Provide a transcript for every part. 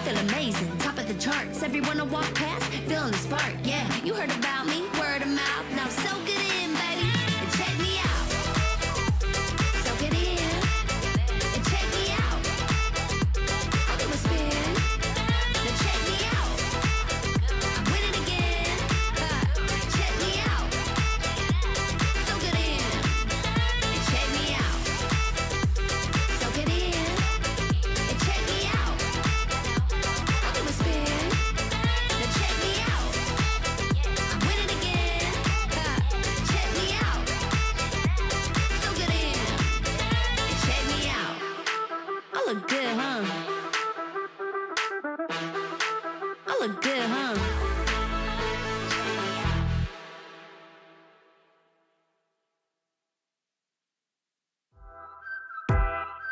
feel amazing, top of the charts. Everyone I walk past, feeling the spark. Yeah, you heard about me, word of mouth. Now soak it in, baby, and check me out. Soak it in, and check me out. I'll give a spin, now check me out. I'm with it again, check me out. Soak it in, and check me out. Soak it in, and check me out. I'll give a spin, now check me out. I'm with it again, check me out. Soak it in, and check me out. I look good, huh? I look good, huh?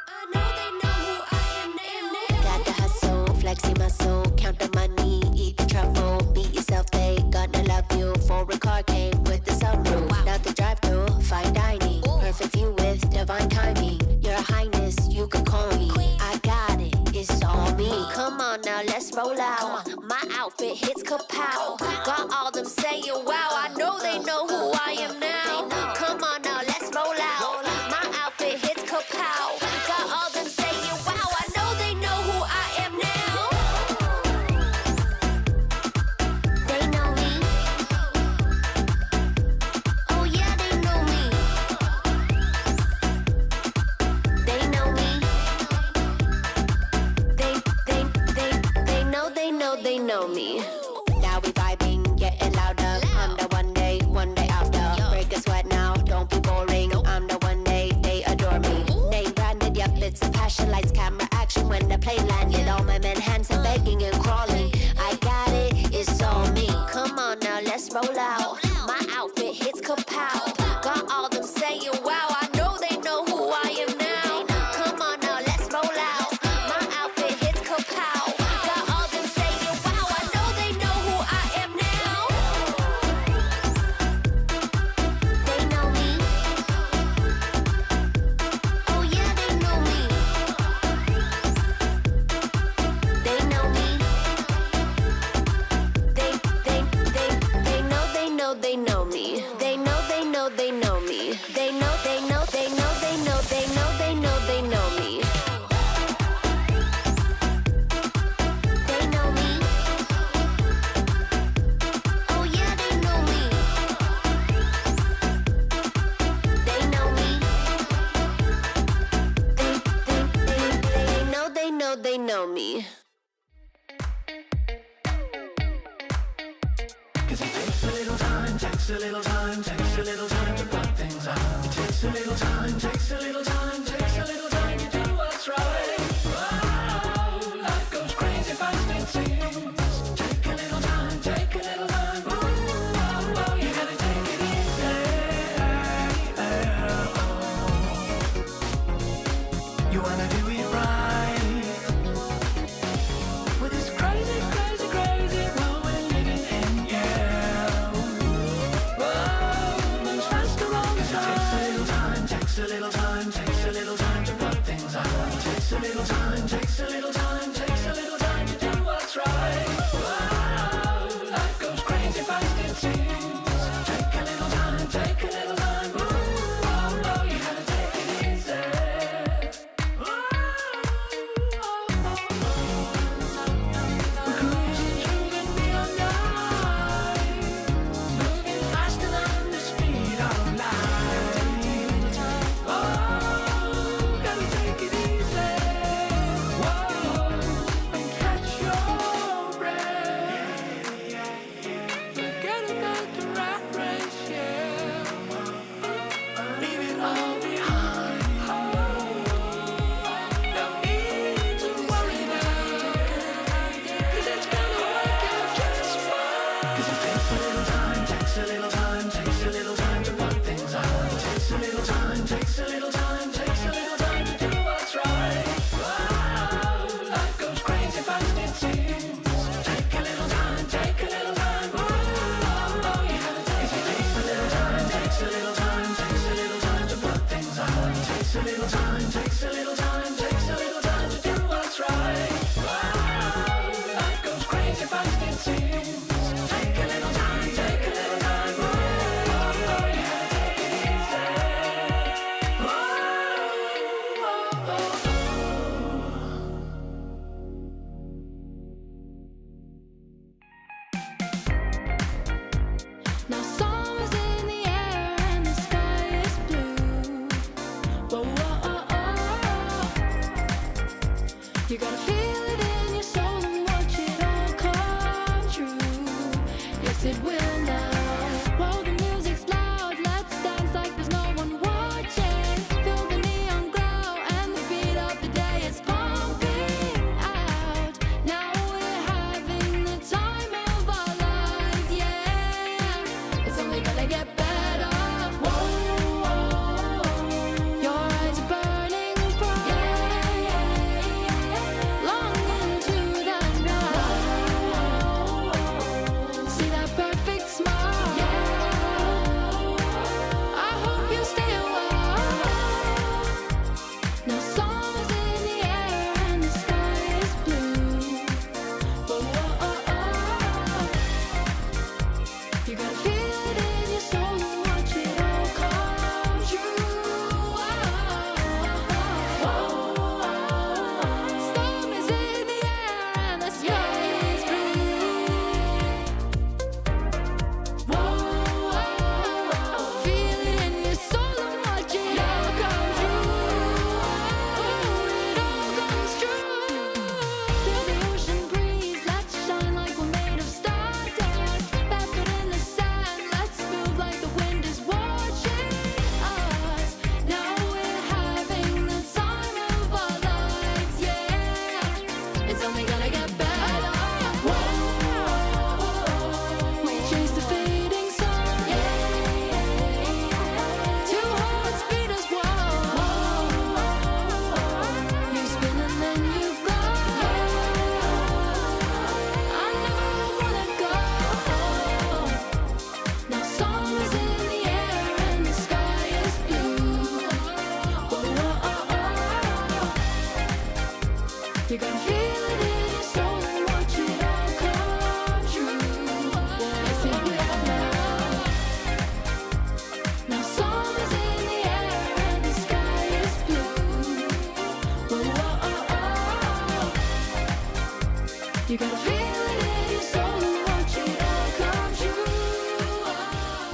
I know they know who I am now. Got the hustle, flexing muscle, count the money, eat the truffle, beat yourself, they gonna love you. Foreign car came with the sunroof, now the drive-thru, fine dining, perfect view with divine timing. Your highness, you can call me, I got it, it's all me. Come on now, let's roll out. My outfit hits kapow. Got all them saying wow, I know they know who I am now. Come on now, let's roll out. My outfit hits kapow. Got all them saying wow, I know they know who I am now. They know me. Oh yeah, they know me. They know me. They know me. Now we vibing, getting louder. I'm the one day after. Break a sweat now, don't be boring. I'm the one they adore me. Name branded, yep, it's a passion. Lights, camera, action when the plane landed. All my men hands and begging and crawling. I got it, it's all me. Come on now, let's roll out. My outfit hits kapow. Got all them saying wow, I know they know who I am now. Come on now, let's roll out. My outfit hits kapow. Got all them saying wow, I know they know who I am now. They know me. Oh yeah, they know me. They know me. They know me. They know me. They know me. They know me. Oh yeah, they know me. They know me. They know me. Cause it takes a little time, takes a little time, takes a little time to work things out. It takes a little time, takes a little time, takes a little time to do what's right. Wow, life goes crazy fast it seems. Take a little time, take a little time. Ooh, oh, oh, you gotta take it easy. You wanna do it right. With this crazy, crazy, crazy world we're living in, yeah. Whoa, moves faster all the time. It takes a little time, takes a little time, takes a little time to work things out. It takes a little time, takes a little time, takes a little time to do what's right. Wow, life goes crazy fast it seems. Take a little time, take a little time. Ooh, oh, oh, you gotta take it easy. We're cruising through the neon light, moving faster than the speed of light. Oh, gotta take it easy. yes it will now. Whoa, the music's loud, let's dance like there's no one watching. Feel the neon glow and the beat of the day is pumping out. Now we're having the time of our lives, yeah. It's only gonna get better. Whoa, your eyes are burning bright, long into the night. See that perfect smile? I hope you stay a while. Now summer's in the air and the sky is blue. You gotta feel it in your soul and watch it all come true. Summer's in the air and the sky is blue. Feel it in your soul and watch it all come true. It all comes true. Feel the ocean breeze, let's shine like we're made of stardust. Barefoot in the sand, let's move like the wind is watching us. Now we're having the time of our lives, yeah. It's only gonna get better. We chase the fading sun, two hearts beat as one. You spin and then you go. I never wanna go. Now summer's in the air and the sky is blue. You gotta feel it in your soul and watch it all come true. Yes, it will now. Now summer's in the air and the sky is blue. You gotta feel it in your soul and watch it all come true.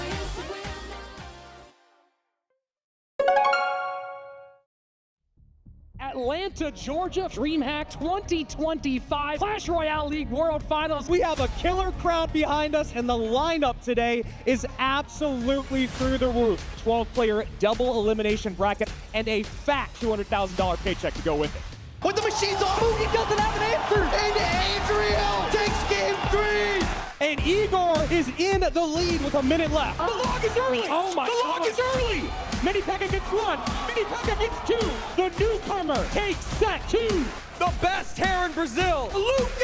Yes, it will now. Atlanta, Georgia, DreamHack 2025 Clash Royale League World Finals. We have a killer crowd behind us, and the lineup today is absolutely through the roof. 12-player double elimination bracket and a fat $200,000 paycheck to go with it. When the machine's on, he doesn't have an answer. And Adriel takes game 3. And Igor is in the lead with a minute left. The log is early. Oh my The log God. is early. Mini pack against one, mini pack against two. The newcomer takes set 2. The best hair in Brazil. Lucas!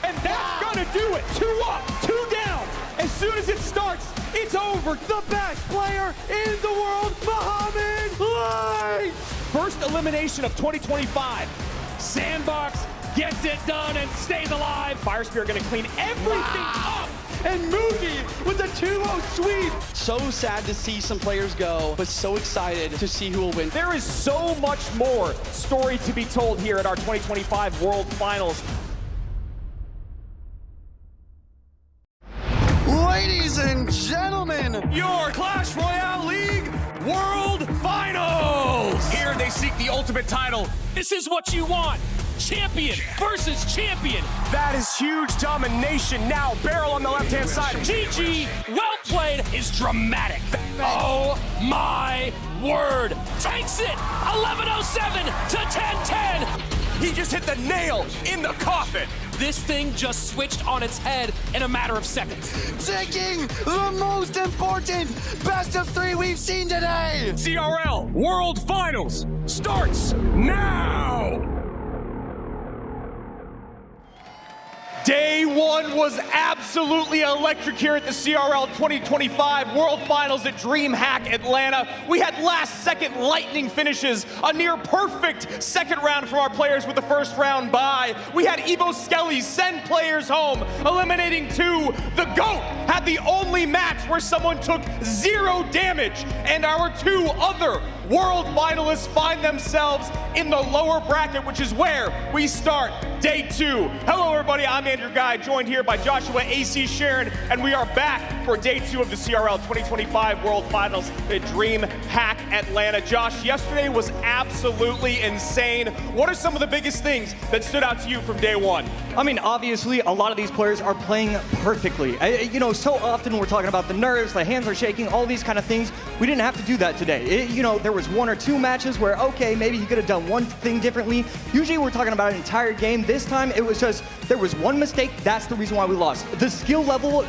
And that's gonna do it. 2 up, 2 down. As soon as it starts, it's over. The best player in the world, Mohamed Light. First elimination of 2025. Sandbox gets it done and stays alive. Fire Spear gonna clean everything up. And Moogie with a 2-0 sweep. So sad to see some players go, but so excited to see who will win. There is so much more story to be told here at our 2025 World Finals. Ladies and gentlemen, Your Clash Royale League World Finals! Here they seek the ultimate title. This is what you want. Champion versus champion. That is huge domination. Now, Barrel on the left-hand side. GG, well played, is dramatic. Oh my word. Takes it, 11:07 to 10:10. He just hit the nail in the coffin. This thing just switched on its head in a matter of seconds. taking the most important best of 3 we've seen today. CRL World Finals starts now! Day 1 was absolutely electric here at the CRL 2025 World Finals at DreamHack Atlanta. We had last-second lightning finishes, a near-perfect second round from our players with the first round bye. We had Evo Skelly send players home, eliminating 2. The GOAT had the only match where someone took 0 damage, and our 2 other world finalists find themselves in the lower bracket, which is where we start day 2. Hello, everybody. I'm Andrew Guy, joined here by Joshua AC Sharon, and we are back for day 2 of the CRL 2025 World Finals at DreamHack Atlanta. Josh, yesterday was absolutely insane. What are some of the biggest things that stood out to you from day 1? I mean, obviously, a lot of these players are playing perfectly. You know, so often we're talking about the nerves, the hands are shaking, all these kind of things. We didn't have to do that today. You know, there was 1 or 2 matches where, okay, maybe you could have done one thing differently. Usually we're talking about an entire game. This time it was just, there was one mistake. That's the reason why we lost. The skill level,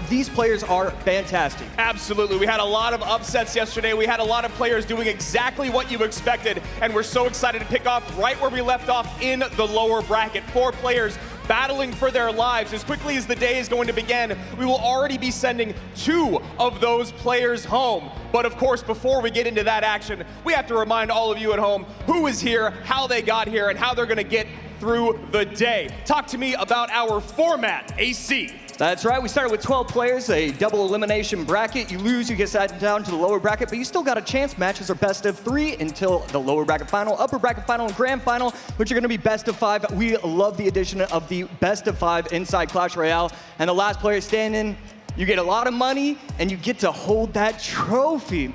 these players are fantastic. Absolutely. We had a lot of upsets yesterday. We had a lot of players doing exactly what you expected, and we're so excited to pick off right where we left off in the lower bracket. 4 players battling for their lives. As quickly as the day is going to begin, we will already be sending 2 of those players home. But of course, before we get into that action, we have to remind all of you at home who is here, how they got here, and how they're going to get through the day. Talk to me about our format, AC. That's right, we started with 12 players, a double elimination bracket. You lose, you get sent down to the lower bracket, but you still got a chance. Matches are best of 3 until the lower bracket final, upper bracket final, and grand final, which are gonna be best of 5. We love the addition of the best of 5 inside Clash Royale. And the last player standing, you get a lot of money, and you get to hold that trophy.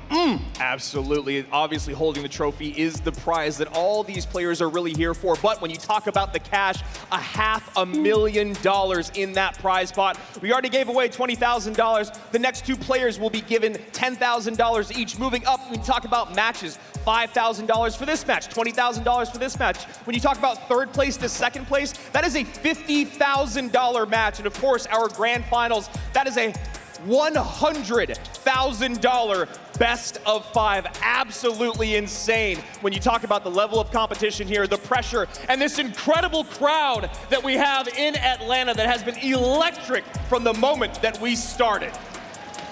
Absolutely. Obviously, holding the trophy is the prize that all these players are really here for. But when you talk about the cash, $500,000 in that prize pot. We already gave away $20,000. The next 2 players will be given $10,000 each. Moving up, we talk about matches. $5,000 for this match, $20,000 for this match. When you talk about 3rd place to 2nd place, that is a $50,000 match. And of course, our grand finals, that is a $100,000 best of 5. Absolutely insane when you talk about the level of competition here, the pressure, and this incredible crowd that we have in Atlanta that has been electric from the moment that we started.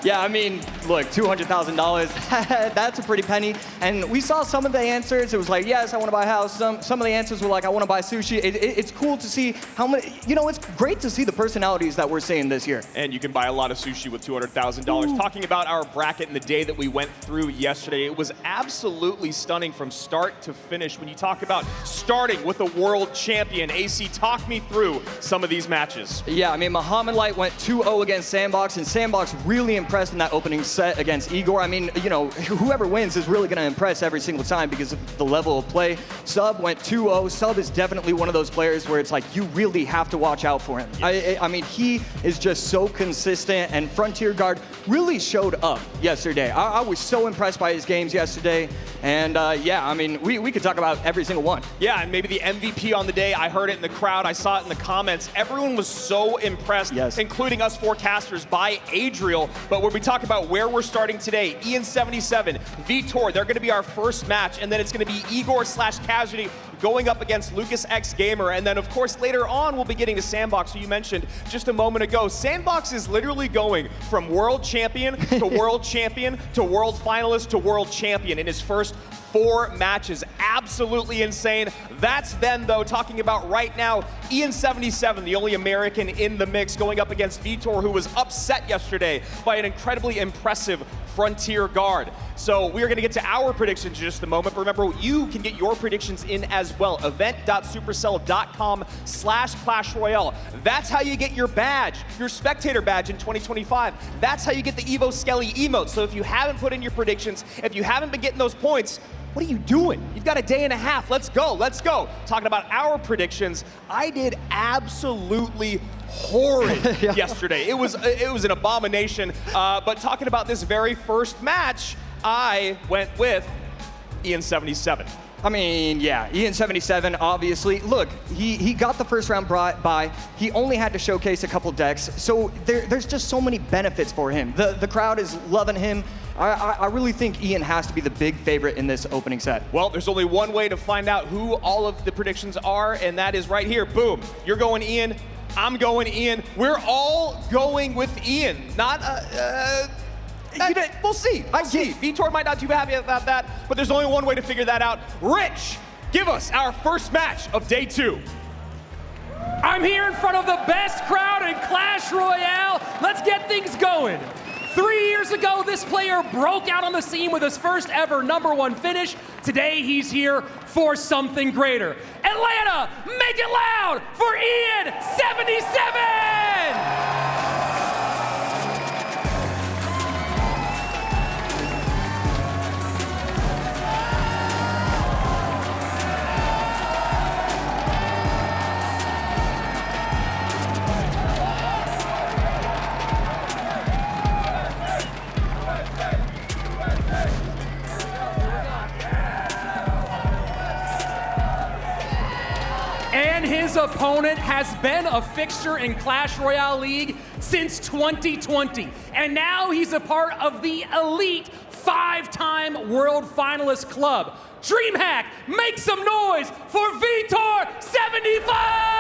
Yeah, I mean, look, $200,000, that's a pretty penny. And we saw some of the answers. It was like, yes, I want to buy a house. Some of the answers were like, I want to buy sushi. It's cool to see how many, you know, it's great to see the personalities that we're seeing this year. And you can buy a lot of sushi with $200,000. Talking about our bracket and the day that we went through yesterday, it was absolutely stunning from start to finish. When you talk about starting with a world champion, AC, talk me through some of these matches. Yeah, I mean, Muhammad Light went 2-0 against Sandbox, and Sandbox really impressed in that opening set against Igor. I mean, you know, whoever wins is really going to impress every single time because of the level of play. Sub went 2-0. Sub is definitely one of those players where it's like you really have to watch out for him. Yes. I mean, he is just so consistent, and Frontier Guard really showed up yesterday. I was so impressed by his games yesterday, and yeah, I mean, we could talk about every single one. Yeah, and maybe the MVP on the day. I heard it in the crowd. I saw it in the comments. Everyone was so impressed, yes, including us forecasters, by Adriel. But when we talk about where we're starting today, Ian77, Vitor, they're going to be our first match, and then it's going to be Igor/Casualty going up against Lucas X Gamer, and then of course later on we'll be getting to Sandbox, who you mentioned just a moment ago. Sandbox is literally going from world champion to world champion to world finalist to world champion in his first 4 matches. Absolutely insane. That's then, though, talking about right now, Ian77, the only American in the mix, going up against Vitor, who was upset yesterday by an incredibly impressive Frontier Guard. So we're going to get to our predictions in just a moment, but remember, you can get your predictions in as well. Event.supercell.com/Clash Royale. That's how you get your badge, your spectator badge in 2025. That's how you get the Evo Skelly emote. So if you haven't put in your predictions, if you haven't been getting those points, what are you doing? You've got a day and a half. Let's go, let's go. Talking about our predictions, I did absolutely horrid yesterday. It was an abomination. But talking about this very first match, I went with Ian77. I mean, yeah, Ian77, obviously. Look, he got the first round bye. He only had to showcase a couple decks, so there's just so many benefits for him. The crowd is loving him. I really think Ian has to be the big favorite in this opening set. Well, there's only one way to find out who all of the predictions are, and that is right here. Boom. You're going Ian. I'm going Ian. We're all going with Ian. Not we'll see. We'll see. Vitor might not be too happy about that, but there's only one way to figure that out. Rich, give us our first match of day 2. I'm here in front of the best crowd in Clash Royale. Let's get things going. 3 years ago, this player broke out on the scene with his first ever #1 finish. Today, he's here for something greater. Atlanta, make it loud for Ian 77! And his opponent has been a fixture in Clash Royale League since 2020. And now he's a part of the elite 5-time world finalist club. DreamHack, make some noise for Vitor 75!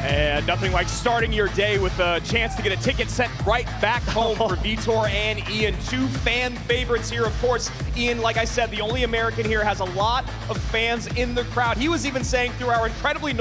And nothing like starting your day with a chance to get a ticket sent right back home for Vitor and Ian, two fan favorites here. Of course, Ian, like I said, the only American here, has a lot of fans in the crowd. He was even saying through our incredibly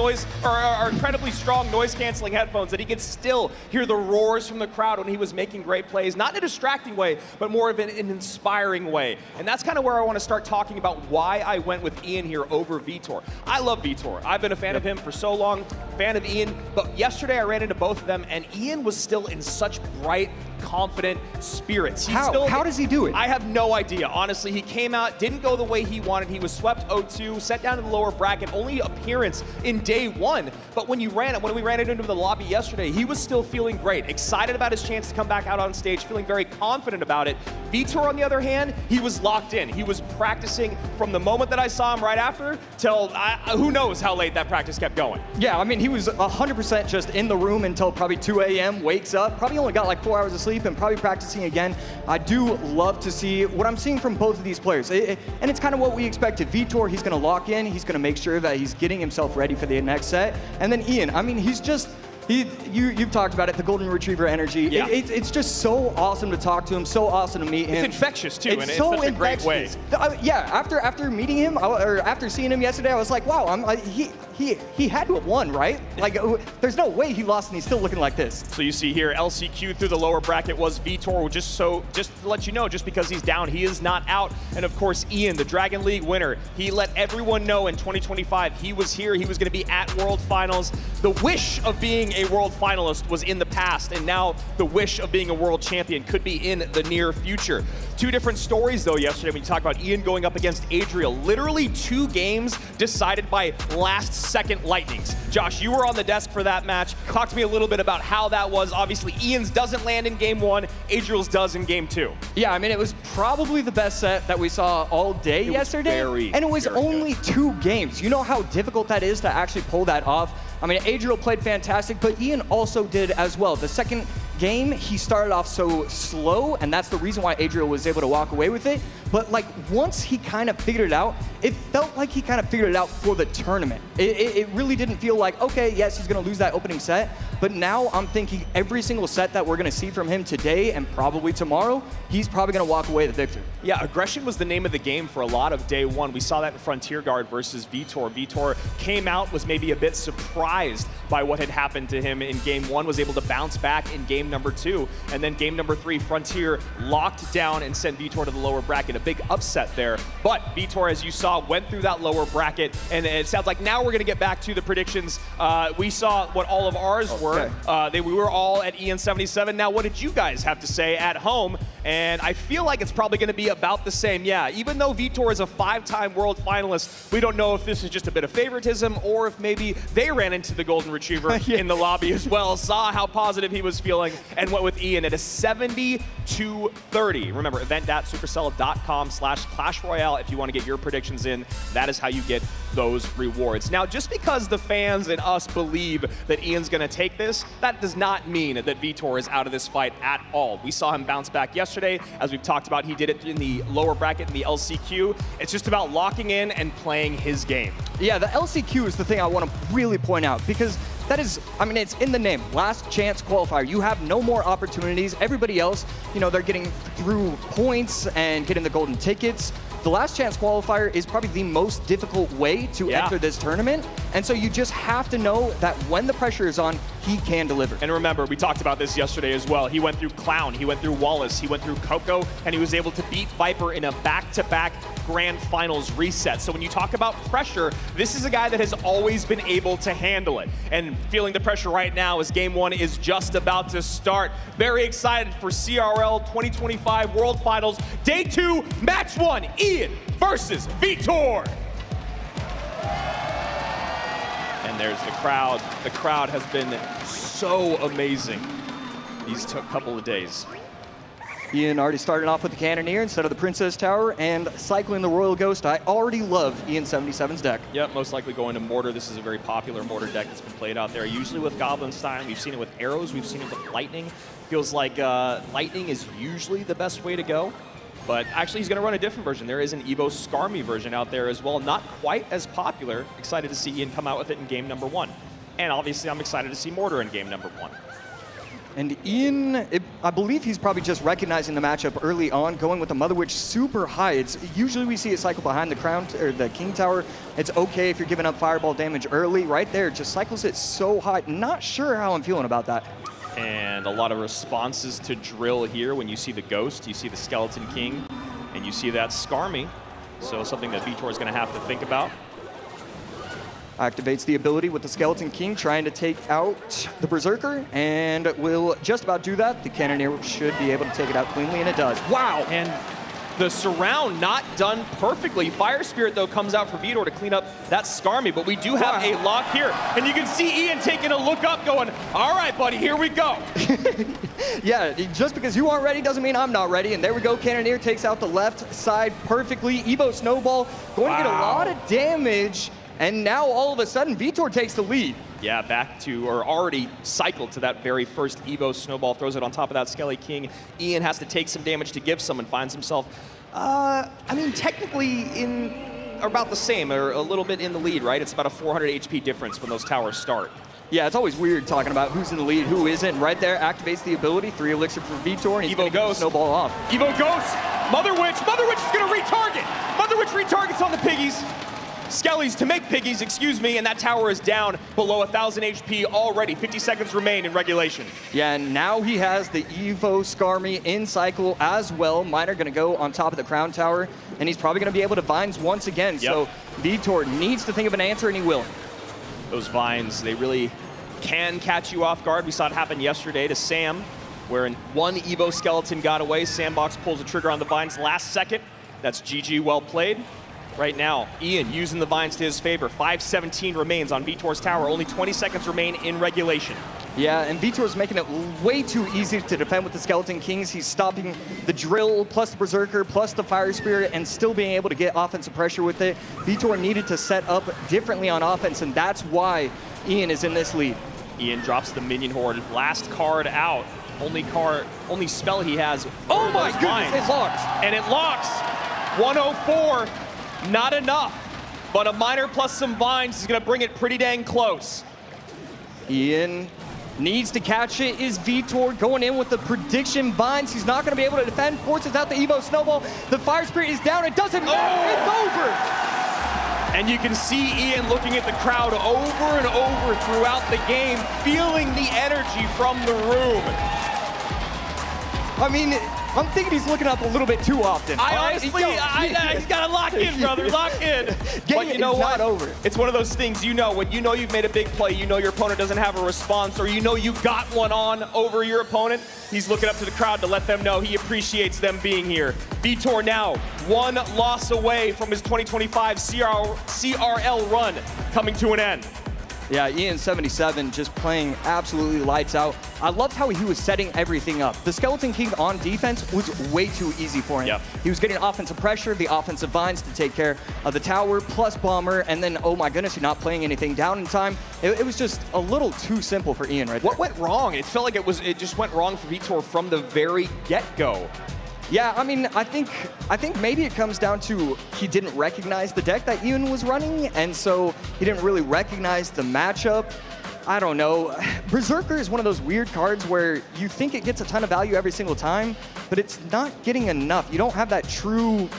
strong noise-canceling headphones that he could still hear the roars from the crowd when he was making great plays, not in a distracting way, but more of an inspiring way. And that's kind of where I want to start talking about why I went with Ian here over Vitor. I love Vitor. I've been a fan of him for so long, fan of Ian. But yesterday I ran into both of them, and Ian was still in such bright, confident spirits. How does he do it? I have no idea. Honestly, he came out, didn't go the way he wanted. He was swept 0-2, set down in the lower bracket, only appearance in day one. But when we ran into the lobby yesterday, he was still feeling great, excited about his chance to come back out on stage, feeling very confident about it. Vitor, on the other hand, he was locked in. He was practicing from the moment that I saw him right after till who knows how late that practice kept going. Yeah, I mean, he was 100% just in the room until probably 2 a.m., wakes up, probably only got like 4 hours of sleep and probably practicing again. I do love to see what I'm seeing from both of these players. And it's kind of what we expected. Vitor, he's going to lock in. He's going to make sure that he's getting himself ready for the next set. And then Ian, I mean, he's just... You've talked about it, the golden retriever energy. Yeah. It's just so awesome to talk to him, so awesome to meet him. It's infectious too, and it's it's so such a great way. Yeah, after meeting him, or after seeing him yesterday, I was like, wow, he had to have won, right? Like, there's no way he lost and he's still looking like this. So you see here, LCQ through the lower bracket was Vitor. Just to let you know, just because he's down, he is not out. And of course, Ian, the Dragon League winner, he let everyone know in 2025 he was here. He was going to be at World Finals. The wish of being a World Finalist was in the past, and now the wish of being a world champion could be in the near future. Two different stories, though, yesterday when you talk about Ian going up against Adriel. Literally 2 games decided by last-second lightnings. Josh, you were on the desk for that match. Talk to me a little bit about how that was. Obviously, Ian's doesn't land in game 1, Adriel's does in game 2. Yeah, I mean, it was probably the best set that we saw all day yesterday. And it was only 2 games. You know how difficult that is to actually pull that off? I mean, Adriel played fantastic, but Ian also did as well. The second game, he started off so slow, and that's the reason why Adriel was able to walk away with it. But like, once he kind of figured it out, it felt like he kind of figured it out for the tournament. It really didn't feel like, okay, yes, he's gonna lose that opening set, but now I'm thinking every single set that we're gonna see from him today and probably tomorrow, he's probably gonna walk away the victor. Yeah, aggression was the name of the game for a lot of day one. We saw that in Frontier Guard versus Vitor. Vitor came out, was maybe a bit surprised by what had happened to him in game 1, was able to bounce back in game number 2, and then game number 3, Frontier locked down and sent Vitor to the lower bracket. A big upset there, but Vitor, as you saw, went through that lower bracket, and it sounds like now we're gonna get back to the predictions. We saw what all of ours were. We were all at Ian 77. Now, what did you guys have to say at home? And I feel like it's probably gonna be about the same. Yeah, even though Vitor is a 5-time world finalist, we don't know if this is just a bit of favoritism or if maybe they ran into the golden retriever in the lobby as well, saw how positive he was feeling, and went with Ian at a 70-30. Remember, event.supercell.com/Clash Royale if you want to get your predictions in. That is how you get those rewards. Now, just because the fans and us believe that Ian's going to take this, that does not mean that Vitor is out of this fight at all. We saw him bounce back yesterday. As we've talked about, he did it in the lower bracket in the LCQ. It's just about locking in and playing his game. Yeah, the LCQ is the thing I want to really point out, because that is, I mean, it's in the name. Last chance qualifier. You have no more opportunities. Everybody else, they're getting through points and getting the golden tickets. The last chance qualifier is probably the most difficult way to enter this tournament. And so you just have to know that when the pressure is on, he can deliver. And remember, we talked about this yesterday as well. He went through Clown, he went through Wallace, he went through Coco, and he was able to beat Viper in a back-to-back grand finals reset. So when you talk about pressure, this is a guy that has always been able to handle it. And feeling the pressure right now as game one is just about to start. Very excited for CRL 2025 World Finals, day 2, match 1, Ian versus Vitor. And there's the crowd. The crowd has been so amazing these couple of days. Ian already started off with the Cannoneer instead of the Princess Tower, and cycling the Royal Ghost. I already love Ian 77's deck. Yep, most likely going to Mortar. This is a very popular Mortar deck that's been played out there, usually with Goblin Stein. We've seen it with Arrows, we've seen it with Lightning. Feels like Lightning is usually the best way to go. But actually, he's going to run a different version. There is an Evo Skarmy version out there as well. Not quite as popular. Excited to see Ian come out with it in game number 1. And obviously, I'm excited to see Mortar in game number 1. And Ian, I believe he's probably just recognizing the matchup early on, going with the Mother Witch super high. It's usually we see it cycle behind the crown or the King Tower. It's okay if you're giving up fireball damage early. Right there, just cycles it so high. Not sure how I'm feeling about that. And a lot of responses to drill here. When you see the Ghost, you see the Skeleton King, and you see that Skarmy. So something that Vitor is going to have to think about. Activates the ability with the Skeleton King, trying to take out the Berserker, and will just about do that. The Cannoneer should be able to take it out cleanly, and it does. Wow! And the surround not done perfectly. Fire Spirit, though, comes out for Vitor to clean up that Skarmy, but we do have a lock here. And you can see Ian taking a look up going, all right, buddy, here we go. Yeah, just because you aren't ready doesn't mean I'm not ready. And there we go, Cannoneer takes out the left side perfectly. Evo Snowball going to get a lot of damage. And now all of a sudden, Vitor takes the lead. Yeah, back to, or already cycled to that very first Evo Snowball, throws it on top of that Skelly King. Ian has to take some damage to give some and finds himself, I mean, technically in about the same, or a little bit in the lead, right? It's about a 400 HP difference when those towers start. Yeah, it's always weird talking about who's in the lead, who isn't. Right there, activates the ability, 3 elixir for Vitor, and he's Evo Ghost. Snowball off. Evo Ghost, Mother Witch is gonna retarget. Mother Witch retargets on the piggies. Skellies to make piggies, excuse me, and that tower is down below 1,000 HP already. 50 seconds remain in regulation. Yeah, and now he has the Evo Skarmy in cycle as well. Miner gonna go on top of the Crown Tower, and he's probably gonna be able to Vines once again. Yep. So Vitor needs to think of an answer, and he will. Those Vines, they really can catch you off guard. We saw it happen yesterday to Sam, where in one Evo Skeleton got away. Sandbox pulls the trigger on the Vines last second. That's GG, well played. Right now, Ian using the Vines to his favor. 5:17 remains on Vitor's tower. Only 20 seconds remain in regulation. Yeah, and Vitor's making it way too easy to defend with the Skeleton Kings. He's stopping the drill, plus the Berserker, plus the Fire Spirit, and still being able to get offensive pressure with it. Vitor needed to set up differently on offense, and that's why Ian is in this lead. Ian drops the Minion Horde. Last card out. Only spell he has. Oh my goodness, Vines. it locks. And it locks. 104. Not enough, but a Miner plus some Vines is gonna bring it pretty dang close. Ian needs to catch it. Is Vitor going in with the prediction Vines? He's not gonna be able to defend, forces out the Evo Snowball. The Fire Spirit is down, it doesn't matter, it's over. And you can see Ian looking at the crowd over and over throughout the game, feeling the energy from the room. I mean, I'm thinking he's looking up a little bit too often. He's got to lock in, brother, lock in. But you know what? Not over. It's one of those things, when you know you've made a big play, you know your opponent doesn't have a response, or you know you got one on over your opponent, he's looking up to the crowd to let them know he appreciates them being here. Vitor now 1 loss away from his 2025 CRL run coming to an end. Yeah, Ian 77 just playing absolutely lights out. I loved how he was setting everything up. The Skeleton King on defense was way too easy for him. Yep. He was getting offensive pressure, the offensive Vines to take care of the tower, plus Bomber, and then, oh my goodness, you're not playing anything down in time. It was just a little too simple for Ian right there. What went wrong? It felt like it just went wrong for Vitor from the very get-go. Yeah, I mean, I think maybe it comes down to he didn't recognize the deck that Ian was running, and so he didn't really recognize the matchup. I don't know. Berserker is one of those weird cards where you think it gets a ton of value every single time, but it's not getting enough. You don't have that true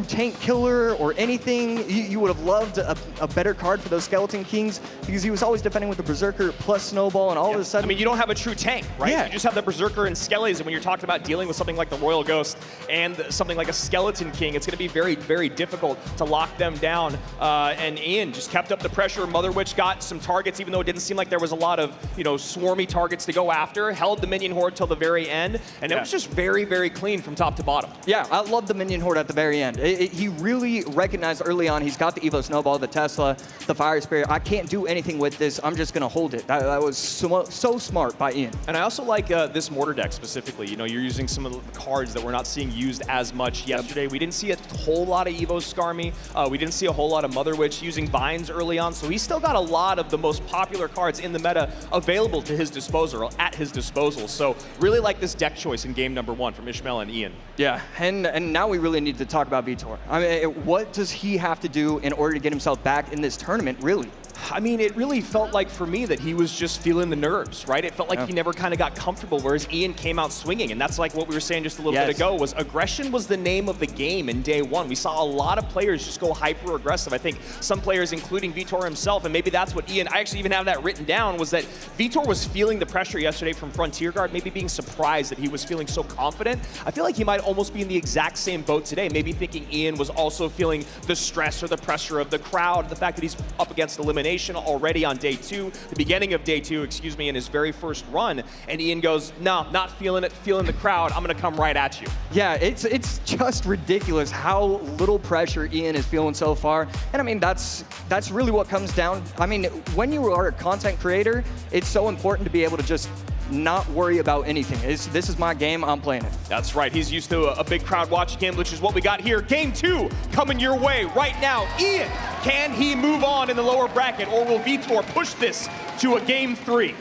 tank killer or anything. You would have loved a better card for those Skeleton Kings because he was always defending with the Berserker plus Snowball, and all of a sudden... I mean, you don't have a true tank, right? Yeah. You just have the Berserker and Skellies, and when you're talking about dealing with something like the Royal Ghost and something like a Skeleton King, it's going to be very, very difficult to lock them down. And Ian just kept up the pressure. Mother Witch got some targets, even though it didn't seem like there was a lot of, swarmy targets to go after. Held the Minion Horde till the very end, and it was just very, very clean from top to bottom. Yeah, I love the Minion Horde at the very end. He really recognized early on, he's got the Evo Snowball, the Tesla, the Fire Spirit. I can't do anything with this. I'm just going to hold it. That was so smart by Ian. And I also like this Mortar deck specifically. You're using some of the cards that we're not seeing used as much yesterday. We didn't see a whole lot of Evo Skarmy. We didn't see a whole lot of Mother Witch using Vines early on. So he's still got a lot of the most popular cards in the meta available to his disposal, or at his disposal. So really like this deck choice in game number 1 from Ishmael and Ian. Yeah, and now we really need to talk about Vitor. I mean, what does he have to do in order to get himself back in this tournament, really? I mean, it really felt like for me that he was just feeling the nerves, right? It felt like he never kind of got comfortable, whereas Ian came out swinging. And that's like what we were saying just a little bit ago, was aggression was the name of the game in day 1. We saw a lot of players just go hyper aggressive. I think some players, including Vitor himself, and maybe that's what Ian, I actually even have that written down, was that Vitor was feeling the pressure yesterday from Frontier Guard, maybe being surprised that he was feeling so confident. I feel like he might almost be in the exact same boat today, maybe thinking Ian was also feeling the stress or the pressure of the crowd, the fact that he's up against elimination already on day 2, the beginning of day 2, excuse me, in his very first run, and Ian goes, no, not feeling it, feeling the crowd, I'm gonna come right at you. Yeah, it's just ridiculous how little pressure Ian is feeling so far, and I mean, that's really what comes down. I mean, when you are a content creator, it's so important to be able to just not worry about anything. This is my game, I'm playing it. That's right, he's used to a big crowd watching him, which is what we got here. Game 2 coming your way right now. Ian, can he move on in the lower bracket, or will Vitor push this to a game 3?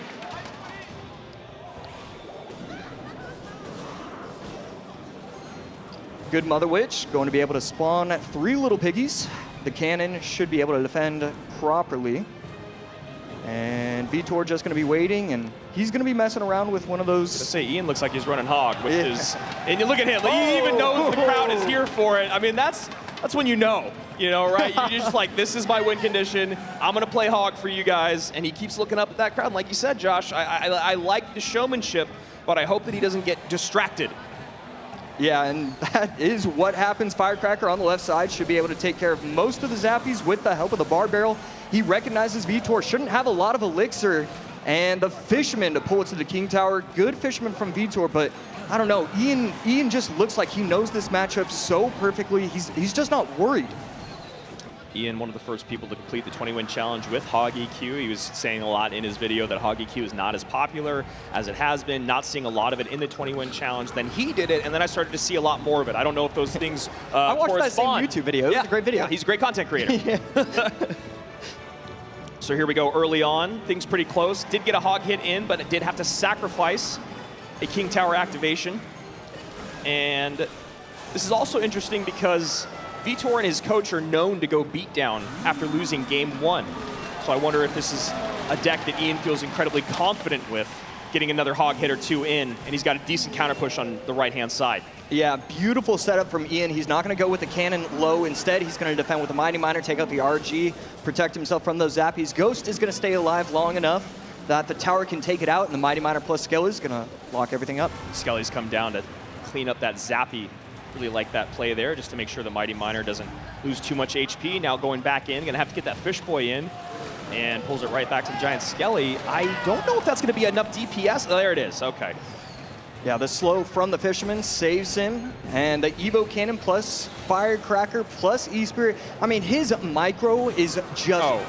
Good Mother Witch, going to be able to spawn 3 little piggies. The cannon should be able to defend properly. And Vitor just going to be waiting, and he's going to be messing around with one of those. Let's say Ian looks like he's running hog, which is, and you look at him, he even knows the crowd is here for it. I mean, that's when you know, right? You're just like, this is my win condition. I'm going to play hog for you guys. And he keeps looking up at that crowd. And like you said, Josh, I like the showmanship, but I hope that he doesn't get distracted. Yeah, and that is what happens. Firecracker on the left side should be able to take care of most of the zappies with the help of the bar barrel. He recognizes Vitor shouldn't have a lot of elixir, and the Fisherman to pull it to the King Tower. Good Fisherman from Vitor, but I don't know. Ian just looks like he knows this matchup so perfectly. He's just not worried. Ian, one of the first people to complete the 20-win challenge with Hog EQ. He was saying a lot in his video that Hog EQ is not as popular as it has been, not seeing a lot of it in the 20-win challenge. Then he did it, and then I started to see a lot more of it. I don't know if those things I watched that same correspond. YouTube video. It was a great video. Yeah, he's a great content creator. So here we go early on. Things pretty close. Did get a hog hit in, but it did have to sacrifice a King Tower activation. And this is also interesting because Vitor and his coach are known to go beat down after losing game 1. So I wonder if this is a deck that Ian feels incredibly confident with, getting another hog hit or 2 in, and he's got a decent counter push on the right-hand side. Yeah, beautiful setup from Ian. He's not going to go with the cannon low. Instead, he's going to defend with the Mighty Miner, take out the RG, protect himself from those zappies. Ghost is going to stay alive long enough that the tower can take it out, and the Mighty Miner plus Skelly is going to lock everything up. Skelly's come down to clean up that zappy. Really like that play there, just to make sure the Mighty Miner doesn't lose too much HP. Now going back in, gonna have to get that Fish Boy in, and pulls it right back to the Giant Skelly. I don't know if that's gonna be enough DPS. Oh, there it is, okay. Yeah, the slow from the Fisherman saves him, and the Evo Cannon plus Firecracker plus E-Spirit. I mean, his micro is just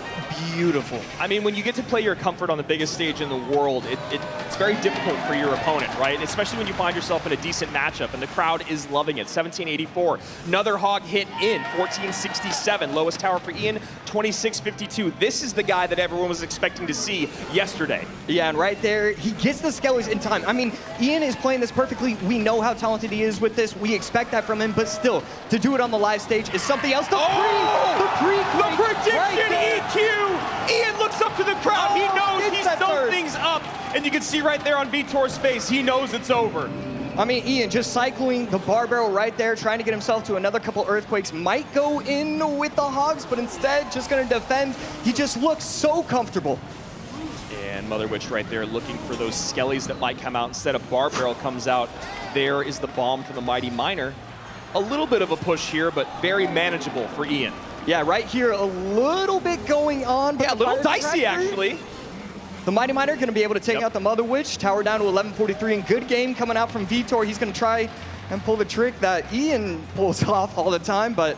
beautiful. I mean, when you get to play your comfort on the biggest stage in the world, it's very difficult for your opponent, right? Especially when you find yourself in a decent matchup, and the crowd is loving it. 1784, another hog hit in, 1467, lowest tower for Ian, 26-52. This is the guy that everyone was expecting to see yesterday. Yeah, and right there, he gets the skellies in time. I mean, Ian is playing this perfectly. We know how talented he is with this. We expect that from him, but still, to do it on the live stage is something else. The prediction, right EQ! Ian looks up to the crowd. He knows he's sewn things up. And you can see right there on Vitor's face, he knows it's over. I mean, Ian just cycling the bar barrel right there, trying to get himself to another couple earthquakes. Might go in with the hogs, but instead just going to defend. He just looks so comfortable. And Mother Witch right there looking for those skellies that might come out. Instead of bar barrel comes out. There is the bomb from the Mighty Miner. A little bit of a push here, but very manageable for Ian. Yeah, right here, a little bit going on. Yeah, a little dicey, actually. The Mighty Miner going to be able to take out the Mother Witch. Tower down to 1143, and good game coming out from Vitor. He's going to try and pull the trick that Ian pulls off all the time, but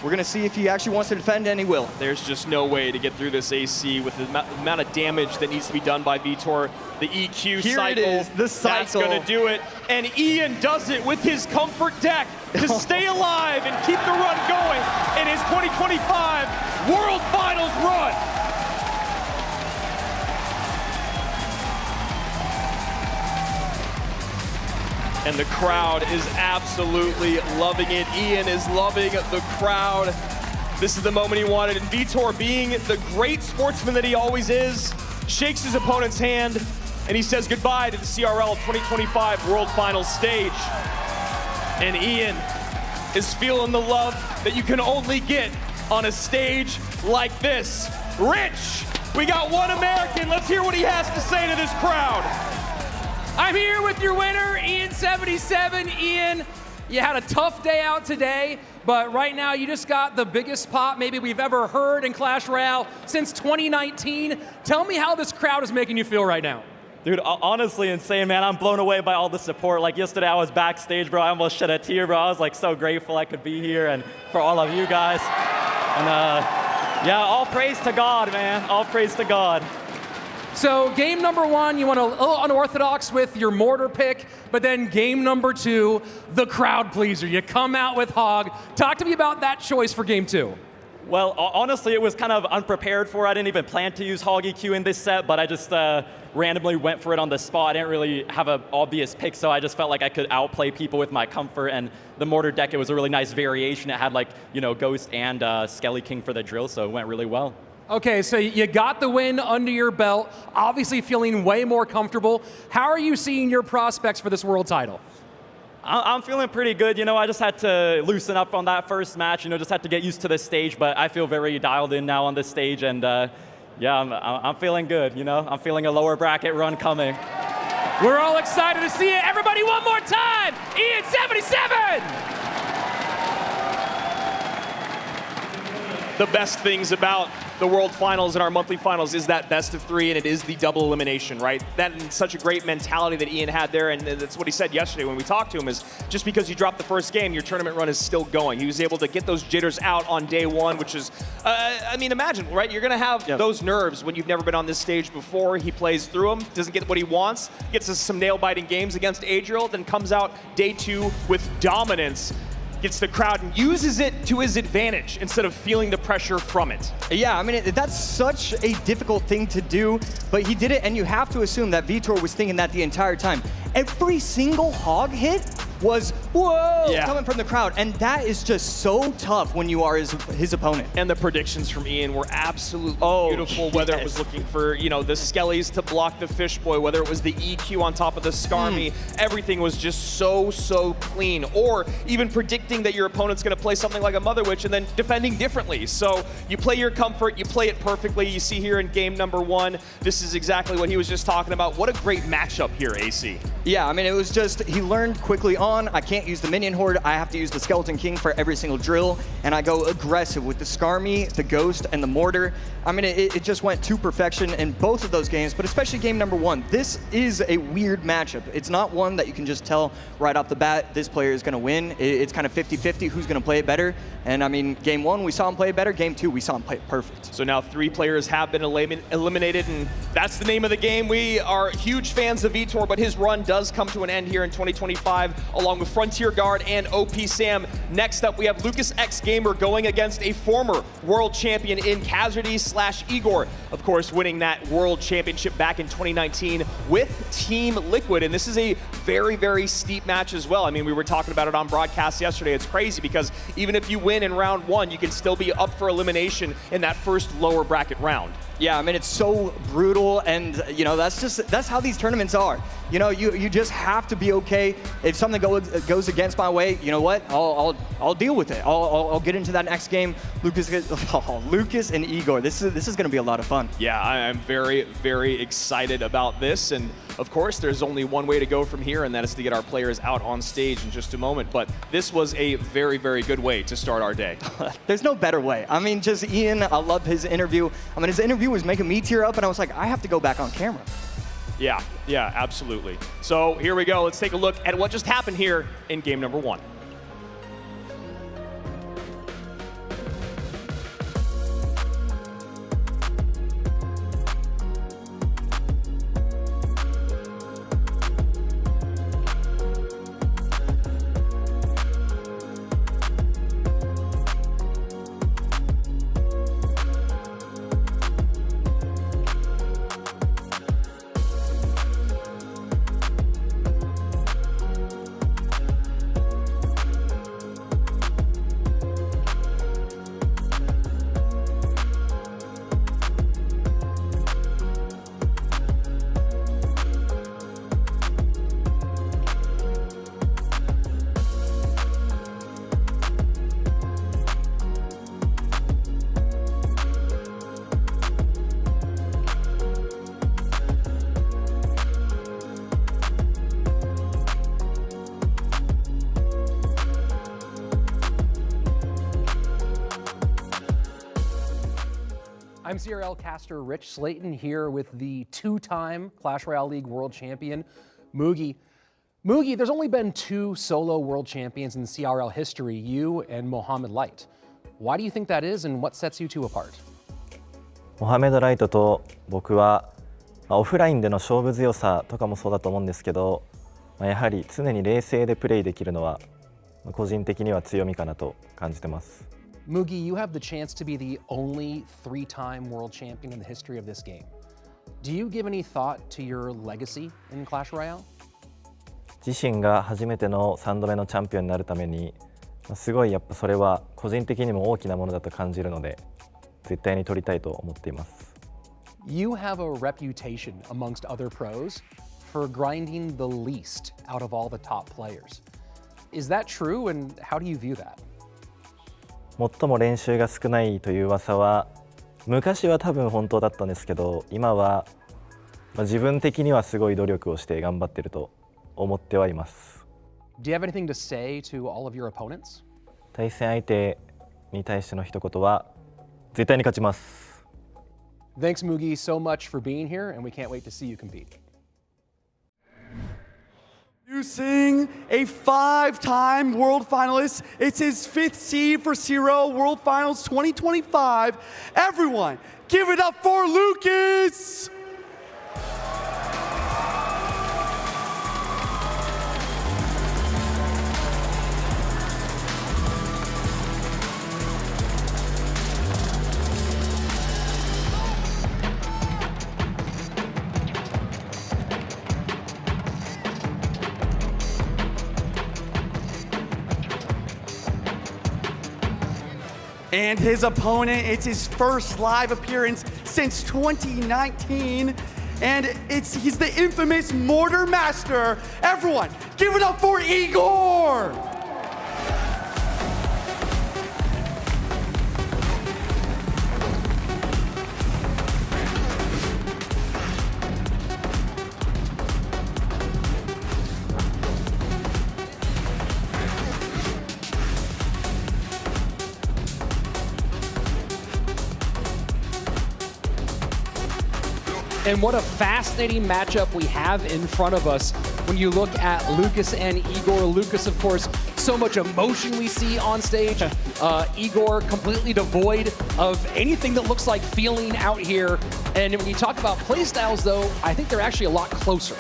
we're going to see if he actually wants to defend, and he will. There's just no way to get through this AC with the amount of damage that needs to be done by Vitor. The EQ Here cycle, it is, the cycle. That's going to do it. And Ian does it with his comfort deck to stay alive and keep the run going in his 2025 World Finals run. And the crowd is absolutely loving it. Ian is loving the crowd. This is the moment he wanted. And Vitor, being the great sportsman that he always is, shakes his opponent's hand and he says goodbye to the CRL 2025 World Finals stage. And Ian is feeling the love that you can only get on a stage like this. Rich, we got one American. Let's hear what he has to say to this crowd. I'm here with your winner, Ian77. Ian, you had a tough day out today, but right now you just got the biggest pop maybe we've ever heard in Clash Royale since 2019. Tell me how this crowd is making you feel right now. Dude, honestly insane, man. I'm blown away by all the support. Like yesterday I was backstage, bro. I almost shed a tear, bro. I was like so grateful I could be here and for all of you guys. And yeah, all praise to God, man. All praise to God. So game number one, you went a little unorthodox with your mortar pick, but then game number two, the crowd pleaser. You come out with Hog. Talk to me about that choice for game two. Well, honestly, it was kind of unprepared for. I didn't even plan to use Hog EQ in this set, but I just randomly went for it on the spot. I didn't really have an obvious pick, so I just felt like I could outplay people with my comfort. And the mortar deck, it was a really nice variation. It had like, you know, Ghost and Skelly King for the drill, so it went really well. Okay, so you got the win under your belt, obviously feeling way more comfortable. How are you seeing your prospects for this world title? I'm feeling pretty good. You know, I just had to loosen up on that first match, you know, just had to get used to this stage, but I feel very dialed in now on this stage, and yeah, I'm feeling good, you know? I'm feeling a lower bracket run coming. We're all excited to see it. Everybody, one more time, Ian77! The best things about the World Finals and our monthly finals is that best of three, and it is the double elimination, right? That is such a great mentality that Ian had there, and that's what he said yesterday when we talked to him, is just because you dropped the first game, your tournament run is still going. He was able to get those jitters out on day one, which is, I mean, imagine, right? You're gonna have those nerves when you've never been on this stage before. He plays through them, doesn't get what he wants, gets us some nail-biting games against Adriel, then comes out day two with dominance. Gets the crowd and uses it to his advantage instead of feeling the pressure from it. Yeah, I mean, that's such a difficult thing to do, but he did it, and you have to assume that Vitor was thinking that the entire time. Every single Hog hit was, whoa, coming from the crowd, and that is just so tough when you are his opponent. And the predictions from Ian were absolutely beautiful, whether it was looking for, you know, the Skellies to block the Fish Boy, whether it was the EQ on top of the Skarmy, everything was just so clean. Or even predicting that your opponent's gonna play something like a Mother Witch and then defending differently. So you play your comfort, you play it perfectly. You see here in game number one, this is exactly what he was just talking about. What a great matchup here, AC. Yeah, I mean, it was just, he learned quickly on, I can't use the Minion Horde, I have to use the Skeleton King for every single drill, and I go aggressive with the Skarmy, the Ghost, and the Mortar. I mean, it just went to perfection in both of those games, but especially game number one. This is a weird matchup. It's not one that you can just tell right off the bat, this player is gonna win. It's kind of 50-50 who's gonna play it better, and I mean, game one, we saw him play it better, game two, we saw him play it perfect. So now 3 players have been eliminated, and that's the name of the game. We are huge fans of Vitor, but his run does does come to an end here in 2025, along with Frontier Guard and OP Sam. Next up, we have Lucas X Gamer going against a former world champion in Casualty/Igor. Of course, winning that world championship back in 2019 with Team Liquid. And this is a very, very steep match as well. I mean, we were talking about it on broadcast yesterday. It's crazy because even if you win in round one, you can still be up for elimination in that first lower bracket round. Yeah, I mean, it's so brutal, and that's how these tournaments are. You just have to be okay. If something goes against my way, you know what? I'll deal with it. I'll get into that next game. Lucas and Igor. This is going to be a lot of fun. Yeah, I'm very, very excited about this, and of course, there's only one way to go from here, and that is to get our players out on stage in just a moment. But this was a very, very good way to start our day. There's no better way. I mean, just Ian, I love his interview. I mean, his interview was making me tear up, and I was like, I have to go back on camera. Yeah, absolutely. So here we go. Let's take a look at what just happened here in game number one. I'm CRL caster Rich Slayton here with the two-time Clash Royale League world champion, Mugi. Mugi, there's only been two solo world champions in CRL history, you and Mohamed Light. Why do you think that is, and what sets you two apart? モハメド・ライトと僕は、オフラインでの勝負強さとかもそうだと思うんですけど、やはり常に冷静でプレイできるのは個人的には強みかなと感じてます。 Mugi, you have the chance to be the only three-time world champion in the history of this game. Do you give any thought to your legacy in Clash Royale? 自身が初めての3度目のチャンピオンになるために、すごいやっぱそれは個人的にも大きなものだと感じるので、絶対に取りたいと思っています。 You have a reputation amongst other pros for grinding the least out of all the top players. Is that true, and how do you view that? 最も練習が少ないという噂は昔は多分本当だったんですけど、今は自分的にはすごい努力をして頑張ってると思ってはいます。 Do you have anything to say to all of your opponents? 対戦相手に対しての一言は絶対に勝ちます。 Thanks, Mugi, so much for being here, and we can't wait to see you compete. Introducing a five-time world finalist. It's his fifth seed for CRL World Finals 2025. Everyone, give it up for Lucas! And his opponent, it's his first live appearance since 2019. And he's the infamous Mortar Master. Everyone, give it up for Igor! And what a fascinating matchup we have in front of us when you look at Lucas and Igor. Lucas, of course, so much emotion we see on stage. Igor completely devoid of anything that looks like feeling out here. And when you talk about playstyles, though, I think they're actually a lot closer.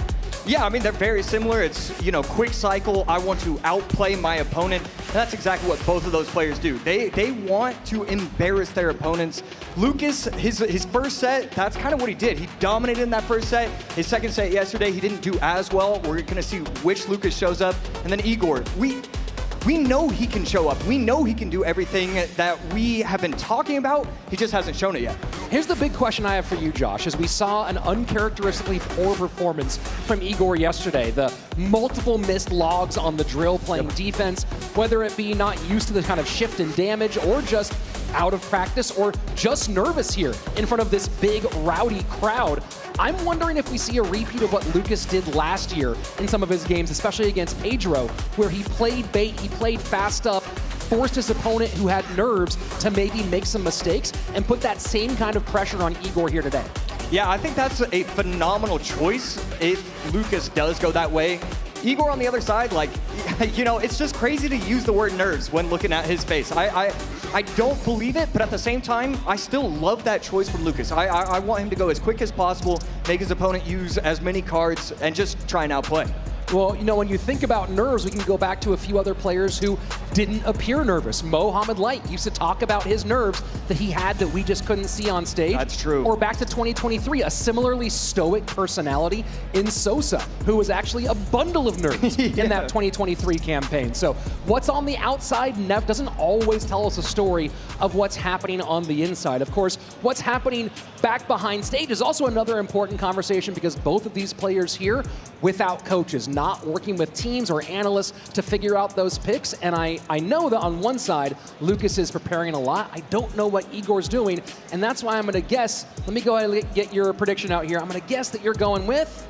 Yeah, I mean, they're very similar. It's, quick cycle. I want to outplay my opponent. And that's exactly what both of those players do. They want to embarrass their opponents. Lucas, his first set, that's kind of what he did. He dominated in that first set. His second set yesterday, he didn't do as well. We're going to see which Lucas shows up. And then Igor, we know he can show up. We know he can do everything that we have been talking about. He just hasn't shown it yet. Here's the big question I have for you, Josh, as we saw an uncharacteristically poor performance from Igor yesterday. The multiple missed logs on the drill playing defense, whether it be not used to the kind of shift and damage or just out of practice or just nervous here in front of this big rowdy crowd. I'm wondering if we see a repeat of what Lucas did last year in some of his games, especially against Pedro, where he played bait, he played fast stuff, forced his opponent who had nerves to maybe make some mistakes and put that same kind of pressure on Igor here today. Yeah, I think that's a phenomenal choice if Lucas does go that way. Igor on the other side, it's just crazy to use the word nerves when looking at his face. I don't believe it, but at the same time, I still love that choice from Lucas. I want him to go as quick as possible, make his opponent use as many cards, and just try and outplay. Well, when you think about nerves, we can go back to a few other players who didn't appear nervous. Mohamed Light used to talk about his nerves that he had that we just couldn't see on stage. That's true. Or back to 2023, a similarly stoic personality in Sosa, who was actually a bundle of nerves in that 2023 campaign. So what's on the outside doesn't always tell us a story of what's happening on the inside. Of course, what's happening back behind stage is also another important conversation because both of these players here without coaches, not working with teams or analysts to figure out those picks. And I know that on one side, Lucas is preparing a lot. I don't know what Igor's doing. And that's why I'm going to guess, let me go ahead and get your prediction out here. I'm going to guess that you're going with...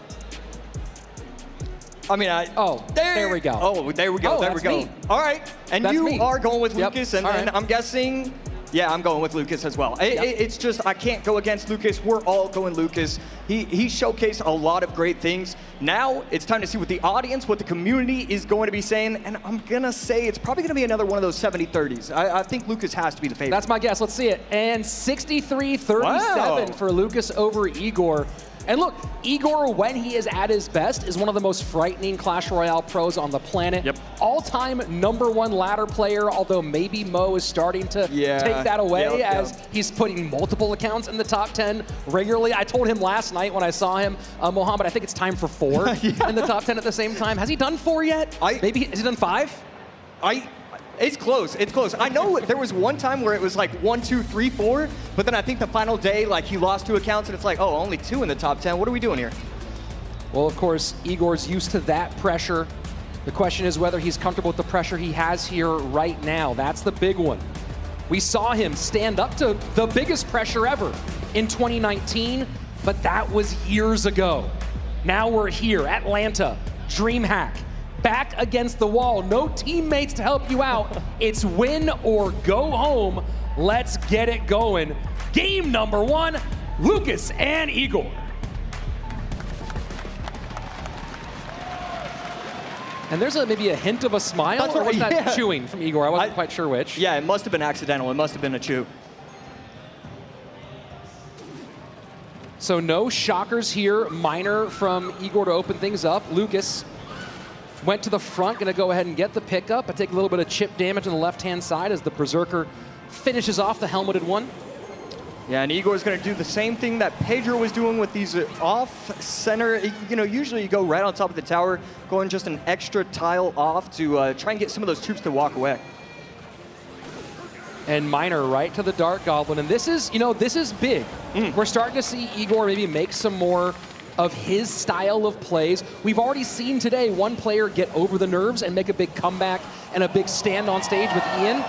there we go. Oh, there we go. Oh, there we go. Me. All right. And That's you me. are going with Yep. Lucas, and All then right. I'm guessing... Yeah, I'm going with Lucas as well. It's just, I can't go against Lucas. We're all going Lucas. He showcased a lot of great things. Now it's time to see what the audience, what the community is going to be saying. And I'm going to say it's probably going to be another one of those 70-30s. I think Lucas has to be the favorite. That's my guess. Let's see it. And 63-37 Wow. for Lucas over Igor. And look, Igor, when he is at his best, is one of the most frightening Clash Royale pros on the planet. Yep. All-time #1 ladder player, although maybe Mo is starting to take that away as he's putting multiple accounts in the top 10 regularly. I told him last night when I saw him, Mohamed, I think it's time for 4 in the top 10 at the same time. Has he done 4 yet? Maybe, has he done 5? It's close. It's close. I know there was one time where it was like 1, 2, 3, 4, but then I think the final day, he lost 2 accounts, and it's like, oh, only 2 in the top 10. What are we doing here? Well, of course, Igor's used to that pressure. The question is whether he's comfortable with the pressure he has here right now. That's the big one. We saw him stand up to the biggest pressure ever in 2019, but that was years ago. Now we're here, Atlanta, DreamHack. Back against the wall, no teammates to help you out. It's win or go home. Let's get it going. Game number 1, Lucas and Igor. And there's maybe a hint of a smile, That's or was right, that chewing from Igor? I wasn't quite sure which. Yeah, it must have been accidental. It must have been a chew. So no shockers here. Minor from Igor to open things up. Lucas went to the front, gonna go ahead and get the pickup. I take a little bit of chip damage on the left-hand side as the Berserker finishes off the helmeted one. Yeah, and Igor's gonna do the same thing that Pedro was doing with these off-center. Usually you go right on top of the tower, going just an extra tile off to try and get some of those troops to walk away. And Minor right to the Dark Goblin. And this is, this is big. We're starting to see Igor maybe make some more of his style of plays. We've already seen today one player get over the nerves and make a big comeback and a big stand on stage with Ian.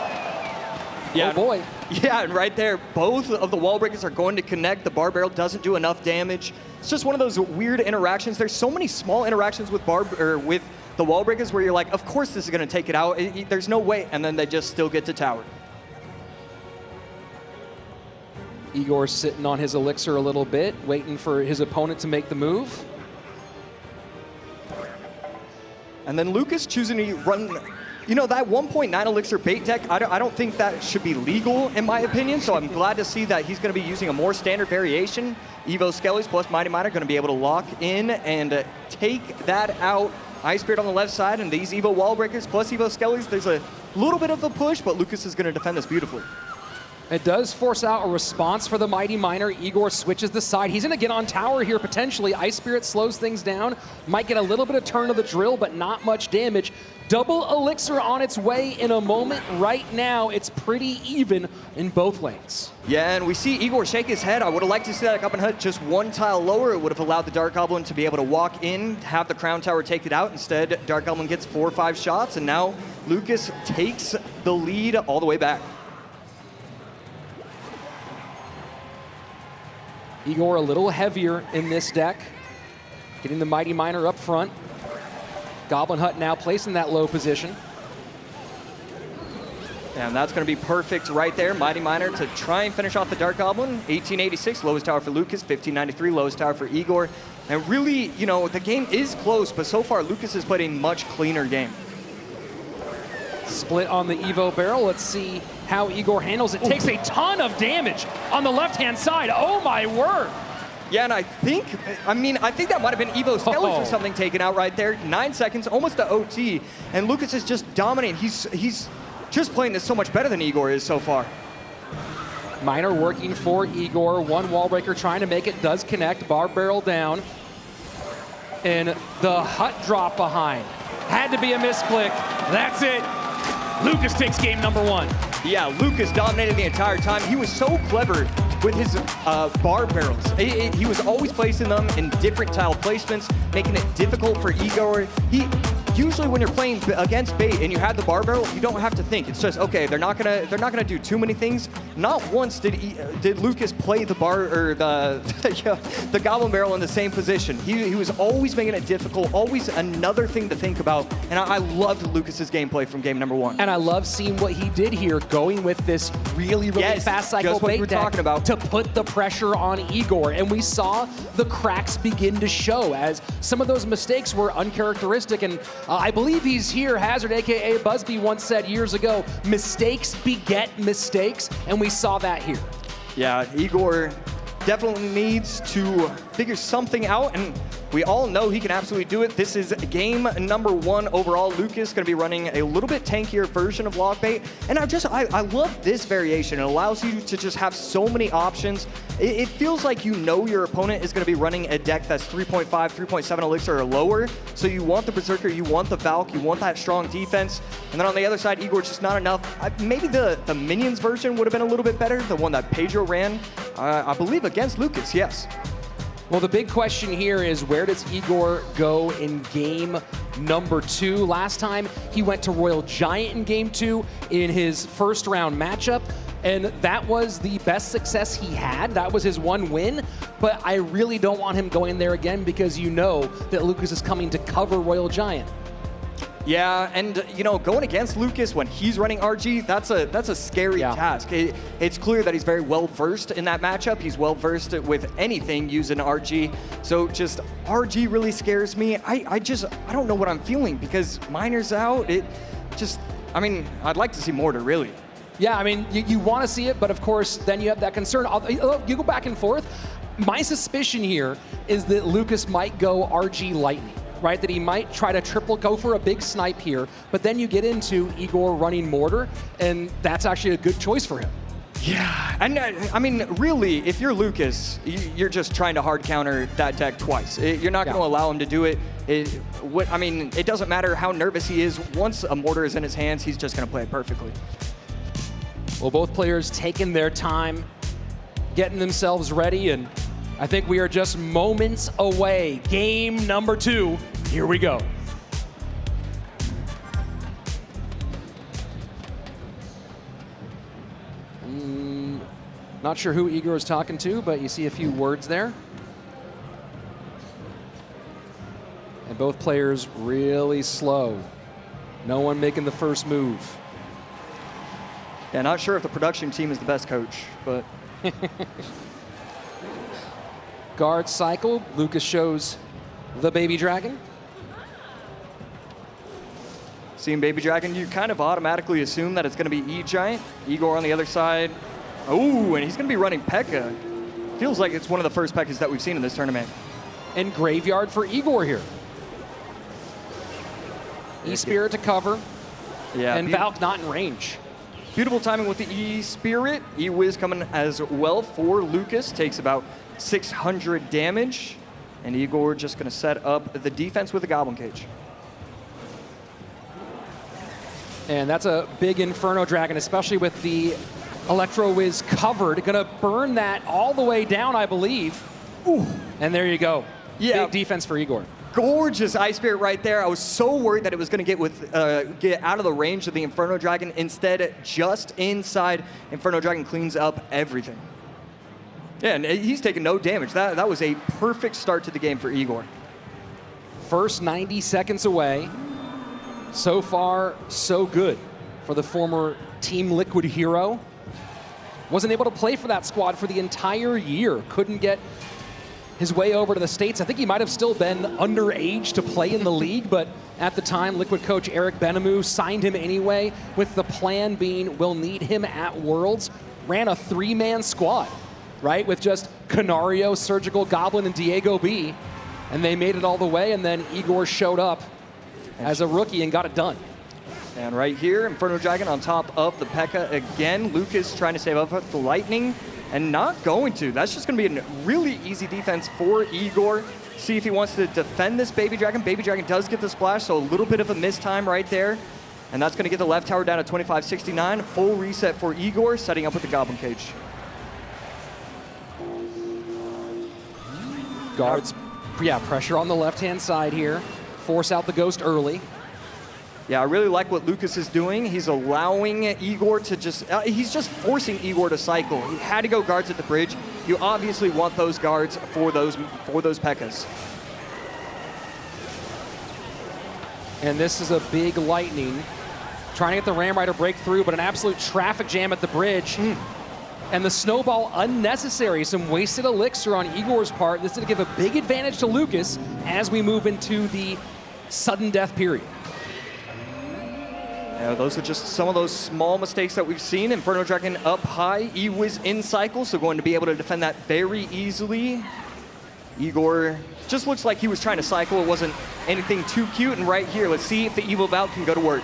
Yeah. Oh boy. Yeah, and right there, both of the wall breakers are going to connect. The bar barrel doesn't do enough damage. It's just one of those weird interactions. There's so many small interactions with with the wall breakers where you're like, of course this is going to take it out. There's no way, and then they just still get to tower. Igor sitting on his elixir a little bit, waiting for his opponent to make the move. And then Lucas choosing to run, you know, that 1.9 elixir bait deck, I don't think that should be legal in my opinion, so I'm glad to see that he's going to be using a more standard variation. Evo Skellies plus Mighty Miner going to be able to lock in and take that out. Ice Spirit on the left side, and these Evo Wall Breakers plus Evo Skellies, there's a little bit of a push, but Lucas is going to defend this beautifully. It does force out a response for the Mighty Miner. Igor switches the side. He's going to get on tower here potentially. Ice Spirit slows things down. Might get a little bit of turn of the drill, but not much damage. Double elixir on its way in a moment. Right now, it's pretty even in both lanes. Yeah, and we see Igor shake his head. I would have liked to see that up and hut just one tile lower. It would have allowed the Dark Goblin to be able to walk in, have the Crown Tower take it out. Instead, Dark Goblin gets 4 or 5 shots, and now Lucas takes the lead all the way back. Igor a little heavier in this deck, getting the Mighty Miner up front. Goblin Hut now placed in that low position. And that's going to be perfect right there. Mighty Miner to try and finish off the Dark Goblin. 1886, lowest tower for Lucas. 1593, lowest tower for Igor. And really, you know, the game is close, but so far Lucas has played a much cleaner game. Split on the Evo barrel. Let's see how Igor handles it. Takes a ton of damage on the left-hand side. Oh my word. Yeah, and I think that might have been Evo Skellies or something taken out right there. 9 seconds, almost to OT, and Lucas is just dominating. He's just playing this so much better than Igor is so far. Miner working for Igor. One wall breaker trying to make it, does connect. Bar barrel down. And the hut drop behind. Had to be a misclick. That's it. Lucas takes game number 1. Yeah, Lucas dominated the entire time. He was so clever with his bar barrels. He was always placing them in different tile placements, making it difficult for Igor. Usually when you're playing against bait and you have the bar barrel, you don't have to think. It's just, okay, they're not gonna do too many things. Not once did Lucas play the bar or the Goblin Barrel in the same position. He was always making it difficult, always another thing to think about. And I loved Lucas's gameplay from game number 1. And I love seeing what he did here, going with this really fast cycle just what bait you were deck talking about. to put the pressure on Igor. And we saw the cracks begin to show as some of those mistakes were uncharacteristic. And I believe he's here. Hazard, aka Busby, once said years ago, mistakes beget mistakes, and we saw that here. Yeah, Igor definitely needs to figure something out, and we all know he can absolutely do it. This is game number 1 overall. Lucas going to be running a little bit tankier version of log bait, and I love this variation. It allows you to just have so many options. It feels like you know your opponent is going to be running a deck that's 3.5, 3.7 elixir or lower, so you want the Berserker, you want the Valk, you want that strong defense, and then on the other side, Igor's just not enough. Maybe the Minions version would have been a little bit better, the one that Pedro ran, I believe against Lucas, yes. Well, the big question here is, where does Igor go in game number 2? Last time he went to Royal Giant in game 2 in his first round matchup, and that was the best success he had. That was his 1 win, but I really don't want him going there again because you know that Lucas is coming to cover Royal Giant. Yeah, and you know, going against Lucas when he's running RG, that's a scary task. It's clear that he's very well versed in that matchup. He's well versed with anything using RG. So just RG really scares me. I don't know what I'm feeling because Miner's out. I'd like to see Mortar really. Yeah, I mean, you want to see it, but of course, then you have that concern. You go back and forth. My suspicion here is that Lucas might go RG Lightning. Right, that he might try to go for a big snipe here, but then you get into Igor running Mortar, and that's actually a good choice for him. Yeah, and I mean, really, if you're Lucas, you're just trying to hard counter that deck twice. You're not going to allow him to do it. It doesn't matter how nervous he is. Once a Mortar is in his hands, he's just going to play it perfectly. Well, both players taking their time, getting themselves ready, and I think we are just moments away. Game number 2. Here we go. Not sure who Igor is talking to, but you see a few words there. And both players really slow. No one making the first move. Yeah, not sure if the production team is the best coach, but... Guard cycle. Lucas shows the baby dragon. Seeing Baby Dragon, you kind of automatically assume that it's going to be E-Giant. Igor on the other side. Oh, and he's going to be running P.E.K.K.A. Feels like it's one of the first P.E.K.K.As that we've seen in this tournament. And Graveyard for Igor here. E-Spirit to cover. Yeah, And Valk not in range. Beautiful timing with the E-Spirit. E-Wiz coming as well for Lucas. Takes about 600 damage. And Igor just going to set up the defense with a Goblin Cage. And that's a big Inferno Dragon, especially with the Electro Wiz covered. Gonna burn that all the way down, I believe. Ooh. And there you go. Yeah. Big defense for Igor. Gorgeous Ice Spirit right there. I was so worried that it was going to get out of the range of the Inferno Dragon. Instead, just inside, Inferno Dragon cleans up everything. Yeah, and he's taking no damage. That was a perfect start to the game for Igor. First 90 seconds away. So far, so good for the former Team Liquid hero. Wasn't able to play for that squad for the entire year. Couldn't get his way over to the States. I think he might have still been underage to play in the league, but at the time, Liquid coach Eric Benamou signed him anyway, with the plan being we'll need him at Worlds. Ran a 3-man squad, right? With just Canario, Surgical, Goblin, and Diego B. And they made it all the way, and then Igor showed up as a rookie and got it done. And right here, Inferno Dragon on top of the P.E.K.K.A. again. Lucas trying to save up the Lightning and not going to. That's just going to be a really easy defense for Igor. See if he wants to defend this Baby Dragon. Baby Dragon does get the splash, so a little bit of a missed time right there. And that's going to get the left tower down to 2569. Full reset for Igor, setting up with the Goblin Cage. Guards, yeah, pressure on the left-hand side here. Force out the Ghost early. Yeah, I really like what Lucas is doing. He's allowing Igor to he's just forcing Igor to cycle. He had to go guards at the bridge. You obviously want those guards for those P.E.K.K.A.s. And this is a big Lightning. Trying to get the Ram Rider break through, but an absolute traffic jam at the bridge. And the snowball unnecessary. Some wasted elixir on Igor's part. This is going to give a big advantage to Lucas as we move into the sudden death period. Yeah, those are just some of those small mistakes that we've seen. Inferno Dragon up high, E-Wiz in cycle, so going to be able to defend that very easily. Igor just looks like he was trying to cycle. It wasn't anything too cute. And right here, let's see if the Evil Valk can go to work.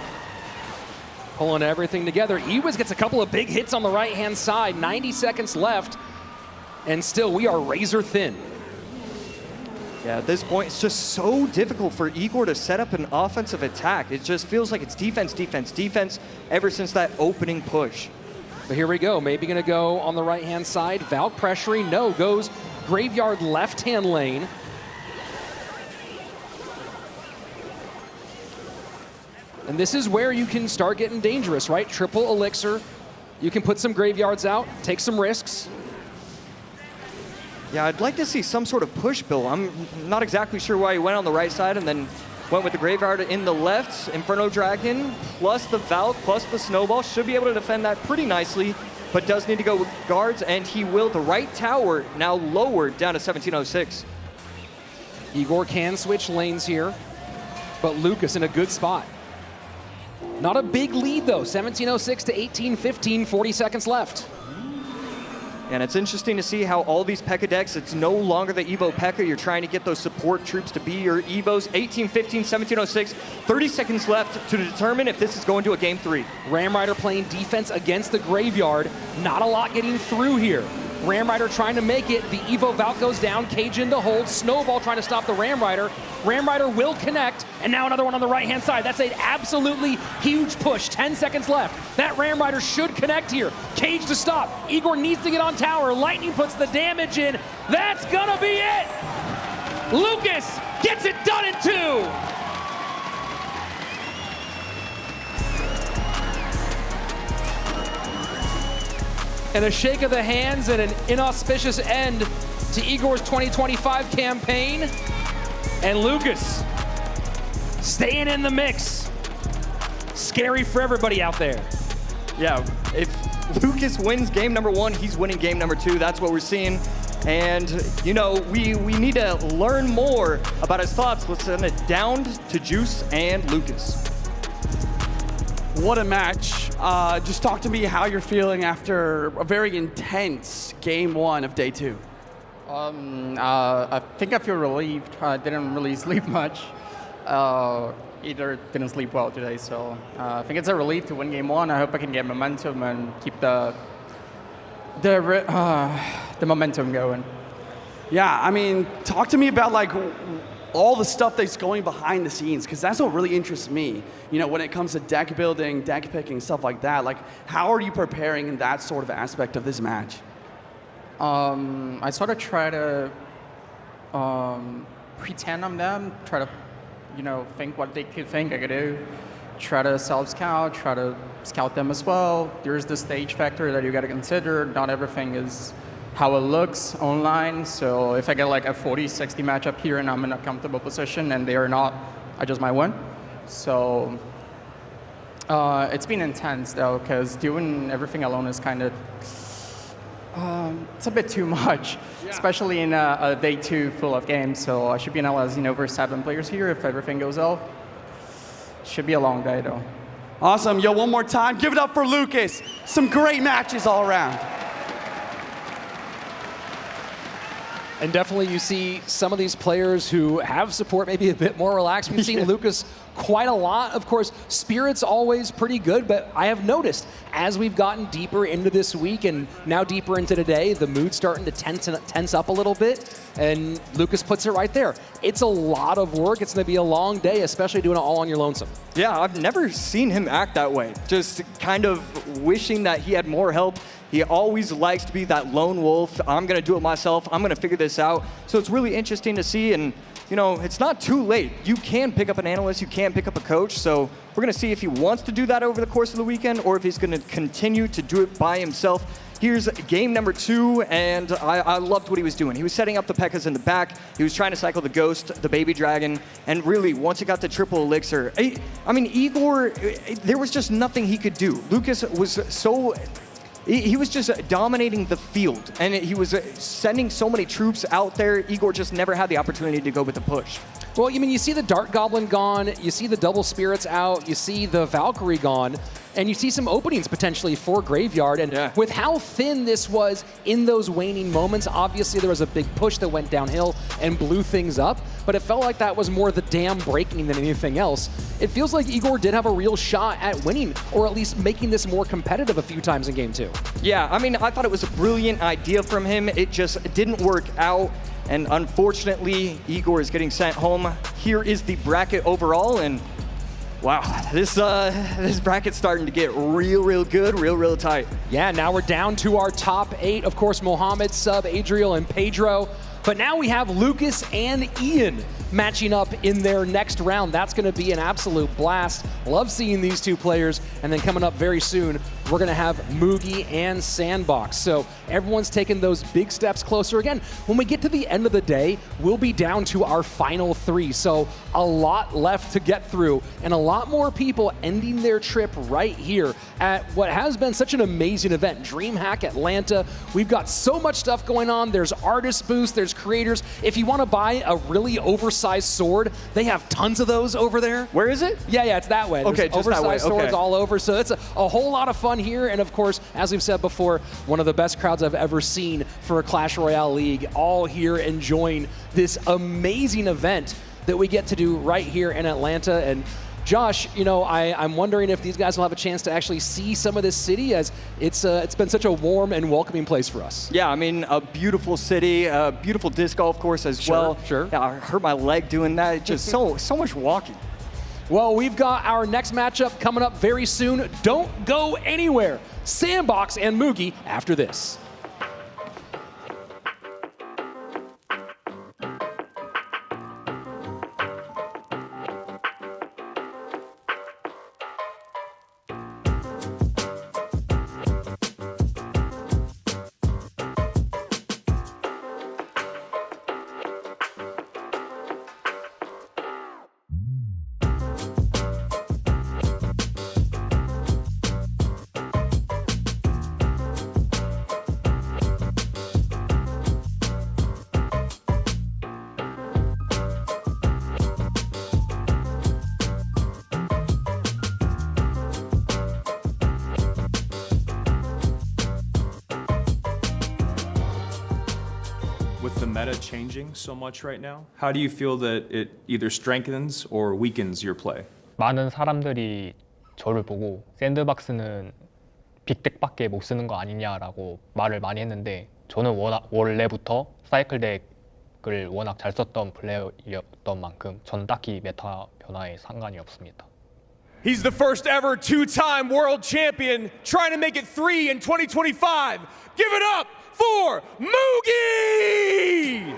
Pulling everything together. E-Wiz gets a couple of big hits on the right-hand side. 90 seconds left, and still we are razor thin. Yeah, at this point, it's just so difficult for Igor to set up an offensive attack. It just feels like it's defense, defense, defense ever since that opening push. But here we go. Maybe going to go on the right-hand side. Valk pressuring. No, goes Graveyard left-hand lane. And this is where you can start getting dangerous, right? Triple elixir. You can put some Graveyards out, take some risks. Yeah, I'd like to see some sort of push build. I'm not exactly sure why he went on the right side and then went with the Graveyard in the left. Inferno Dragon plus the Valk plus the Snowball should be able to defend that pretty nicely, but does need to go with guards, and he will. The right tower now lowered down to 1706. Igor can switch lanes here, but Lucas in a good spot. Not a big lead though, 1706 to 1815, 40 seconds left. And it's interesting to see how all these P.E.K.K.A. decks, it's no longer the Evo P.E.K.K.A. You're trying to get those support troops to be your Evos. 1815, 1706, 30 seconds left to determine if this is going to a game 3. Ram Rider playing defense against the Graveyard. Not a lot getting through here. Ram Rider trying to make it. The Evo Valk goes down, Cage into hold. Snowball trying to stop the Ram Rider. Ram Rider will connect, and now another one on the right-hand side. That's an absolutely huge push. 10 seconds left. That Ram Rider should connect here. Cage to stop. Igor needs to get on tower. Lightning puts the damage in. That's gonna be it! Lucas gets it done in 2! And a shake of the hands and an inauspicious end to Igor's 2025 campaign. And Lucas staying in the mix. Scary for everybody out there. Yeah, if Lucas wins game number 1, he's winning game number 2. That's what we're seeing. And, you know, we need to learn more about his thoughts. Let's send it down to Juice and Lucas. What a match. Just talk to me how you're feeling after a very intense game one of day two. I think I feel relieved. I didn't really sleep much. Either didn't sleep well today, so I think it's a relief to win game one. I hope I can get momentum and keep the momentum going. Yeah, I mean, talk to me about like all the stuff that's going behind the scenes, because that's what really interests me. You know, when it comes to deck building, deck picking, stuff like that. Like, how are you preparing in that sort of aspect of this match? I sort of try to pretend I'm them, try to, think what they could think I could do, try to self-scout, try to scout them as well. There's the stage factor that you got to consider. Not everything is how it looks online, so if I get like a 40-60 matchup here and I'm in a comfortable position and they are not, I just might win. So it's been intense though, because doing everything alone is kind of, it's a bit too much, especially in a day two full of games. So I should be analyzing over 7 players here if everything goes well. Should be a long day though. Awesome. Yo, one more time, give it up for Lucas. Some great matches all around. And definitely you see some of these players who have support maybe a bit more relaxed. We've seen Lucas quite a lot. Of course, Spirit's always pretty good, but I have noticed as we've gotten deeper into this week and now deeper into today, the mood's starting to tense up a little bit, and Lucas puts it right there. It's a lot of work. It's going to be a long day, especially doing it all on your lonesome. Yeah, I've never seen him act that way. Just kind of wishing that he had more help. He always likes to be that lone wolf. I'm going to do it myself. I'm going to figure this out. So it's really interesting to see. And, it's not too late. You can pick up an analyst. You can pick up a coach. So we're going to see if he wants to do that over the course of the weekend or if he's going to continue to do it by himself. Here's game number 2, and I loved what he was doing. He was setting up the P.E.K.K.A.s in the back. He was trying to cycle the Ghost, the Baby Dragon, and really, once he got the triple elixir, I mean, Igor, there was just nothing he could do. Lucas was so... He was just dominating the field, and he was sending so many troops out there. Igor just never had the opportunity to go with the push. Well, you see the Dark Goblin gone, you see the Double Spirits out, you see the Valkyrie gone, and you see some openings potentially for Graveyard. And with how thin this was in those waning moments, obviously there was a big push that went downhill and blew things up, but it felt like that was more the dam breaking than anything else. It feels like Igor did have a real shot at winning, or at least making this more competitive a few times in game 2. Yeah, I mean, I thought it was a brilliant idea from him. It just didn't work out. And unfortunately, Igor is getting sent home. Here is the bracket overall, and wow, this bracket's starting to get real good, real tight. Yeah, now we're down to our top 8. Of course, Mohamed, Sub, Adriel, and Pedro. But now we have Lucas and Ian matching up in their next round. That's going to be an absolute blast. Love seeing these two players. And then coming up very soon, we're going to have Mugi and Sandbox. So everyone's taking those big steps closer. Again, when we get to the end of the day, we'll be down to our final 3. So a lot left to get through, and a lot more people ending their trip right here at what has been such an amazing event, DreamHack Atlanta. We've got so much stuff going on. There's artist booths, there's creators. If you want to buy a really oversized sword, they have tons of those over there. Where is it? Yeah, it's that way. Okay, there's just that way. oversized swords all over. So it's a whole lot of fun here. And of course, as we've said before, one of the best crowds I've ever seen for a Clash Royale League, all here enjoying this amazing event that we get to do right here in Atlanta. And Josh, I'm wondering if these guys will have a chance to actually see some of this city, as it's been such a warm and welcoming place for us. Yeah, I mean, a beautiful city, a beautiful disc golf course as well. Sure. Yeah, I hurt my leg doing that. Just so much walking. Well, we've got our next matchup coming up very soon. Don't go anywhere. Sandbox and Mugi after this. with the meta changing so much right now, how do you feel that it either strengthens or weakens your play? 많은 사람들이 저를 보고 샌드박스는 빅덱밖에 못 쓰는 거 아니냐라고 말을 많이 했는데 저는 원래부터 사이클 덱을 워낙 잘 썼던 플레이어였던 만큼 전 딱히 메타 변화에 상관이 없습니다. He's the first ever two-time world champion, trying to make it 3 in 2025. Give it up for Mugi!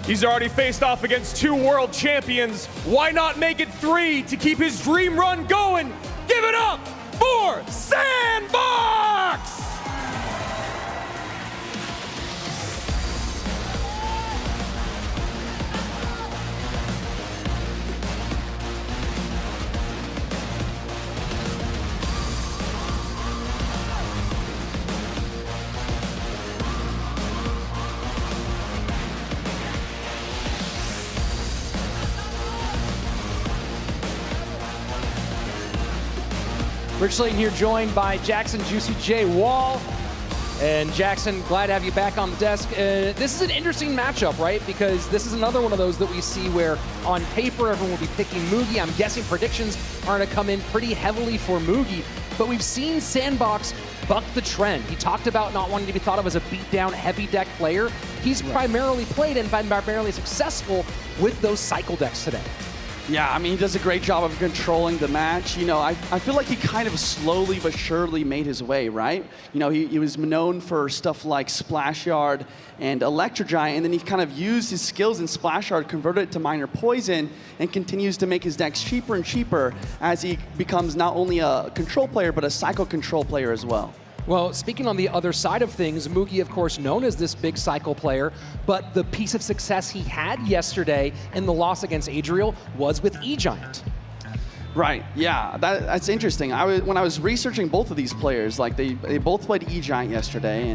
He's already faced off against 2 world champions. Why not make it 3 to keep his dream run going? Give it up for Sandbox! Rich Slayton here, joined by Jackson Juicy J. Wall. And Jackson, glad to have you back on the desk. This is an interesting matchup, right? Because this is another one of those that we see where on paper everyone will be picking Mugi. I'm guessing predictions are going to come in pretty heavily for Mugi. But we've seen Sandbox buck the trend. He talked about not wanting to be thought of as a beat-down, heavy deck player. He's primarily played and been primarily successful with those cycle decks today. Yeah, I mean, he does a great job of controlling the match. You know, I feel like he kind of slowly but surely made his way, right? You know, he was known for stuff like Splash Yard and Electro Giant, and then he kind of used his skills in Splash Yard, converted it to Minor Poison, and continues to make his decks cheaper and cheaper as he becomes not only a control player, but a cycle control player as well. Well, speaking on the other side of things, Mugi, of course, known as this big cycle player, but the piece of success he had yesterday in the loss against Adriel was with E-Giant. Right, yeah, that's interesting. When I was researching both of these players, like they both played E-Giant yesterday,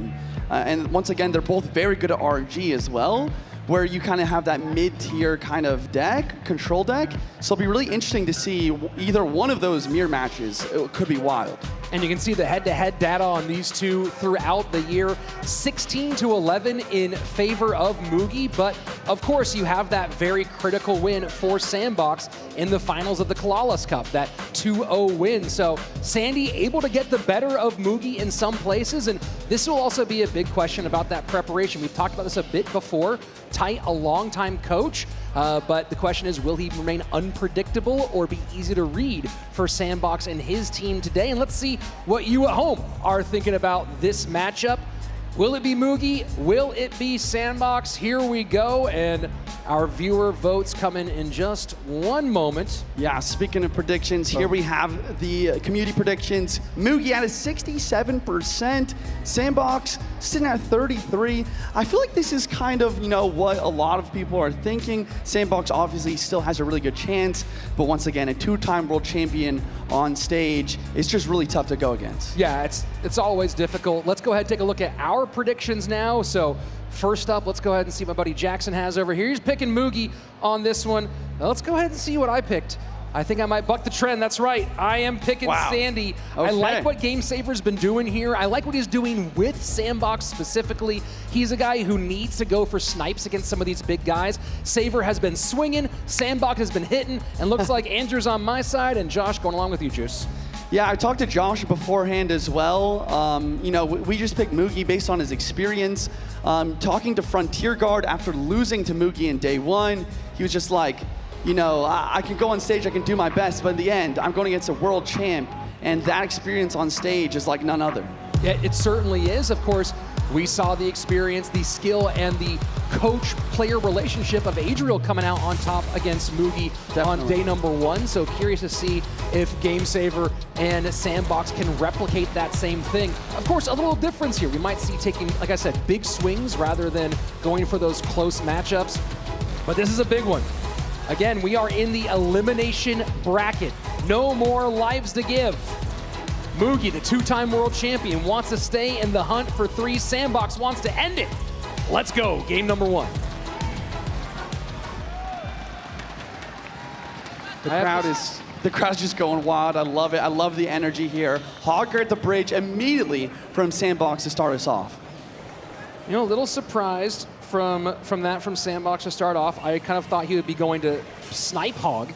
and once again, they're both very good at RNG as well, where you kind of have that mid-tier kind of deck, control deck. So it'll be really interesting to see either one of those mirror matches. It could be wild. And you can see the head-to-head data on these two throughout the year. 16-11 in favor of Mugi, but of course you have that very critical win for Sandbox in the finals of the Kalalas Cup, that 2-0 win. So Sandy able to get the better of Mugi in some places, and this will also be a big question about that preparation. We've talked about this a bit before. Tight, a long-time coach, but the question is, will he remain unpredictable or be easy to read for Sandbox and his team today? And let's see what you at home are thinking about this matchup. Will it be Mugi? Will it be Sandbox? Here we go, and our viewer votes coming in just one moment. Yeah, speaking of predictions, here we have the community predictions. Mugi at a 67%, Sandbox sitting at 33. I feel like this is kind of, you know, what a lot of people are thinking. Sandbox obviously still has a really good chance, but once again, a two-time world champion on stage is just really tough to go against. Yeah, it's always difficult. Let's go ahead and take a look at our predictions now. So first up, let's go ahead and see what my buddy Jackson has over here. He's picking Mugi on this one. Now let's go ahead and see what I picked. I think I might buck the trend. That's right. I am picking Sandy. Okay. I like what Game Saver's been doing here. I like what he's doing with Sandbox specifically. He's a guy who needs to go for snipes against some of these big guys. Saver has been swinging, Sandbox has been hitting, and looks like Andrew's on my side and Josh going along with you, Juice. Yeah, I talked to Josh beforehand as well. You know, we just picked Mugi based on his experience. Talking to Frontier Guard after losing to Mugi in day one, he was just like, you know, I can go on stage, I can do my best, but in the end, I'm going against a world champ, and that experience on stage is like none other. Yeah, it certainly is. Of course, we saw the experience, the skill, and the coach-player relationship of Adriel coming out on top against Mugi on day number one. So curious to see if Game Saver and Sandbox can replicate that same thing. Of course, a little difference here. We might see taking, like I said, big swings rather than going for those close matchups. But this is a big one. Again, we are in the elimination bracket. No more lives to give. Mugi, the two-time world champion, wants to stay in the hunt for 3. Sandbox wants to end it. Let's go, game number 1. The crowd's just going wild. I love it. I love the energy here. Hogger at the bridge immediately from Sandbox to start us off. You know, a little surprised from Sandbox to start off. I kind of thought he would be going to snipe Hog.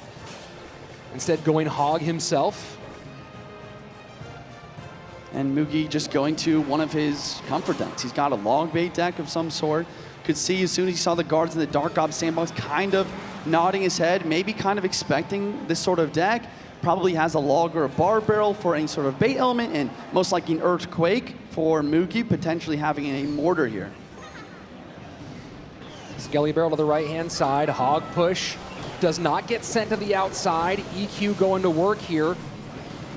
Instead, going Hog himself. And Mugi just going to one of his comfort decks. He's got a log bait deck of some sort. Could see as soon as he saw the guards in the Dark Gob Sandbox kind of nodding his head, maybe kind of expecting this sort of deck. Probably has a log or a bar barrel for any sort of bait element, and most likely an Earthquake for Mugi, potentially having a mortar here. Skelly Barrel to the right-hand side. Hog push does not get sent to the outside. EQ going to work here.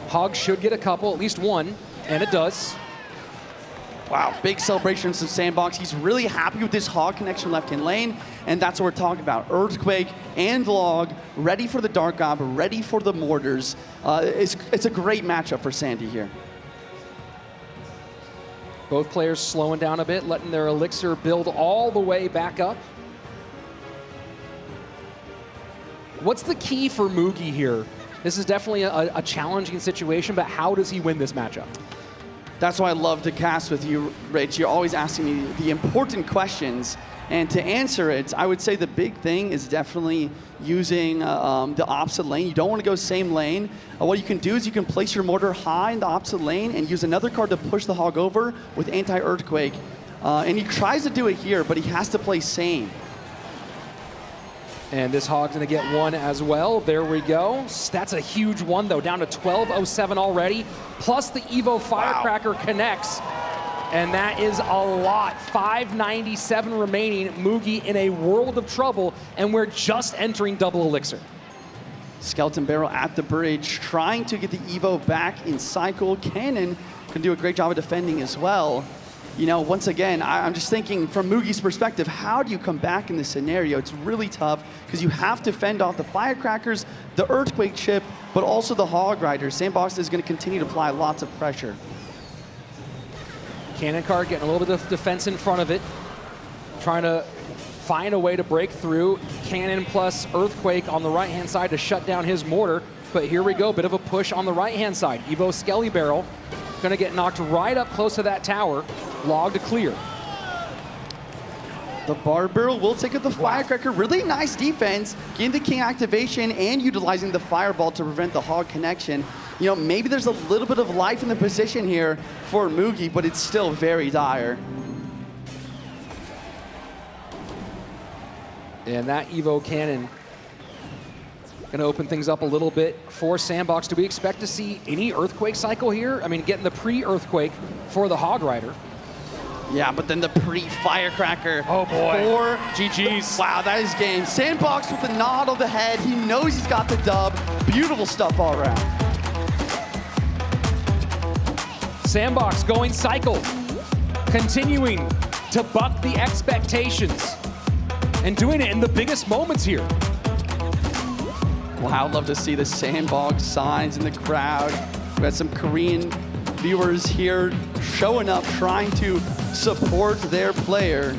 Hog should get a couple, at least one, and it does. Wow, big celebrations from Sandbox. He's really happy with this Hog connection left-hand lane, and that's what we're talking about. Earthquake and Log, ready for the Dark Gob, ready for the mortars. It's a great matchup for Sandy here. Both players slowing down a bit, letting their elixir build all the way back up. What's the key for Mugi here? This is definitely a challenging situation, but how does he win this matchup? That's why I love to cast with you, Rich. You're always asking me the important questions. And to answer it, I would say the big thing is definitely using the opposite lane. You don't want to go same lane. What you can do is you can place your mortar high in the opposite lane and use another card to push the Hog over with anti-Earthquake. And he tries to do it here, but he has to play same. And this Hog's gonna get one as well. There we go. That's a huge one though, down to 1207 already. Plus the Evo Firecracker connects. And that is a lot. 597 remaining. Mugi in a world of trouble, and we're just entering double elixir. Skeleton Barrel at the bridge, trying to get the Evo back in cycle. Cannon can do a great job of defending as well. You know, once again, I'm just thinking from Mugi's perspective, how do you come back in this scenario? It's really tough because you have to fend off the Firecrackers, the Earthquake chip, but also the Hog Rider. Sandbox is going to continue to apply lots of pressure. Cannon card getting a little bit of defense in front of it. Trying to find a way to break through. Cannon plus Earthquake on the right-hand side to shut down his mortar. But here we go, bit of a push on the right-hand side. Evo Skelly Barrel gonna get knocked right up close to that tower. Log to clear. The Bar Barrel will take out the Firecracker. Really nice defense, getting the King activation and utilizing the Fireball to prevent the Hog connection. You know, maybe there's a little bit of life in the position here for Mugi, but it's still very dire. And that Evo Cannon gonna open things up a little bit for Sandbox. Do we expect to see any Earthquake cycle here? I mean, getting the pre-Earthquake for the Hog Rider. Yeah, but then the pre-Firecracker. Oh boy. For GG's. Wow, that is game. Sandbox with the nod on the head. He knows he's got the dub. Beautiful stuff all around. Sandbox going cycle. Continuing to buck the expectations. And doing it in the biggest moments here. Wow, I'd love to see the Sandbox signs in the crowd. We've got some Korean viewers here showing up, trying to support their player.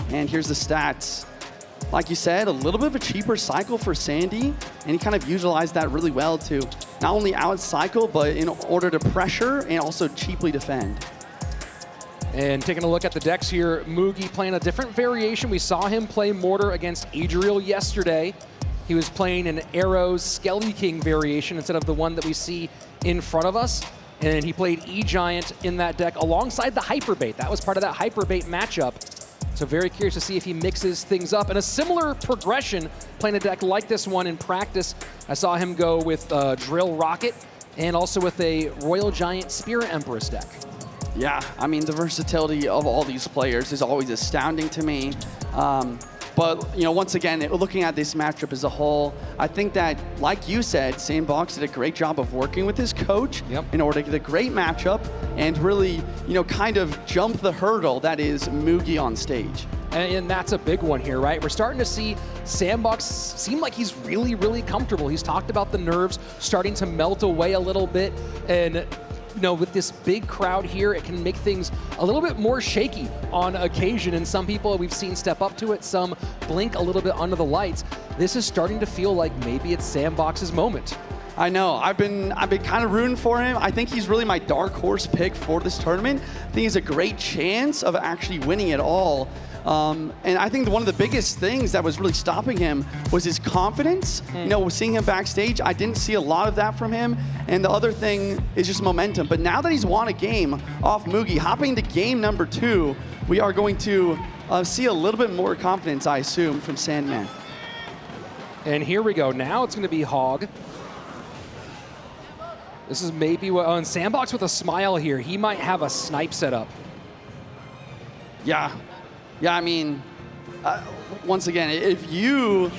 And here's the stats. Like you said, a little bit of a cheaper cycle for Sandy, and he kind of utilized that really well to not only out-cycle, but in order to pressure and also cheaply defend. And taking a look at the decks here, Mugi playing a different variation. We saw him play Mortar against Adriel yesterday. He was playing an Arrows Skelly King variation instead of the one that we see in front of us. And he played E-Giant in that deck alongside the Hyperbait. That was part of that Hyperbait matchup. So very curious to see if he mixes things up. And a similar progression, playing a deck like this one in practice. I saw him go with Drill Rocket and also with a Royal Giant Spirit Empress deck. Yeah, I mean, the versatility of all these players is always astounding to me. But, you know, once again, looking at this matchup as a whole, I think that, like you said, Sandbox did a great job of working with his coach in order to get a great matchup and really, you know, kind of jump the hurdle that is Mugi on stage. And that's a big one here, right? We're starting to see Sandbox seem like he's really, really comfortable. He's talked about the nerves starting to melt away a little bit. And you know, with this big crowd here, it can make things a little bit more shaky on occasion. And some people we've seen step up to it, some blink a little bit under the lights. This is starting to feel like maybe it's Sandbox's moment. I know. I've been kind of rooting for him. I think he's really my dark horse pick for this tournament. I think he has a great chance of actually winning it all. And I think one of the biggest things that was really stopping him was his confidence. You know, seeing him backstage, I didn't see a lot of that from him. And the other thing is just momentum. But now that he's won a game off Mugi, hopping to game number 2, we are going to see a little bit more confidence, I assume, from Sandman. And here we go. Now it's going to be Hog. This is maybe what, and Sandbox with a smile here. He might have a snipe set up. Yeah. Yeah, I mean, once again, if you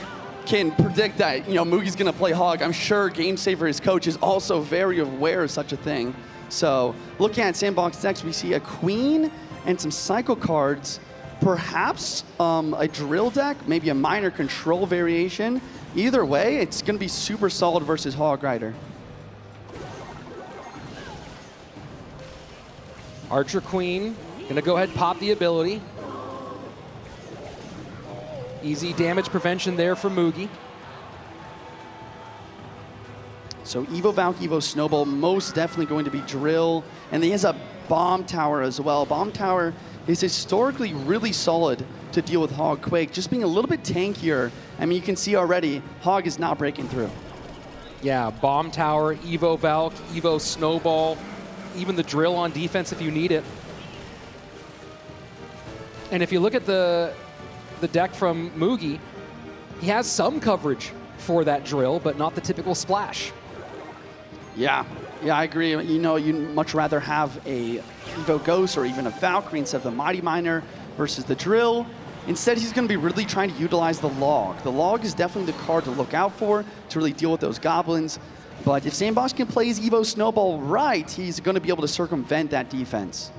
can predict that, you know, Mugi's going to play Hog, I'm sure GameSaver, his coach, is also very aware of such a thing. So looking at Sandbox next, we see a Queen and some Cycle cards, perhaps a Drill deck, maybe a minor control variation. Either way, it's going to be super solid versus Hog Rider. Archer Queen, gonna go ahead and pop the ability. Easy damage prevention there for Mugi. So Evo Valk, Evo Snowball, most definitely going to be Drill. And he has a Bomb Tower as well. Bomb Tower is historically really solid to deal with Hog Quake, just being a little bit tankier. I mean, you can see already, Hog is not breaking through. Yeah, Bomb Tower, Evo Valk, Evo Snowball, even the Drill on defense if you need it. And if you look at the deck from Mugi, he has some coverage for that Drill, but not the typical splash. Yeah, I agree. You know, you'd much rather have a Evo Ghost or even a Valkyrie instead of the Mighty Miner versus the Drill. Instead, he's going to be really trying to utilize the Log. The Log is definitely the card to look out for to really deal with those goblins. But if Sandbox can play his Evo Snowball right, he's going to be able to circumvent that defense.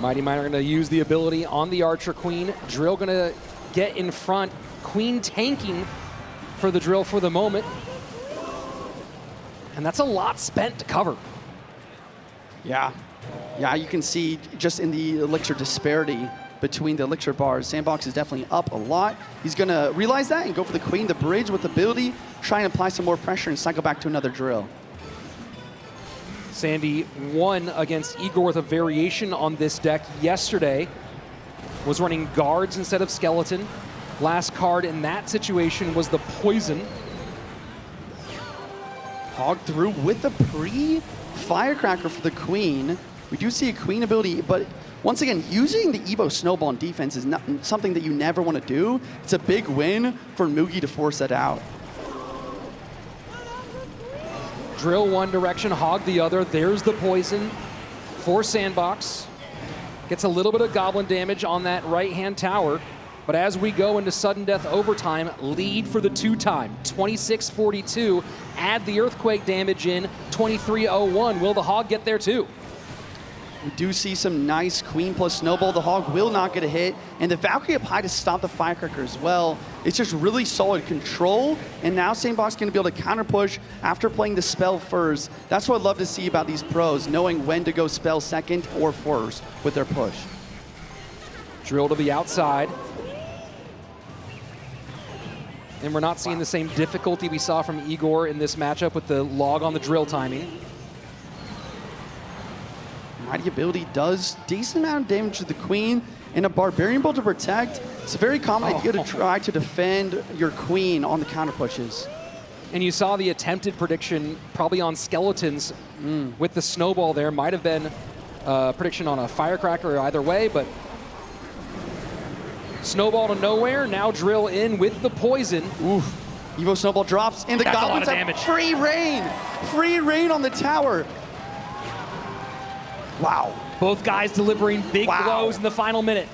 Mighty Miner going to use the ability on the Archer Queen. Drill going to get in front. Queen tanking for the Drill for the moment. And that's a lot spent to cover. Yeah, you can see just in the elixir disparity between the elixir bars, Sandbox is definitely up a lot. He's going to realize that and go for the Queen, the bridge with ability, try and apply some more pressure and cycle back to another Drill. Sandy won against Igor with a variation on this deck yesterday. Was running guards instead of skeleton. Last card in that situation was the Poison. Hog through with the pre-Firecracker for the Queen. We do see a Queen ability, but once again, using the Evo Snowball on defense is not something that you never want to do. It's a big win for Mugi to force that out. Drill one direction, Hog the other. There's the Poison for Sandbox. Gets a little bit of goblin damage on that right-hand tower. But as we go into sudden death overtime, lead for the 2-time, 26-42. Add the earthquake damage in, 23-01. Will the Hog get there too? We do see some nice Queen plus Snowball. The Hog will not get a hit. And the Valkyrie up high to stop the Firecracker as well. It's just really solid control. And now Sandbox is going to be able to counter push after playing the spell first. That's what I love to see about these pros, knowing when to go spell second or first with their push. Drill to the outside. And we're not seeing the same difficulty we saw from Igor in this matchup with the Log on the Drill timing. Mighty ability does decent amount of damage to the Queen, and a Barbarian Bolt to protect. It's a very common idea to try to defend your Queen on the counter pushes. And you saw the attempted prediction probably on Skeletons with the Snowball there. Might have been a prediction on a Firecracker either way, but Snowball to nowhere. Now Drill in with the Poison. Oof. Evo Snowball drops, and the That's Goblins have free reign. Free reign on the tower. Wow. Both guys delivering big blows in the final minute.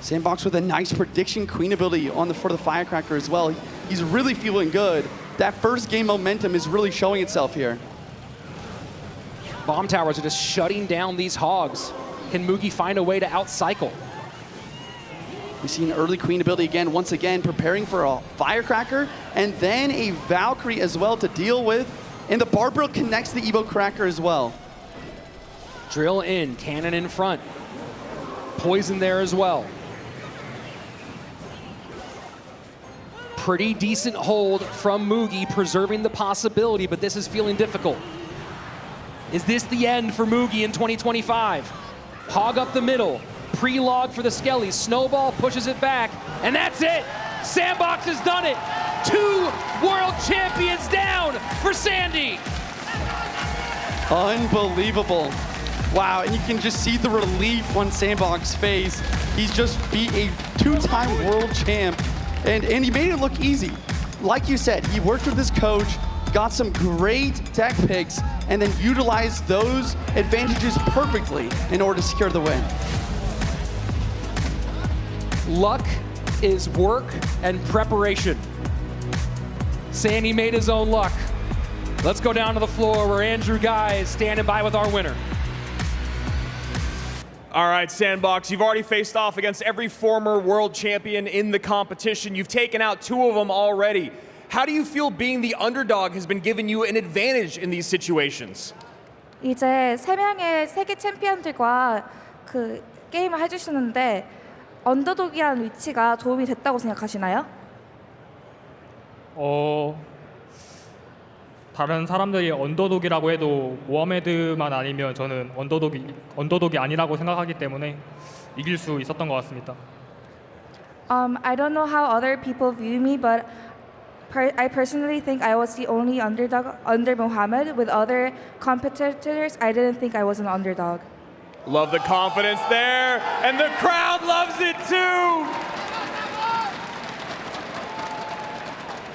Sandbox with a nice prediction Queen ability on for the Firecracker as well. He's really feeling good. That first game momentum is really showing itself here. Bomb towers are just shutting down these hogs. Can Mugi find a way to outcycle? We see an early Queen ability again, once again, preparing for a Firecracker, and then a Valkyrie as well to deal with. And the Barbarrel connects the Evo Cracker as well. Drill in, cannon in front. Poison there as well. Pretty decent hold from Mugi, preserving the possibility, but this is feeling difficult. Is this the end for Mugi in 2025? Hog up the middle, pre-log for the Skelly, Snowball pushes it back, and that's it! Sandbox has done it! 2 world champions down for Sandy! Unbelievable. Wow, and you can just see the relief on Sandbox's face. He's just beat a 2-time world champ, and he made it look easy. Like you said, he worked with his coach, got some great deck picks, and then utilized those advantages perfectly in order to secure the win. Luck is work and preparation. Sandy made his own luck. Let's go down to the floor where Andrew Guy is standing by with our winner. All right, Sandbox, you've already faced off against every former world champion in the competition. You've taken out 2 of them already. How do you feel being the underdog has been giving you an advantage in these situations? 이제 3명의 세계 챔피언들과 그 게임을 해주시는데 언더독이라는 위치가 도움이 됐다고 생각하시나요? 다른 사람들이 언더독이라고 해도 모하메드만 아니면 저는 언더독이 아니라고 생각하기 때문에 이길 수 있었던 것 같습니다. I don't know how other people view me, but I personally think I was the only underdog under Mohammed. With other competitors, I didn't think I was an underdog. Love the confidence there, and the crowd loves it too!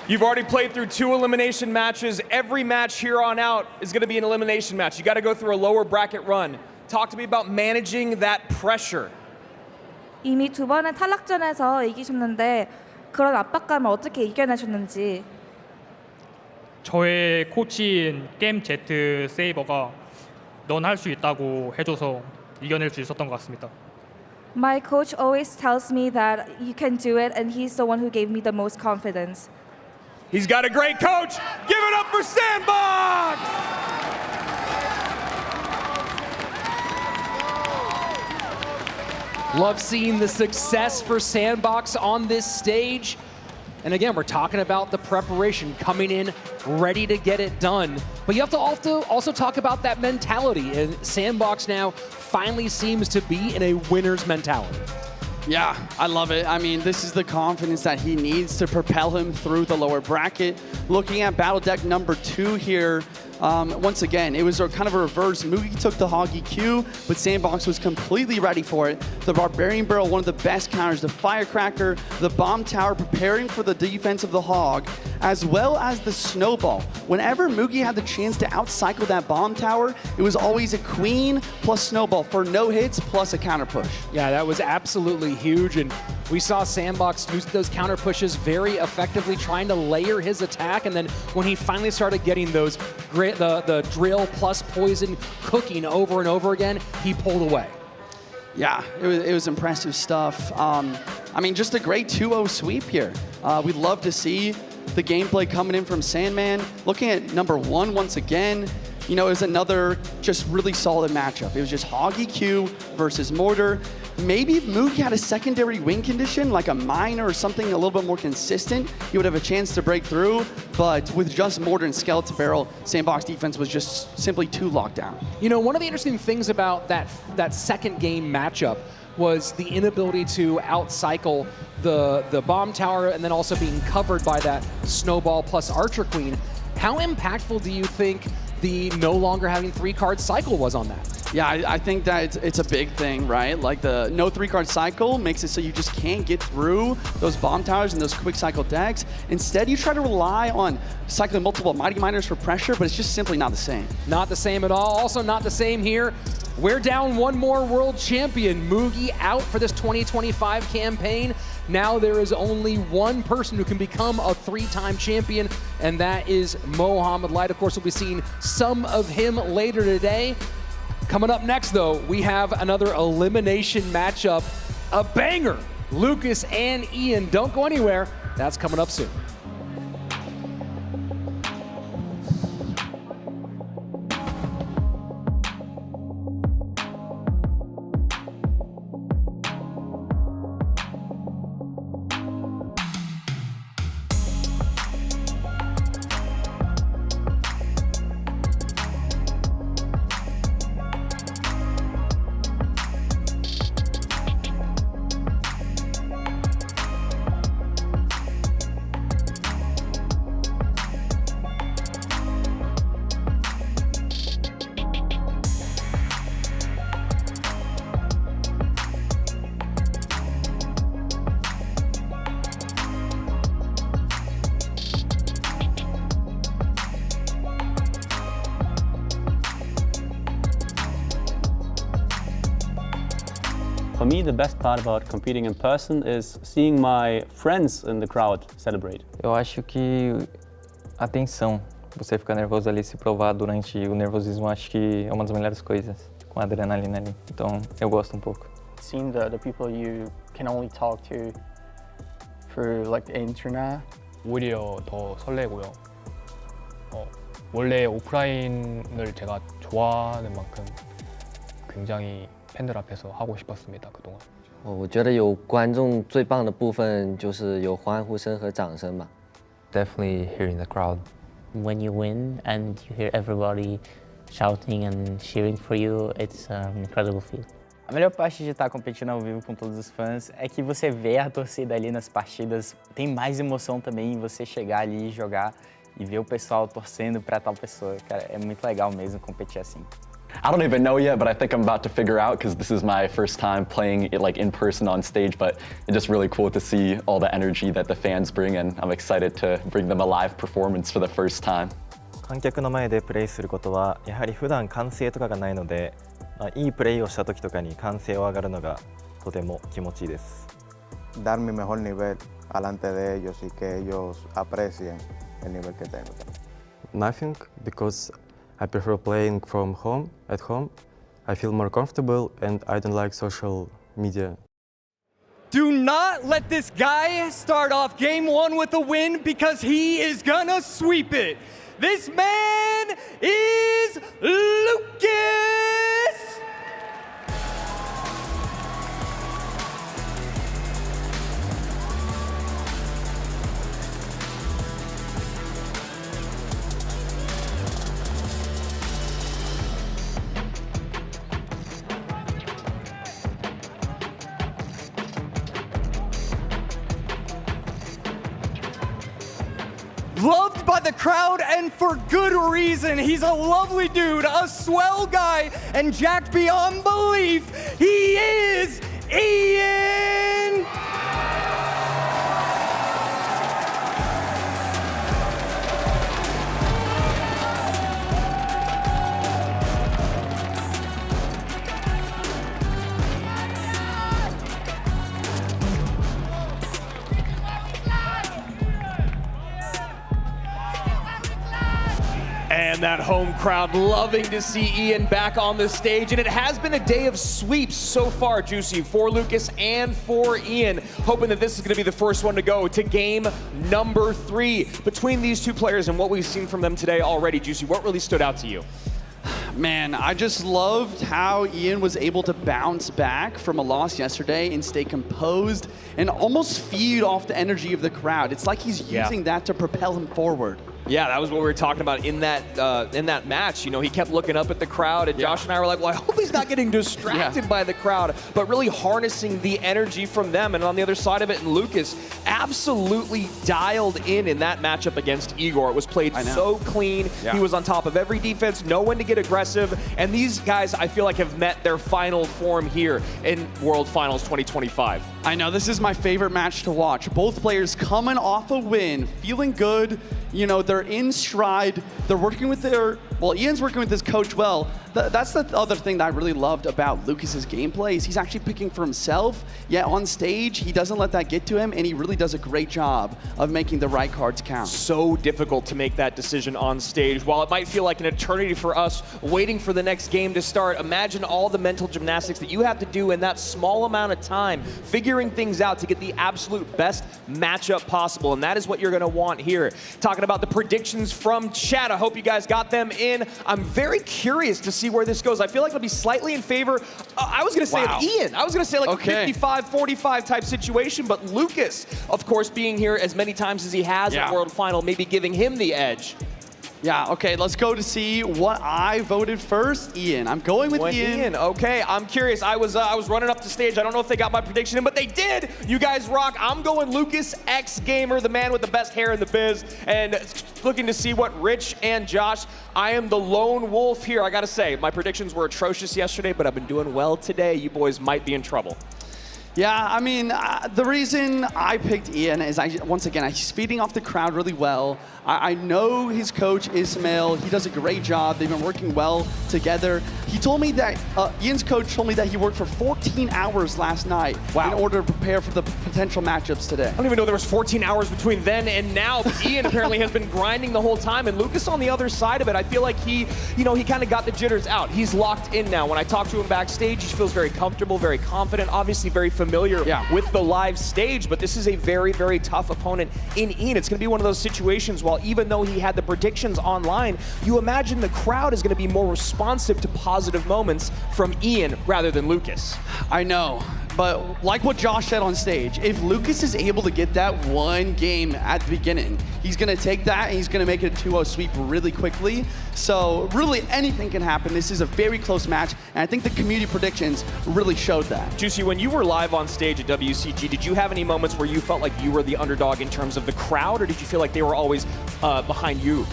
You've already played through 2 elimination matches. Every match here on out is going to be an elimination match. You got to go through a lower bracket run. Talk to me about managing that pressure. 이미 2번의 탈락전에서 이기셨는데 그런 압박감을 어떻게 이겨내셨는지. 저의 코치인 게임 제트 세이버가 넌 할 수 있다고 해줘서 이겨낼 수 있었던 것 같습니다. My coach always tells me that you can do it, and he's the one who gave me the most confidence. He's got a great coach. Give it up for Sandbox! Love seeing the success for Sandbox on this stage. And again, we're talking about the preparation, coming in ready to get it done. But you have to also talk about that mentality. And Sandbox now finally seems to be in a winner's mentality. Yeah, I love it. I mean, this is the confidence that he needs to propel him through the lower bracket. Looking at battle deck number 2 here, once again, it was kind of a reverse. Mugi took the Hog EQ, but Sandbox was completely ready for it. The Barbarian Barrel, one of the best counters, the Firecracker, the Bomb Tower preparing for the defense of the Hog, as well as the Snowball. Whenever Mugi had the chance to outcycle that Bomb Tower, it was always a Queen plus Snowball for no hits plus a counter push. Yeah, that was absolutely huge, and we saw Sandbox use those counter pushes very effectively, trying to layer his attack, and then when he finally started getting those the drill plus poison cooking over and over again, he pulled away. Yeah, it was impressive stuff. I mean, just a great 2-0 sweep here. We'd love to see the gameplay coming in from Sandman. Looking at number 1 once again, you know, it was another just really solid matchup. It was just Hog EQ versus Mortar. Maybe if Mugi had a secondary win condition, like a Miner or something a little bit more consistent, he would have a chance to break through. But with just Mortar and Skeleton Barrel, Sandbox defense was just simply too locked down. You know, one of the interesting things about that second game matchup was the inability to outcycle the Bomb Tower and then also being covered by that Snowball plus Archer Queen. How impactful do you think the no longer having 3-card cycle was on that? Yeah, I think that it's a big thing, right? Like the no 3-card cycle makes it so you just can't get through those Bomb Towers and those quick cycle decks. Instead, you try to rely on cycling multiple Mighty Miners for pressure, but it's just simply not the same. Not the same at all. Also not the same here. We're down one more world champion. Mugi out for this 2025 campaign. Now there is only one person who can become a 3-time champion, and that is Mohamed Light. Of course, we'll be seeing some of him later today. Coming up next, though, we have another elimination matchup. A banger. Lucas and Ian. Don't go anywhere. That's coming up soon. For me, the best part about competing in person is seeing my friends in the crowd celebrate. Eu acho que a tensão, você ficar nervoso ali, se provar durante o nervosismo, acho que é uma das melhores coisas, com a adrenalina ali. Então, eu gosto um pouco. Seeing the people you can only talk to for like the internet. 오히려 더 설레고요. 원래 오프라인을 제가 좋아하는 만큼 굉장히 팬들 앞에서 하고 싶었습니다, 그동안.我觉得有观众最棒的部分就是有欢呼声和掌声吧。Definitely hearing the crowd. When you win and you hear everybody shouting and cheering for you, it's an incredible feeling. A melhor parte de estar competindo ao vivo com todos os fãs é que você vê a torcida ali nas partidas. Tem mais emoção também em você chegar ali e jogar e ver o pessoal torcendo para tal pessoa. Cara, é muito legal mesmo competir assim. I don't even know yet, but I think I'm about to figure out because this is my first time playing it like in person on stage, but it's just really cool to see all the energy that the fans bring, and I'm excited to bring them a live performance for the first time. 観客の前でプレイすることはやはり普段歓声とかがないので、いいプレイをした時とかに歓声を上がるのがとても気持ちいいです。Dar mi mejor nivel delante de ellos y que ellos aprecien el nivel que tengo. Nothing, because I prefer playing from home, at home. I feel more comfortable and I don't like social media. Do not let this guy start off game one with a win because he is gonna sweep it. This man is Lucas! Loved by the crowd and for good reason. He's a lovely dude, a swell guy, and jacked beyond belief. He is Ian! And that home crowd loving to see Ian back on the stage. And it has been a day of sweeps so far, Juicy, for Lucas and for Ian. Hoping that this is going to be the first one to go to game number 3. Between these two players and what we've seen from them today already, Juicy, what really stood out to you? Man, I just loved how Ian was able to bounce back from a loss yesterday and stay composed and almost feed off the energy of the crowd. It's like he's using that to propel him forward. Yeah, that was what we were talking about in that match. You know, he kept looking up at the crowd, and Josh and I were like, well, I hope he's not getting distracted by the crowd, but really harnessing the energy from them. And on the other side of it, Lucas absolutely dialed in that matchup against Igor. It was played so clean. He was on top of every defense, no one to get aggressive. And these guys, I feel like, have met their final form here in World Finals 2025. I know, this is my favorite match to watch. Both players coming off a win, feeling good. You know, they're in stride. They're working with their Well, Ian's working with his coach well. That's the other thing that I really loved about Lucas's gameplay is he's actually picking for himself, yet on stage, he doesn't let that get to him, and he really does a great job of making the right cards count. So difficult to make that decision on stage. While it might feel like an eternity for us waiting for the next game to start, imagine all the mental gymnastics that you have to do in that small amount of time, figuring things out to get the absolute best matchup possible, and that is what you're gonna want here. Talking about the predictions from chat, I hope you guys got them in. I'm very curious to see where this goes. I feel like it'll be slightly in favor, I was gonna say of Ian. I was gonna say like a 55-45 type situation, but Lucas, of course, being here as many times as he has at World Final, maybe giving him the edge. Yeah, okay, let's go to see what I voted first. Ian, I'm going with Ian. Okay, I'm curious. I was running up to stage. I don't know if they got my prediction in, but they did. You guys rock. I'm going Lucas X Gamer, the man with the best hair in the biz, and looking to see what Rich and Josh. I am the lone wolf here. I gotta say, my predictions were atrocious yesterday, but I've been doing well today. You boys might be in trouble. Yeah, I mean, the reason I picked Ian is, once again, he's feeding off the crowd really well. I know his coach, Ismail. He does a great job. They've been working well together. He told me that, Ian's coach told me that he worked for 14 hours last night in order to prepare for the potential matchups today. I don't even know there was 14 hours between then and now, but Ian apparently has been grinding the whole time, and Lucas on the other side of it, I feel like he kind of got the jitters out. He's locked in now. When I talk to him backstage, he feels very comfortable, very confident, obviously very familiar with the live stage, but this is a very, very tough opponent in Ian. It's going to be one of those situations, while even though he had the predictions online, you imagine the crowd is going to be more responsive to positive moments from Ian rather than Lucas. I know. But like what Josh said on stage, if Lucas is able to get that one game at the beginning, he's going to take that and he's going to make it a 2-0 sweep really quickly. So really anything can happen. This is a very close match, and I think the community predictions really showed that. Juicy, when you were live on stage at WCG, did you have any moments where you felt like you were the underdog in terms of the crowd, or did you feel like they were always behind you?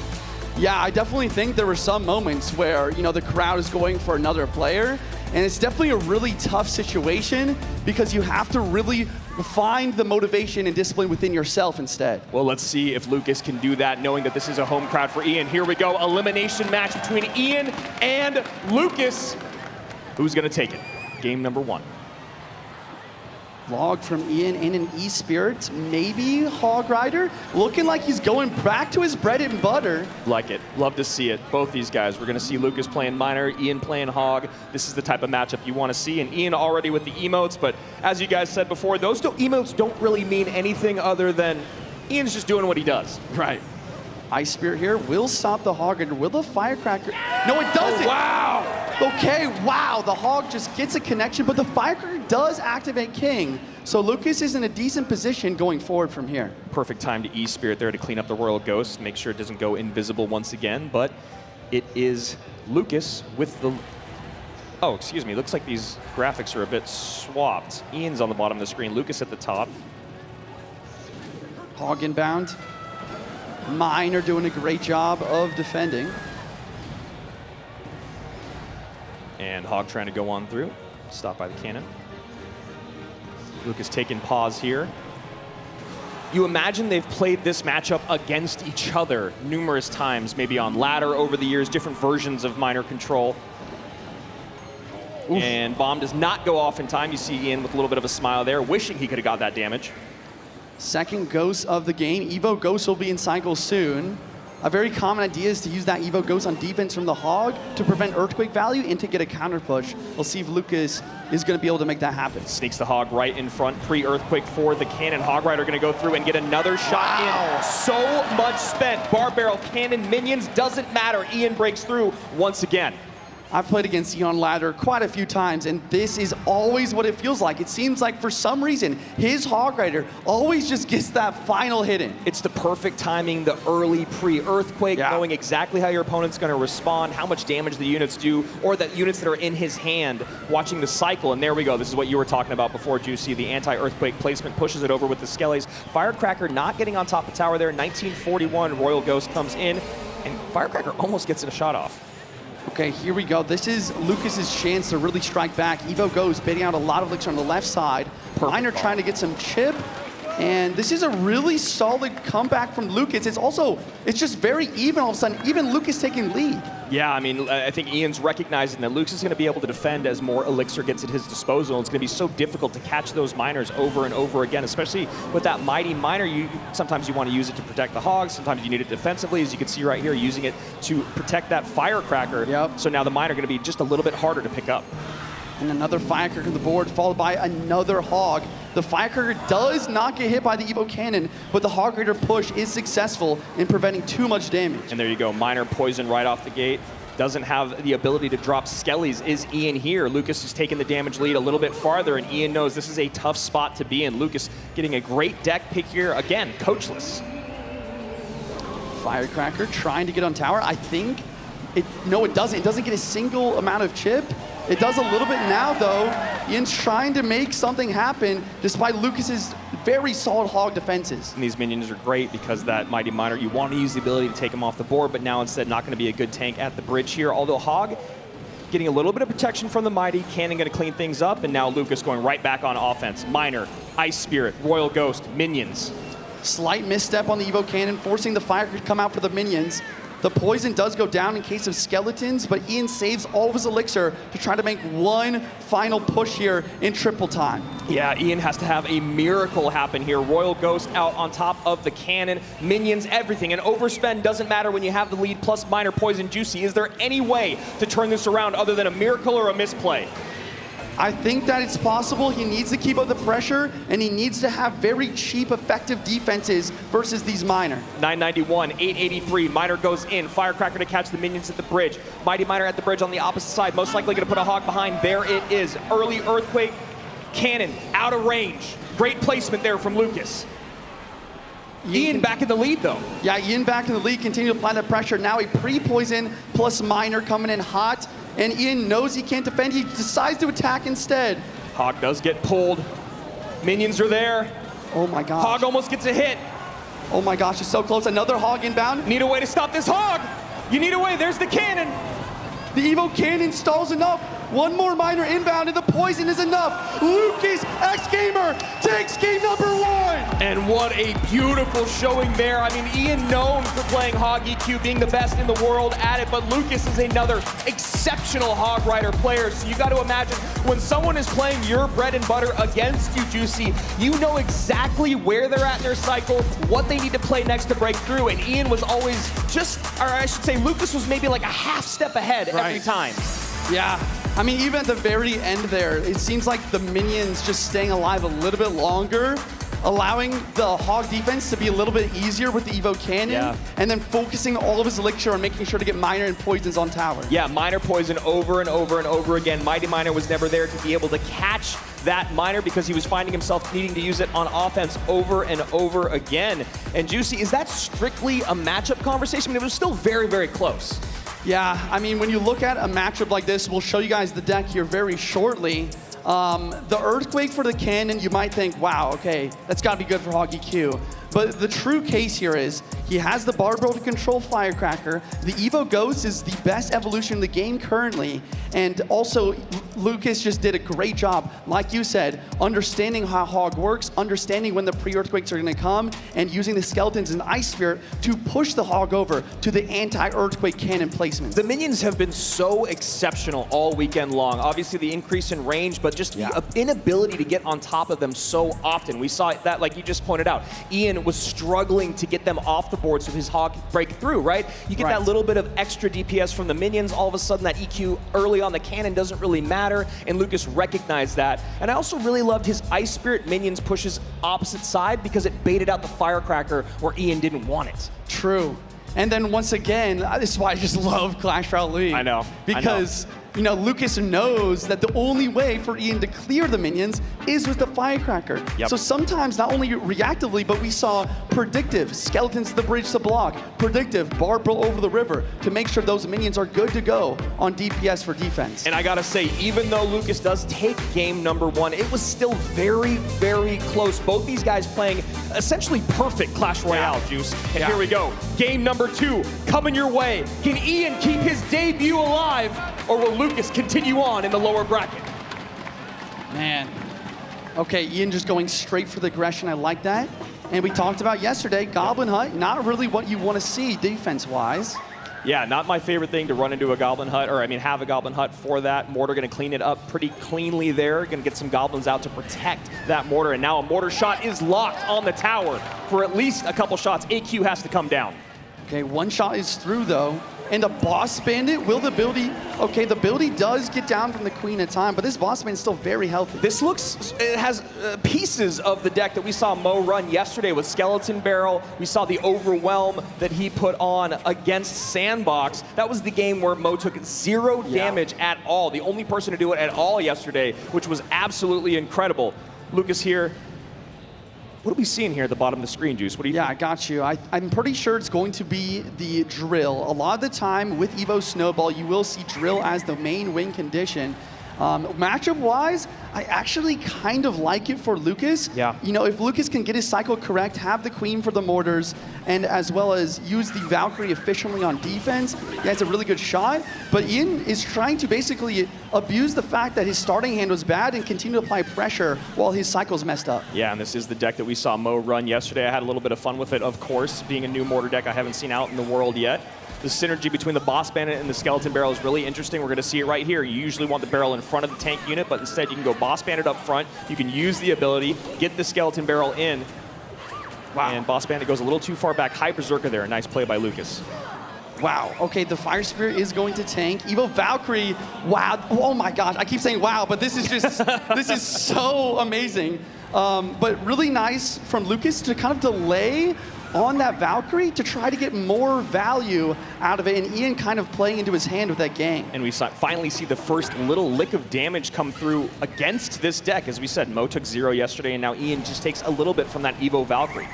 Yeah, I definitely think there were some moments where, the crowd is going for another player, and it's definitely a really tough situation because you have to really find the motivation and discipline within yourself instead. Well, let's see if Lucas can do that, knowing that this is a home crowd for Ian. Here we go, elimination match between Ian and Lucas. Who's gonna take it? Game number 1. Log from Ian in an E-Spirit, maybe Hog Rider. Looking like he's going back to his bread and butter. Like it, love to see it. Both these guys, we're gonna see Lucas playing Miner, Ian playing Hog. This is the type of matchup you wanna see, and Ian already with the emotes, but as you guys said before, those emotes don't really mean anything other than Ian's just doing what he does. Right. Ice Spirit here will stop the Hog Rider. Will the Firecracker? No, it doesn't. Oh, wow. Okay, wow. The Hog just gets a connection, but the Firecracker does activate King. So Lucas is in a decent position going forward from here. Perfect time to E-Spirit there to clean up the Royal Ghost, make sure it doesn't go invisible once again, but it is Lucas with the... Oh, excuse me, looks like these graphics are a bit swapped. Ian's on the bottom of the screen, Lucas at the top. Hog inbound. Mine are doing a great job of defending. And Hog trying to go on through, stopped by the cannon. Lucas taking pause here. You imagine they've played this matchup against each other numerous times, maybe on ladder over the years, different versions of Miner control. Oof. And bomb does not go off in time. You see Ian with a little bit of a smile there, wishing he could have got that damage. Second Ghost of the game. Evo Ghost will be in cycle soon. A very common idea is to use that Evo Ghost on defense from the Hog to prevent Earthquake value and to get a counter push. We'll see if Lucas is going to be able to make that happen. Sneaks the Hog right in front, pre-Earthquake for the cannon. Hog Rider going to go through and get another shot in. So much spent. Bar Barrel, cannon, minions, doesn't matter. Ian breaks through once again. I've played against Ian on ladder quite a few times, and this is always what it feels like. It seems like for some reason, his Hog Rider always just gets that final hit in. It's the perfect timing, the early pre-Earthquake, knowing exactly how your opponent's going to respond, how much damage the units do, or the units that are in his hand, watching the cycle. And there we go. This is what you were talking about before, Juicy. The anti-Earthquake placement pushes it over with the Skellies. Firecracker not getting on top of the tower there. 1941, Royal Ghost comes in, and Firecracker almost gets a shot off. Okay, here we go. This is Lucas's chance to really strike back. Evo goes, baiting out a lot of elixir on the left side. Miner trying to get some chip. And this is a really solid comeback from Lucas. It's just very even all of a sudden. Even Lucas taking lead. Yeah, I mean, I think Ian's recognizing that Lucas is going to be able to defend as more Elixir gets at his disposal. It's going to be so difficult to catch those miners over and over again, especially with that Mighty Miner. Sometimes you want to use it to protect the Hogs. Sometimes you need it defensively, as you can see right here, using it to protect that Firecracker. Yep. So now the Miner going to be just a little bit harder to pick up. And another Firecracker on the board, followed by another Hog. The Firecracker does not get hit by the Evo Cannon, but the Hog Raider push is successful in preventing too much damage. And there you go, Miner poison right off the gate. Doesn't have the ability to drop Skellies. Is Ian here? Lucas is taking the damage lead a little bit farther, and Ian knows this is a tough spot to be in. Lucas getting a great deck pick here. Again, coachless. Firecracker trying to get on tower. I think, no, it doesn't. It doesn't get a single amount of chip. It does a little bit now, though. Ian's trying to make something happen despite Lucas's very solid Hog defenses. And these minions are great because that Mighty Miner, you want to use the ability to take him off the board, but now instead not going to be a good tank at the bridge here. Although Hog getting a little bit of protection from the Mighty, Cannon going to clean things up, and now Lucas going right back on offense. Miner, Ice Spirit, Royal Ghost, minions. Slight misstep on the Evo Cannon, forcing the Firecracker to come out for the minions. The poison does go down in case of skeletons, but Ian saves all of his Elixir to try to make one final push here in triple time. Yeah, Ian has to have a miracle happen here. Royal Ghost out on top of the cannon, minions, everything. And overspend doesn't matter when you have the lead, plus Miner, Poison, Juicy. Is there any way to turn this around other than a miracle or a misplay? I think that it's possible. He needs to keep up the pressure, and he needs to have very cheap, effective defenses versus these Miner. 991, 883, Miner goes in. Firecracker to catch the minions at the bridge. Mighty Miner at the bridge on the opposite side, most likely going to put a Hog behind. There it is. Early Earthquake, Cannon out of range. Great placement there from Lucas. Ian back in the lead, though. Yeah, Ian back in the lead, continue to apply that pressure. Now a pre-poison plus Miner coming in hot. And Ian knows he can't defend. He decides to attack instead. Hog does get pulled. Minions are there. Oh my gosh. Hog almost gets a hit. Oh my gosh, it's so close. Another Hog inbound. Need a way to stop this Hog. You need a way. There's the cannon. The Evo Cannon stalls enough. One more Miner inbound and the poison is enough. Lucas, X-Gamer, takes game number 1. And what a beautiful showing there. I mean, Ian known for playing Hog EQ, being the best in the world at it, but Lucas is another exceptional Hog Rider player. So you got to imagine when someone is playing your bread and butter against you, Juicy, you know exactly where they're at in their cycle, what they need to play next to break through. And Ian was always just, or I should say, Lucas was maybe like a half step ahead every time. Yeah, I mean, even at the very end there, it seems like the minions just staying alive a little bit longer, allowing the Hog defense to be a little bit easier with the Evo Cannon, and then focusing all of his Elixir on making sure to get Miner and Poisons on tower. Yeah, Miner Poison over and over and over again. Mighty Miner was never there to be able to catch that Miner because he was finding himself needing to use it on offense over and over again. And Juicy, is that strictly a matchup conversation? I mean, it was still very, very close. Yeah, I mean, when you look at a matchup like this, we'll show you guys the deck here very shortly. The Earthquake for the Cannon, you might think, wow, okay, that's got to be good for Hog EQ. But the true case here is he has the Barbell to control Firecracker. The Evo Ghost is the best evolution in the game currently. And also, Lucas just did a great job, like you said, understanding how Hog works, understanding when the pre-Earthquakes are going to come, and using the Skeletons and Ice Spirit to push the Hog over to the anti-Earthquake cannon placement. The minions have been so exceptional all weekend long. Obviously, the increase in range, but just the inability to get on top of them so often. We saw that, like you just pointed out. Ian was struggling to get them off the board so his Hog break through, right? You get that little bit of extra DPS from the minions, all of a sudden that EQ early on the cannon doesn't really matter, and Lucas recognized that. And I also really loved his Ice Spirit minions pushes opposite side because it baited out the Firecracker where Ian didn't want it. True. And then once again, this is why I just love Clash Royale League. I know. Because you know, Lucas knows that the only way for Ian to clear the minions is with the Firecracker. So sometimes not only reactively, but we saw predictive Skeletons to the bridge to block, predictive Barbell over the river to make sure those minions are good to go on DPS for defense. And I gotta say, even though Lucas does take game number 1, it was still very, very close. Both these guys playing essentially perfect Clash Royale, Juice. And here we go. Game number 2 coming your way. Can Ian keep his debut alive, or will Lucas continue on in the lower bracket? Man. Okay, Ian just going straight for the aggression. I like that. And we talked about yesterday, Goblin Hut, not really what you want to see defense-wise. Yeah, not my favorite thing to run into a Goblin Hut, or I mean have a Goblin Hut for that. Mortar going to clean it up pretty cleanly there. Going to get some Goblins out to protect that Mortar, and now a Mortar shot is locked on the tower for at least a couple shots. AQ has to come down. Okay, one shot is through though. And the Boss Bandit, will the ability, okay, the ability does get down from the Queen at time, but this Boss Bandit is still very healthy. This looks, it has pieces of the deck that we saw Mo run yesterday with Skeleton Barrel. We saw the Overwhelm that he put on against Sandbox. That was the game where Mo took 0 damage at all. The only person to do it at all yesterday, which was absolutely incredible. Lucas here. What are we seeing here at the bottom of the screen, Juice? What do you think? I got you. I'm pretty sure it's going to be the drill. A lot of the time with Evo Snowball, you will see drill as the main win condition. Matchup-wise, I actually kind of like it for Lucas. Yeah. You know, if Lucas can get his cycle correct, have the Queen for the mortars, and as well as use the Valkyrie efficiently on defense, he has a really good shot. But Ian is trying to basically abuse the fact that his starting hand was bad and continue to apply pressure while his cycle's messed up. Yeah, and this is the deck that we saw Mo run yesterday. I had a little bit of fun with it, of course, being a new mortar deck I haven't seen out in the world yet. The synergy between the Boss Bandit and the Skeleton Barrel is really interesting. We're going to see it right here. You usually want the barrel in front of the tank unit, but instead you can go Boss Bandit up front. You can use the ability, get the Skeleton Barrel in. Wow. And Boss Bandit goes a little too far back. High Berserker there. A nice play by Lucas. Wow, okay, the Fire Spirit is going to tank. Evo Valkyrie, wow, oh my gosh, I keep saying wow, but this is just, this is so amazing. But really nice from Lucas to kind of delay on that Valkyrie to try to get more value out of it, and Ian kind of playing into his hand with that gang. And we finally see the first little lick of damage come through against this deck. As we said, Mo took 0 yesterday, and now Ian just takes a little bit from that Evo Valkyrie.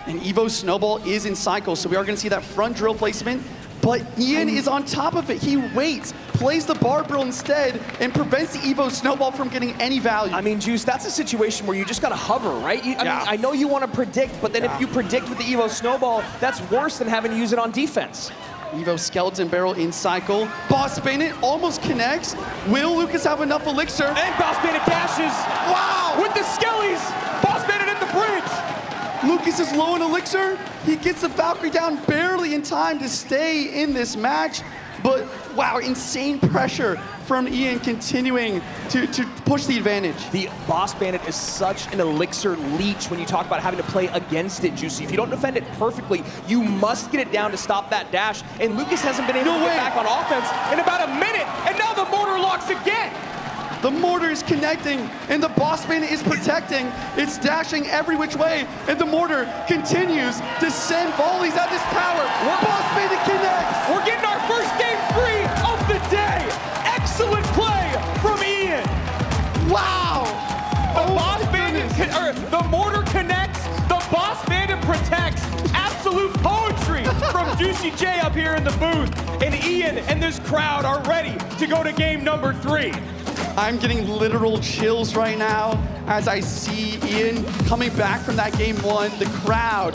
And Evo Snowball is in cycle, so we are going to see that front drill placement, but Ian is on top of it. He waits, plays the Barb Drill instead, and prevents the Evo Snowball from getting any value. I mean, Juice, that's a situation where you just got to hover, right? I mean, I know you want to predict, but then if you predict with the Evo Snowball, that's worse than having to use it on defense. Evo Skeleton Barrel in cycle. Boss Bandit almost connects. Will Lucas have enough elixir? And Boss Bandit dashes. Wow! With the Skellies. Boss Bandit at the bridge. Lucas is low in elixir. He gets the Valkyrie down barely in time to stay in this match. But wow, insane pressure from Ian continuing to push the advantage. The Boss Bandit is such an elixir leech when you talk about having to play against it, Juicy. If you don't defend it perfectly, you must get it down to stop that dash. And Lucas hasn't been able to get back on offense in about a minute. And now the mortar locks again. The mortar is connecting, and the Boss Bandit is protecting. It's dashing every which way, and the mortar continues to send volleys at this tower. Boss Bandit connects. We're getting our first game 3 of the day. Excellent play from Ian. Wow. The mortar connects. The Boss Bandit protects. Absolute poetry from Juicy J up here in the booth. And Ian and this crowd are ready to go to game number 3. I'm getting literal chills right now as I see Ian coming back from that game 1. The crowd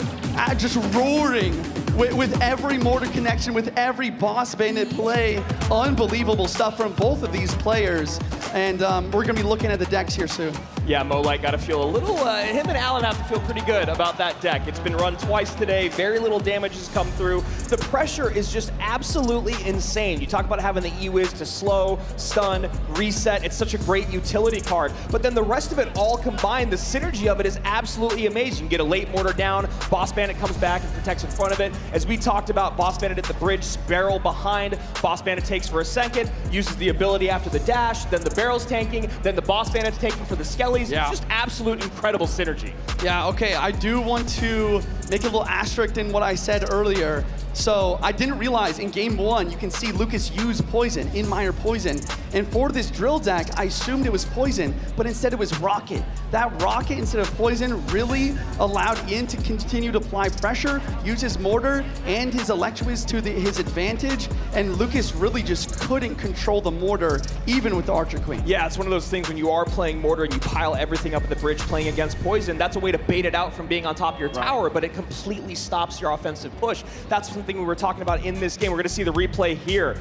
just roaring with every mortar connection, with every Boss Bandit play. Unbelievable stuff from both of these players. And we're going to be looking at the decks here soon. Yeah, Mo Light got to feel a little, him and Alan have to feel pretty good about that deck. It's been run twice today. Very little damage has come through. The pressure is just absolutely insane. You talk about having the E-Wiz to slow, stun, reset. It's such a great utility card. But then the rest of it all combined, the synergy of it is absolutely amazing. You get a late mortar down, Boss Bandit comes back and protects in front of it. As we talked about, Boss Bandit at the bridge, barrel behind. Boss Bandit takes for a second, uses the ability after the dash, then the barrel's tanking, then the Boss Bandit's taking for the Skellies. Yeah. It's just absolute incredible synergy. Yeah, okay, I do want to make a little asterisk in what I said earlier. So I didn't realize in game 1, you can see Lucas use poison, in minor poison. And for this drill deck, I assumed it was poison, but instead it was rocket. That rocket instead of poison really allowed Ian to continue to apply pressure, use his mortar and his Electwiz to his advantage. And Lucas really just couldn't control the mortar, even with the Archer Queen. Yeah, it's one of those things when you are playing mortar and you pile everything up at the bridge playing against poison, that's a way to bait it out from being on top of your tower, but it completely stops your offensive push. That's something we were talking about in this game. We're going to see the replay here.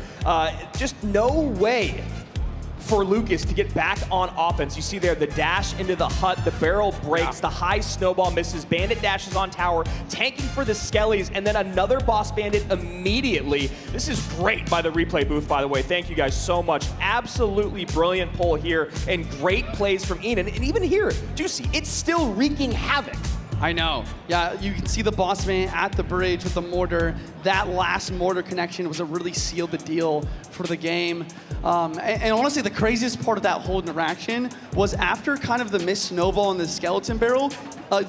Just no way for Lucas to get back on offense. You see there the dash into the hut, the barrel breaks, the high snowball misses, Bandit dashes on tower, tanking for the Skellies, and then another boss Bandit immediately. This is great by the replay booth, by the way. Thank you guys so much. Absolutely brilliant pull here and great plays from Ian. And even here, Juicy, it's still wreaking havoc. I know. Yeah, you can see the boss man at the bridge with the mortar. That last mortar connection was what really sealed the deal for the game. And honestly, the craziest part of that whole interaction was after kind of the missed snowball in the skeleton barrel,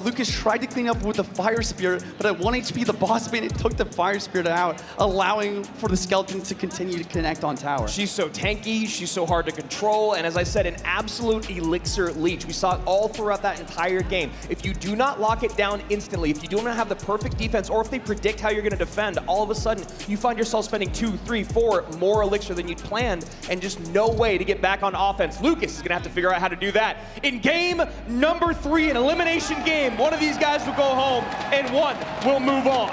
Lucas tried to clean up with the fire spirit, but at 1 HP, the boss man took the fire spirit out, allowing for the skeletons to continue to connect on tower. She's so tanky, she's so hard to control, and as I said, an absolute elixir leech. We saw it all throughout that entire game. If you do not lock it down instantly, if you do not have the perfect defense, or if they predict how you're going to defend, all of a sudden, you find yourself spending 2, 3, 4 more elixir than you'd planned, and just no way to get back on offense. Lucas is going to have to figure out how to do that. In game number 3, an elimination game, one of these guys will go home, and one will move on.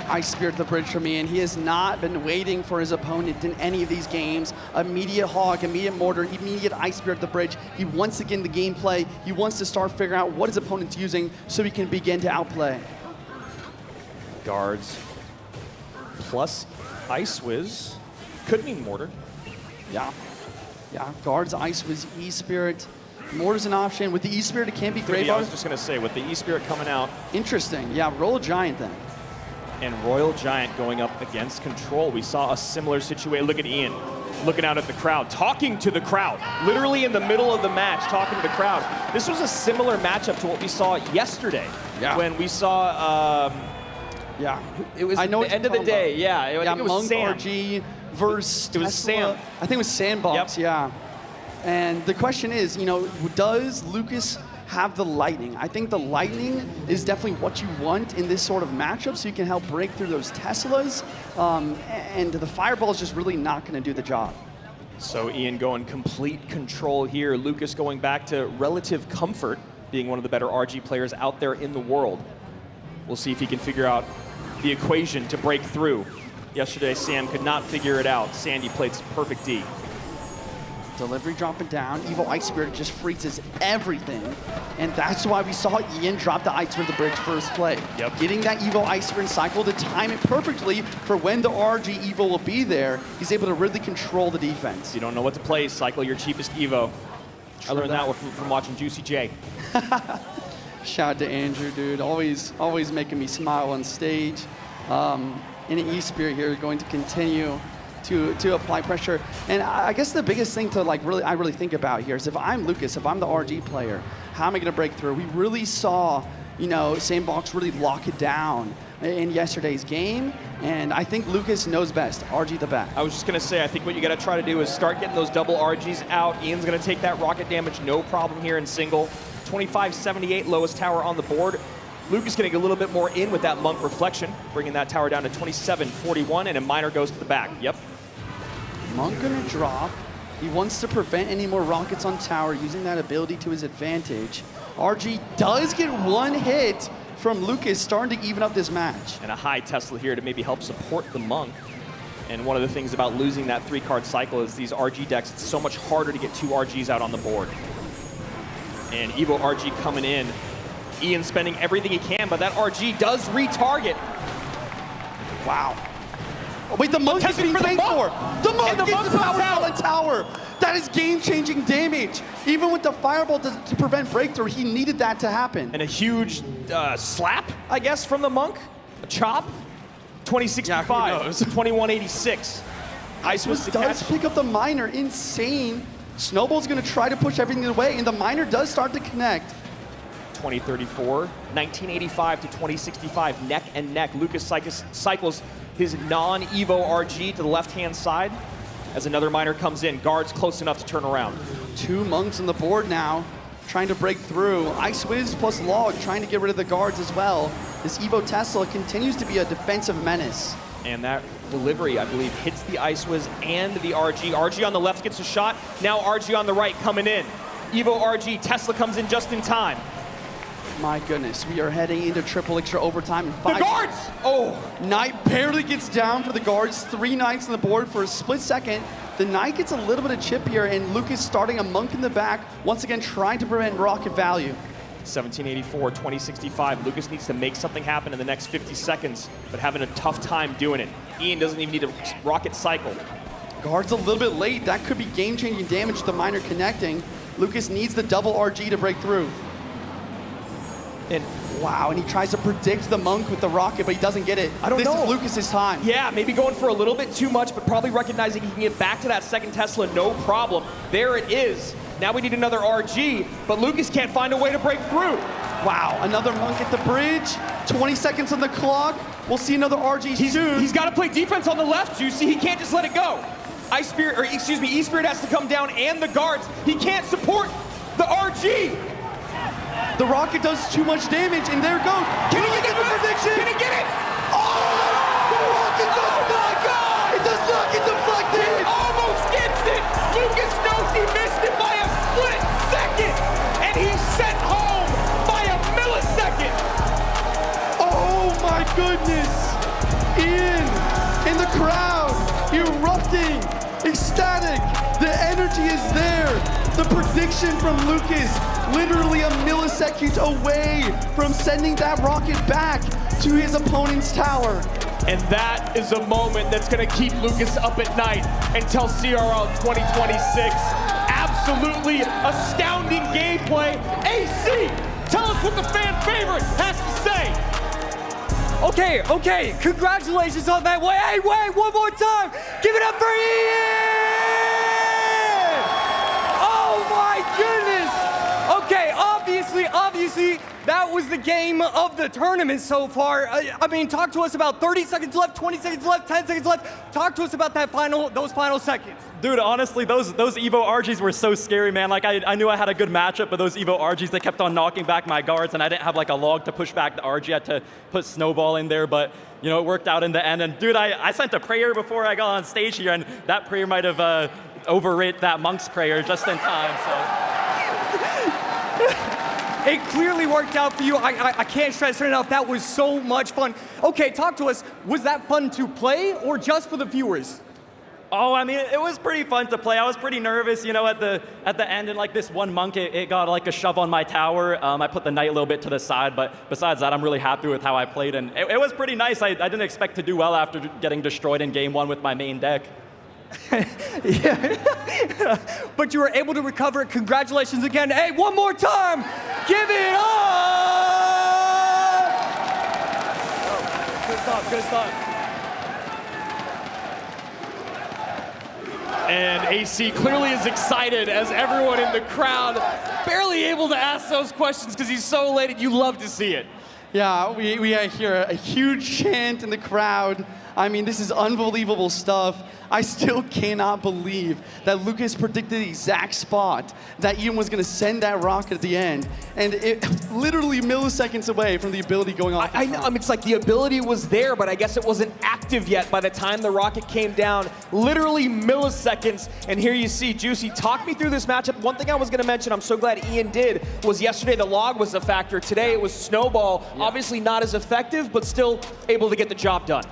Ice Spirit the bridge for me, and he has not been waiting for his opponent in any of these games. Immediate hog, immediate mortar, immediate Ice Spirit the bridge. He wants to get in the gameplay. He wants to start figuring out what his opponent's using so he can begin to outplay. Guards plus Ice Wiz could mean mortar. Yeah, guards, Ice Wiz, E-Spirit. Mortar's an option. With the E-Spirit, it can't be Grave. I was just going to say, with the E-Spirit coming out. Interesting. Yeah, Royal Giant then. And Royal Giant going up against Control. We saw a similar situation. Look at Ian looking out at the crowd, talking to the crowd, literally in the middle of the match, talking to the crowd. This was a similar matchup to what we saw yesterday when we saw, it was I know the end of the day. I think it was Monk Sam. RG versus It was Tesla. Sam. I think it was Sandbox, yeah. And the question is, does Lucas have the lightning? I think the lightning is definitely what you want in this sort of matchup so you can help break through those Teslas. And the fireball is just really not going to do the job. So Ian going complete control here. Lucas going back to relative comfort, being one of the better RG players out there in the world. We'll see if he can figure out the equation to break through. Yesterday, Sam could not figure it out. Sandy played some perfect D. Delivery dropping down. Evil Ice Spirit just freezes everything. And that's why we saw Ian drop the Ice Spirit the bridge first play. Getting that Evil Ice Spirit cycle to time it perfectly for when the RG Evo will be there. He's able to really control the defense. You don't know what to play, cycle your cheapest Evo. I learned that from watching Juicy J. Shout out to Andrew, dude. Always making me smile on stage. And E-Spirit here going to continue to apply pressure. And I guess the biggest thing to I really think about here is if I'm Lucas, if I'm the RG player, how am I going to break through? We really saw, Sandbox really lock it down in yesterday's game, and I think Lucas knows best. RG the back. I was just going to say, I think what you got to try to do is start getting those double RGs out. Ian's going to take that rocket damage, no problem here in single. 25-78, lowest tower on the board. Lucas getting a little bit more in with that Monk reflection, bringing that tower down to 27-41, and a miner goes to the back. Yep. Monk gonna drop. He wants to prevent any more rockets on tower, using that ability to his advantage. RG does get one hit from Lucas, starting to even up this match. And a high Tesla here to maybe help support the Monk. And one of the things about losing that 3-card cycle is these RG decks, it's so much harder to get 2 RGs out on the board. And Evo RG coming in. Ian spending everything he can, but that RG does retarget. Wow. Oh, wait, the Monk is being paid for. The Monk gets the power on tower. That is game-changing damage. Even with the fireball to prevent breakthrough, he needed that to happen. And a huge slap, I guess, from the Monk. A chop. 2065 to 2186. Ice Wiz does pick up the miner. Insane. Snowball's going to try to push everything away, and the miner does start to connect. 2034, 1985 to 2065, neck and neck. Lucas cycles his non-Evo RG to the left-hand side as another miner comes in. Guards close enough to turn around. 2 monks on the board now, trying to break through. Ice Wiz plus Log trying to get rid of the guards as well. This Evo Tesla continues to be a defensive menace. And that delivery, I believe, hits the Ice Wiz and the RG. RG on the left gets a shot. Now RG on the right coming in. Evo RG, Tesla comes in just in time. My goodness, we are heading into triple extra overtime. The guards! Oh, Knight barely gets down for the guards. 3 Knights on the board for a split second. the Knight gets a little bit of chip here, and Lucas starting a Monk in the back, once again trying to prevent rocket value. 1784, 2065. Lucas needs to make something happen in the next 50 seconds, but having a tough time doing it. Ian doesn't even need a rocket cycle. Guard's a little bit late. That could be game-changing damage to the miner connecting. Lucas needs the double RG to break through. And wow, and he tries to predict the Monk with the rocket, but he doesn't get it. I don't know. This is Lucas's time. Yeah, maybe going for a little bit too much, but probably recognizing he can get back to that second Tesla, no problem. There it is. Now we need another RG, but Lucas can't find a way to break through. Wow, another Monk at the bridge. 20 seconds on the clock. We'll see another RG soon. He's got to play defense on the left, Juicy. He can't just let it go. E-Spirit has to come down and the guards. He can't support the RG. The rocket does too much damage, and there it goes. Can he get the prediction? Can he get it? Oh! The rocket does not go! It does not get deflected! He almost gets it! Lucas knows he missed it by a split second! And he's sent home by a millisecond! Oh my goodness! Ian, in the crowd, erupting, ecstatic. The energy is there. The prediction from Lucas, literally a millisecond away from sending that rocket back to his opponent's tower. And that is a moment that's going to keep Lucas up at night until CRL 2026. Absolutely astounding gameplay. AC, tell us what the fan favorite has to say. Okay, congratulations on that. Wait, one more time. Give it up for Ian! Oh my goodness! Okay, obviously, that was the game of the tournament so far. I mean, talk to us about 30 seconds left, 20 seconds left, 10 seconds left. Talk to us about those final seconds. Dude, honestly, those Evo RGs were so scary, man. Like, I knew I had a good matchup, but those Evo RGs, they kept on knocking back my guards, and I didn't have like a log to push back the RG. I had to put Snowball in there, but you know, it worked out in the end. And dude, I sent a prayer before I got on stage here, and that prayer might have overwrit that Monk's prayer just in time, so. It clearly worked out for you. I can't stress it enough. That was so much fun. Okay, talk to us. Was that fun to play or just for the viewers? Oh, I mean, it was pretty fun to play. I was pretty nervous, you know, at the end, and like this one Monk, it got like a shove on my tower. I put the Knight a little bit to the side, but besides that, I'm really happy with how I played, and it was pretty nice. I didn't expect to do well after getting destroyed in game one with my main deck. Yeah. But you were able to recover. Congratulations again. Hey, one more time. Give it up. Good stuff. And AC clearly is excited as everyone in the crowd barely able to ask those questions because he's so elated. You love to see it. Yeah, we hear a huge chant in the crowd. I mean, this is unbelievable stuff. I still cannot believe that Lucas predicted the exact spot that Ian was going to send that rocket at the end. And it literally milliseconds away from the ability going off. I know, it's like the ability was there, but I guess it wasn't active yet by the time the rocket came down. Literally milliseconds. And here you see Juicy. Talk me through this matchup. One thing I was going to mention, I'm so glad Ian did, was yesterday the log was a factor. Today it was Snowball. Yeah. Obviously not as effective, but still able to get the job done.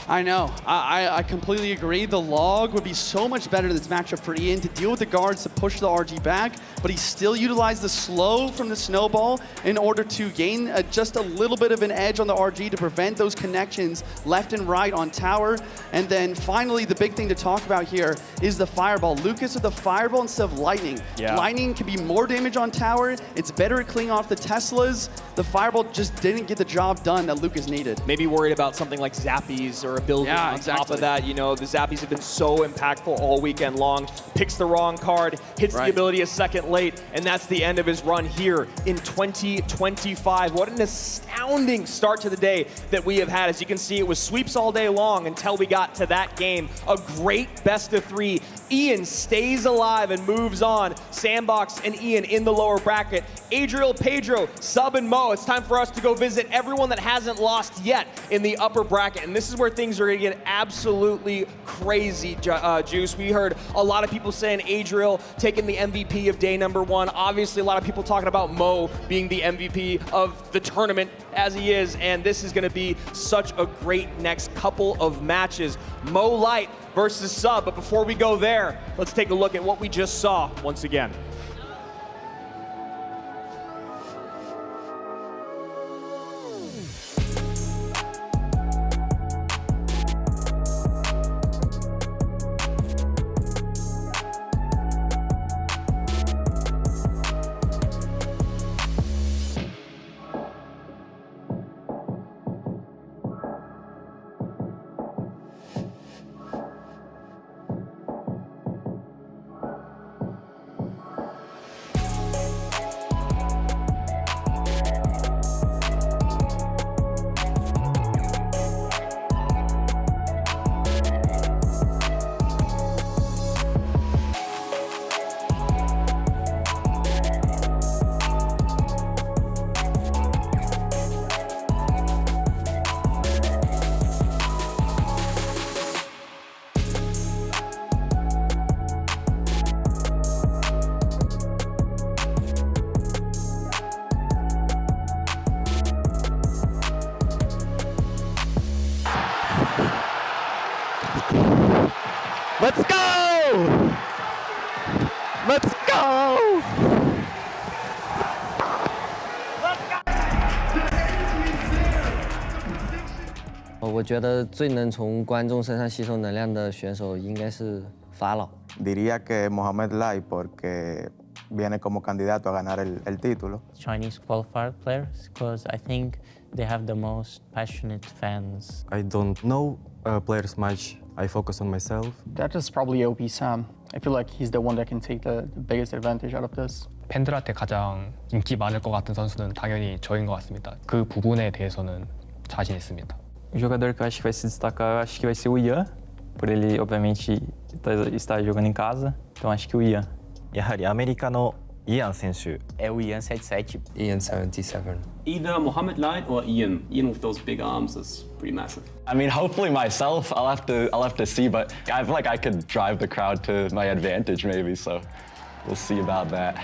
I know. I completely agree. The log would be so much better in this matchup for Ian to deal with the guards to push the RG back, but he still utilized the slow from the Snowball in order to gain just a little bit of an edge on the RG to prevent those connections left and right on tower. And then finally, the big thing to talk about here is the Fireball. Lucas with the Fireball instead of Lightning. Yeah. Lightning can be more damage on tower. It's better at cleaning off the Teslas. The Fireball just didn't get the job done that Lucas needed. Maybe worried about something like Zappies or a building on top of that. You know, the Zappies have been so impactful all weekend long. Picks the wrong card, hits the ability a second late, and that's the end of his run here in 2025. What an astounding start to the day that we have had. As you can see, it was sweeps all day long until we got to that game. A great best of three. Ian stays alive and moves on. Sandbox and Ian in the lower bracket. Adriel, Pedro, Sub, and Mo Mo, it's time for us to go visit everyone that hasn't lost yet in the upper bracket. And this is where things are going to get absolutely crazy, Juice. We heard a lot of people saying Adriel taking the MVP of day number 1. Obviously, a lot of people talking about Mo being the MVP of the tournament as he is. And this is going to be such a great next couple of matches. Mo Light versus Sub. But before we go there, let's take a look at what we just saw once again. Let's go! Let's go!我觉得最能从观众身上吸收能量的选手应该是法老。 Diría que Mohamed Lai porque viene como candidato a ganar el título. Chinese qualifier players, because I think they have the most passionate fans. I don't know players much. I focus on myself. That is probably OP Sam. I feel like he's the one that can take the biggest advantage out of this. 팬들한테 가장 인기 많을 것 같은 선수는 당연히 저인 것 같습니다. 그 부분에 대해서는 자신 있습니다. O jogador que eu acho que vai se destacar, eu acho que vai ser o Ian, por ele, obviamente, estar jogando em casa. Então, acho que o Ian. やはりアメリカのイアン選手。É o Ian 77. Ian 77. Either Mohamed Light or Ian. Ian with those big arms is pretty massive. I mean, hopefully myself. I'll have to see, but I feel like I could drive the crowd to my advantage maybe, so we'll see about that.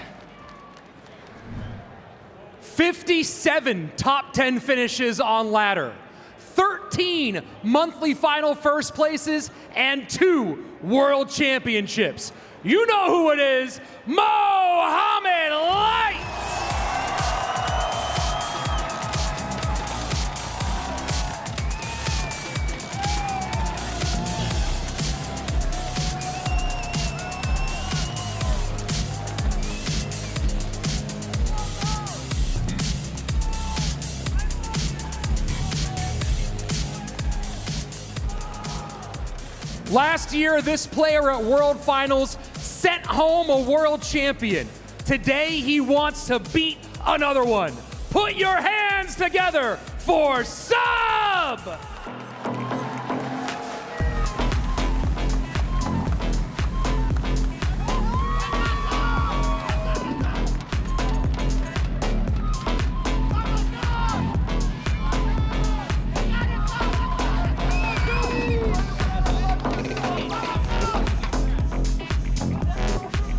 57 top 10 finishes on ladder, 13 monthly final first places, and 2 world championships. You know who it is, Mohamed Light! Last year, this player at World Finals sent home a world champion. Today, he wants to beat another one. Put your hands together for Sub!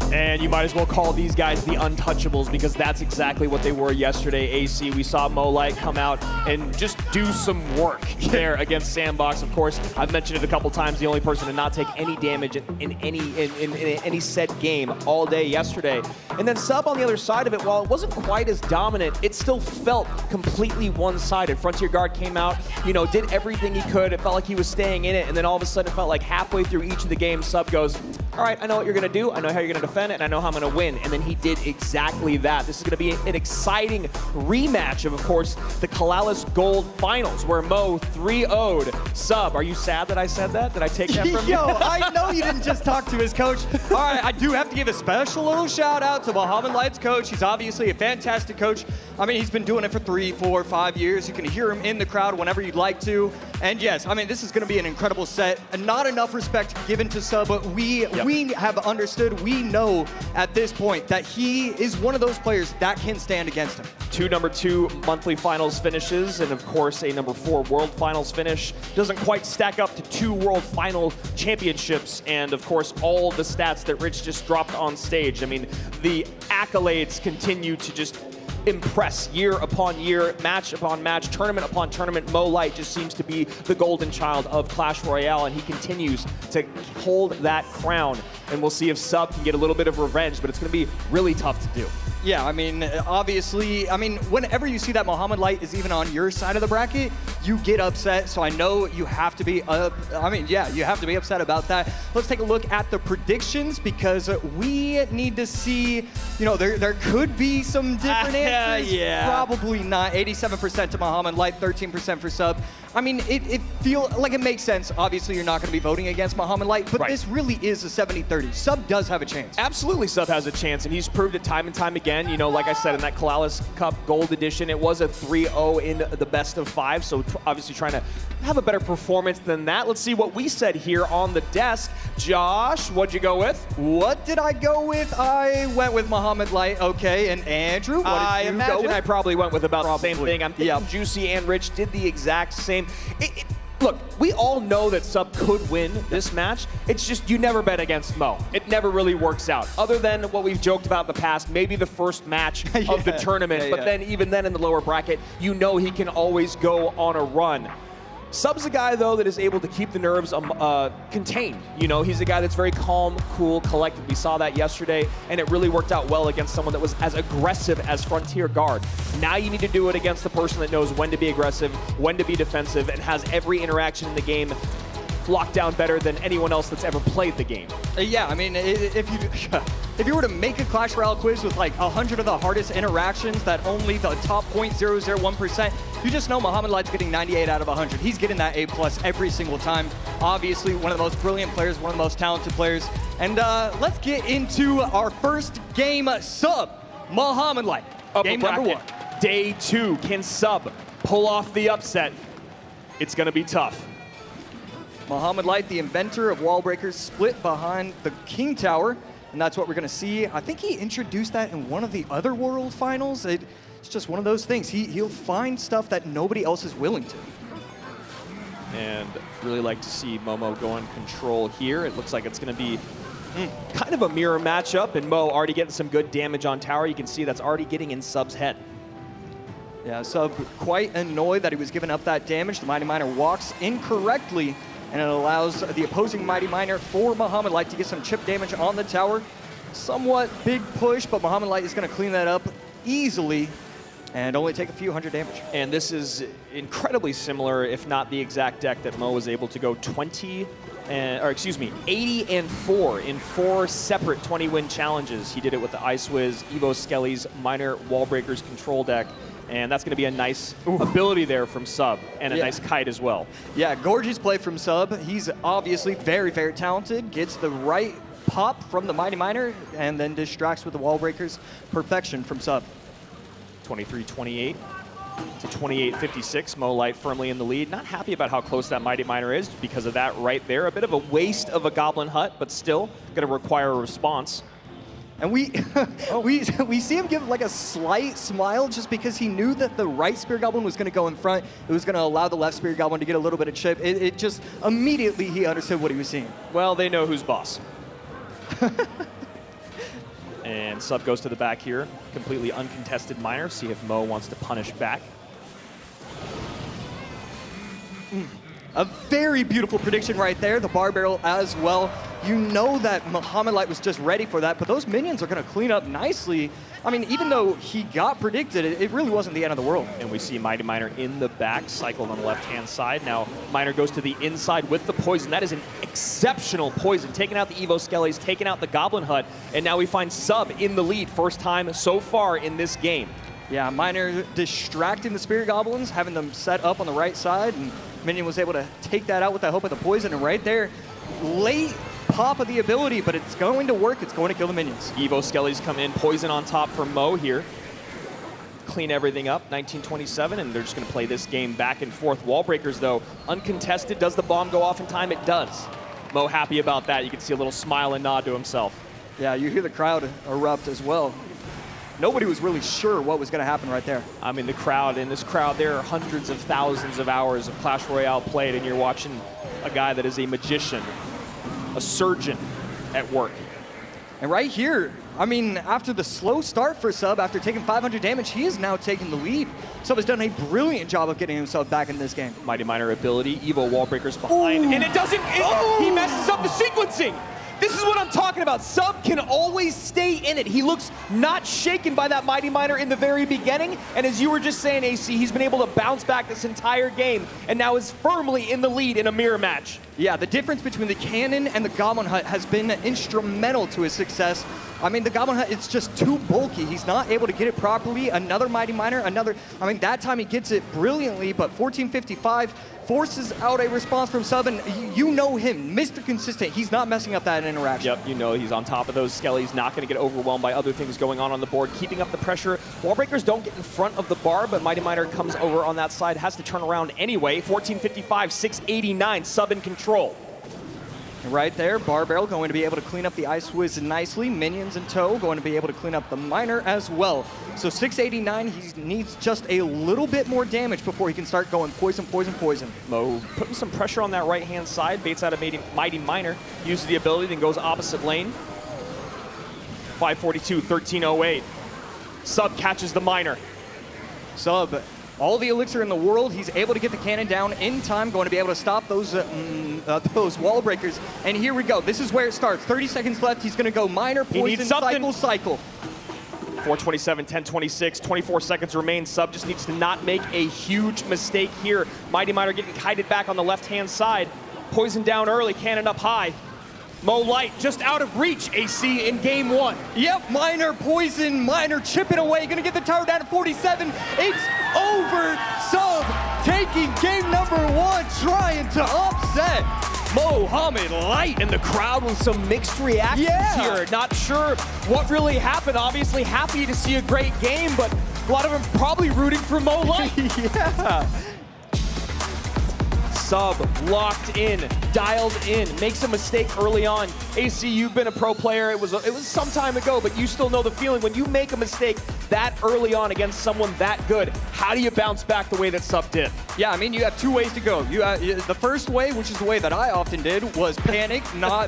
And you might as well call these guys the untouchables because that's exactly what they were yesterday, AC. We saw Mo Light come out and just do some work there against Sandbox. Of course, I've mentioned it a couple times, the only person to not take any damage in any set game all day yesterday. And then Sub on the other side of it, while it wasn't quite as dominant, it still felt completely one-sided. Frontier Guard came out, you know, did everything he could. It felt like he was staying in it, and then all of a sudden it felt like halfway through each of the games, Sub goes, all right, I know what you're gonna do, I know how you're gonna defend it, and I know how I'm gonna win. And then he did exactly that. This is gonna be an exciting rematch of course, the Kalalis Gold Finals, where Mo 3-0'd Sub. Are you sad that I said that? Did I take that from you? Yo, I know you didn't just talk to his coach. All right, I do have to give a special little shout out to Mohamed Light's coach. He's obviously a fantastic coach. I mean, he's been doing it for 3, 4, 5 years. You can hear him in the crowd whenever you'd like to. And yes, I mean, this is gonna be an incredible set. And not enough respect given to Sub, but we we have understood, we know at this point that he is one of those players that can stand against him. 2 number 2 monthly finals finishes, and of course a number 4 world finals finish. Doesn't quite stack up to 2 world final championships, and of course all the stats that Rich just dropped on stage. I mean, the accolades continue to just impress year upon year, match upon match, tournament upon tournament. Mo Light just seems to be the golden child of Clash Royale, and he continues to hold that crown. And we'll see if Sub can get a little bit of revenge, but it's going to be really tough to do. Yeah, I mean, obviously, whenever you see that Mohamed Light is even on your side of the bracket, you get upset. So I know you have to be, you have to be upset about that. Let's take a look at the predictions, because we need to see, there could be some different answers. Yeah. Probably not. 87% to Mohamed Light, 13% for Sub. I mean, it feels like it makes sense. Obviously, you're not going to be voting against Mohamed Light, but this really is a 70-30. Sub does have a chance. Absolutely, Sub has a chance, and he's proved it time and time again. Like I said, in that Kalalis Cup Gold Edition, it was a 3-0 in the best of 5, so obviously trying to have a better performance than that. Let's see what we said here on the desk. Josh, what'd you go with? What did I go with? I went with Mohamed Light, okay, and Andrew, what did you I imagine go with? I probably went with about the same thing. I'm thinking Juicy and Rich did the exact same. Look, we all know that Sub could win this match. It's just you never bet against Mo. It never really works out. Other than what we've joked about in the past, maybe the first match of the tournament. But then even then in the lower bracket, you know he can always go on a run. Sub's a guy, though, that is able to keep the nerves contained. He's a guy that's very calm, cool, collected. We saw that yesterday, and it really worked out well against someone that was as aggressive as Frontier Guard. Now you need to do it against the person that knows when to be aggressive, when to be defensive, and has every interaction in the game locked down better than anyone else that's ever played the game. Yeah, I mean, if you were to make a Clash Royale quiz with like 100 of the hardest interactions that only the top 0.001%, you just know Mohamed Light's getting 98 out of 100. He's getting that A+ every single time. Obviously, one of the most brilliant players, one of the most talented players. And let's get into our first game. Sub, Mohamed Light. Game number 1. Day 2. Can Sub pull off the upset? It's going to be tough. Mohamed Light, the inventor of wall breakers, split behind the King Tower, and that's what we're going to see. I think he introduced that in one of the other World Finals. It's just one of those things. He'll find stuff that nobody else is willing to. And really like to see Momo go on control here. It looks like it's going to be kind of a mirror matchup, and Mo already getting some good damage on tower. You can see that's already getting in Sub's head. Yeah, Sub quite annoyed that he was giving up that damage. The Mighty Miner walks incorrectly, and it allows the opposing Mighty Miner for Mohamed Light to get some chip damage on the tower. Somewhat big push, but Mohamed Light is going to clean that up easily and only take a few hundred damage. And this is incredibly similar, if not the exact deck that Mo was able to go 80 and 4 in 4 separate 20-win challenges. He did it with the Ice Wiz, Evo Skelly's Minor Wall Breakers control deck. And that's going to be a nice ability there from Sub, and a nice kite as well. Yeah, gorgeous play from Sub. He's obviously very, very talented. Gets the right pop from the Mighty Miner, and then distracts with the wall breakers. Perfection from Sub. 23-28 to 28-56. Mo Light firmly in the lead. Not happy about how close that Mighty Miner is because of that right there. A bit of a waste of a Goblin Hut, but still going to require a response. And we see him give like a slight smile just because he knew that the right Spear Goblin was going to go in front. It was going to allow the left Spear Goblin to get a little bit of chip. It just immediately he understood what he was seeing. Well, they know who's boss. And Sub goes to the back here. Completely uncontested Miner. See if Mo wants to punish back. A very beautiful prediction right there. The bar barrel as well. You know that Mohamed Light was just ready for that, but those minions are going to clean up nicely. I mean, even though he got predicted, it really wasn't the end of the world. And we see Mighty Miner in the back, cycled on the left-hand side. Now, Miner goes to the inside with the poison. That is an exceptional poison. Taking out the Evo Skellies, taking out the Goblin Hut, and now we find Sub in the lead. First time so far in this game. Yeah, Miner distracting the Spirit Goblins, having them set up on the right side, and Minion was able to take that out with the hope of the poison, and right there, late pop of the ability, but it's going to work. It's going to kill the minions. Evo Skellies come in, poison on top for Mo here. Clean everything up, 1927, and they're just going to play this game back and forth. Wall breakers, though, uncontested. Does the bomb go off in time? It does. Mo happy about that. You can see a little smile and nod to himself. Yeah, you hear the crowd erupt as well. Nobody was really sure what was going to happen right there. I mean, the crowd, in this crowd, there are hundreds of thousands of hours of Clash Royale played, and you're watching a guy that is a magician, a surgeon at work. And right here, I mean, after the slow start for Sub, after taking 500 damage, he is now taking the lead. Sub has done a brilliant job of getting himself back in this game. Mighty Miner ability, Evo wall breakers behind, and it doesn't, he messes up the sequencing. This is what I'm talking about. Sub can always stay in it. He looks not shaken by that Mighty Miner in the very beginning. And as you were just saying, AC, he's been able to bounce back this entire game and now is firmly in the lead in a mirror match. Yeah, the difference between the Cannon and the Goblin Hut has been instrumental to his success. I mean, the Goblin Hut, it's just too bulky. He's not able to get it properly. Another Mighty Miner, that time he gets it brilliantly, but 1455 forces out a response from Sub, and you know him, Mr. Consistent. He's not messing up that interaction. Yep, you know he's on top of those skellies, not going to get overwhelmed by other things going on the board, keeping up the pressure. Wall breakers don't get in front of the bar, but Mighty Miner comes over on that side, has to turn around anyway. 1455, 689, Sub in control. Right there, Bar Barrel going to be able to clean up the Ice Whiz nicely. Minions in tow going to be able to clean up the Miner as well. So 689, he needs just a little bit more damage before he can start going poison, poison, poison. Mo putting some pressure on that right-hand side, baits out a Mighty Miner, uses the ability, then goes opposite lane. 542, 1308. Sub catches the Miner. Sub, all the elixir in the world, he's able to get the cannon down in time, going to be able to stop those wall breakers. And here we go. This is where it starts. 30 seconds left. He's going to go Miner, poison, cycle. 427, 1026, 24 seconds remain. Sub just needs to not make a huge mistake here. Mighty Miner getting kited back on the left-hand side. Poison down early, cannon up high. Mo Light just out of reach, AC, in game one. Yep, Miner, poison, Miner chipping away. Gonna get the tower down to 47. It's over. Sub taking game number one, trying to upset Mohamed Light, and the crowd with some mixed reactions here. Not sure what really happened. Obviously happy to see a great game, but a lot of them probably rooting for Mo Light. Yeah. Sub locked in, dialed in, makes a mistake early on. AC, you've been a pro player. It was some time ago, but you still know the feeling when you make a mistake that early on against someone that good. How do you bounce back the way that Sub did? Yeah, I mean, you have two ways to go. The first way, which is the way that I often did, was panic, not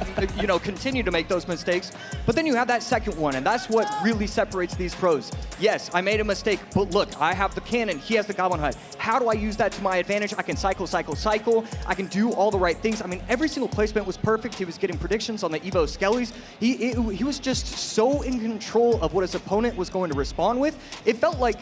continue to make those mistakes. But then you have that second one, and that's what really separates these pros. Yes, I made a mistake, but look, I have the cannon, he has the Goblin Hut. How do I use that to my advantage? I can cycle. I can do all the right things. I mean, every single placement was perfect. He was getting predictions on the Evo Skellies. He was just so in control of what his opponent was going to respond with. It felt like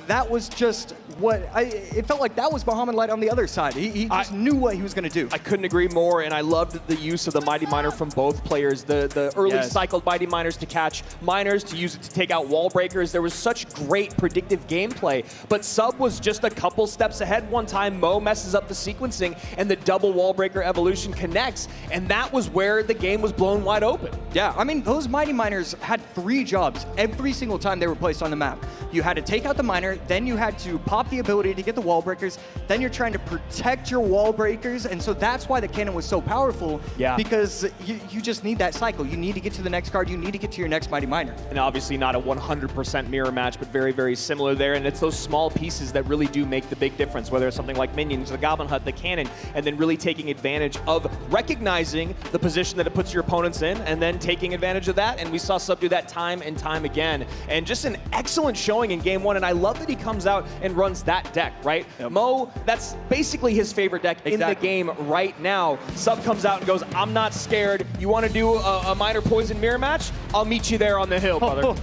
that was just it felt like that was Mohamed Light on the other side. He just knew what he was going to do. I couldn't agree more, and I loved the use of the Mighty Miner from both players. The early cycled Mighty Miners to catch Miners, to use it to take out wall breakers. There was such great predictive gameplay, but Sub was just a couple steps ahead. One time, Mo messes up the sequencing, and the double wall breaker evolution connects, and that was where the game was blown wide open. Yeah, I mean, those Mighty Miners had 3 jobs every single time they were placed on the map. You had to take out the Miner, then you had to pop the ability to get the wall breakers, then you're trying to protect your wall breakers, and so that's why the cannon was so powerful, because you just need that cycle. You need to get to the next card, you need to get to your next Mighty Miner. And obviously not a 100% mirror match, but very, very similar there, and it's those small pieces that really do make the big difference, whether it's something like Minions, the Goblin Hut, the cannon, and then really taking advantage of recognizing the position that it puts your opponents in, and then taking advantage of that, and we saw Sub do that time and time again. And just an excellent showing in game one, and I love that he comes out and runs that deck, right? Yep. Mo, that's basically his favorite deck in the game right now. Sub comes out and goes, I'm not scared. You want to do a Miner Poison mirror match? I'll meet you there on the hill, brother.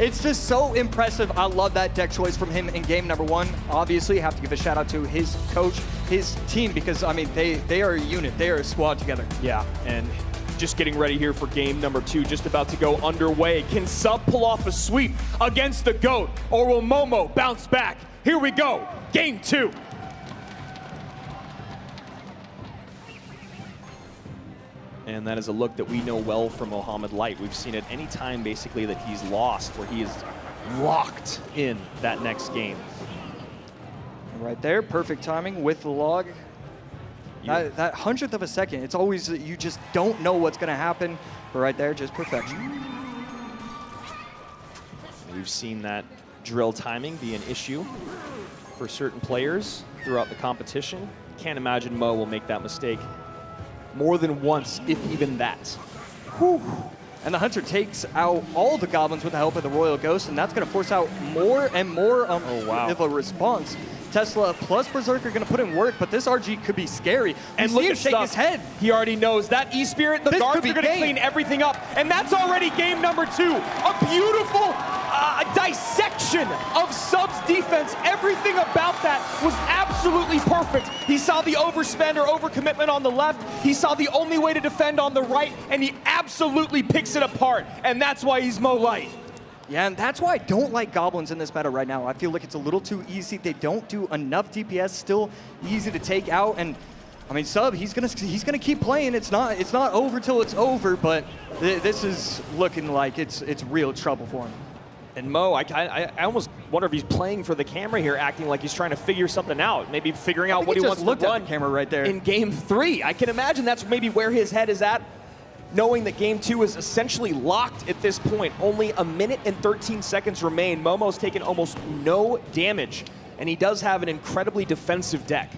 It's just so impressive. I love that deck choice from him in game number one. Obviously, have to give a shout out to his coach, his team, because, I mean, they are a unit. They are a squad together. Yeah, and just getting ready here for game number 2, just about to go underway. Can Sub pull off a sweep against the GOAT, or will Momo bounce back? Here we go, game 2. And that is a look that we know well from Mohamed Light. We've seen it any time, basically, that he's lost, where he is locked in that next game. Right there, perfect timing with the log. That 100th of a second, it's always, you just don't know what's going to happen. But right there, just perfection. We've seen that drill timing be an issue for certain players throughout the competition. Can't imagine Mo will make that mistake more than once, if even that. Whew. And the Hunter takes out all the goblins with the help of the Royal Ghost, and that's going to force out more and more of a response. Tesla plus Berserker going to put in work, but this RG could be scary. And look at shake his head. He already knows that E-Spirit, the guards are going to clean everything up. And that's already game number 2. A beautiful dissection of Sub's defense. Everything about that was absolutely perfect. He saw the overspend or overcommitment on the left. He saw the only way to defend on the right, and he absolutely picks it apart. And that's why he's Mo Light. Yeah, and that's why I don't like goblins in this meta right now. I feel like it's a little too easy. They don't do enough DPS. Still easy to take out. And I mean, Sub, he's gonna keep playing. It's not over till it's over. But this is looking like it's real trouble for him. And Mo, I almost wonder if he's playing for the camera here, acting like he's trying to figure something out. Maybe figuring out what he wants to run. At the camera right there. In game 3, I can imagine that's maybe where his head is at. Knowing that game 2 is essentially locked at this point. Only a minute and 13 seconds remain. Momo's taken almost no damage, and he does have an incredibly defensive deck.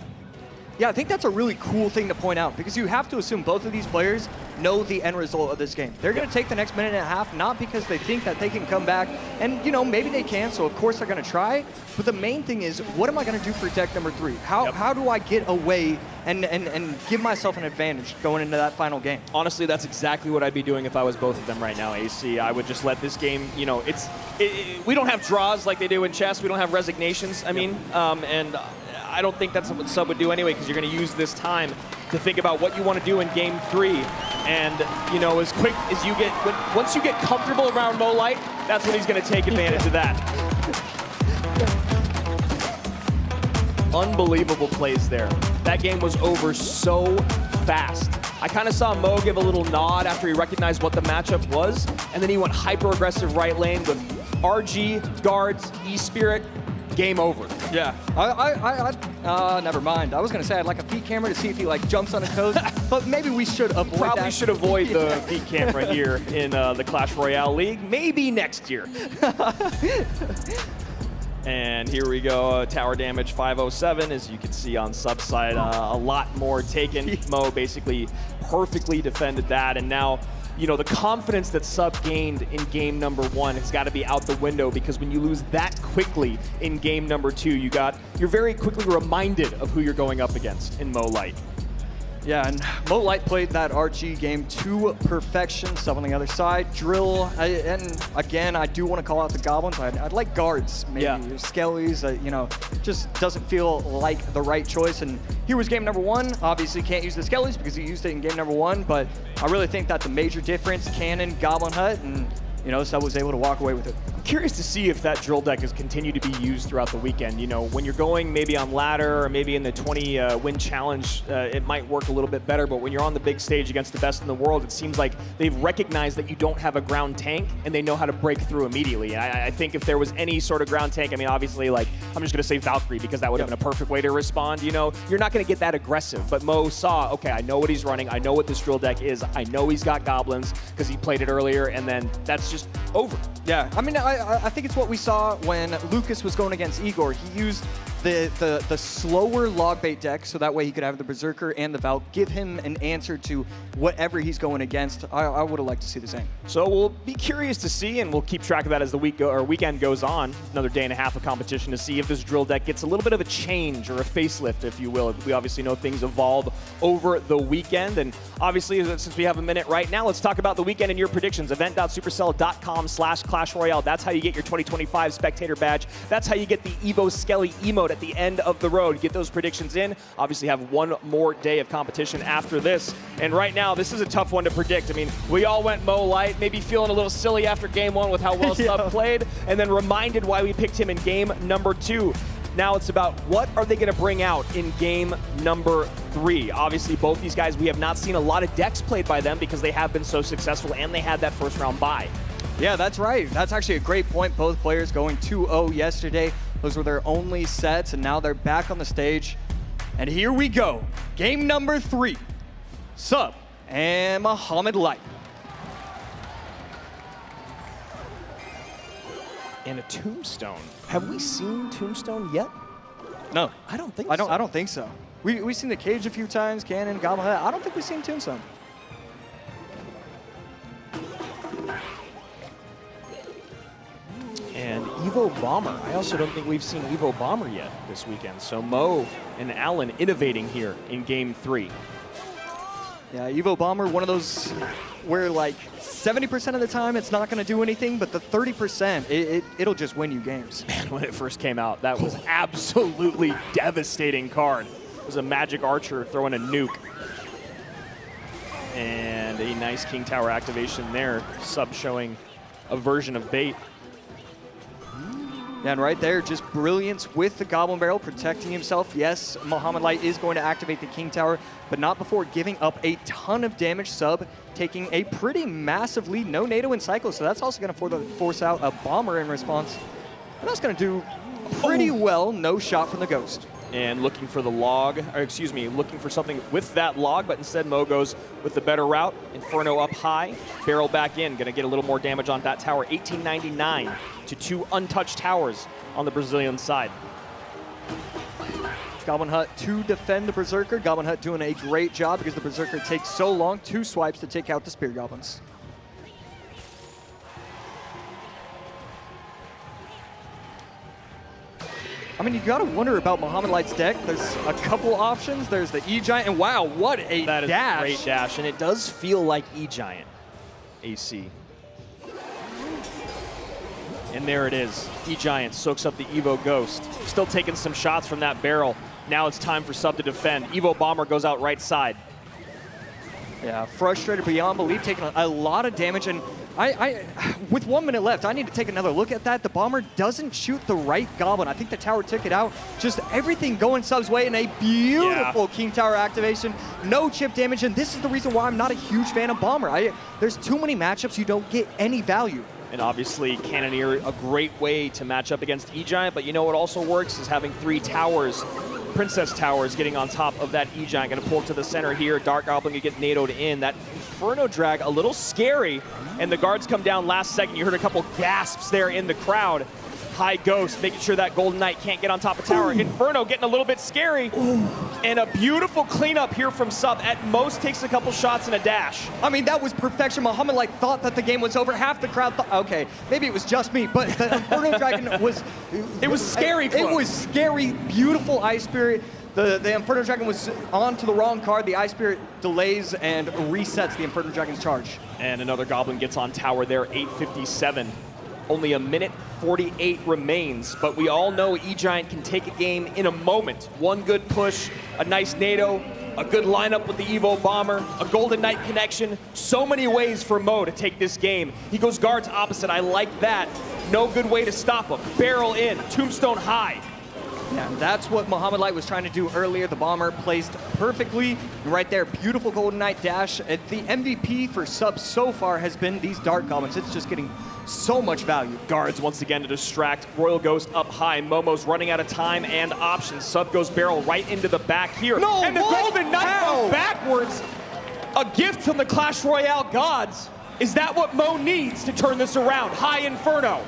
Yeah, I think that's a really cool thing to point out, because you have to assume both of these players know the end result of this game. They're going to take the next minute and a half, not because they think that they can come back, and maybe they can, so of course they're going to try, but the main thing is, what am I going to do for deck number 3? How do I get away and give myself an advantage going into that final game? Honestly, that's exactly what I'd be doing if I was both of them right now, AC. I would just let this game, we don't have draws like they do in chess. We don't have resignations, and I don't think that's what Sub would do anyway, because you're going to use this time to think about what you want to do in game 3. And, as quick as you get, once you get comfortable around Mo Light, that's when he's going to take advantage of that. Unbelievable plays there. That game was over so fast. I kind of saw Mo give a little nod after he recognized what the matchup was, and then he went hyper-aggressive right lane with RG, guards, E-Spirit. Game over. Yeah. Never mind. I was going to say I'd like a feet camera to see if he jumps on his toes, but maybe we should avoid that. Probably should avoid the feet camera here in the Clash Royale League. Maybe next year. And here we go, tower damage 507, as you can see on Sub side, a lot more taken. Mo basically perfectly defended that, and now the confidence that Sub gained in game number 1 has got to be out the window, because when you lose that quickly in game number 2, you're very quickly reminded of who you're going up against in Mo Light. Yeah, and Mo Light played that RG game to perfection. Sub on the other side, Drill, and again, I do want to call out the Goblins. I'd like guards, maybe Skellies. Just doesn't feel like the right choice. And here was game number 1. Obviously, can't use the Skellies because he used it in game number 1. But I really think that the major difference, Cannon, Goblin Hut, and Sub was able to walk away with it. I'm curious to see if that drill deck has continued to be used throughout the weekend. When you're going maybe on ladder or maybe in the 20-win challenge, it might work a little bit better. But when you're on the big stage against the best in the world, it seems like they've recognized that you don't have a ground tank, and they know how to break through immediately. I think if there was any sort of ground tank, obviously, I'm just going to say Valkyrie, because that would have been a perfect way to respond. You're not going to get that aggressive. But Mo saw, okay, I know what he's running. I know what this drill deck is. I know he's got goblins because he played it earlier, and then that's just over. Yeah, I think it's what we saw when Lucas was going against Igor. He used the slower log bait deck, so that way he could have the Berserker and the Valk, give him an answer to whatever he's going against. I would have liked to see the same. So we'll be curious to see, and we'll keep track of that as the weekend goes on. Another day and a half of competition to see if this drill deck gets a little bit of a change or a facelift, if you will. We obviously know things evolve over the weekend, and obviously, since we have a minute right now, let's talk about the weekend and your predictions. Event.supercell.com/Clash Royale. That's how you get your 2025 spectator badge. That's how you get the Evo Skelly emote at the end of the road. Get those predictions in. Obviously have one more day of competition after this. And right now, this is a tough one to predict. We all went Mo Light, maybe feeling a little silly after game 1 with how well Sub played, and then reminded why we picked him in game number 2. Now it's about what are they going to bring out in game number 3. Obviously, both these guys, we have not seen a lot of decks played by them because they have been so successful and they had that first round bye. Yeah, that's right. That's actually a great point. Both players going 2-0 yesterday. Those were their only sets, and now they're back on the stage. And here we go. Game number 3, Sub and Muhammad Light. And a Tombstone. Have we seen Tombstone yet? No. I don't think I so. don't think so. We've seen the Cage a few times, Cannon, Goblin Hut. I don't think we've seen Tombstone. And Evo Bomber. I also don't think we've seen Evo Bomber yet this weekend. So Mo and Alan innovating here in game 3. Yeah, Evo Bomber, one of those where like 70% of the time it's not going to do anything, but the 30%, it'll just win you games. Man, when it first came out, that was absolutely devastating card. It was a Magic Archer throwing a nuke. And a nice King Tower activation there. Sub showing a version of bait. Yeah, and right there, just brilliance with the Goblin Barrel, protecting himself. Yes, Muhammad Light is going to activate the King Tower, but not before giving up a ton of damage. Sub taking a pretty massive lead. No NATO in Cycle, so that's also going to force out a Bomber in response. And that's going to do pretty well. No shot from the Ghost. And looking for the log, or excuse me, looking for something with that log, but instead Mo goes with the better route. Inferno up high, barrel back in, gonna get a little more damage on that tower. 1899 to 2 untouched towers on the Brazilian side. Goblin Hut to defend the Berserker. Goblin Hut doing a great job because the Berserker takes so long, 2 swipes to take out the Spear Goblins. I mean, you gotta wonder about Muhammad Light's deck. There's a couple options. There's the E-Giant, and wow, what a That is dash. a great dash, and it does feel like E-Giant AC. And there it is. E-Giant soaks up the Evo Ghost. Still taking some shots from that barrel. Now it's time for Sub to defend. Evo Bomber goes out right side. Yeah, frustrated beyond belief, taking a lot of damage, and with 1 minute left, I need to take another look at that. The Bomber doesn't shoot the right Goblin. I think the tower took it out. Just everything going Sub's way in a beautiful King Tower activation. No chip damage, and this is the reason why I'm not a huge fan of Bomber. There's too many matchups you don't get any value. And obviously, Cannoneer, a great way to match up against E-Giant, but you know what also works is having 3 towers. Princess Towers getting on top of that E-Giant. Gonna pull it to the center here. Dark Goblin can get NATO'd in. That Inferno drag, a little scary. And the guards come down last second. You heard a couple gasps there in the crowd. High Ghost, making sure that Golden Knight can't get on top of tower. Inferno getting a little bit scary. And a beautiful cleanup here from Sub. At most takes a couple shots and a dash. I mean, that was perfection. Muhammad Light thought that the game was over. Half the crowd thought, okay, maybe it was just me, but the Inferno Dragon was... It was scary close. It was scary, beautiful Ice Spirit. The Inferno Dragon was on to the wrong card. The Ice Spirit delays and resets the Inferno Dragon's charge. And another Goblin gets on tower there, 8:57. Only a minute 48 remains, but we all know E-Giant can take a game in a moment. One good push, a nice NATO, a good lineup with the Evo Bomber, a Golden Knight connection. So many ways for Mo to take this game. He goes guards opposite. I like that. No good way to stop him. Barrel in, Tombstone high. Yeah, that's what Muhammad Light was trying to do earlier. The Bomber placed perfectly right there. Beautiful Golden Knight dash. The MVP for Sub so far has been these Dark Goblins. It's just getting so much value. Guards once again to distract. Royal Ghost up high. Momo's running out of time and options. Sub goes barrel right into the back here. No, and the Golden Knight goes backwards. A gift from the Clash Royale gods. Is that what Mo needs to turn this around? High Inferno.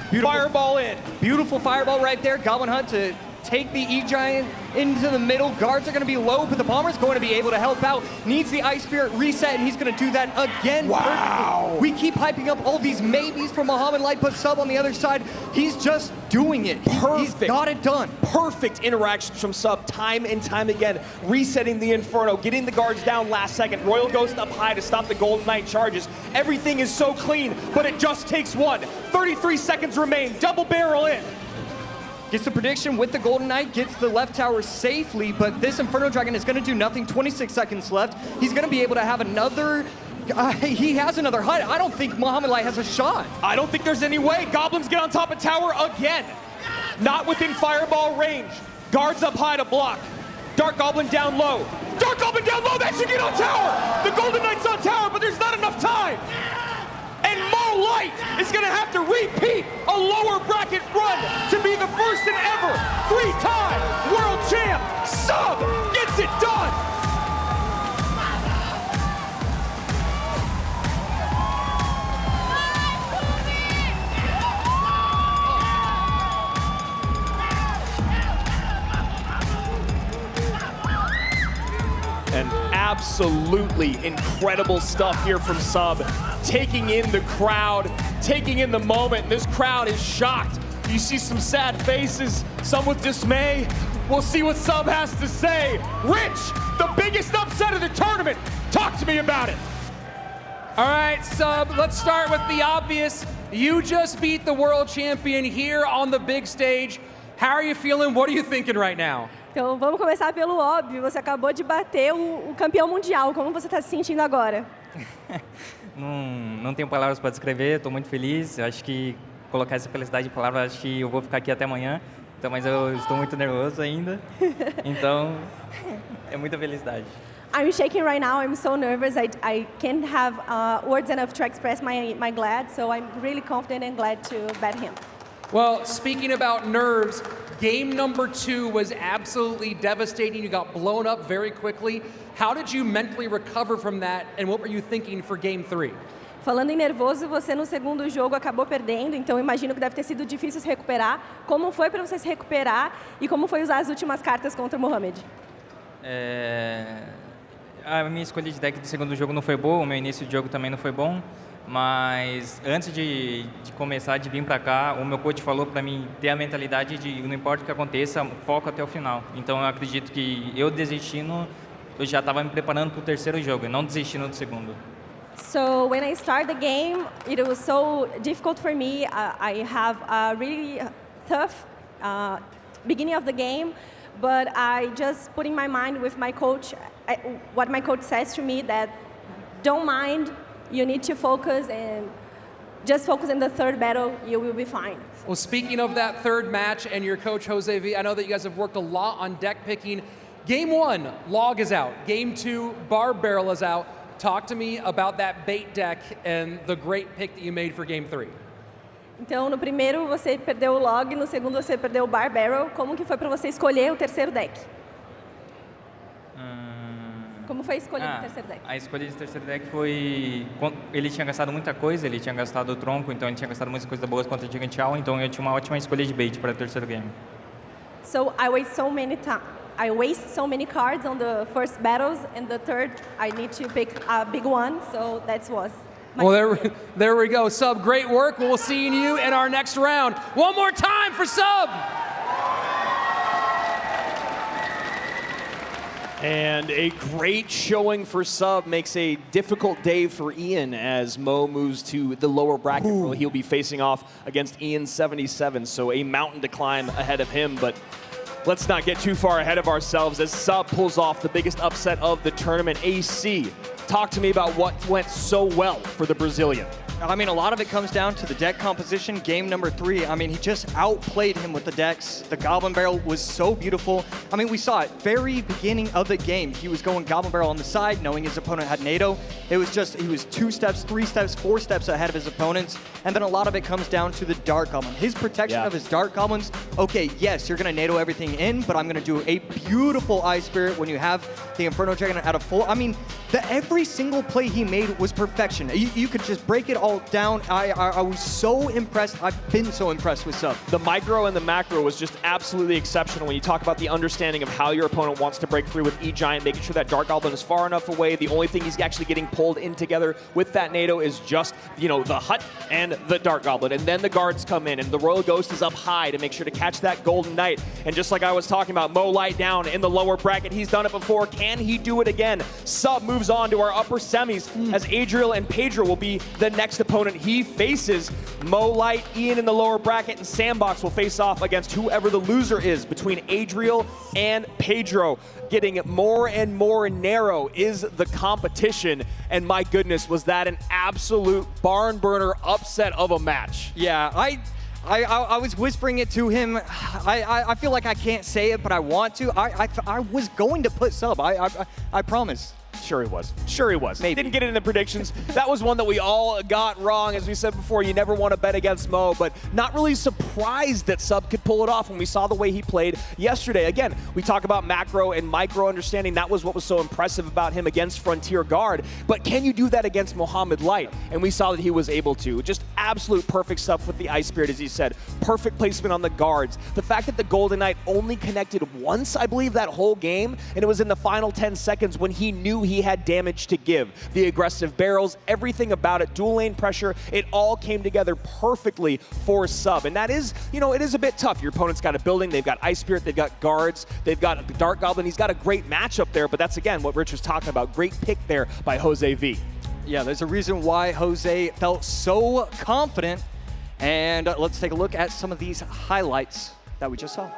Beautiful. Fireball in. Beautiful fireball right there. Goblin Hunt to take the E-Giant into the middle. Guards are going to be low, but the Bomber's going to be able to help out. Needs the Ice Spirit reset, and he's going to do that again. Wow. We keep hyping up all these maybes from Muhammad Light, but Sub on the other side, he's just doing it. Perfect. He's got it done. Perfect interactions from Sub time and time again. Resetting the Inferno, getting the guards down last second. Royal Ghost up high to stop the Golden Knight charges. Everything is so clean, but it just takes one. 33 seconds remain. Double barrel in. Gets the prediction with the Golden Knight, gets the left tower safely, but this Inferno Dragon is going to do nothing. 26 seconds left. He's going to be able to have another... he has another hut. I don't think Muhammad Light has a shot. I don't think there's any way. Goblins get on top of tower again. Not within fireball range. Guards up high to block. Dark Goblin down low. Dark Goblin down low, that should get on tower! The Golden Knight's on tower, but there's not enough time! And Mo Light is gonna have to repeat a lower bracket run to be the first and ever 3-time world champ. Sub gets it Absolutely incredible stuff here from Sub. Taking in the crowd, taking in the moment. And this crowd is shocked. You see some sad faces, some with dismay. We'll see what Sub has to say. Rich, the biggest upset of the tournament. Talk to me about it. All right, Sub, let's start with the obvious. You just beat the world champion here on the big stage. How are you feeling? What are you thinking right now? Então vamos começar pelo óbvio. Você acabou de bater o campeão mundial. Como você está se sentindo agora? Não tenho palavras para descrever. Estou muito feliz. Eu acho que colocar essa felicidade em palavras, acho que eu vou ficar aqui até amanhã. Então, mas eu estou muito nervoso ainda. Então é muita felicidade. I'm shaking right now. I'm so nervous. I can't have words enough to express my glad. So I'm really confident and glad to bet him. Well, speaking about nerves, game number 2 was absolutely devastating. You got blown up very quickly. How did you mentally recover from that, and what were you thinking for game 3? Falando em nervoso, você no segundo jogo acabou perdendo, então imagino que deve ter sido difícil se recuperar. Como foi para você se recuperar e como foi usar as últimas cartas contra o Mohamed? A minha escolha de deck do segundo jogo não foi boa, o meu início de jogo também não foi bom, mas antes de começar, de vir para cá, o meu coach falou para mim ter a mentalidade de não importa o que aconteça, foco até o final. Então eu acredito que eu desistindo, eu já estava me preparando para o terceiro jogo e não desistindo do segundo. So when I start the game, it was so difficult for me. I have a really tough beginning of the game, but I just put in my mind with my coach what my coach says to me, that don't mind, you need to focus and just focus in the third battle, you will be fine. Well, speaking of that third match and your coach, Jose V, I know that you guys have worked a lot on deck picking. Game 1, Log is out. Game 2, Barb Barrel is out. Talk to me about that bait deck and the great pick that you made for Game 3. Então, no primeiro você perdeu o Log, no segundo você perdeu o Bar Barrel. Como que foi para você escolher o terceiro deck? Como foi escolher o terceiro deck? A escolha de terceiro deck foi... Ele tinha gastado muita coisa, ele tinha gastado o tronco, então ele tinha gastado muitas coisas boas contra o Gigant Chow, então eu tinha uma ótima escolha de bait para o terceiro game. So I waste so many cards on the first battles, and the third I need to pick a big one, so that was my Well, there we go. Sub, great work. We'll see you in our next round. One more time for Sub. And a great showing for Sub makes a difficult day for Ian as Mo moves to the lower bracket where he'll be facing off against Ian 77. So a mountain to climb ahead of him, but let's not get too far ahead of ourselves as Sub pulls off the biggest upset of the tournament. AC, talk to me about what went so well for the Brazilian. I mean, a lot of it comes down to the deck composition. Game number 3, I mean, he just outplayed him with the decks. The Goblin Barrel was so beautiful. I mean, we saw it very beginning of the game. He was going Goblin Barrel on the side, knowing his opponent had NATO. It was just, he was 2 steps, 3 steps, 4 steps ahead of his opponents. And then a lot of it comes down to the Dark Goblin. His protection of his Dark Goblins, okay, yes, you're gonna NATO everything in, but I'm gonna do a beautiful Eye Spirit when you have the Inferno Dragon at a full. I mean, every single play he made was perfection. You could just break it all down. I was so impressed. I've been so impressed with Sub. The micro and the macro was just absolutely exceptional when you talk about the understanding of how your opponent wants to break through with E-Giant, making sure that Dark Goblin is far enough away. The only thing he's actually getting pulled in together with that NATO is just, you know, the Hut and the Dark Goblin. And then the guards come in, and the Royal Ghost is up high to make sure to catch that Golden Knight. And just like I was talking about, Mo Light down in the lower bracket. He's done it before. Can he do it again? Sub moves on to our upper semis as Adriel and Pedro will be the next opponent he faces. Mo Light, Ian in the lower bracket, and Sandbox will face off against whoever the loser is between Adriel and Pedro. Getting more and more narrow is the competition, and my goodness, was that an absolute barn burner upset of a match. Yeah, I was whispering it to him. I feel like I can't say it, but I want to. I was going to put Sub. I promise. Sure he was. Sure he was. Maybe. Didn't get it in the predictions. That was one that we all got wrong. As we said before, you never want to bet against Mo, but not really surprised that Sub could pull it off when we saw the way he played yesterday. Again, we talk about macro and micro understanding. That was what was so impressive about him against Frontier Guard. But can you do that against Mohamed Light? And we saw that he was able to. Just absolute perfect stuff with the Ice Spirit, as he said. Perfect placement on the guards. The fact that the Golden Knight only connected once, I believe, that whole game, and it was in the final 10 seconds when he knew he he had damage to give. The aggressive barrels, everything about it, dual lane pressure, it all came together perfectly for Sub. And that is, you know, it is a bit tough. Your opponent's got a building, they've got Ice Spirit, they've got guards, they've got Dark Goblin. He's got a great matchup there, but that's, again, what Rich was talking about. Great pick there by Jose V. Yeah, there's a reason why Jose felt so confident. And let's take a look at some of these highlights that we just saw.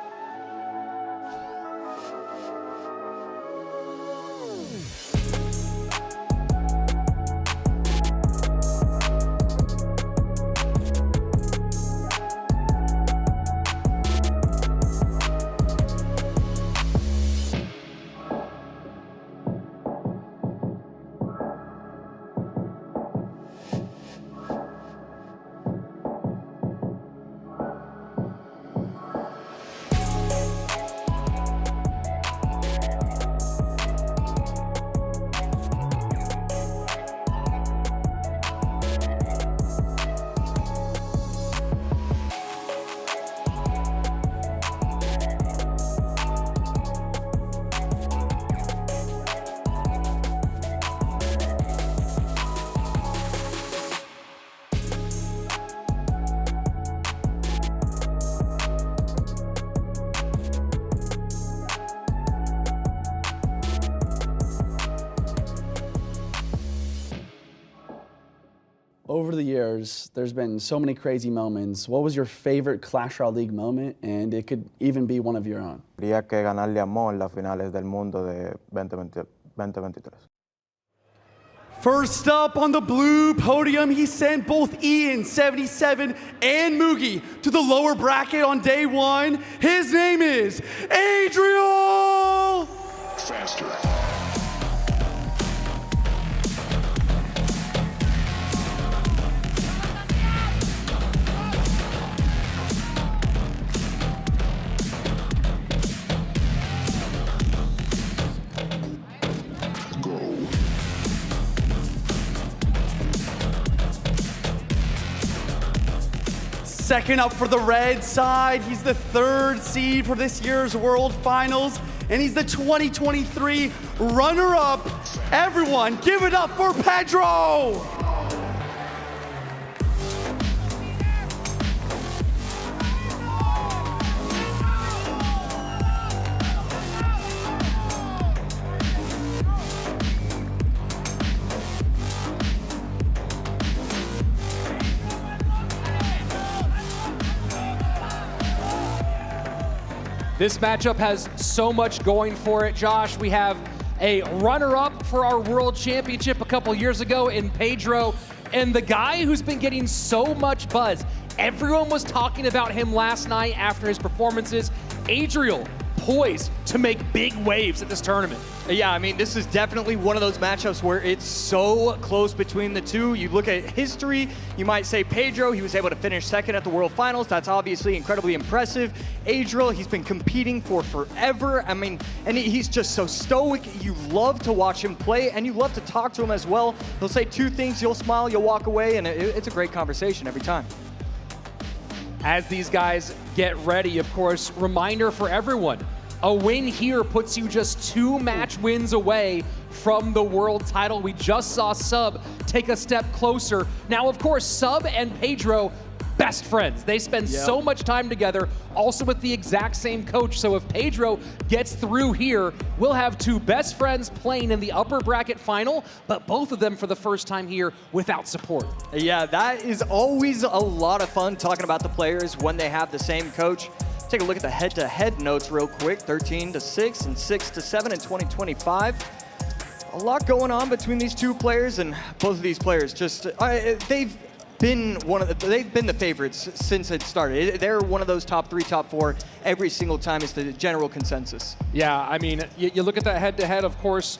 Over the years, there's been so many crazy moments. What was your favorite Clash Royale League moment? And it could even be one of your own. Quería que ganarle a Mo en las finales del mundo de 2023. First up on the blue podium, he sent both Ian, 77, and Mugi to the lower bracket on day one. His name is Adriel! Faster. Second up for the red side, he's the third seed for this year's World Finals, and he's the 2023 runner-up. Everyone, give it up for Pedro! This matchup has so much going for it, Josh. We have a runner-up for our World Championship a couple years ago in Pedro, and the guy who's been getting so much buzz. Everyone was talking about him last night after his performances. Adriel, poised to make big waves at this tournament. Yeah, I mean, this is definitely one of those matchups where it's so close between the two. You look at history, you might say Pedro, he was able to finish second at the World Finals. That's obviously incredibly impressive. Adriel, he's been competing for forever. I mean, and he's just so stoic. You love to watch him play, and you love to talk to him as well. He'll say two things, you'll smile, you'll walk away, and it's a great conversation every time. As these guys get ready, of course, reminder for everyone, a win here puts you just 2 match wins away from the world title. We just saw Sub take a step closer. Now, of course, Sub and Pedro, best friends. They spend so much time together, also with the exact same coach. So if Pedro gets through here, we'll have 2 best friends playing in the upper bracket final, but both of them for the first time here without support. Yeah, that is always a lot of fun talking about the players when they have the same coach. Take a look at the head-to-head notes real quick. 13-6 and 6-7 in 2025. A lot going on between these 2 players, and both of these players just they've been the favorites since it started. They're one of those top 3, top 4 every single time is the general consensus. Yeah, I mean, you look at that head-to-head, of course,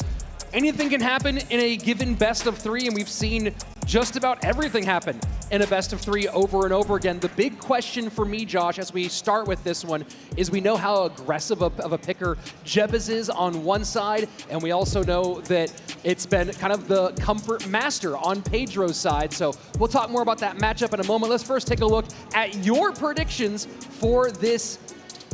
anything can happen in a given best of 3, and we've seen just about everything happen in a best of 3 over and over again. The big question for me, Josh, as we start with this one, is we know how aggressive of a picker Jebez is on one side, and we also know that it's been kind of the comfort master on Pedro's side. So we'll talk more about that matchup in a moment. Let's first take a look at your predictions for this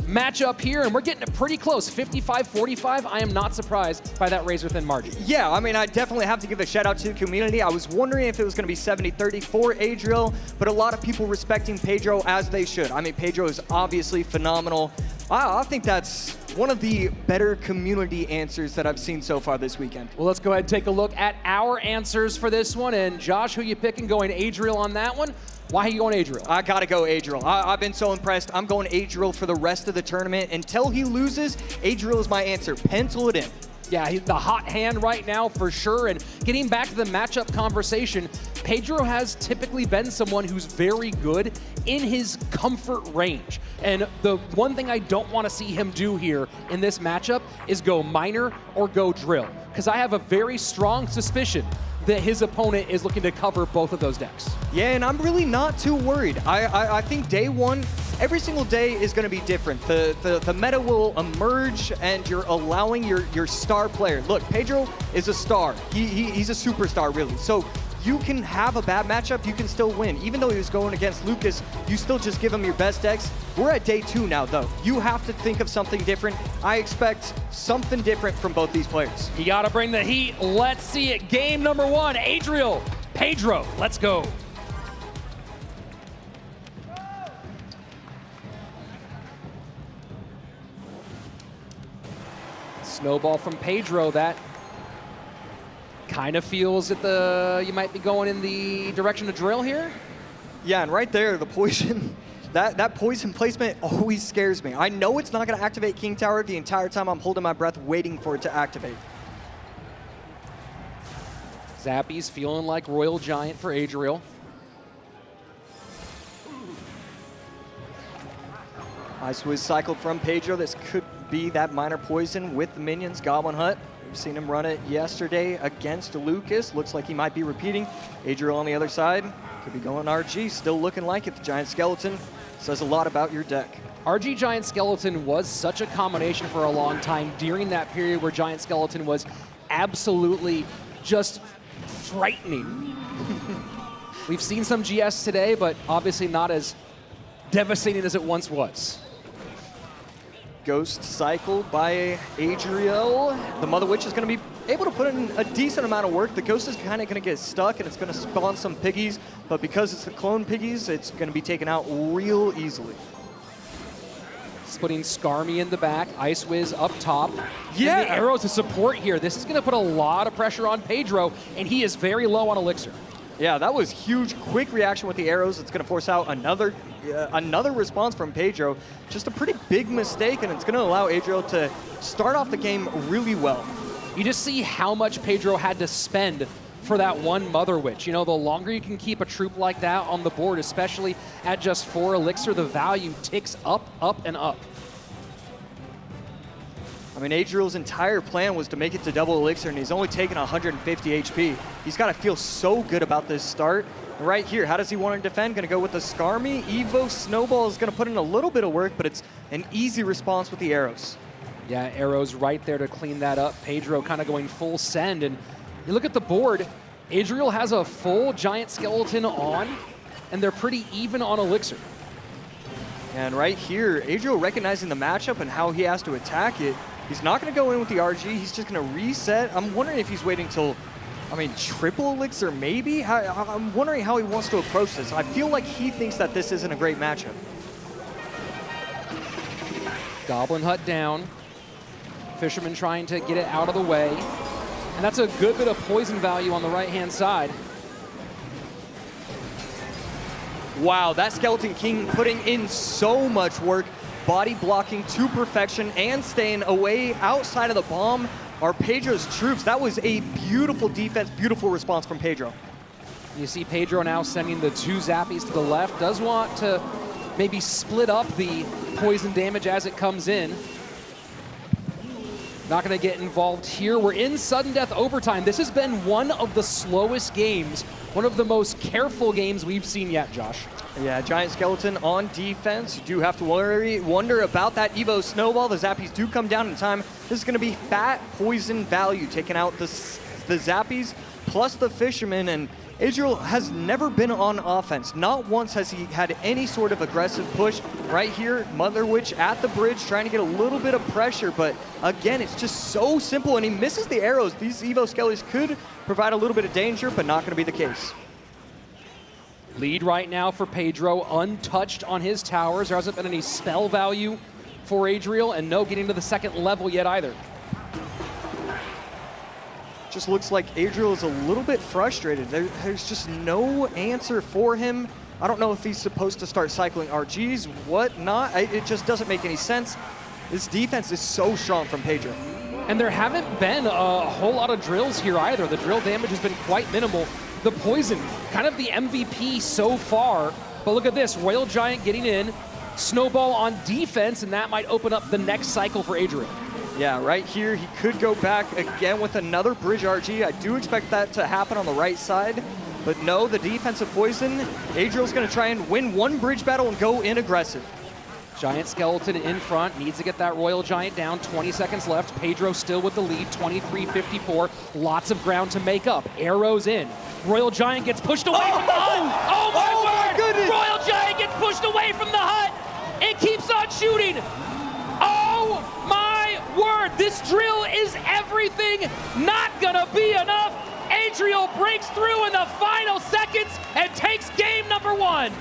matchup here, and we're getting it pretty close, 55-45. I am not surprised by that razor-thin margin. Yeah, I mean, I definitely have to give a shout out to the community. I was wondering if it was going to be 70-30 for Adriel, but a lot of people respecting Pedro as they should. I mean, Pedro is obviously phenomenal. I think that's one of the better community answers that I've seen so far this weekend. Well, let's go ahead and take a look at our answers for this one. And Josh, who you picking? Going Adriel on that one? Why are you going Adriel? I gotta go Adriel. I've been so impressed. I'm going Adriel for the rest of the tournament. Until he loses, Adriel is my answer. Pencil it in. Yeah, he's the hot hand right now for sure. And getting back to the matchup conversation, Pedro has typically been someone who's very good in his comfort range. And the one thing I don't want to see him do here in this matchup is go miner or go drill, because I have a very strong suspicion that his opponent is looking to cover both of those decks. Yeah, and I'm really not too worried. I think day one, every single day is going to be different. The meta will emerge, and you're allowing your star player. Look, Pedro is a star. He's a superstar, really. So you can have a bad matchup, you can still win. Even though he was going against Lucas, you still just give him your best decks. We're at day 2 now, though. You have to think of something different. I expect something different from both these players. You got to bring the heat. Let's see it. Game number 1, Adriel, Pedro. Let's go. Snowball from Pedro. That kind of feels that you might be going in the direction of drill here. Yeah, and right there, the poison, that poison placement always scares me. I know it's not going to activate King Tower the entire time. I'm holding my breath waiting for it to activate. Zappy's feeling like Royal Giant for Adriel. Ice Wiz cycled from Pedro. This could be that minor poison with the minions. Goblin Hut. We've seen him run it yesterday against Lucas. Looks like he might be repeating. Adriel on the other side. Could be going RG. Still looking like it. The Giant Skeleton says a lot about your deck. RG Giant Skeleton was such a combination for a long time during that period where Giant Skeleton was absolutely just frightening. We've seen some GS today, but obviously not as devastating as it once was. Ghost cycled by Adriel. The Mother Witch is going to be able to put in a decent amount of work. The Ghost is kind of going to get stuck, and it's going to spawn some piggies, but because it's the clone piggies, it's going to be taken out real easily. Splitting Skarmy in the back, Ice Wiz up top. Yeah. And the arrows to support here. This is going to put a lot of pressure on Pedro, and he is very low on Elixir. Yeah, that was huge. Quick reaction with the arrows. It's going to force out another response from Pedro. Just a pretty big mistake, and it's going to allow Adriel to start off the game really well. You just see how much Pedro had to spend for that one Mother Witch. You know, the longer you can keep a troop like that on the board, especially at just 4 Elixir, the value ticks up, up, and up. I mean, Adriel's entire plan was to make it to double Elixir, and he's only taken 150 HP. He's got to feel so good about this start. Right here, how does he want to defend? Going to go with the Skarmy. Evo Snowball is going to put in a little bit of work, but it's an easy response with the arrows. Yeah, arrows right there to clean that up. Pedro kind of going full send, and you look at the board, Adriel has a full Giant Skeleton on, and they're pretty even on Elixir. And right here, Adriel recognizing the matchup and how he has to attack it. He's not going to go in with the RG. He's just going to reset. I'm wondering if he's waiting till, I mean, triple Elixir maybe? I'm wondering how he wants to approach this. I feel like he thinks that this isn't a great matchup. Goblin Hut down. Fisherman trying to get it out of the way. And that's a good bit of poison value on the right-hand side. Wow, that Skeleton King putting in so much work. Body blocking to perfection and staying away outside of the bomb are Pedro's troops. That was a beautiful defense, beautiful response from Pedro. You see Pedro now sending the 2 Zappies to the left. Does want to maybe split up the poison damage as it comes in. Not going to get involved here. We're in sudden death overtime. This has been one of the slowest games, one of the most careful games we've seen yet, Josh. Yeah, Giant Skeleton on defense. You do have to wonder about that Evo Snowball. The Zappies do come down in time. This is going to be fat poison value, taking out the Zappies plus the Fisherman, and Adriel has never been on offense. Not once has he had any sort of aggressive push. Right here, Mother Witch at the bridge trying to get a little bit of pressure, but again, it's just so simple, and he misses the arrows. These Evo Skellies could provide a little bit of danger, but not going to be the case. Lead right now for Pedro, untouched on his towers. There hasn't been any spell value for Adriel, and no getting to the second level yet either. Just looks like Adriel is a little bit frustrated. There's just no answer for him. I don't know if he's supposed to start cycling RGs, what not. It just doesn't make any sense. This defense is so strong from Pedro. And there haven't been a whole lot of drills here either. The drill damage has been quite minimal. The poison, kind of the MVP so far. But look at this, Royal Giant getting in, snowball on defense, and that might open up the next cycle for Adriel. Yeah, right here, he could go back again with another bridge RG. I do expect that to happen on the right side. But no, the defensive poison, Adriel's gonna try and win one bridge battle and go in aggressive. Giant Skeleton in front, needs to get that Royal Giant down, 20 seconds left. Pedro still with the lead, 23-54. Lots of ground to make up, arrows in. Royal Giant gets pushed away from the hut. Oh my word! Goodness. Royal Giant gets pushed away from the hut. It keeps on shooting. Oh my word, this drill is everything. Not gonna be enough. Adriel breaks through in the final seconds and takes game number 1.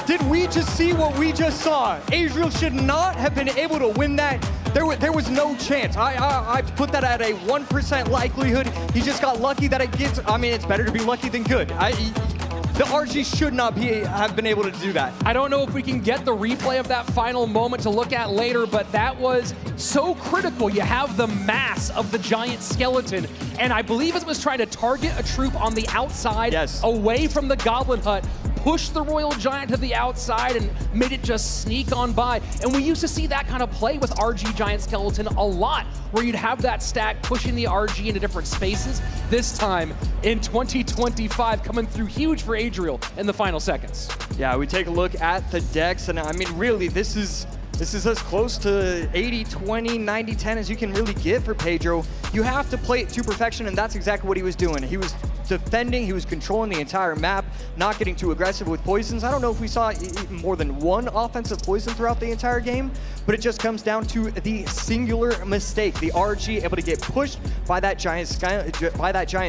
Did we just see what we just saw? Adriel should not have been able to win that. There was no chance. I put that at a 1% likelihood. He just got lucky that it gets, I mean, it's better to be lucky than good. The RG should not have been able to do that. I don't know if we can get the replay of that final moment to look at later, but that was so critical. You have the mass of the Giant Skeleton, and I believe it was trying to target a troop on the outside, away from the Goblin Hut, push the Royal Giant to the outside and made it just sneak on by. And we used to see that kind of play with RG Giant Skeleton a lot, where you'd have that stack pushing the RG into different spaces. This time in 2025, coming through huge for Adriel in the final seconds. Yeah, we take a look at the decks, and I mean, really, this is as close to 80-20, 90-10 as you can really get for Pedro. You have to play it to perfection, and that's exactly what he was doing. He was defending, he was controlling the entire map, not getting too aggressive with poisons. I don't know if we saw more than one offensive poison throughout the entire game, but it just comes down to the singular mistake. The RG able to get pushed by that giant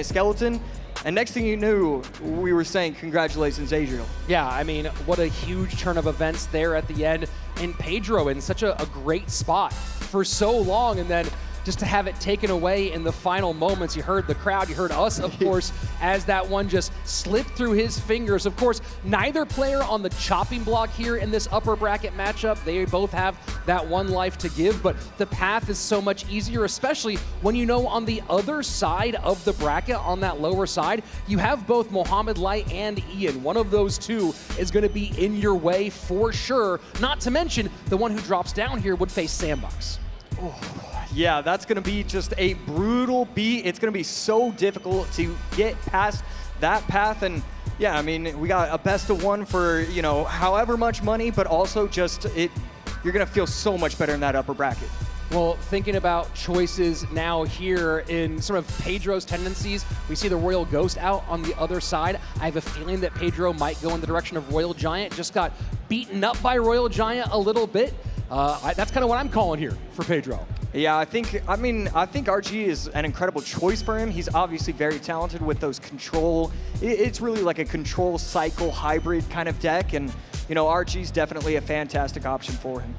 skeleton. And next thing you knew, we were saying, congratulations, Adriel. Yeah, I mean, what a huge turn of events there at the end. And Pedro in such a great spot for so long, and then just to have it taken away in the final moments. You heard the crowd, you heard us, of course, as that one just slipped through his fingers. Of course, neither player on the chopping block here in this upper bracket matchup. They both have that one life to give, but the path is so much easier, especially when you know on the other side of the bracket, on that lower side, you have both Mohamed Light and Ian. One of those two is going to be in your way for sure. Not to mention, the one who drops down here would face Sandbox. Oh. Yeah, that's going to be just a brutal beat. It's going to be so difficult to get past that path. And yeah, I mean, we got a best of one for, you know, however much money, but also just you're going to feel so much better in that upper bracket. Well, thinking about choices now here in sort of Pedro's tendencies, we see the Royal Ghost out on the other side. I have a feeling that Pedro might go in the direction of Royal Giant. Just got beaten up by Royal Giant a little bit. That's kind of what I'm calling here for Pedro. Yeah, I think RG is an incredible choice for him. He's obviously very talented with those control. It's really like a control cycle hybrid kind of deck, and you know, RG's definitely a fantastic option for him.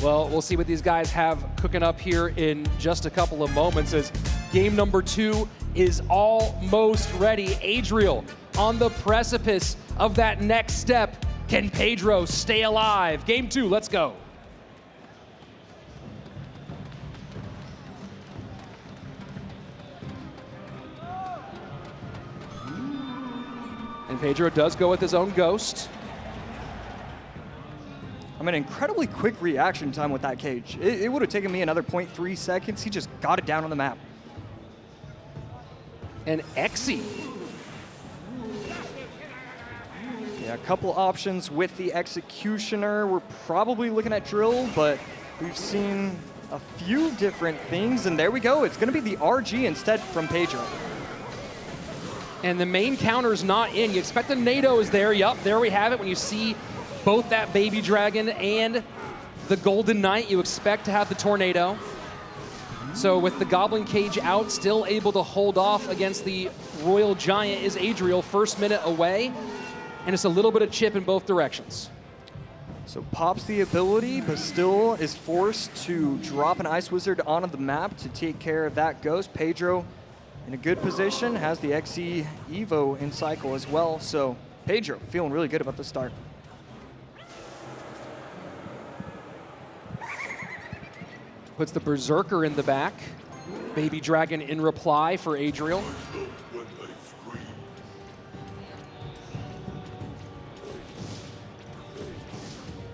Well, we'll see what these guys have cooking up here in just a couple of moments, as game number 2 is almost ready. Adriel on the precipice of that next step. Can Pedro stay alive? Game 2, let's go. And Pedro does go with his own ghost. I mean, incredibly quick reaction time with that cage. It would have taken me another 0.3 seconds. He just got it down on the map. And Exy. Yeah, a couple options with the Executioner. We're probably looking at Drill, but we've seen a few different things, and there we go. It's going to be the RG instead from Pedro. And the main counter's not in. You expect the NATO is there. Yup, there we have it. When you see both that Baby Dragon and the Golden Knight, you expect to have the Tornado. So with the Goblin Cage out, still able to hold off against the Royal Giant is Adriel, first minute away. And it's a little bit of chip in both directions. So pops the ability, but still is forced to drop an Ice Wizard onto the map to take care of that ghost. Pedro in a good position, has the XE Evo in cycle as well. So Pedro feeling really good about the start. Puts the Berserker in the back. Baby Dragon in reply for Adriel.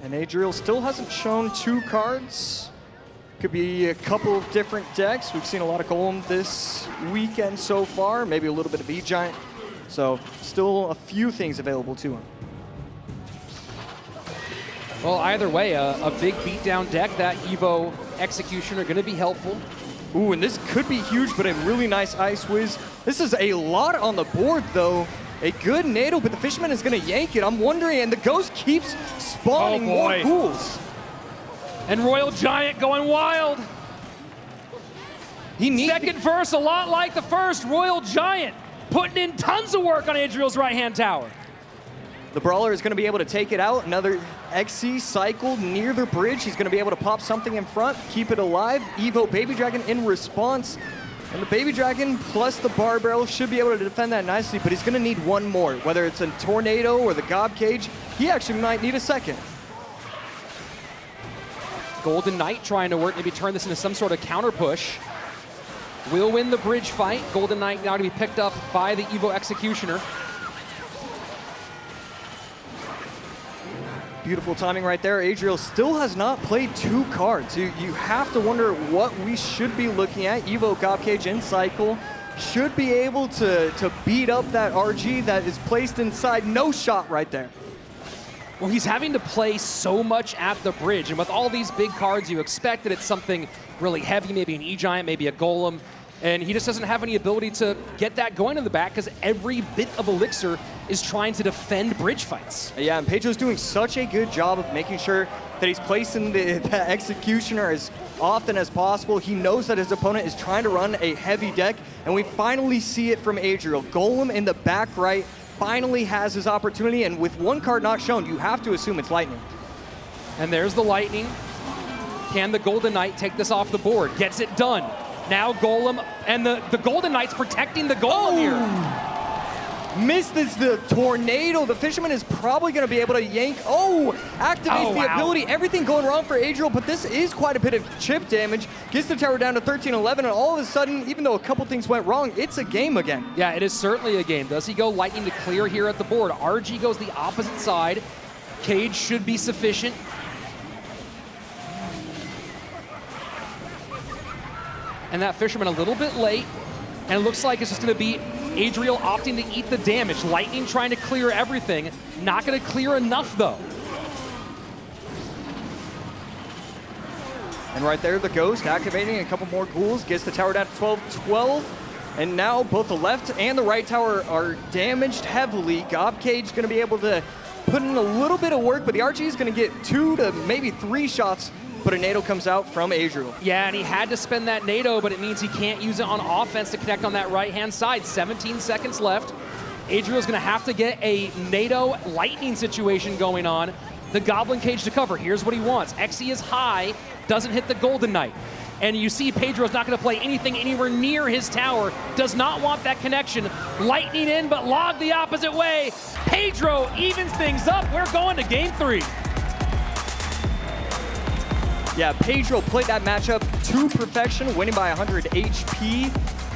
And Adriel still hasn't shown 2 cards. Could be a couple of different decks. We've seen a lot of Golem this weekend so far, maybe a little bit of E-Giant. So still a few things available to him. Well, either way, a big beatdown deck, that Evo Executioner going to be helpful. Ooh, and this could be huge, but a really nice Ice Wiz. This is a lot on the board, though. A good NATO, but the Fisherman is going to yank it. I'm wondering, and the Ghost keeps spawning more ghouls. And Royal Giant going wild. Second verse, a lot like the first. Royal Giant putting in tons of work on Adriel's right-hand tower. The Brawler is going to be able to take it out. Another XC cycle near the bridge. He's going to be able to pop something in front, keep it alive. Evo Baby Dragon in response. And the Baby Dragon plus the Bar Barrel should be able to defend that nicely, but he's going to need one more. Whether it's a Tornado or the Gob Cage, he actually might need a second. Golden Knight trying to work, maybe turn this into some sort of counter push. Will win the bridge fight. Golden Knight now to be picked up by the Evo Executioner. Beautiful timing right there. Adriel still has not played 2 cards. You have to wonder what we should be looking at. Evo Gob Cage in cycle should be able to beat up that RG that is placed inside. No shot right there. Well, he's having to play so much at the bridge, and with all these big cards, you expect that it's something really heavy, maybe an E-Giant, maybe a Golem, and he just doesn't have any ability to get that going in the back because every bit of Elixir is trying to defend bridge fights. Yeah, and Pedro's doing such a good job of making sure that he's placing the Executioner as often as possible. He knows that his opponent is trying to run a heavy deck, and we finally see it from Adriel. Golem in the back right finally has his opportunity, and with 1 card not shown, you have to assume it's Lightning. And there's the Lightning. Can the Golden Knight take this off the board? Gets it done. Now Golem, and the Golden Knight's protecting the Golem here. Missed is the Tornado. The Fisherman is probably going to be able to yank. Activates the ability. Everything going wrong for Adriel, but this is quite a bit of chip damage. Gets the tower down to 13-11, and all of a sudden, even though a couple things went wrong, it's a game again. Yeah, it is certainly a game. Does he go Lightning to clear here at the board? RG goes the opposite side. Cage should be sufficient. And that Fisherman a little bit late, and it looks like it's just going to be Adriel opting to eat the damage. Lightning trying to clear everything. Not going to clear enough, though. And right there, the Ghost activating a couple more ghouls, gets the tower down to 12-12. And now both the left and the right tower are damaged heavily. Gob Cage going to be able to put in a little bit of work, but the RG is going to get 2 to maybe 3 shots. But a NATO comes out from Adriel. Yeah, and he had to spend that NATO, but it means he can't use it on offense to connect on that right-hand side. 17 seconds left. Adriel's going to have to get a NATO Lightning situation going on. The Goblin Cage to cover. Here's what he wants. XE is high, doesn't hit the Golden Knight. And you see Pedro's not going to play anything anywhere near his tower. Does not want that connection. Lightning in, but log the opposite way. Pedro evens things up. We're going to game 3. Yeah, Pedro played that matchup to perfection, winning by 100 HP.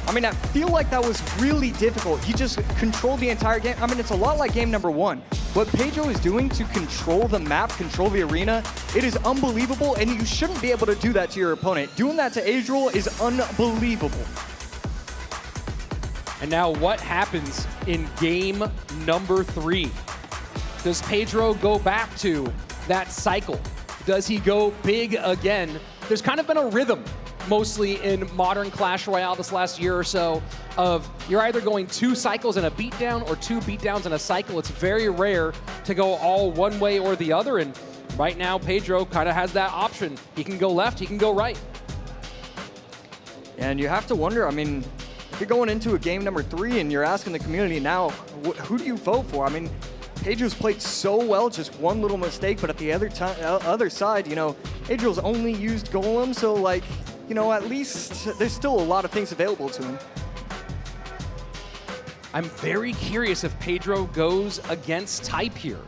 I mean, I feel like that was really difficult. He just controlled the entire game. I mean, it's a lot like game number 1. What Pedro is doing to control the map, control the arena, it is unbelievable, and you shouldn't be able to do that to your opponent. Doing that to Adriel is unbelievable. And now what happens in game number 3? Does Pedro go back to that cycle? Does he go big again there's kind of been a rhythm, mostly in modern Clash Royale this last year or so, of you're either going 2 cycles and a beatdown or 2 beatdowns and a cycle. It's very rare to go all one way or the other, and right now Pedro kind of has that option. He can go left, he can go right. And you have to wonder, I mean, if you're going into a game number 3 and you're asking the community now, who do you vote for? I mean, Pedro's played so well, just one little mistake, but at the other side, you know, Pedro's only used Golem, so like, you know, at least there's still a lot of things available to him. I'm very curious if Pedro goes against type here.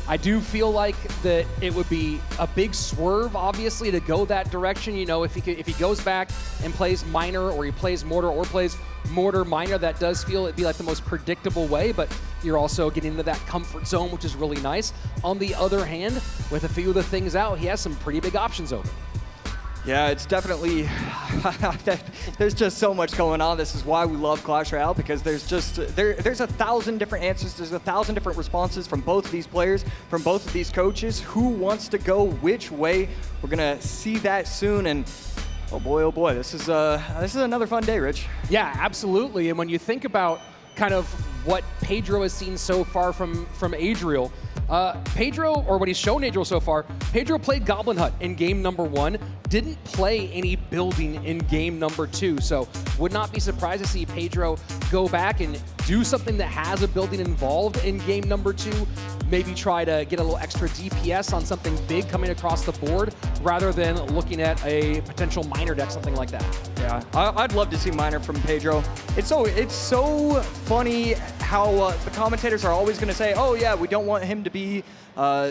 I do feel like that it would be a big swerve, obviously, to go that direction. You know, if he goes back and plays Miner, or he plays Mortar or plays Mortar Miner, that does feel it'd be like the most predictable way, but you're also getting into that comfort zone, which is really nice. On the other hand, with a few of the things out, he has some pretty big options open. Yeah, it's definitely, there's just so much going on. This is why we love Clash Royale, because there's just, there's 1,000 different answers. There's 1,000 different responses from both of these players, from both of these coaches. Who wants to go which way? We're gonna see that soon, and oh boy, this is another fun day, Rich. Yeah, absolutely. And when you think about kind of what Pedro has seen so far from Adriel, Pedro, or what he's shown Adriel so far, Pedro played Goblin Hut in game number 1, didn't play any building in game number 2, so would not be surprised to see Pedro go back and do something that has a building involved in game number 2, maybe try to get a little extra DPS on something big coming across the board, rather than looking at a potential Miner deck, something like that. Yeah, I'd love to see Miner from Pedro. It's so funny how the commentators are always going to say, oh yeah, we don't want him to be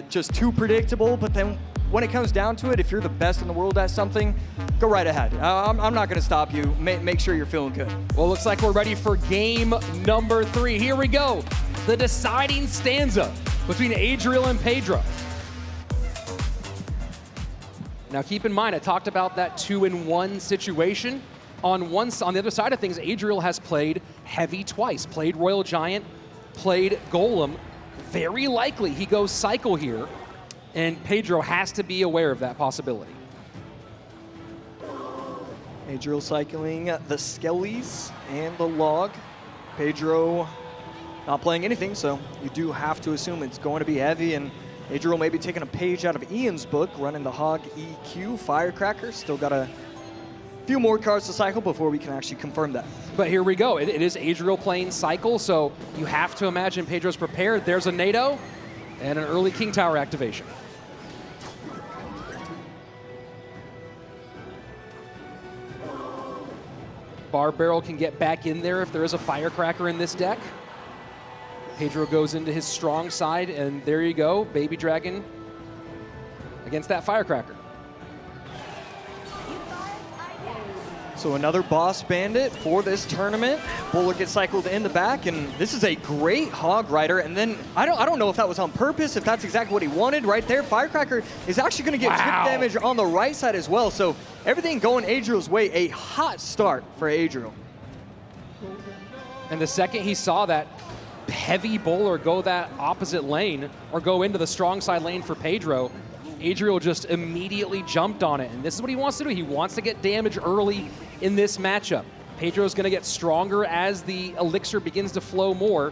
just too predictable, but then when it comes down to it, if you're the best in the world at something, go right ahead. I'm not going to stop you. Make sure you're feeling good. Well, looks like we're ready for game number 3. Here we go. The deciding stanza between Adriel and Pedro. Now keep in mind, I talked about that 2-in-1 situation. On the other side of things, Adriel has played Heavy twice, played Royal Giant, played Golem. Very likely he goes Cycle here, and Pedro has to be aware of that possibility. Adriel cycling the Skellies and the Log. Pedro not playing anything, so you do have to assume it's going to be heavy, and Adriel may be taking a page out of Ian's book, running the Hog EQ Firecracker. Still got a few more cards to cycle before we can actually confirm that. But here we go. It is Adriel playing Cycle, so you have to imagine Pedro's prepared. There's a NATO and an early King Tower activation. Bar Barrel can get back in there if there is a Firecracker in this deck. Pedro goes into his strong side, and there you go, Baby Dragon against that Firecracker. So another Boss Bandit for this tournament. Bullet gets cycled in the back, and this is a great Hog Rider. And then I don't know if that was on purpose, if that's exactly what he wanted right there. Firecracker is actually going to get chip damage on the right side as well. So everything going Adriel's way. A hot start for Adriel. And the second he saw that heavy bowler go that opposite lane, or go into the strong side lane for Pedro, Adriel just immediately jumped on it. And this is what he wants to do. He wants to get damage early in this matchup. Pedro's going to get stronger as the elixir begins to flow more.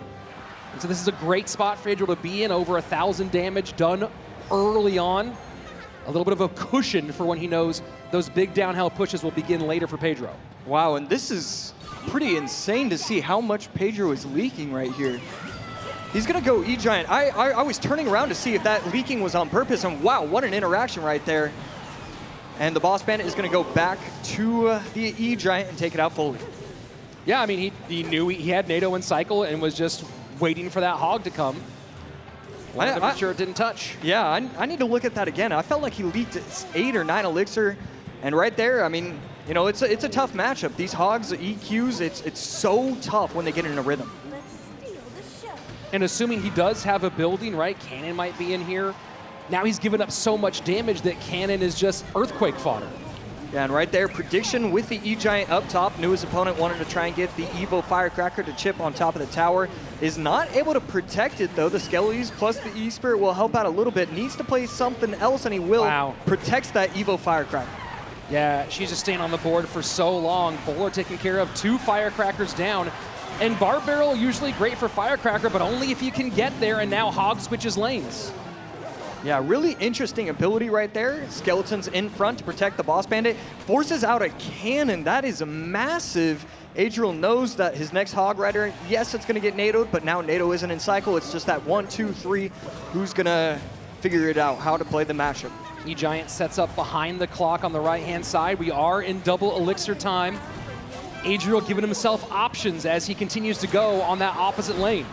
And so this is a great spot for Adriel to be in. Over 1,000 damage done early on. A little bit of a cushion for when he knows those big downhill pushes will begin later for Pedro. Wow, and this is pretty insane to see how much Pedro is leaking right here. He's going to go E-Giant. I was turning around to see if that leaking was on purpose, and wow, what an interaction right there. And the Boss Bandit is going to go back to the E-Giant and take it out fully. Yeah, I mean, he knew he had NATO in cycle and was just waiting for that Hog to come. Wanted to make sure it didn't touch. Yeah, I need to look at that again. I felt like he leaked 8 or 9 elixir, and right there, I mean, you know, it's a tough matchup. These Hogs, the EQs, it's so tough when they get in a rhythm. And assuming he does have a building, right, Cannon might be in here. Now he's given up so much damage that Cannon is just Earthquake fodder. Yeah, and right there, prediction with the E-Giant up top. Knew his opponent wanted to try and get the Evo Firecracker to chip on top of the tower. Is not able to protect it, though. The Skellies plus the E-Spirit will help out a little bit. Needs to play something else, and he will. Wow. Protects that Evo Firecracker. Yeah, she's just staying on the board for so long. Bowler taking care of 2 Firecrackers down. And Barb Barrel usually great for Firecracker, but only if you can get there, and now Hog switches lanes. Yeah, really interesting ability right there. Skeletons in front to protect the Boss Bandit. Forces out a cannon. That is massive. Adriel knows that his next Hog Rider, yes, it's going to get NATO'd, but now NATO isn't in cycle. It's just that 1, 2, 3. Who's going to figure it out, how to play the matchup? E-Giant sets up behind the clock on the right-hand side. We are in double elixir time. Adriel giving himself options as he continues to go on that opposite lane.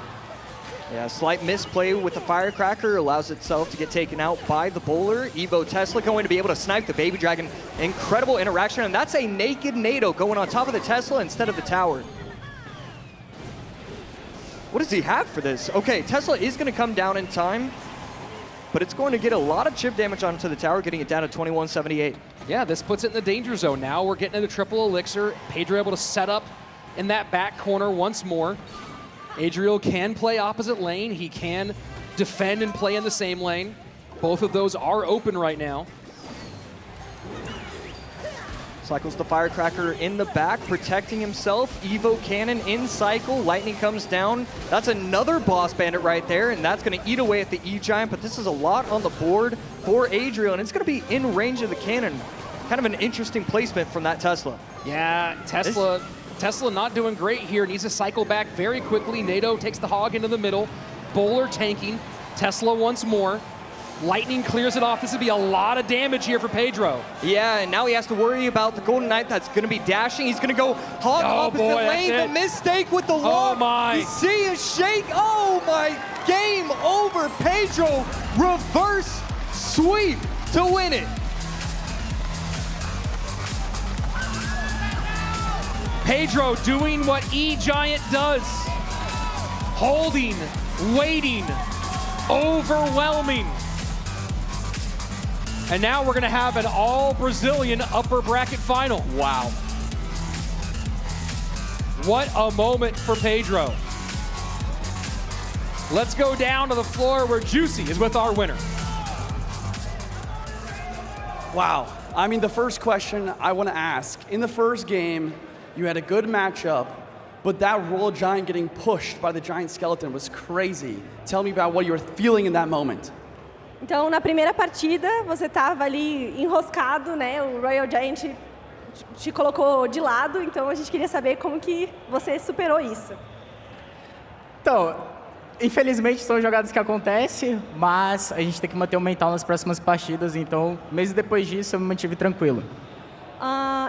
Yeah, slight misplay with the Firecracker allows itself to get taken out by the bowler. Evo Tesla going to be able to snipe the Baby Dragon. Incredible interaction, and that's a naked NATO going on top of the Tesla instead of the tower. What does he have for this? Okay, Tesla is going to come down in time, but it's going to get a lot of chip damage onto the tower, getting it down to 2178. Yeah, this puts it in the danger zone. Now we're getting into triple elixir. Pedro able to set up in that back corner once more. Adriel can play opposite lane. He can defend and play in the same lane. Both of those are open right now. Cycles the Firecracker in the back, protecting himself. Evo Cannon in cycle. Lightning comes down. That's another Boss Bandit right there, and that's going to eat away at the E-Giant, but this is a lot on the board for Adriel, and it's going to be in range of the cannon. Kind of an interesting placement from that Tesla. Yeah, Tesla not doing great here. Needs to cycle back very quickly. NATO takes the Hog into the middle. Bowler tanking. Tesla once more. Lightning clears it off. This would be a lot of damage here for Pedro. Yeah, and now he has to worry about the Golden Knight that's going to be dashing. He's going to go Hog opposite lane. The mistake with the lock. Oh my. You see a shake. Oh my. Game over. Pedro reverse sweep to win it. Pedro doing what E-Giant does. Holding, waiting, overwhelming. And now we're gonna have an all Brazilian upper bracket final. Wow. What a moment for Pedro. Let's go down to the floor where Juicy is with our winner. Wow. I mean, the first question I want to ask, in the first game, you had a good matchup, but that Royal Giant getting pushed by the Giant Skeleton was crazy. Tell me about what you were feeling in that moment. Então, na primeira partida, você estava ali enroscado, né? O Royal Giant te colocou de lado, então a gente queria saber como que você superou isso. Então, infelizmente são jogadas que acontecem, mas a gente tem que manter o mental nas próximas partidas, então, mesmo depois disso, eu me mantive tranquilo.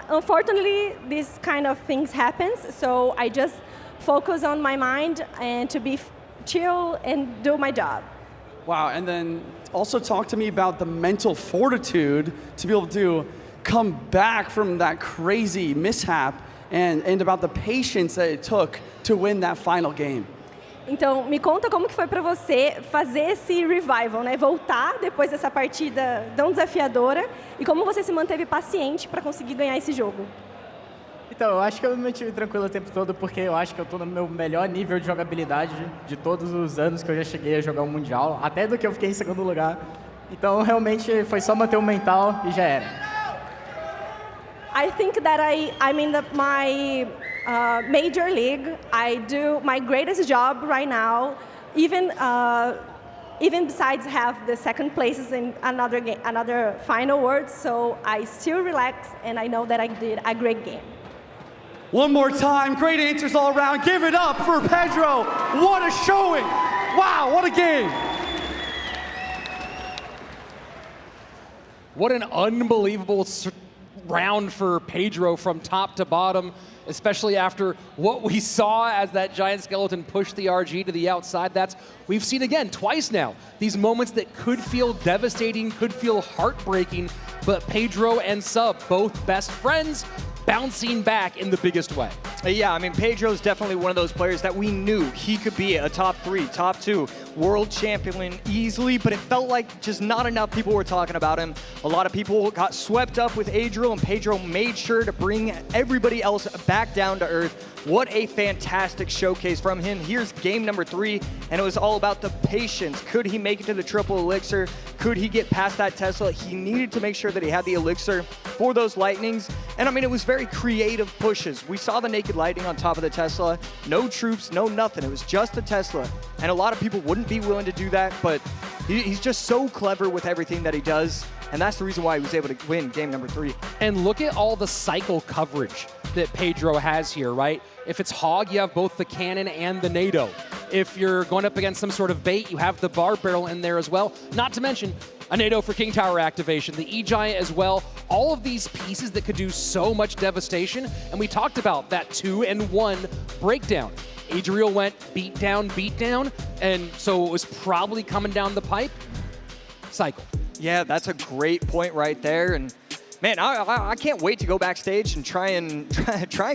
Unfortunately, this kind of things happens, so I just focus on my mind and to be chill and do my job. Wow, and then also talk to me about the mental fortitude to be able to come back from that crazy mishap and about the patience that it took to win that final game. Então, me conta como que foi para você fazer esse revival, né? Voltar depois dessa partida tão desafiadora e como você se manteve paciente para conseguir ganhar esse jogo. Então, eu acho que eu me mantive tranquilo o tempo todo porque eu acho que eu estou no meu melhor nível de jogabilidade de todos os anos que eu já cheguei a jogar um Mundial, até do que eu fiquei em segundo lugar. Então, realmente, foi só manter o mental e já era. I think that I'm in my major league. I do my greatest job right now, even besides have the second places in another game, another final words. So I still relax, and I know that I did a great game. One more time, great answers all around. Give it up for Pedro. What a showing. Wow, what a game. What an unbelievable round for Pedro from top to bottom, especially after what we saw as that Giant Skeleton pushed the RG to the outside. We've seen again twice now, these moments that could feel devastating, could feel heartbreaking, but Pedro and Sub, both best friends, bouncing back in the biggest way. Yeah, I mean, Pedro's definitely one of those players that we knew he could be a top 3, top 2. world champion easily, but it felt like just not enough people were talking about him. A lot of people got swept up with Adriel, and Pedro made sure to bring everybody else back down to earth. What a fantastic showcase from him. Here's game number 3, and it was all about the patience. Could he make it to the triple elixir? Could he get past that Tesla? He needed to make sure that he had the elixir for those lightnings. And I mean, it was very creative pushes. We saw the naked lightning on top of the Tesla. No troops, no nothing. It was just the Tesla. And a lot of people wouldn't be willing to do that, but he's just so clever with everything that he does. And that's the reason why he was able to win game number 3. And look at all the cycle coverage that Pedro has here, right? If it's Hog, you have both the cannon and the NATO. If you're going up against some sort of bait, you have the bar barrel in there as well. Not to mention a NATO for King Tower activation, the E-Giant as well. All of these pieces that could do so much devastation. And we talked about that 2-1 breakdown. Adriel went beat down, and so it was probably coming down the pipe. Cycle. Yeah, that's a great point right there. And man, I can't wait to go backstage and try and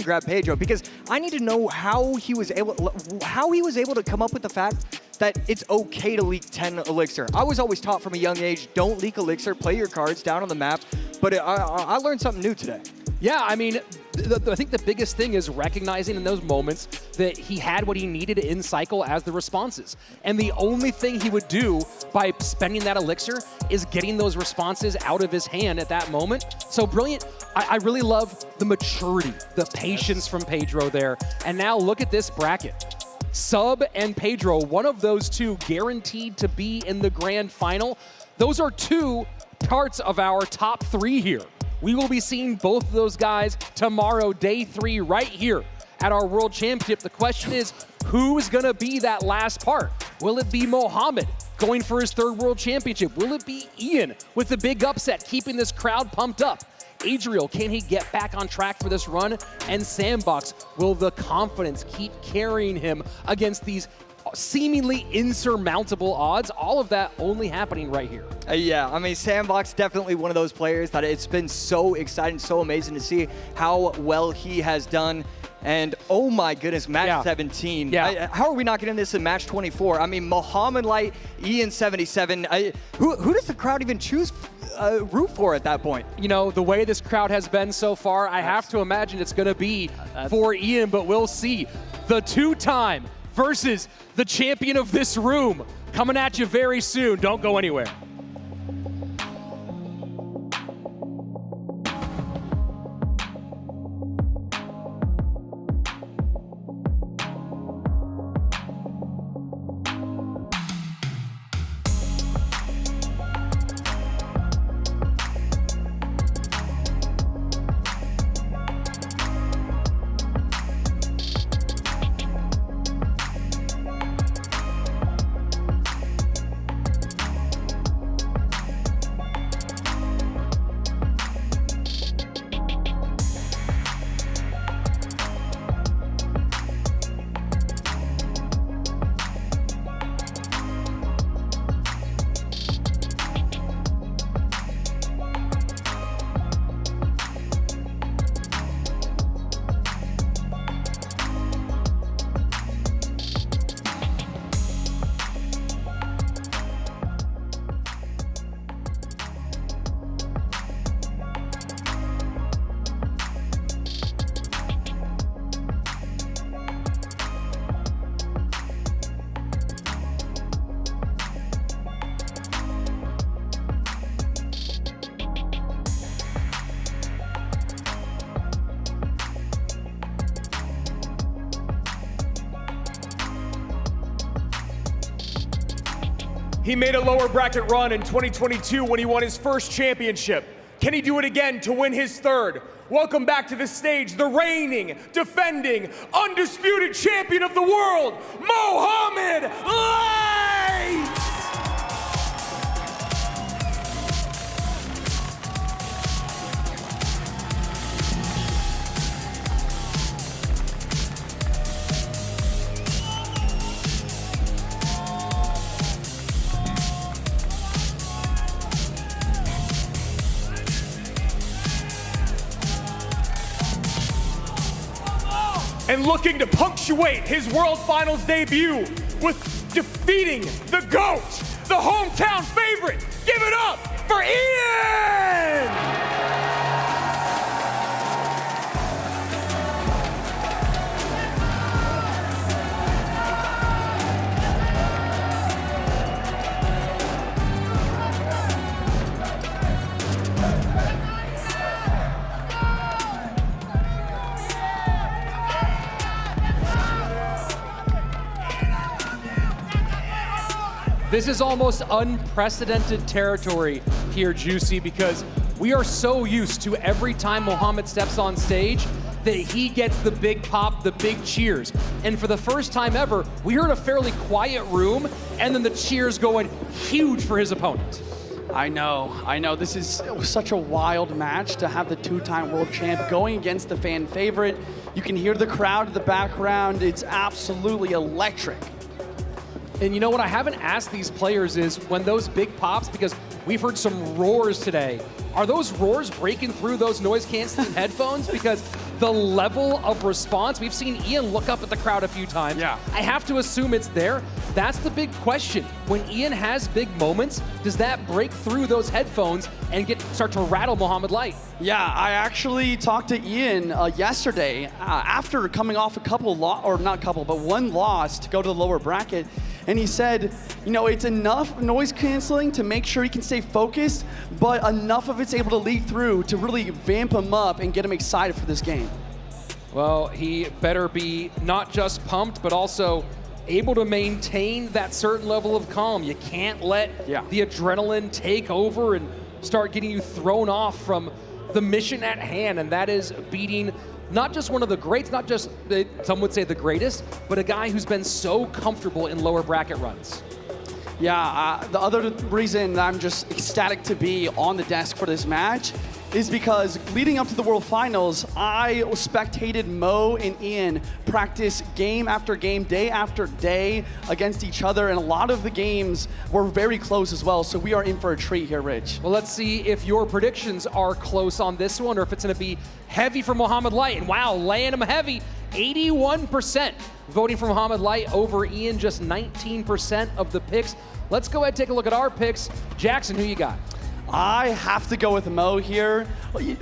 grab Pedro, because I need to know how he was able to come up with the fact that it's okay to leak 10 elixir. I was always taught from a young age, don't leak elixir, play your cards down on the map. But I learned something new today. Yeah, I mean, I think the biggest thing is recognizing in those moments that he had what he needed in cycle as the responses. And the only thing he would do by spending that elixir is getting those responses out of his hand at that moment. So brilliant. I really love the maturity, the patience from Pedro there. And now look at this bracket. Sub and Pedro, one of those two guaranteed to be in the grand final. Those are 2 parts of our top 3 here. We will be seeing both of those guys tomorrow, day 3, right here at our World Championship. The question is, who is going to be that last part? Will it be Mohamed going for his 3rd World Championship? Will it be Ian with the big upset, keeping this crowd pumped up? Adriel, can he get back on track for this run? And Sandbox, will the confidence keep carrying him against these seemingly insurmountable odds? All of that only happening right here. Yeah, I mean, Sandbox definitely one of those players that it's been so exciting, so amazing to see how well he has done. And oh my goodness, match 17. Yeah. How are we not getting this in match 24? I mean, Mohamed Light, Ian 77. Who does the crowd even choose root for at that point? You know, the way this crowd has been so far, I have to imagine it's going to be for Ian, but we'll see. The 2-time versus the champion of this room coming at you very soon. Don't go anywhere. He made a lower bracket run in 2022 when he won his first championship. Can he do it again to win his 3rd? Welcome back to the stage, the reigning, defending, undisputed champion of the world, Mohamed Light! And looking to punctuate his World Finals debut with defeating the GOAT, the hometown favorite. Give it up for Ian! This is almost unprecedented territory here, Juicy, because we are so used to every time Mohamed steps on stage that he gets the big pop, the big cheers. And for the first time ever, we heard a fairly quiet room and then the cheers going huge for his opponent. I know. This is such a wild match to have the two-time world champ going against the fan favorite. You can hear the crowd in the background. It's absolutely electric. And you know what I haven't asked these players is when those big pops, because we've heard some roars today, are those roars breaking through those noise-canceling headphones? Because the level of response, we've seen Ian look up at the crowd a few times. Yeah. I have to assume it's there. That's the big question. When Ian has big moments, does that break through those headphones and start to rattle Mohamed Light? Yeah, I actually talked to Ian yesterday after coming off one loss to go to the lower bracket. And he said, you know, it's enough noise canceling to make sure he can stay focused, but enough of it's able to lead through to really vamp him up and get him excited for this game. Well, he better be not just pumped, but also able to maintain that certain level of calm. You can't let the adrenaline take over and start getting you thrown off from the mission at hand, and that is beating not just one of the greats, not just, some would say the greatest, but a guy who's been so comfortable in lower bracket runs. Yeah, the other reason I'm just ecstatic to be on the desk for this match is because leading up to the World Finals, I spectated Mo and Ian practice game after game, day after day against each other, and a lot of the games were very close as well, so we are in for a treat here, Rich. Well, let's see if your predictions are close on this one or if it's gonna be heavy for Mohamed Light. And wow, laying him heavy, 81% voting for Mohamed Light over Ian, just 19% of the picks. Let's go ahead and take a look at our picks. Jackson, who you got? I have to go with Mo here.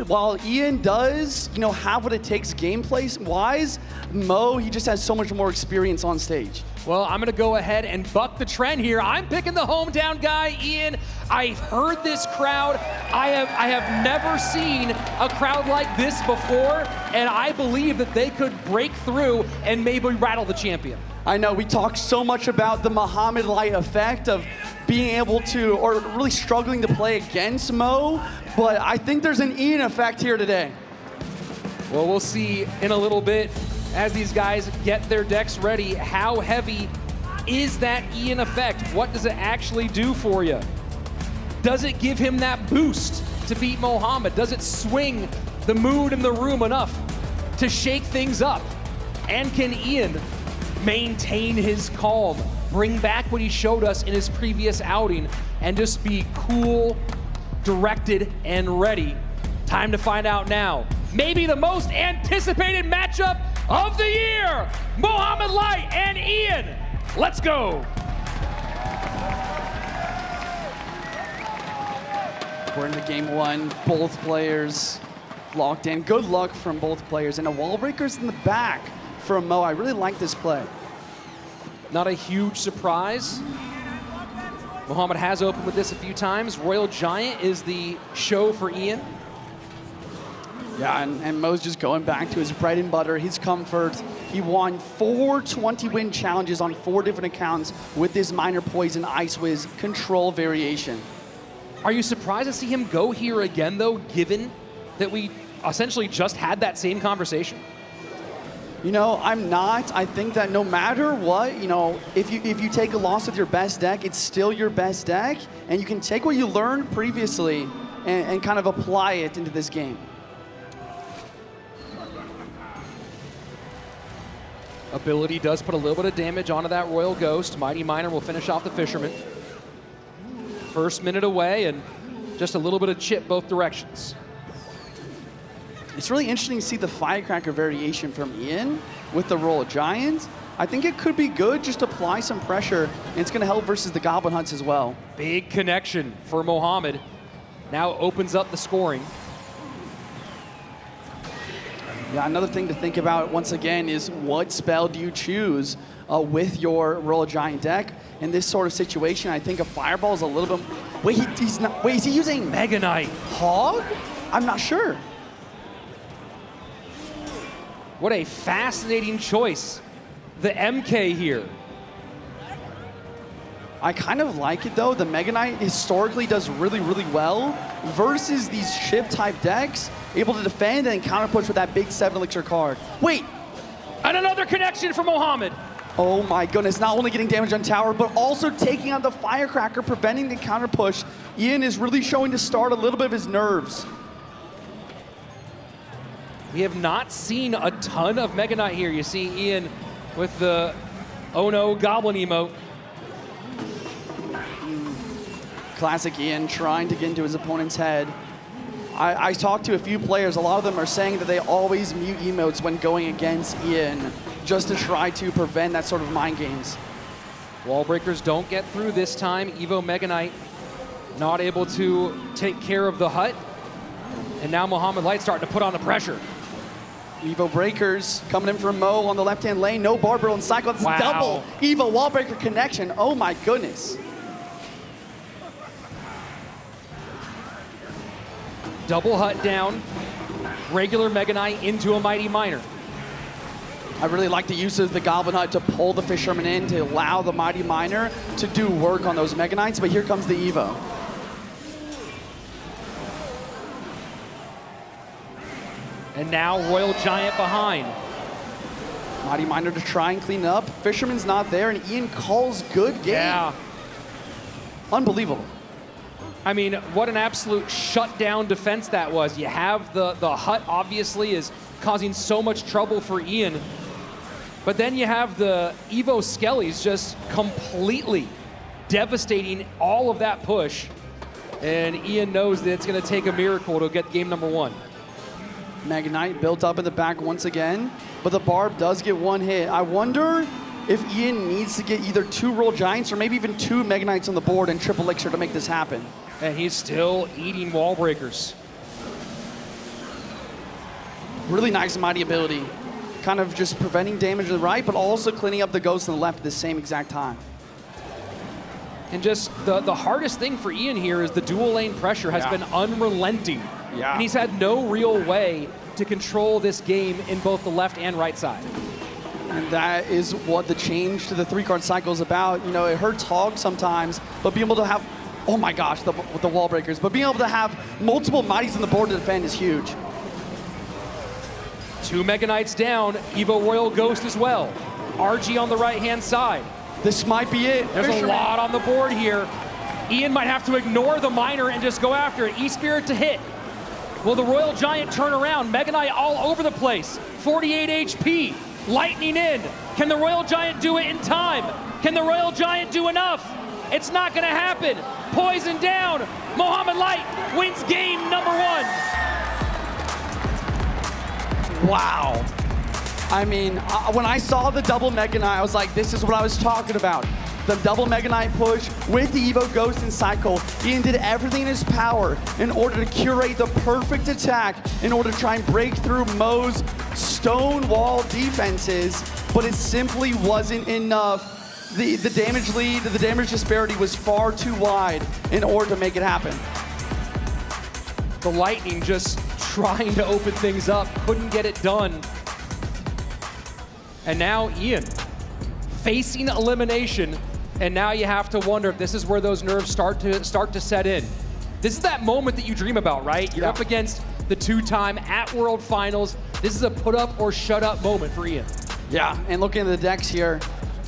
While Ian does, you know, have what it takes gameplay-wise, Mo, he just has so much more experience on stage. Well, I'm gonna go ahead and buck the trend here. I'm picking the hometown guy, Ian. I've heard this crowd. I have never seen a crowd like this before, and I believe that they could break through and maybe rattle the champion. I know, we talk so much about the Mohamed Light effect of being able to, or really struggling to play against Mo, but I think there's an Ian effect here today. Well, we'll see in a little bit as these guys get their decks ready. How heavy is that Ian effect? What does it actually do for you? Does it give him that boost to beat Mohamed? Does it swing the mood in the room enough to shake things up? And can Ian maintain his calm, bring back what he showed us in his previous outing, and just be cool, directed, and ready? Time to find out now. Maybe the most anticipated matchup of the year, Mohamed Light and Ian. Let's go. We're into game one, both players locked in. Good luck from both players, and a wall breaker's in the back from Mo. I really like this play. Not a huge surprise. Mohamed has opened with this a few times. Royal Giant is the show for Ian. Yeah, and Mo's just going back to his bread and butter, his comfort. He won 4 20-win challenges on 4 different accounts with this Minor Poison Ice Wiz control variation. Are you surprised to see him go here again, though, given that we essentially just had that same conversation? You know, I'm not. I think that no matter what, you know, if you take a loss with your best deck, it's still your best deck, and you can take what you learned previously and kind of apply it into this game. Ability does put a little bit of damage onto that Royal Ghost. Mighty Miner will finish off the Fisherman. First minute away, and just a little bit of chip both directions. It's really interesting to see the Firecracker variation from Ian with the Royal Giant. I think it could be good. Just apply some pressure, and it's going to help versus the Goblin Hunts as well. Big connection for Mohamed. Now opens up the scoring. Yeah, another thing to think about once again is what spell do you choose with your Royal Giant deck? In this sort of situation, I think a Fireball is a little bit. Wait, he's not. Wait, is he using Mega Knight? Hog? I'm not sure. What a fascinating choice. The MK here. I kind of like it though. The Mega Knight historically does really, really well versus these ship type decks, able to defend and counter push with that big 7 elixir card. Wait! And another connection for Mohamed. Oh my goodness, not only getting damage on tower, but also taking out the Firecracker, preventing the counter push. Ian is really showing to start a little bit of his nerves. We have not seen a ton of Mega Knight here. You see Ian with the oh no goblin emote. Classic Ian trying to get into his opponent's head. I talked to a few players, a lot of them are saying that they always mute emotes when going against Ian, just to try to prevent that sort of mind games. Wall breakers don't get through this time. Evo Mega Knight not able to take care of the hut. And now Mohamed Light starting to put on the pressure. Evo breakers coming in from Mo on the left-hand lane. No Barbarrel and Cycle. That's a double Evo wall breaker connection. Oh my goodness. Double hut down. Regular Mega Knight into a Mighty Miner. I really like the use of the Goblin Hut to pull the Fisherman in to allow the Mighty Miner to do work on those Mega Knights, but here comes the Evo. And now Royal Giant behind. Mighty Miner to try and clean it up. Fisherman's not there, and Ian calls good game. Yeah. Unbelievable. I mean, what an absolute shutdown defense that was. You have the hut obviously is causing so much trouble for Ian. But then you have the Evo Skellies just completely devastating all of that push. And Ian knows that it's going to take a miracle to get game number 1. Mega Knight built up in the back once again, but the Barb does get one hit. I wonder if Ian needs to get either 2 Royal Giants or maybe even 2 Mega Knights on the board and triple elixir to make this happen. And he's still eating wall breakers. Really nice Mighty ability. Kind of just preventing damage to the right, but also cleaning up the ghost on the left at the same exact time. And just the hardest thing for Ian here is the dual lane pressure has been unrelenting. Yeah. And he's had no real way to control this game in both the left and right side. And that is what the change to the 3-card cycle is about. You know, it hurts Hog sometimes, but being able to have, oh my gosh, with the wall breakers, but being able to have multiple Mighties on the board to defend is huge. 2 Mega Knights down, Evo Royal Ghost as well. RG on the right-hand side. This might be it. There's a lot on the board here. Ian might have to ignore the Miner and just go after it. E-Spirit to hit. Will the Royal Giant turn around? Mega Knight all over the place. 48 HP. Lightning in. Can the Royal Giant do it in time? Can the Royal Giant do enough? It's not going to happen. Poison down. Mohamed Light wins game number 1. Wow. I mean, when I saw the double Mega Knight, I was like, this is what I was talking about. The double Mega Knight push with the Evo Ghost and Cycle. Ian did everything in his power in order to curate the perfect attack in order to try and break through Mo's stone wall defenses, but it simply wasn't enough. The damage lead, the damage disparity was far too wide in order to make it happen. The Lightning just trying to open things up, couldn't get it done. And now Ian facing elimination, and now you have to wonder if this is where those nerves start to set in. This is that moment that you dream about, right? You're up against the 2-time at World Finals. This is a put up or shut up moment for Ian. Yeah, and looking at the decks here,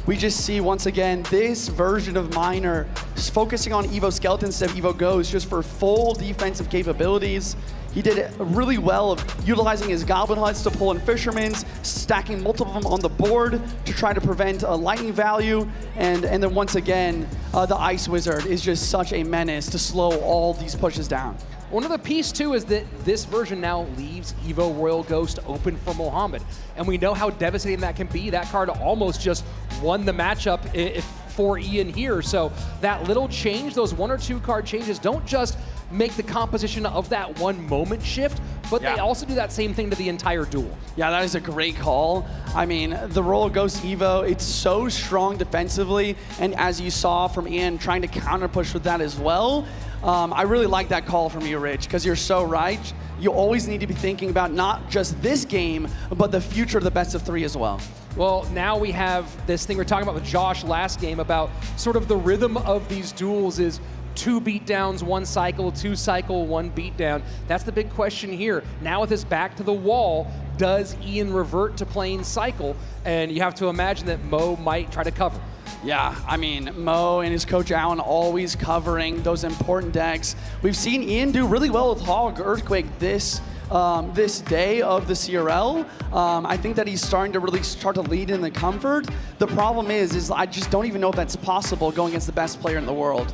we just see once again this version of Miner focusing on Evo Skeleton instead of Evo Ghost just for full defensive capabilities. He did it really well of utilizing his Goblin Huts to pull in Fishermans, stacking multiple of them on the board to try to prevent a lightning value. And then once again, the Ice Wizard is just such a menace to slow all these pushes down. One other piece too is that this version now leaves Evo Royal Ghost open for Mohamed. And we know how devastating that can be. That card almost just won the matchup for Ian here. So that little change, those 1 or 2 card changes, don't just make the composition of that one moment shift, but they also do that same thing to the entire duel. Yeah, that is a great call. I mean, the Royal Ghost Evo, it's so strong defensively, and as you saw from Ian trying to counter push with that as well, I really like that call from you, Rich, because you're so right. You always need to be thinking about not just this game, but the future of the best of 3 as well. Well, now we have this thing we were talking about with Josh last game about sort of the rhythm of these duels is 2 beatdowns, 1 cycle, 2 cycle, 1 beatdown. That's the big question here. Now with this back to the wall, does Ian revert to playing cycle? And you have to imagine that Mo might try to cover. Yeah, I mean, Mo and his coach Allen always covering those important decks. We've seen Ian do really well with Hog Earthquake this day of the CRL. I think that he's starting to really start to lead in the comfort. The problem is I just don't even know if that's possible going against the best player in the world.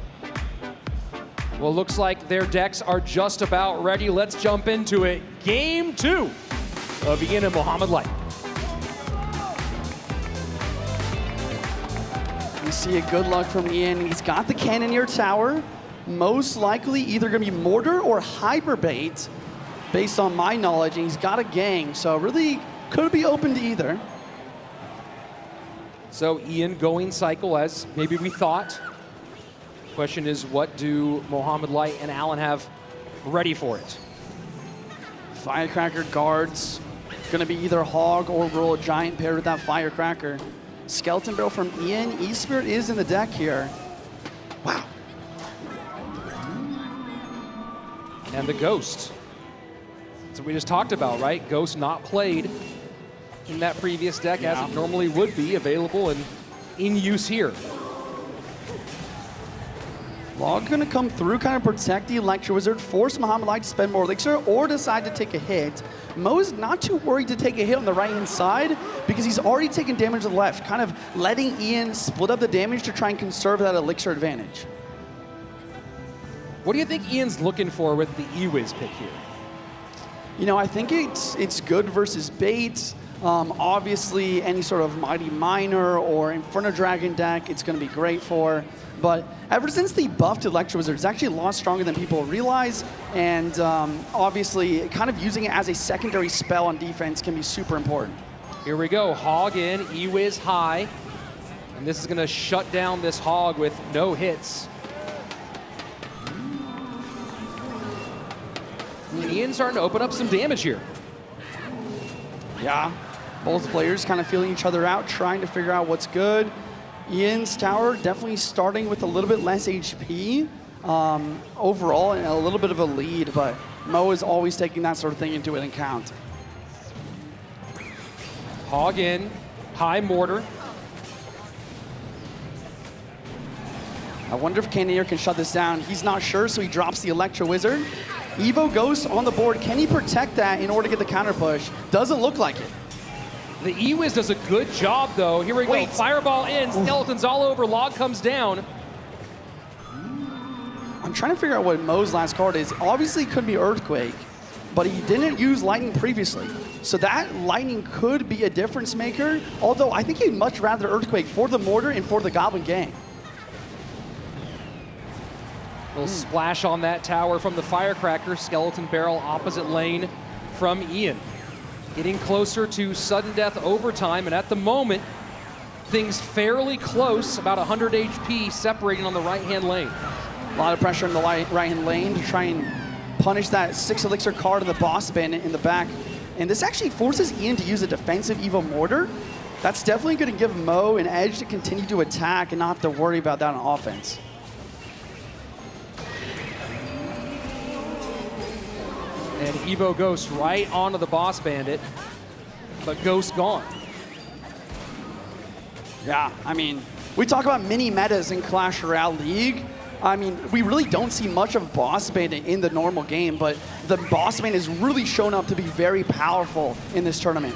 Well, looks like their decks are just about ready. Let's jump into it. Game 2 of Ian and Mohamed Light. You see a good luck from Ian. He's got the Cannoneer Tower. Most likely either going to be Mortar or Hyperbait, based on my knowledge, and he's got a gang, so really could be open to either. So Ian going cycle as maybe we thought. Question is, what do Mohamed Light and Allen have ready for it? Firecracker guards. Going to be either Hog or Royal Giant paired with that Firecracker. Skeleton Barrel from Ian. E-Spirit is in the deck here. Wow. And the Ghost. That's what we just talked about, right? Ghost not played in that previous deck as it normally would be, available and in use here. Log going to come through, kind of protect the Electro Wizard, force Mohamed Light to spend more elixir, or decide to take a hit. Mo is not too worried to take a hit on the right-hand side because he's already taken damage to the left, kind of letting Ian split up the damage to try and conserve that elixir advantage. What do you think Ian's looking for with the E-Wiz pick here? You know, I think it's good versus bait. Obviously, any sort of Mighty Miner or Inferno Dragon deck, it's going to be great for. But ever since the buffed Electro Wizard, it's actually a lot stronger than people realize. And obviously, kind of using it as a secondary spell on defense can be super important. Here we go, Hog in, E-Wiz high. And this is going to shut down this Hog with no hits. Ian's starting to open up some damage here. Yeah, both players kind of feeling each other out, trying to figure out what's good. Ian's tower definitely starting with a little bit less HP overall and a little bit of a lead, but Mo is always taking that sort of thing into account. Hog in, high Mortar. I wonder if Cannoneer can shut this down. He's not sure, so he drops the Electro Wizard. Evo Ghost on the board. Can he protect that in order to get the counter push? Doesn't look like it. The E-Wiz does a good job, though. Here we go. Fireball in, skeletons all over, Log comes down. I'm trying to figure out what Mo's last card is. Obviously, it could be Earthquake, but he didn't use Lightning previously. So that Lightning could be a difference maker, although I think he'd much rather Earthquake for the Mortar and for the Goblin Gang. Little splash on that tower from the Firecracker. Skeleton Barrel opposite lane from Ian. Getting closer to sudden death overtime, and at the moment, things fairly close, about 100 HP separating on the right-hand lane. A lot of pressure in the right-hand lane to try and punish that 6 elixir card of the Boss Bandit in the back. And this actually forces Ian to use a defensive Evo Mortar. That's definitely going to give Mo an edge to continue to attack and not have to worry about that on offense. And Evo Ghost right onto the Boss Bandit, but Ghost gone. Yeah, I mean, we talk about mini metas in Clash Royale League. I mean, we really don't see much of Boss Bandit in the normal game, but the Boss Bandit has really shown up to be very powerful in this tournament.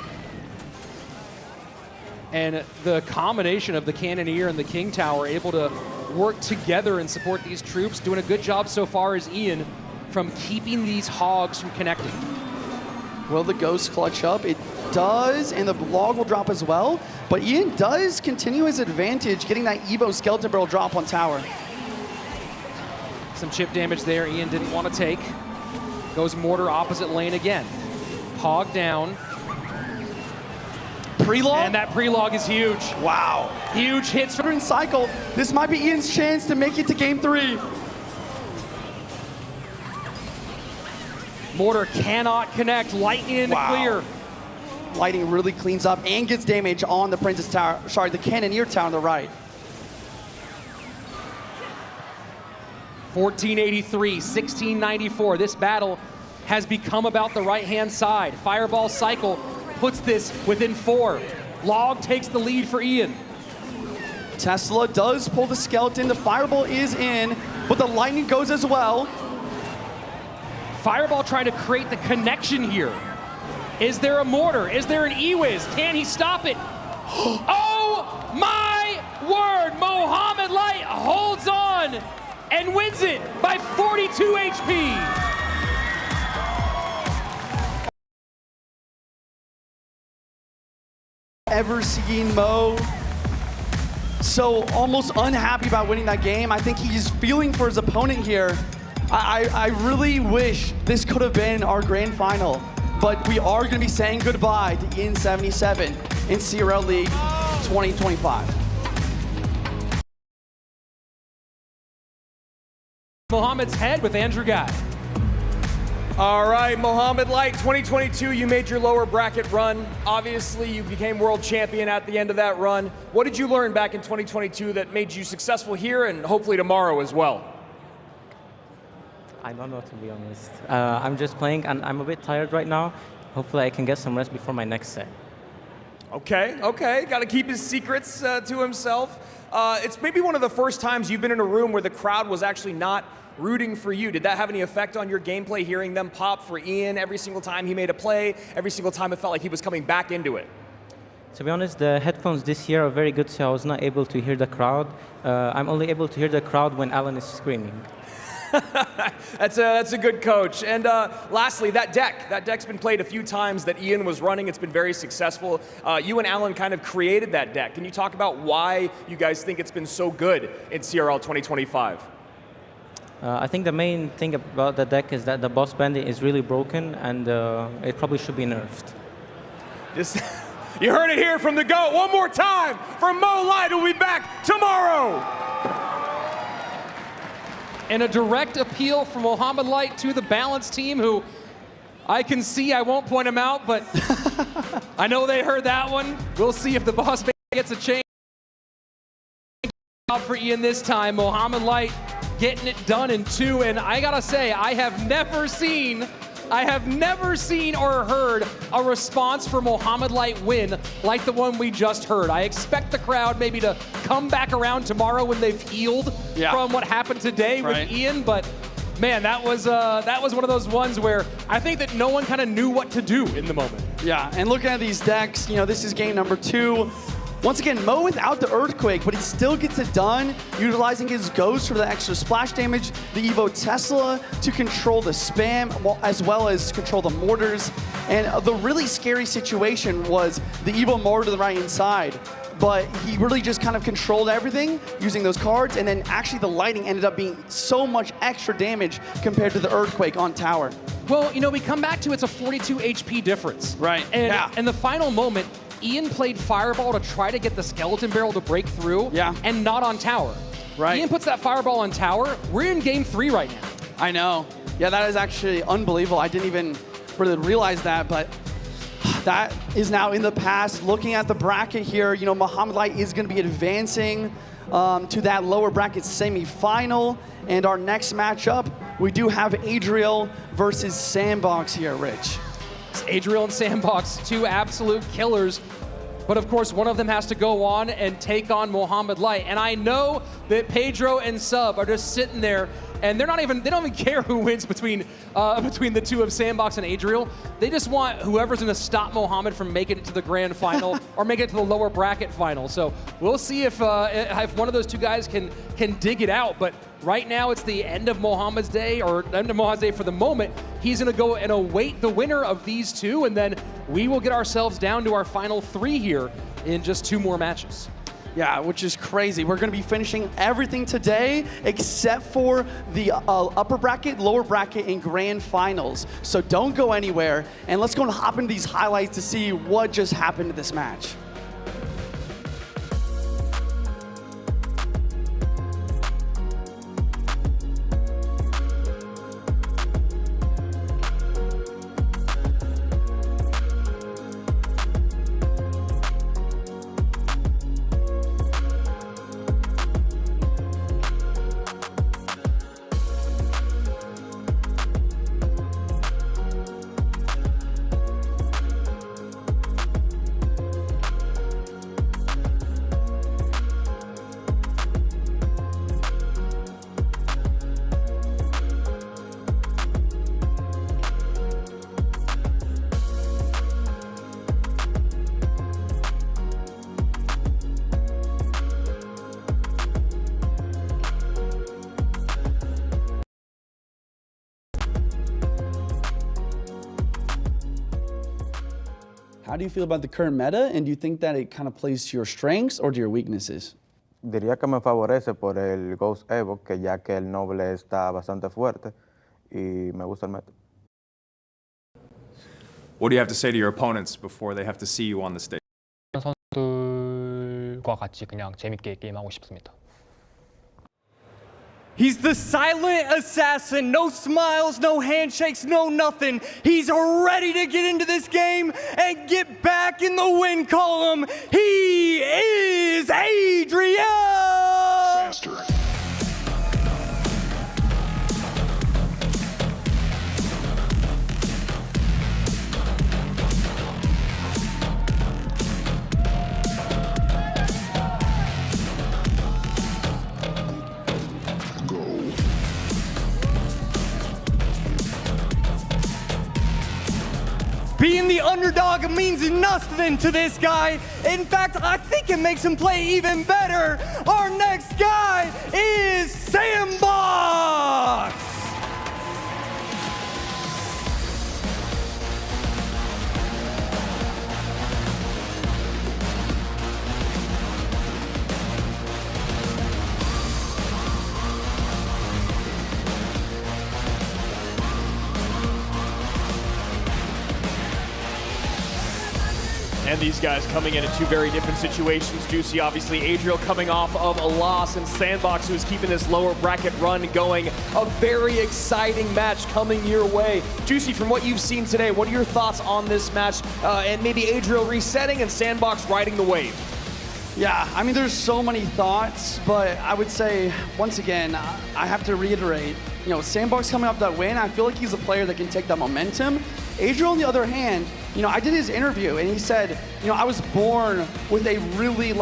And the combination of the Cannoneer and the King Tower able to work together and support these troops, doing a good job so far as Ian. from keeping these hogs from connecting. Will the Ghost clutch up? It does, and the log will drop as well. But Ian does continue his advantage, getting that Evo Skeleton Barrel drop on tower. Some chip damage there Ian didn't want to take. Goes Mortar opposite lane again. Hog down. Pre-log? And that pre-log is huge. Wow. Huge hits. Cycle. This might be Ian's chance to make it to game 3. Mortar cannot connect. Lightning in the clear. Lightning really cleans up and gets damage on the Princess Tower. Sorry, the Cannoneer Tower on the right. 1483, 1694. This battle has become about the right-hand side. Fireball cycle puts this within 4. Log takes the lead for Ian. Tesla does pull the skeleton. The Fireball is in, but the Lightning goes as well. Fireball trying to create the connection here. Is there a mortar? Is there an E-Wiz? Can he stop it? Oh my word! Mohamed Light holds on and wins it by 42 HP. Ever seen Mo so almost unhappy about winning that game. I think he's feeling for his opponent here. I really wish this could have been our grand final, but we are going to be saying goodbye to Ian 77 in CRL League 2025. Mohamed's head with Andrew Guy. All right, Mohamed Light, 2022, you made your lower bracket run. Obviously, you became world champion at the end of that run. What did you learn back in 2022 that made you successful here and hopefully tomorrow as well? I don't know, to be honest. I'm just playing and I'm a bit tired right now. Hopefully I can get some rest before my next set. Okay. Got to keep his secrets to himself. It's maybe one of the first times you've been in a room where the crowd was actually not rooting for you. Did that have any effect on your gameplay, hearing them pop for Ian every single time he made a play, every single time it felt like he was coming back into it? To be honest, the headphones this year are very good, so I was not able to hear the crowd. I'm only able to hear the crowd when Alan is screaming. That's a good coach. And lastly, that deck's been played a few times that Ian was running. It's been very successful. You and Alan kind of created that deck. Can you talk about why you guys think it's been so good in CRL 2025? I think the main thing about the deck is that the boss bandit is really broken, and it probably should be nerfed. You heard it here from the GOAT. One more time from Mo Light, who'll be back tomorrow. And a direct appeal from Mohamed Light to the Balance team, who I can see, I won't point him out, but I know they heard that one. We'll see if the boss gets a change for Ian this time. Mohamed Light getting it done in 2, and I gotta say, I have never seen or heard a response for Mohamed Light win like the one we just heard. I expect the crowd maybe to come back around tomorrow when they've healed from what happened today with Ian, but man, that was one of those ones where I think that no one kind of knew what to do in the moment. Yeah, and looking at these decks, you know, this is game number 2. Once again, Mo without the Earthquake, but he still gets it done, utilizing his Ghost for the extra splash damage, the Evo Tesla to control the spam, as well as control the mortars. And the really scary situation was the Evo mortar to the right-hand side, but he really just kind of controlled everything using those cards, and then actually the Lightning ended up being so much extra damage compared to the Earthquake on tower. Well, you know, we come back to it's a 42 HP difference. Right, and in the final moment, Ian played Fireball to try to get the Skeleton Barrel to break through, and not on tower. Right. Ian puts that Fireball on tower. We're in game 3 right now. I know. Yeah, that is actually unbelievable. I didn't even really realize that, but that is now in the past. Looking at the bracket here, you know, Mohamed Light is going to be advancing to that lower bracket semi-final. And our next matchup, we do have Adriel versus Sandbox here, Rich. Adriel and Sandbox, 2 absolute killers. But of course, one of them has to go on and take on Mohamed Light. And I know that Pedro and Sub are just sitting there and they don't even care who wins between the two of Sandbox and Adriel. They just want whoever's going to stop Mohamed from making it to the grand final or make it to the lower bracket final. So we'll see if one of those two guys can dig it out. But right now it's the end of Mohamed's day, or end of Mohamed's day for the moment. He's going to go and await the winner of these two, and then we will get ourselves down to our final 3 here in just 2 more matches. Yeah, which is crazy. We're going to be finishing everything today except for the upper bracket, lower bracket, and grand finals. So don't go anywhere, and let's go and hop into these highlights to see what just happened to this match. How do you feel about the current meta, and do you think that it kind of plays to your strengths or to your weaknesses? Diría que me favorece por el Ghost Evo, que ya que el Noble está bastante fuerte y me gusta el meta. What do you have to say to your opponents before they have to see you on the stage? 선수들과 같이 그냥 재밌게 게임하고 싶습니다. He's the silent assassin. No smiles, no handshakes, no nothing. He's ready to get into this game and get back in the win column. He is Adriel! Faster. Being the underdog means nothing to this guy. In fact, I think it makes him play even better. Our next guy is Sandbox! And these guys coming in 2 very different situations. Juicy, obviously, Adriel coming off of a loss, and Sandbox, who's keeping this lower bracket run going. A very exciting match coming your way. Juicy, from what you've seen today, what are your thoughts on this match? And maybe Adriel resetting and Sandbox riding the wave. Yeah, I mean, there's so many thoughts, but I would say, once again, I have to reiterate, Sandbox coming off that win, I feel like he's a player that can take that momentum. Adriel, on the other hand, I did his interview, and he said, I was born with a really,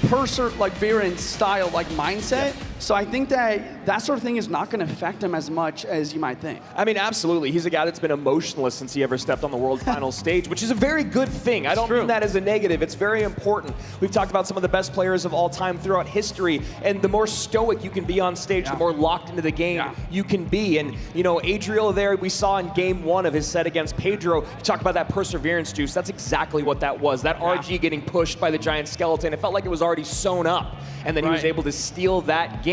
perseverance style, mindset. Yeah. So I think that sort of thing is not going to affect him as much as you might think. I mean, absolutely. He's a guy that's been emotionless since he ever stepped on the World Final stage, which is a very good thing. I don't mean that as a negative. It's very important. We've talked about some of the best players of all time throughout history, and the more stoic you can be on stage, the more locked into the game you can be. And, Adriel there, we saw in game 1 of his set against Pedro, you talk about that perseverance juice. That's exactly what that was. That RG getting pushed by the giant skeleton. It felt like it was already sewn up, and then he was able to steal that game.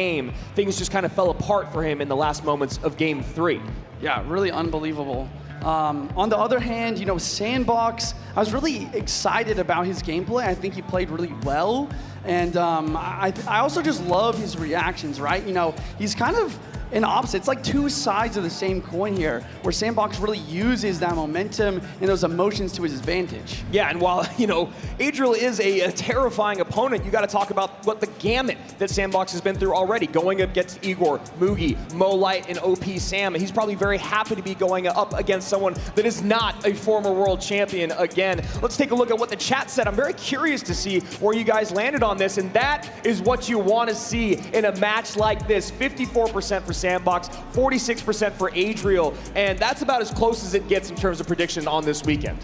Things just kind of fell apart for him in the last moments of game 3. Yeah, really unbelievable. On the other hand, Sandbox, I was really excited about his gameplay. I think he played really well. And I also just love his reactions, right? He's kind of an opposite. It's like 2 sides of the same coin here, where Sandbox really uses that momentum and those emotions to his advantage. Yeah, and while, Adriel is a terrifying opponent, you got to talk about what the gamut that Sandbox has been through already, going up against Igor, Mugi, Molite, and OP Sam. He's probably very happy to be going up against someone that is not a former world champion again. Let's take a look at what the chat said. I'm very curious to see where you guys landed on this, and that is what you want to see in a match like this. 54% for Sandbox, 46% for Adriel, and that's about as close as it gets in terms of prediction on this weekend.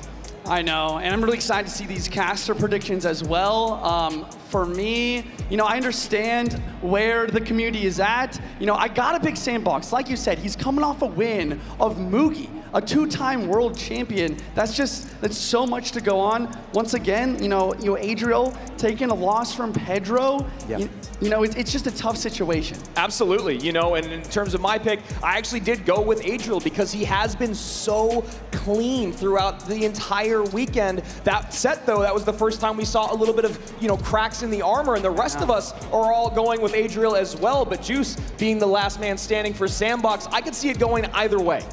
I know, and I'm really excited to see these caster predictions as well. For me, I understand where the community is at. I got a big Sandbox. Like you said, he's coming off a win of Mugi, a 2-time world champion. That's so much to go on. Once again, Adriel taking a loss from Pedro. Yep. It's just a tough situation. Absolutely, and in terms of my pick, I actually did go with Adriel because he has been so clean throughout the entire weekend. That set, though, that was the first time we saw a little bit of, cracks in the armor, and the rest of us are all going with Adriel as well, but Juice being the last man standing for Sandbox, I could see it going either way.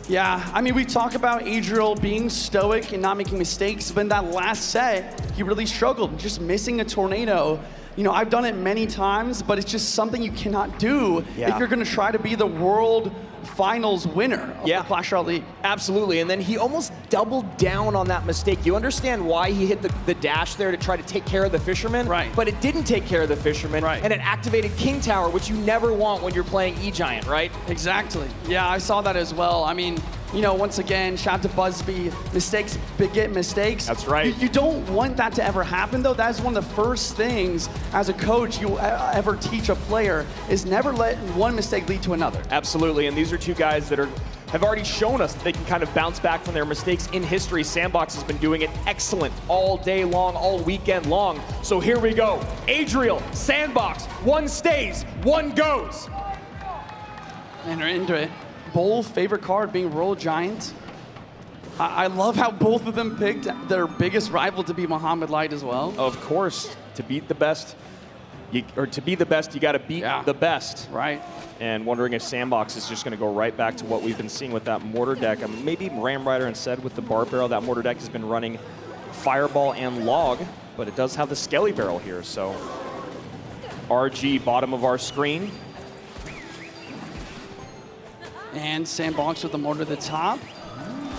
Yeah, I mean, we talk about Adriel being stoic and not making mistakes, but in that last set, he really struggled, just missing a tornado. I've done it many times, but it's just something you cannot do if you're going to try to be the world finals winner of the Clash Royale League. Absolutely, and then he almost doubled down on that mistake. You understand why he hit the dash there to try to take care of the Fisherman, right? But it didn't take care of the Fisherman, right? And it activated King Tower, which you never want when you're playing E-Giant, right? Exactly. Yeah, I saw that as well. I mean, once again, shout out to Busby. Mistakes beget mistakes. That's right. You don't want that to ever happen, though. That is one of the first things as a coach you ever teach a player is never let one mistake lead to another. Absolutely, and these are two guys that have already shown us that they can kind of bounce back from their mistakes in history. Sandbox has been doing it excellent all day long, all weekend long. So here we go. Adriel, Sandbox, one stays, one goes. And we're into it. Bull's favorite card being Royal Giant. I love how both of them picked their biggest rival to be Muhammad Light as well. Of course, to beat the best, you got to beat the best. Right. And wondering if Sandbox is just going to go right back to what we've been seeing with that mortar deck. Maybe Ram Rider instead with the Bar Barrel. That mortar deck has been running Fireball and Log, but it does have the Skelly Barrel here. So RG, bottom of our screen. And Sandbox with the mortar at the top.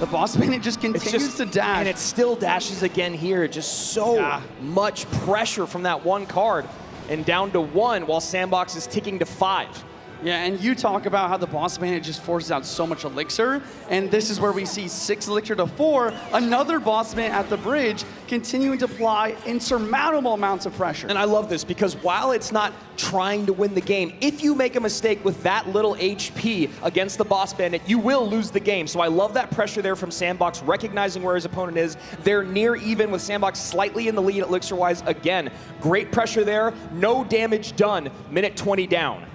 The boss man, it just continues to dash. And it still dashes again here. Just so much pressure from that one card. And down to 1 while Sandbox is ticking to 5. Yeah, and you talk about how the boss man, it just forces out so much elixir, and this is where we see 6 elixir to 4, another boss man at the bridge continuing to apply insurmountable amounts of pressure. And I love this because while it's not trying to win the game, if you make a mistake with that little HP against the boss bandit, you will lose the game. So I love that pressure there from Sandbox, recognizing where his opponent is. They're near even with Sandbox slightly in the lead elixir-wise. Again, great pressure there, no damage done, minute 20 down.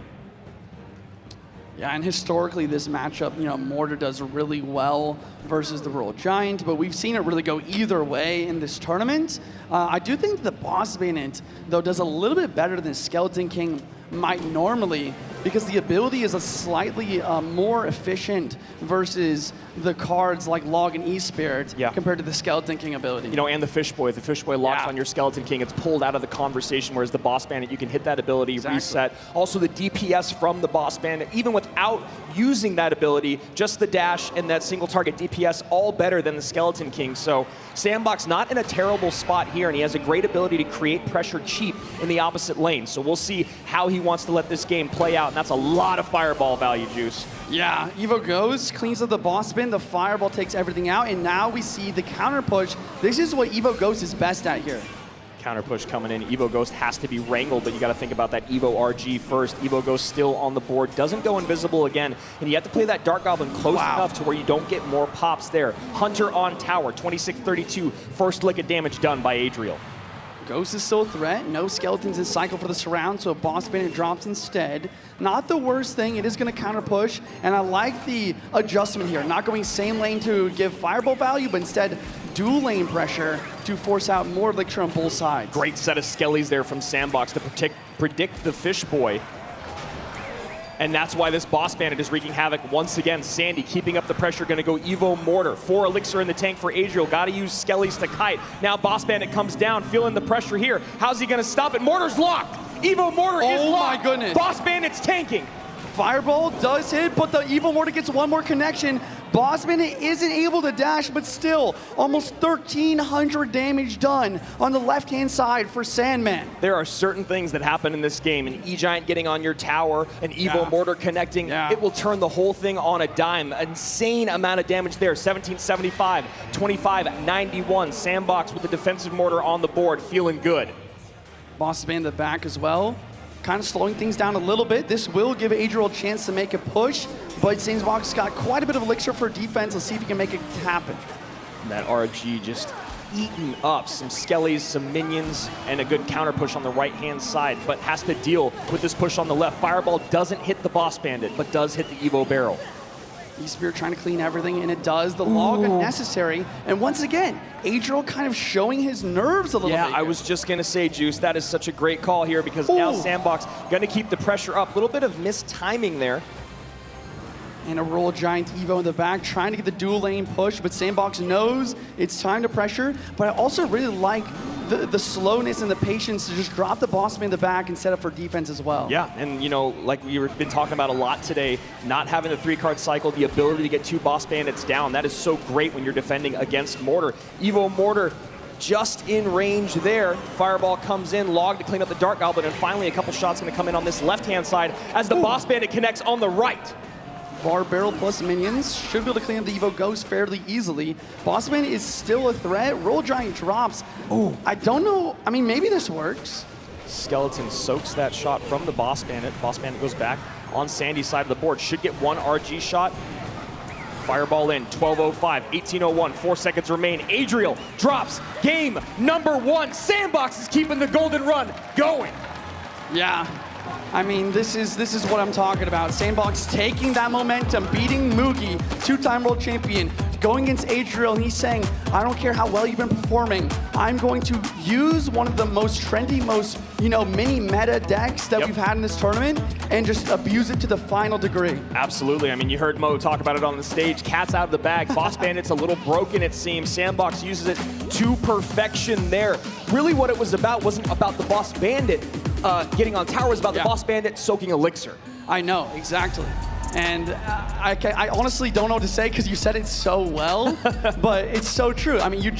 Yeah, and historically this matchup, Mortar does really well versus the Royal Giant, but we've seen it really go either way in this tournament. I do think the boss bandit, though, does a little bit better than Skeleton King might normally, because the ability is a slightly more efficient versus the cards like Log and E-Spirit compared to the Skeleton King ability. And the Fish Boy. The Fish Boy locks on your Skeleton King. It's pulled out of the conversation, whereas the Boss Bandit, you can hit that ability, reset. Also the DPS from the Boss Bandit, even without using that ability, just the dash and that single target DPS, all better than the Skeleton King. So Sandbox not in a terrible spot here, and he has a great ability to create pressure cheap in the opposite lane. So we'll see how he wants to let this game play out, and that's a lot of fireball value, Juice. Yeah, Evo goes, cleans up the boss spin, the fireball takes everything out, and now we see the counter push. This is what Evo Ghost is best at here. Counter push coming in. Evo Ghost has to be wrangled, but you got to think about that Evo RG first. Evo Ghost still on the board, doesn't go invisible again, and you have to play that Dark Goblin close enough to where you don't get more pops there. Hunter on tower, 26-32, first lick of damage done by Adriel. Ghost is still a threat. No skeletons in cycle for the surround, so a boss bandit drops instead. Not the worst thing. It is going to counter push, and I like the adjustment here. Not going same lane to give fireball value, but instead dual lane pressure to force out more elixir on both sides. Great set of skellies there from Sandbox to predict the Fish Boy. And that's why this boss bandit is wreaking havoc once again. Sandy keeping up the pressure, gonna go Evo Mortar. 4 elixir in the tank for Adriel, gotta use skellies to kite. Now boss bandit comes down, feeling the pressure here. How's he gonna stop it? Mortar's locked! Evo Mortar is locked! Oh my goodness. Boss bandit's tanking. Fireball does hit, but the Evo Mortar gets one more connection. Boss Bandit isn't able to dash, but still, almost 1,300 damage done on the left-hand side for Sandman. There are certain things that happen in this game. An E-Giant getting on your tower, an Evo Mortar connecting, it will turn the whole thing on a dime. Insane amount of damage there. 1775, 2591. Sandbox with the defensive mortar on the board, feeling good. Boss Bandit back as well. Kind of slowing things down a little bit. This will give Adriel a chance to make a push, but Sandbox got quite a bit of elixir for defense. Let's see if he can make it happen. And that RG just eaten up some skellies, some minions, and a good counter push on the right-hand side, but has to deal with this push on the left. Fireball doesn't hit the Boss Bandit, but does hit the Evo barrel. Esports trying to clean everything, and it does. The log unnecessary. And once again, Adriel kind of showing his nerves a little bit. Yeah, I was just going to say, Juice, that is such a great call here because now Sandbox going to keep the pressure up. A little bit of mistiming there. And a Royal Giant Evo in the back, trying to get the dual lane push, but Sandbox knows it's time to pressure. But I also really like the slowness and the patience to just drop the boss man in the back and set up for defense as well. Yeah, and you know, like we've been talking about a lot today, not having the 3-card cycle, the ability to get 2 boss bandits down, that is so great when you're defending against Mortar. Evo Mortar just in range there. Fireball comes in, log to clean up the Dark Goblin, and finally a couple shots going to come in on this left-hand side as the boss bandit connects on the right. Bar Barrel plus minions should be able to clean up the Evo Ghost fairly easily. Bossman is still a threat. Roll Giant drops. I don't know. I mean, maybe this works. Skeleton soaks that shot from the Boss Bandit. Boss Bandit goes back on Sandy's side of the board. Should get 1 RG shot. Fireball in, 12:05, 18:01, 4 seconds remain. Adriel drops game number 1. Sandbox is keeping the golden run going. Yeah. I mean, this is what I'm talking about. Sandbox taking that momentum, beating Mugi, 2-time world champion, going against Adriel, and he's saying, I don't care how well you've been performing, I'm going to use one of the most trendy, most, mini meta decks that we've had in this tournament and just abuse it to the final degree. Absolutely. I mean, you heard Mo talk about it on the stage. Cat's out of the bag. Boss Bandit's a little broken, it seems. Sandbox uses it to perfection there. Really what it was about wasn't about the Boss Bandit getting on tower, it was about the Boss Bandit soaking elixir. I know, exactly. And I honestly don't know what to say because you said it so well, but it's so true. I mean, you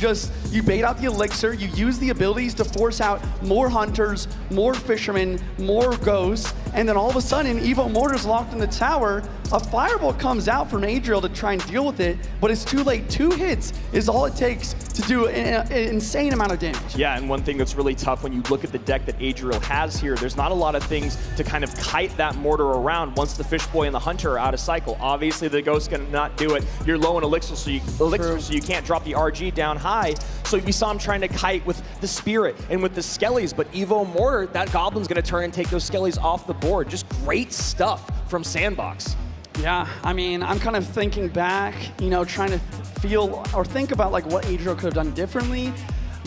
bait out the elixir, you use the abilities to force out more hunters, more fishermen, more ghosts, and then all of a sudden, Evo Mortar's locked in the tower, a fireball comes out from Adriel to try and deal with it, but it's too late. 2 hits is all it takes to do an insane amount of damage. Yeah, and one thing that's really tough when you look at the deck that Adriel has here, there's not a lot of things to kind of kite that mortar around once the Fish Boy and the Hunter are out of cycle. Obviously, the Ghost's gonna not do it. You're low in elixir, so you can't drop the RG down high. So we saw him trying to kite with the Spirit and with the Skellies, but Evo Mortar, that Goblin's gonna turn and take those Skellies off the board. Just great stuff from Sandbox. Yeah, I mean, I'm kind of thinking back, trying to feel or think about like what Adriel could have done differently.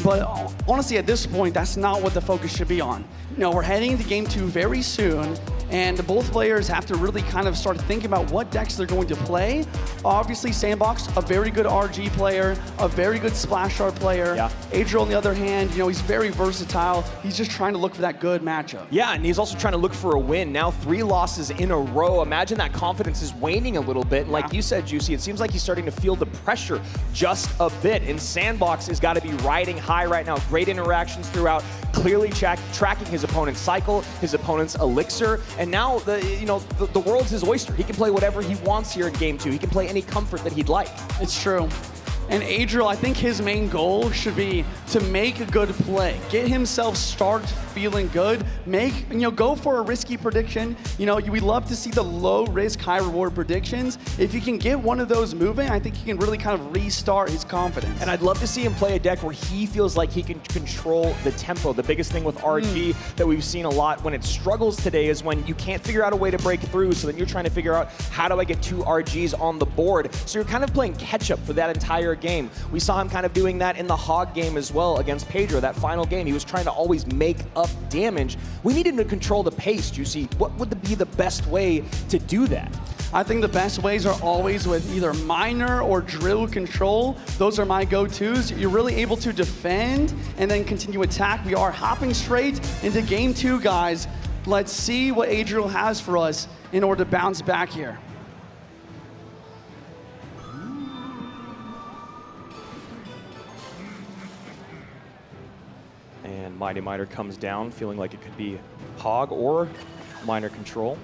But honestly, at this point, that's not what the focus should be on. We're heading into game 2 very soon, and both players have to really kind of start thinking about what decks they're going to play. Obviously, Sandbox, a very good RG player, a very good Splash Art player. Yeah. Adriel, on the other hand, he's very versatile. He's just trying to look for that good matchup. Yeah, and he's also trying to look for a win. Now 3 losses in a row. Imagine that confidence is waning a little bit. And like you said, Juicy, it seems like he's starting to feel the pressure just a bit. And Sandbox has got to be riding high right now. Great interactions throughout, clearly tracking his opponent's cycle, his opponent's elixir, and now the world's his oyster. He can play whatever he wants here in game 2. He can play any comfort that he'd like. It's true. And Adriel, I think his main goal should be to make a good play, get himself start feeling good, go for a risky prediction. We love to see the low risk, high reward predictions. If he can get one of those moving, I think he can really kind of restart his confidence. And I'd love to see him play a deck where he feels like he can control the tempo. The biggest thing with RG that we've seen a lot when it struggles today is when you can't figure out a way to break through, so then you're trying to figure out how do I get 2 RGs on the board. So you're kind of playing catch up for that entire game. We saw him kind of doing that in the Hog game as well against Pedro, that final game. He was trying to always make up damage. We need him to control the pace, Juicy. What would be the best way to do that? I think the best ways are always with either Miner or Drill control. Those are my go-tos. You're really able to defend and then continue attack. We are hopping straight into game 2, guys. Let's see what Adriel has for us in order to bounce back here. And Mighty Miner comes down, feeling like it could be Hog or Miner control.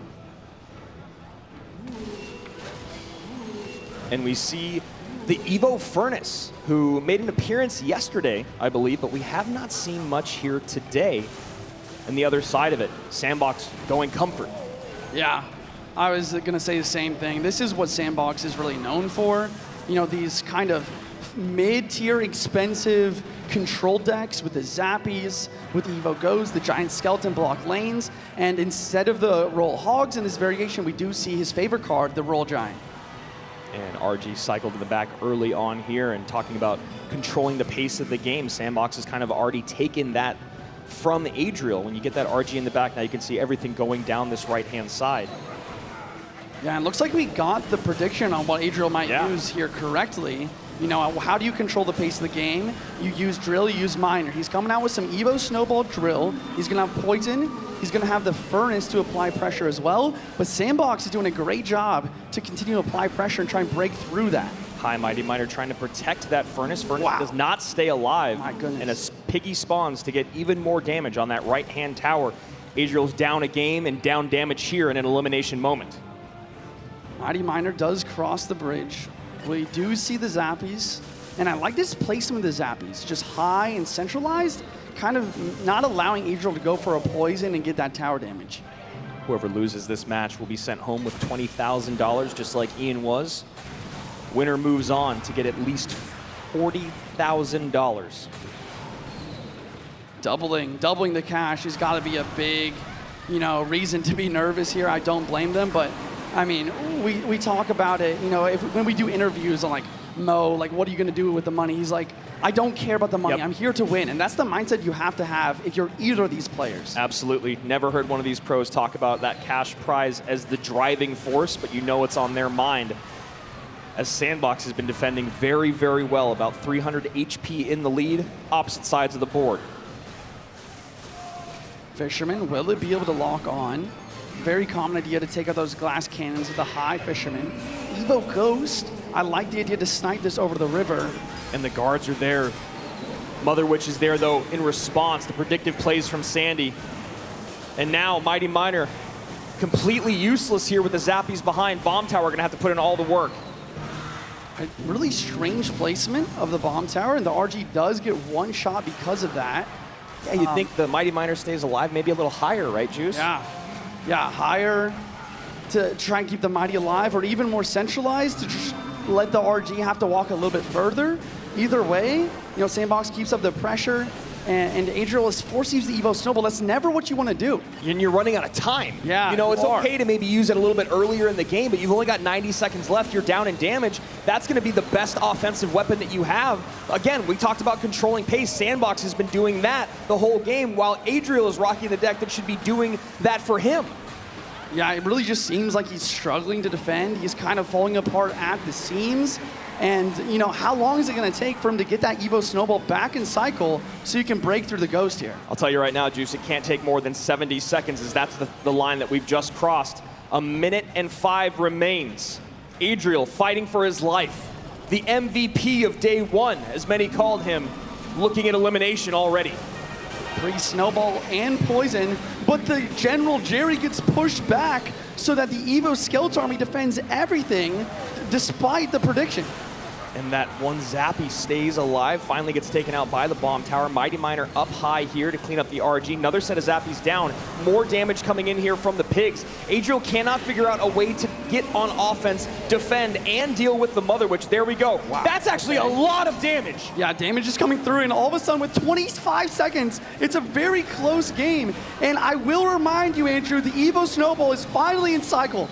And we see the Evo Furnace, who made an appearance yesterday, I believe, but we have not seen much here today. And the other side of it, Sandbox going comfort. Yeah, I was going to say the same thing. This is what Sandbox is really known for. You know, these kind of mid-tier expensive control decks with the Zappies, with the Evo Goes, the Giant Skeleton block lanes, and instead of the Roll Hogs in this variation, we do see his favorite card, the Roll Giant. And RG cycled to the back early on here, and talking about controlling the pace of the game, Sandbox has kind of already taken that from Adriel. When you get that RG in the back, now you can see everything going down this right-hand side. Yeah, it looks like we got the prediction on what Adriel might use here correctly. You know, how do you control the pace of the game? You use Drill, you use Miner. He's coming out with some Evo Snowball Drill. He's going to have Poison. He's going to have the Furnace to apply pressure as well. But Sandbox is doing a great job to continue to apply pressure and try and break through that. High Mighty Miner trying to protect that Furnace. Furnace does not stay alive. My goodness. And as Piggy spawns to get even more damage on that right-hand tower. Adriel's down a game and down damage here in an elimination moment. Mighty Miner does cross the bridge. We do see the Zappies, and I like this placement of the Zappies, just high and centralized, kind of not allowing Adriel to go for a poison and get that tower damage. Whoever loses this match will be sent home with $20,000, just like Ian was. Winner moves on to get at least $40,000. Doubling the cash has got to be a big, you know, reason to be nervous here. I don't blame them, but I mean, we talk about it, you know, when we do interviews on like Mo, like what are you going to do with the money? He's like, I don't care about the money. I'm here to win. And that's the mindset you have to have if you're either of these players. Absolutely. Never heard one of these pros talk about that cash prize as the driving force, but you know it's on their mind. As Sandbox has been defending very, very well, about 300 HP in the lead, opposite sides of the board. Fisherman, will it be able to lock on? Very common idea to take out those glass cannons with a high Fisherman. Evo Ghost, I like the idea to snipe this over the river. And the guards are there. Mother Witch is there, though, in response. The predictive plays from Sandy. And now Mighty Miner completely useless here with the Zappies behind. Bomb Tower going to have to put in all the work. A really strange placement of the Bomb Tower, and the RG does get one shot because of that. Yeah, you'd think the Mighty Miner stays alive, maybe a little higher, right, Juice? Yeah, higher to try and keep the Mighty alive, or even more centralized to just let the RG have to walk a little bit further. Either way, you know, Sandbox keeps up the pressure, and Adriel is forced to use the Evo Snowball. That's never what you want to do. And you're running out of time. Yeah, you know, it's okay to maybe use it a little bit earlier in the game, but you've only got 90 seconds left. You're down in damage. That's going to be the best offensive weapon that you have. Again, we talked about controlling pace. Sandbox has been doing that the whole game, while Adriel is rocking the deck that should be doing that for him. Yeah, it really just seems like he's struggling to defend. He's kind of falling apart at the seams. And, you know, how long is it going to take for him to get that Evo Snowball back in cycle so you can break through the Ghost here? I'll tell you right now, Juice, it can't take more than 70 seconds, as that's the line that we've just crossed. 1 minute and 5 remains. Adriel fighting for his life. The MVP of day one, as many called him, looking at elimination already. Pre-Snowball and Poison, but the General Jerry gets pushed back so that the Evo Skeleton Army defends everything despite the prediction. And that one Zappy stays alive, finally gets taken out by the Bomb Tower. Mighty Miner up high here to clean up the RG. Another set of Zappies down. More damage coming in here from the Pigs. Adriel cannot figure out a way to get on offense, defend, and deal with the Mother Witch. There we go. Wow. That's actually a lot of damage. Yeah, damage is coming through, and all of a sudden with 25 seconds, it's a very close game. And I will remind you, Andrew, the Evo Snowball is finally in cycle.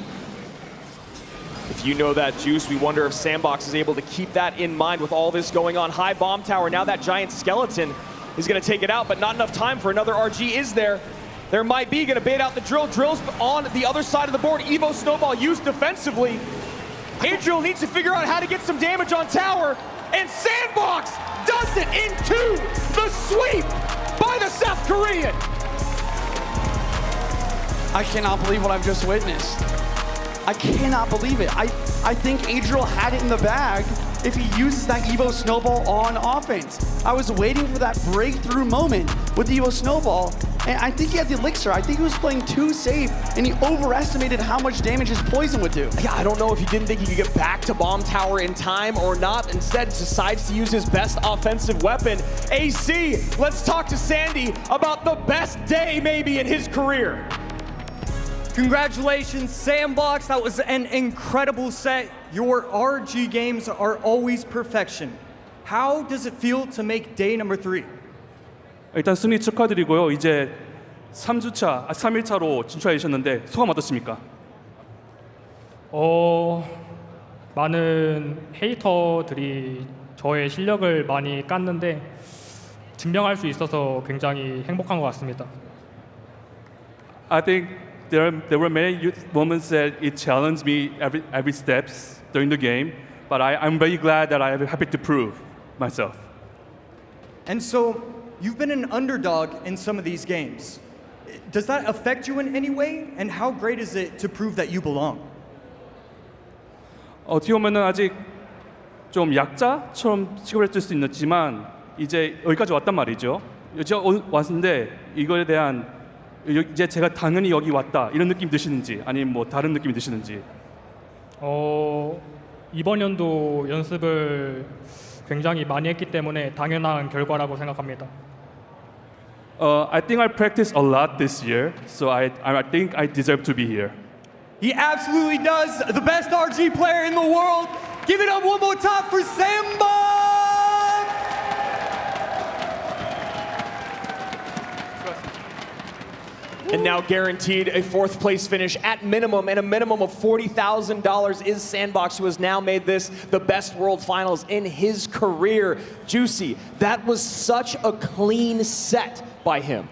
If you know that, Juice, we wonder if Sandbox is able to keep that in mind with all this going on. High Bomb Tower, now that Giant Skeleton is going to take it out, but not enough time for another RG, is there? There might be, going to bait out the Drill. Drill's on the other side of the board. Evo Snowball used defensively. Adriel needs to figure out how to get some damage on tower, and Sandbox does it into the sweep by the South Korean. I cannot believe what I've just witnessed. I cannot believe it. I think Adriel had it in the bag, if he uses that Evo Snowball on offense. I was waiting for that breakthrough moment with the Evo Snowball, and I think he had the elixir. I think he was playing too safe, and he overestimated how much damage his poison would do. Yeah, I don't know if he didn't think he could get back to Bomb Tower in time or not. Instead, decides to use his best offensive weapon. AC, let's talk to Sandy about the best day maybe in his career. Congratulations, Sandbox. That was an incredible set. Your RG games are always perfection. How does it feel to make day number 3? 일단 승리 축하드리고요. 이제 3일차로 진출해 주셨는데 소감 어떻습니까? 많은 헤이터들이 저의 실력을 많이 깠는데 증명할 수 있어서 굉장히 행복한 것 같습니다. I think there were many moments that it challenged me every steps during the game, but I'm very glad that I'm happy to prove myself. And so, you've been an underdog in some of these games. Does that affect you in any way? And how great is it to prove that you belong? 어떻게 보면은 아직 좀 약자처럼 취급을 해줄 수 있지만 이제 여기까지 왔단 말이죠. 이제 왔는데 이거에 대한 이제 제가 당연히 여기 왔다 이런 느낌 드시는지 아니면 뭐 다른 느낌이 드시는지. 이번 연도 연습을 굉장히 많이 했기 때문에 당연한 결과라고 생각합니다. I think I practiced a lot this year, so I think I deserve to be here. He absolutely does. The best RG player in the world. Give it up one more time for Samba! And now guaranteed a 4th place finish at minimum, and a minimum of $40,000 is Sandbox, who has now made this the best World Finals in his career. Juicy, that was such a clean set by him.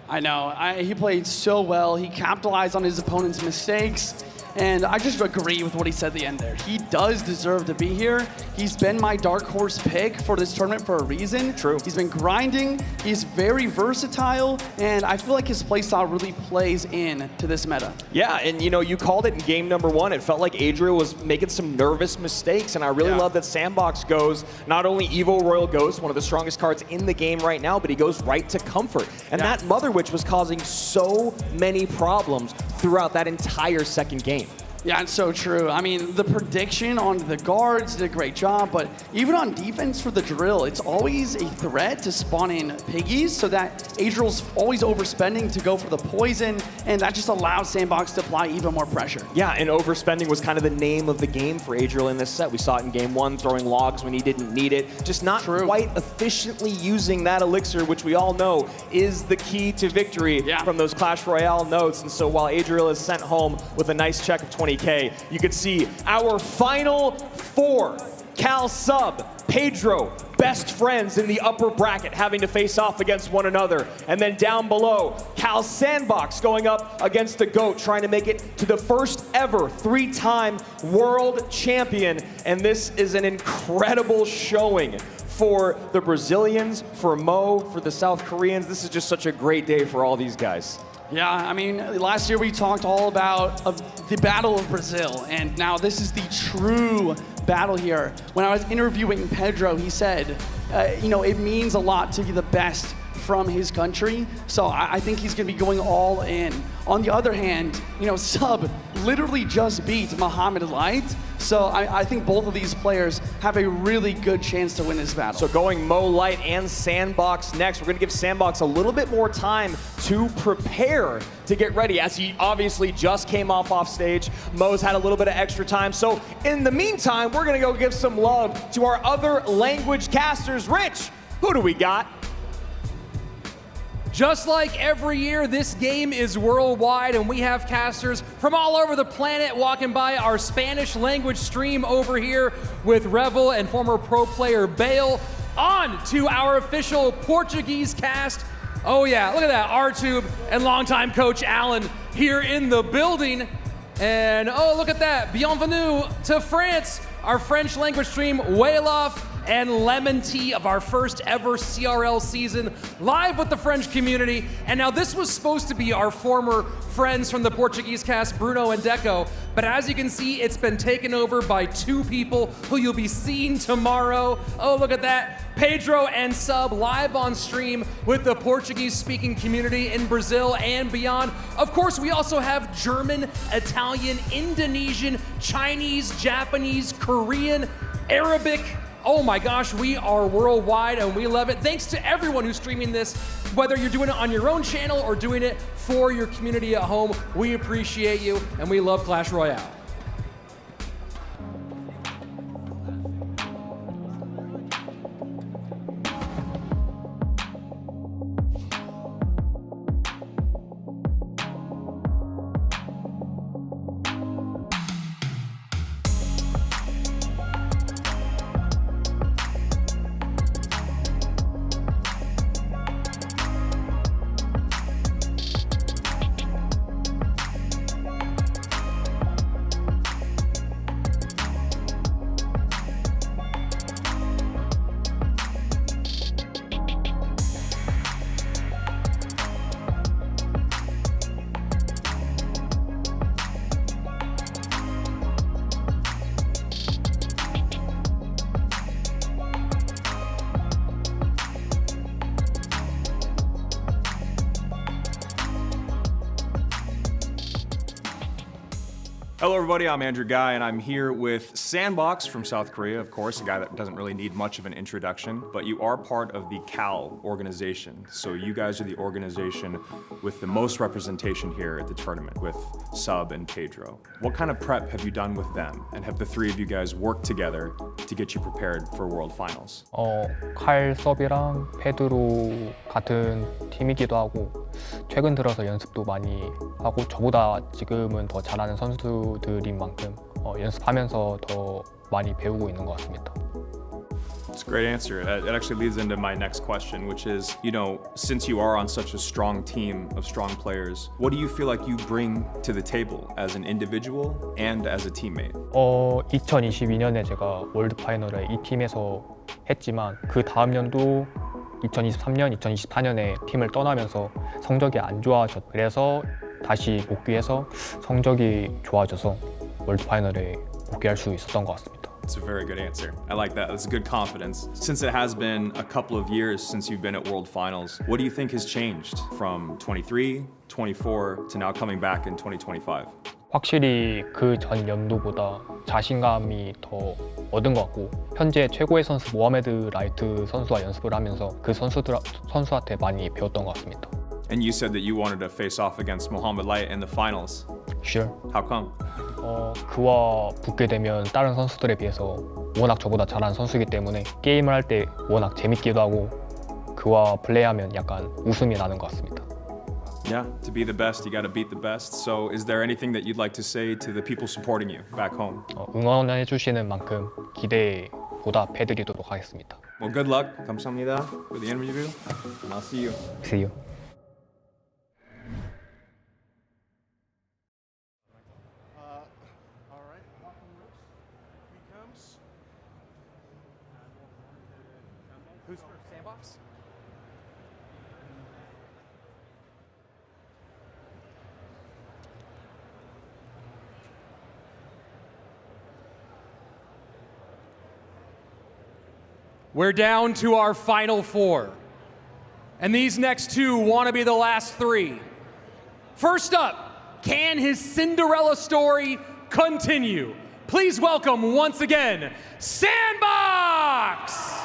I know. He played so well. He capitalized on his opponent's mistakes. And I just agree with what he said at the end there. He does deserve to be here. He's been my dark horse pick for this tournament for a reason. True. He's been grinding. He's very versatile. And I feel like his playstyle really plays in to this meta. Yeah, and you know, you called it in game number 1. It felt like Adriel was making some nervous mistakes. And I really love that Sandbox goes not only Evo Royal Ghost, one of the strongest cards in the game right now, but he goes right to Comfort. And that Mother Witch was causing so many problems throughout that entire second game. Yeah, it's so true. I mean, the prediction on the guards did a great job, but even on defense for the drill, it's always a threat to spawn in piggies, so that Adriel's always overspending to go for the poison, and that just allows Sandbox to apply even more pressure. Yeah, and overspending was kind of the name of the game for Adriel in this set. We saw it in game 1, throwing logs when he didn't need it, just not quite efficiently using that elixir, which we all know is the key to victory from those Clash Royale notes. And so while Adriel is sent home with a nice check of 20K, you could see our final 4, Cal Sub, Pedro, best friends in the upper bracket having to face off against one another. And then down below, Cal Sandbox going up against the GOAT, trying to make it to the first ever 3-time world champion. And this is an incredible showing for the Brazilians, for Mo, for the South Koreans. This is just such a great day for all these guys. Yeah, I mean, last year we talked all about the Battle of Brazil, and now this is the true battle here. When I was interviewing Pedro, he said, you know, it means a lot to be the best from his country, so I think he's going to be going all in. On the other hand, you know, Sub literally just beat Muhammad Light, so I think both of these players have a really good chance to win this battle. So going Mo Light and Sandbox next, we're going to give Sandbox a little bit more time to prepare to get ready, as he obviously just came off stage. Mo's had a little bit of extra time, so in the meantime, we're going to go give some love to our other language casters. Rich, who do we got? Just like every year, this game is worldwide, and we have casters from all over the planet walking by our Spanish language stream over here with Revel and former pro player Bale. On to our official Portuguese cast. Oh yeah, look at that, R-Tube and longtime coach Alan here in the building. And oh, look at that, bienvenue to France, our French language stream, Wayloff and lemon tea of our first ever CRL season, live with the French community. And now this was supposed to be our former friends from the Portuguese cast, Bruno and Deco, but as you can see, it's been taken over by two people who you'll be seeing tomorrow. Oh, look at that. Pedro and Sub live on stream with the Portuguese-speaking community in Brazil and beyond. Of course, we also have German, Italian, Indonesian, Chinese, Japanese, Korean, Arabic. Oh my gosh, we are worldwide and we love it. Thanks to everyone who's streaming this, whether you're doing it on your own channel or doing it for your community at home. We appreciate you and we love Clash Royale. Hello everybody, I'm Andrew Guy and I'm here with Sandbox from South Korea, of course, a guy that doesn't really need much of an introduction, but you are part of the CAL organization. So you guys are the organization with the most representation here at the tournament with Sub and Pedro. What kind of prep have you done with them? And have the three of you guys worked together to get you prepared for World Finals? 칼, 서비랑 페드로 같은 팀이기도 하고 최근 들어서 연습도 많이 하고 저보다 지금은 더 잘하는 선수들인 만큼 연습하면서 더 많이 배우고 있는 것 같습니다. That's a great answer. That actually leads into my next question, which is, you know, since you are on such a strong team of strong players, what do you feel like you bring to the table as an individual and as a teammate? 2022년에 제가 월드 파이널에 이 팀에서 했지만 그 다음 년도 2023년, 2024년에 팀을 떠나면서 성적이 안 좋아졌. 그래서 다시 복귀해서 성적이 좋아져서 월드 파이널에 복귀할 수 있었던 것 같습니다. It's a very good answer. I like that. That's a good confidence. Since it has been a couple of years since you've been at World Finals, what do you think has changed from 23, 24 to now coming back in 2025? 확실히 그 전 연도보다 자신감이 더 얻은 것 같고 현재 최고의 선수 모하메드 라이트 선수와 연습을 하면서 그 선수한테 많이 배웠던 것 같습니다. And you said that you wanted to face off against Mohamed Light in the finals. Sure. How come? 그와 붙게 되면 다른 선수들에 비해서 워낙 저보다 잘하는 선수이기 때문에 게임을 할 때 워낙 재밌기도 하고 그와 플레이하면 약간 웃음이 나는 것 같습니다. Yeah, to be the best, you got to beat the best. So is there anything that you'd like to say to the people supporting you back home? 응원해 주시는 만큼 기대에 보답해드리도록 하겠습니다. Well, good luck. 감사합니다 for the interview, and I'll see you. See you. Who's first? Sandbox? We're down to our final four. And these next two want to be the last three. First up, can his Cinderella story continue? Please welcome once again, Sandbox!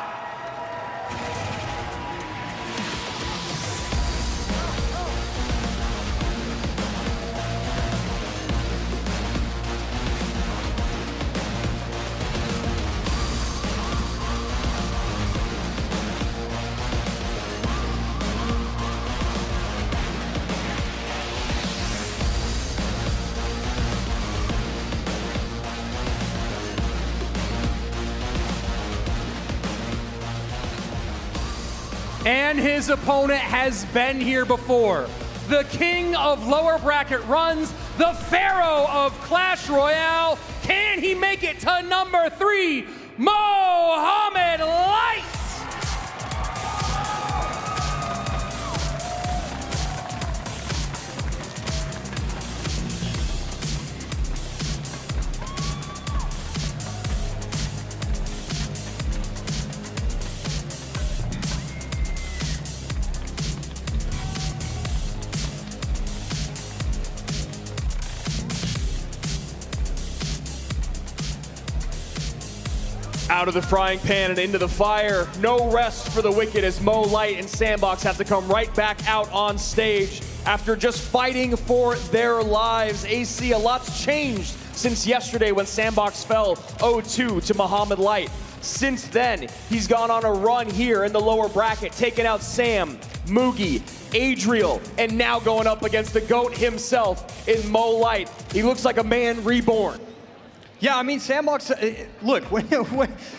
And his opponent has been here before. The king of lower bracket runs, the pharaoh of Clash Royale. Can he make it to number 3? Mohamed Light. Out of the frying pan and into the fire. No rest for the wicked as Mo Light and Sandbox have to come right back out on stage after just fighting for their lives. AC, a lot's changed since yesterday when Sandbox fell 0-2 to Mohamed Light. Since then, he's gone on a run here in the lower bracket, taking out Sam, Mugi, Adriel, and now going up against the GOAT himself in Mo Light. He looks like a man reborn. Yeah, I mean, Sandbox, look,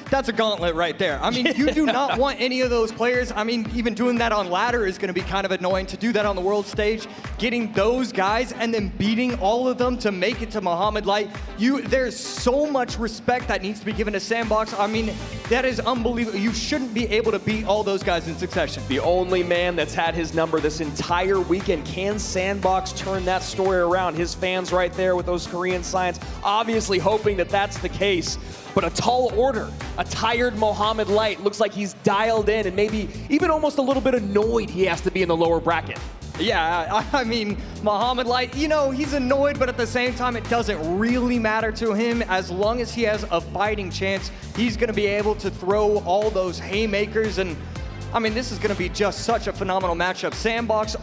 that's a gauntlet right there. I mean, you do not want any of those players. I mean, even doing that on ladder is going to be kind of annoying. To do that on the world stage, getting those guys and then beating all of them to make it to Mohamed Light, there's so much respect that needs to be given to Sandbox. I mean, that is unbelievable. You shouldn't be able to beat all those guys in succession. The only man that's had his number this entire weekend. Can Sandbox turn that story around? His fans right there with those Korean signs, obviously hoping that that's the case. But a tall order, a tired Mohamed Light, looks like he's dialed in and maybe even almost a little bit annoyed he has to be in the lower bracket. Yeah, I mean, Mohamed Light, you know, he's annoyed, but at the same time, it doesn't really matter to him. As long as he has a fighting chance, he's going to be able to throw all those haymakers. And I mean, this is going to be just such a phenomenal matchup. Sandbox,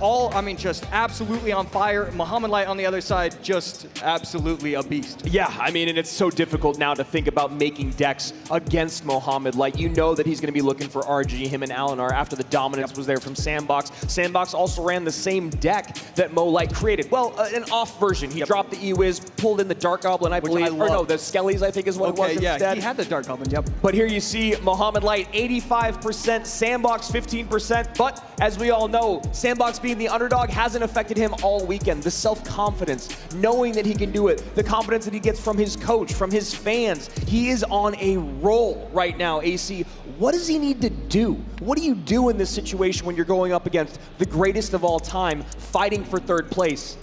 just absolutely on fire. Mohamed Light on the other side, just absolutely a beast. Yeah, I mean, and it's so difficult now to think about making decks against Mohamed Light. You know that he's going to be looking for RG, him and Alinar, after the dominance was there from Sandbox. Sandbox also ran the same deck that Mo Light created. Well, an off version. He dropped the E-Wiz, pulled in the Dark Goblin, I believe. Or no, the Skellies, I think is what it was instead. He had the Dark Goblin, yep. But here you see Mohamed Light, 85%, Sandbox 15%, but as we all know, Sandbox being the underdog hasn't affected him all weekend. The self-confidence, knowing that he can do it, the confidence that he gets from his coach, from his fans. He is on a roll right now, AC. What does he need to do? What do you do in this situation when you're going up against the greatest of all time, fighting for third place?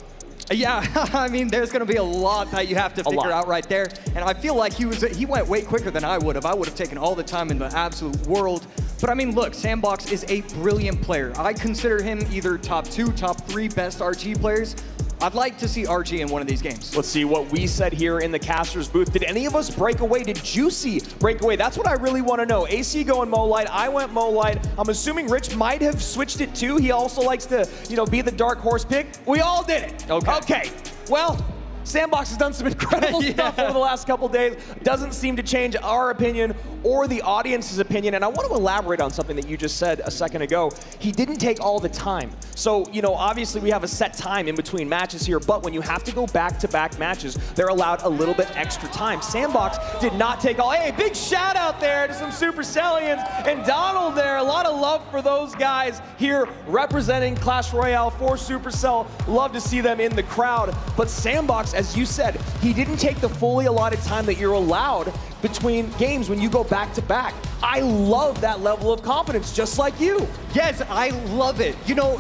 Yeah, I mean, there's going to be a lot that you have to figure out right there. And I feel like he went way quicker than I would have. I would have taken all the time in the absolute world. But I mean, look, Sandbox is a brilliant player. I consider him either top 2, top 3 best RG players. I'd like to see RG in one of these games. Let's see what we said here in the caster's booth. Did any of us break away? Did Juicy break away? That's what I really want to know. AC going Mo Light. I went Mo Light. I'm assuming Rich might have switched it too. He also likes to, be the dark horse pick. We all did it. Okay. Well, Sandbox has done some incredible stuff over the last couple days. Doesn't seem to change our opinion or the audience's opinion. And I want to elaborate on something that you just said a second ago. He didn't take all the time. So, obviously we have a set time in between matches here, but when you have to go back-to-back matches, they're allowed a little bit extra time. Sandbox did not take all. Hey, big shout out there to some Supercellians and Donald there. A lot of love for those guys here representing Clash Royale for Supercell. Love to see them in the crowd. But Sandbox, as you said, he didn't take the fully allotted time that you're allowed between games when you go back-to-back. I love that level of confidence, just like you. Yes, I love it.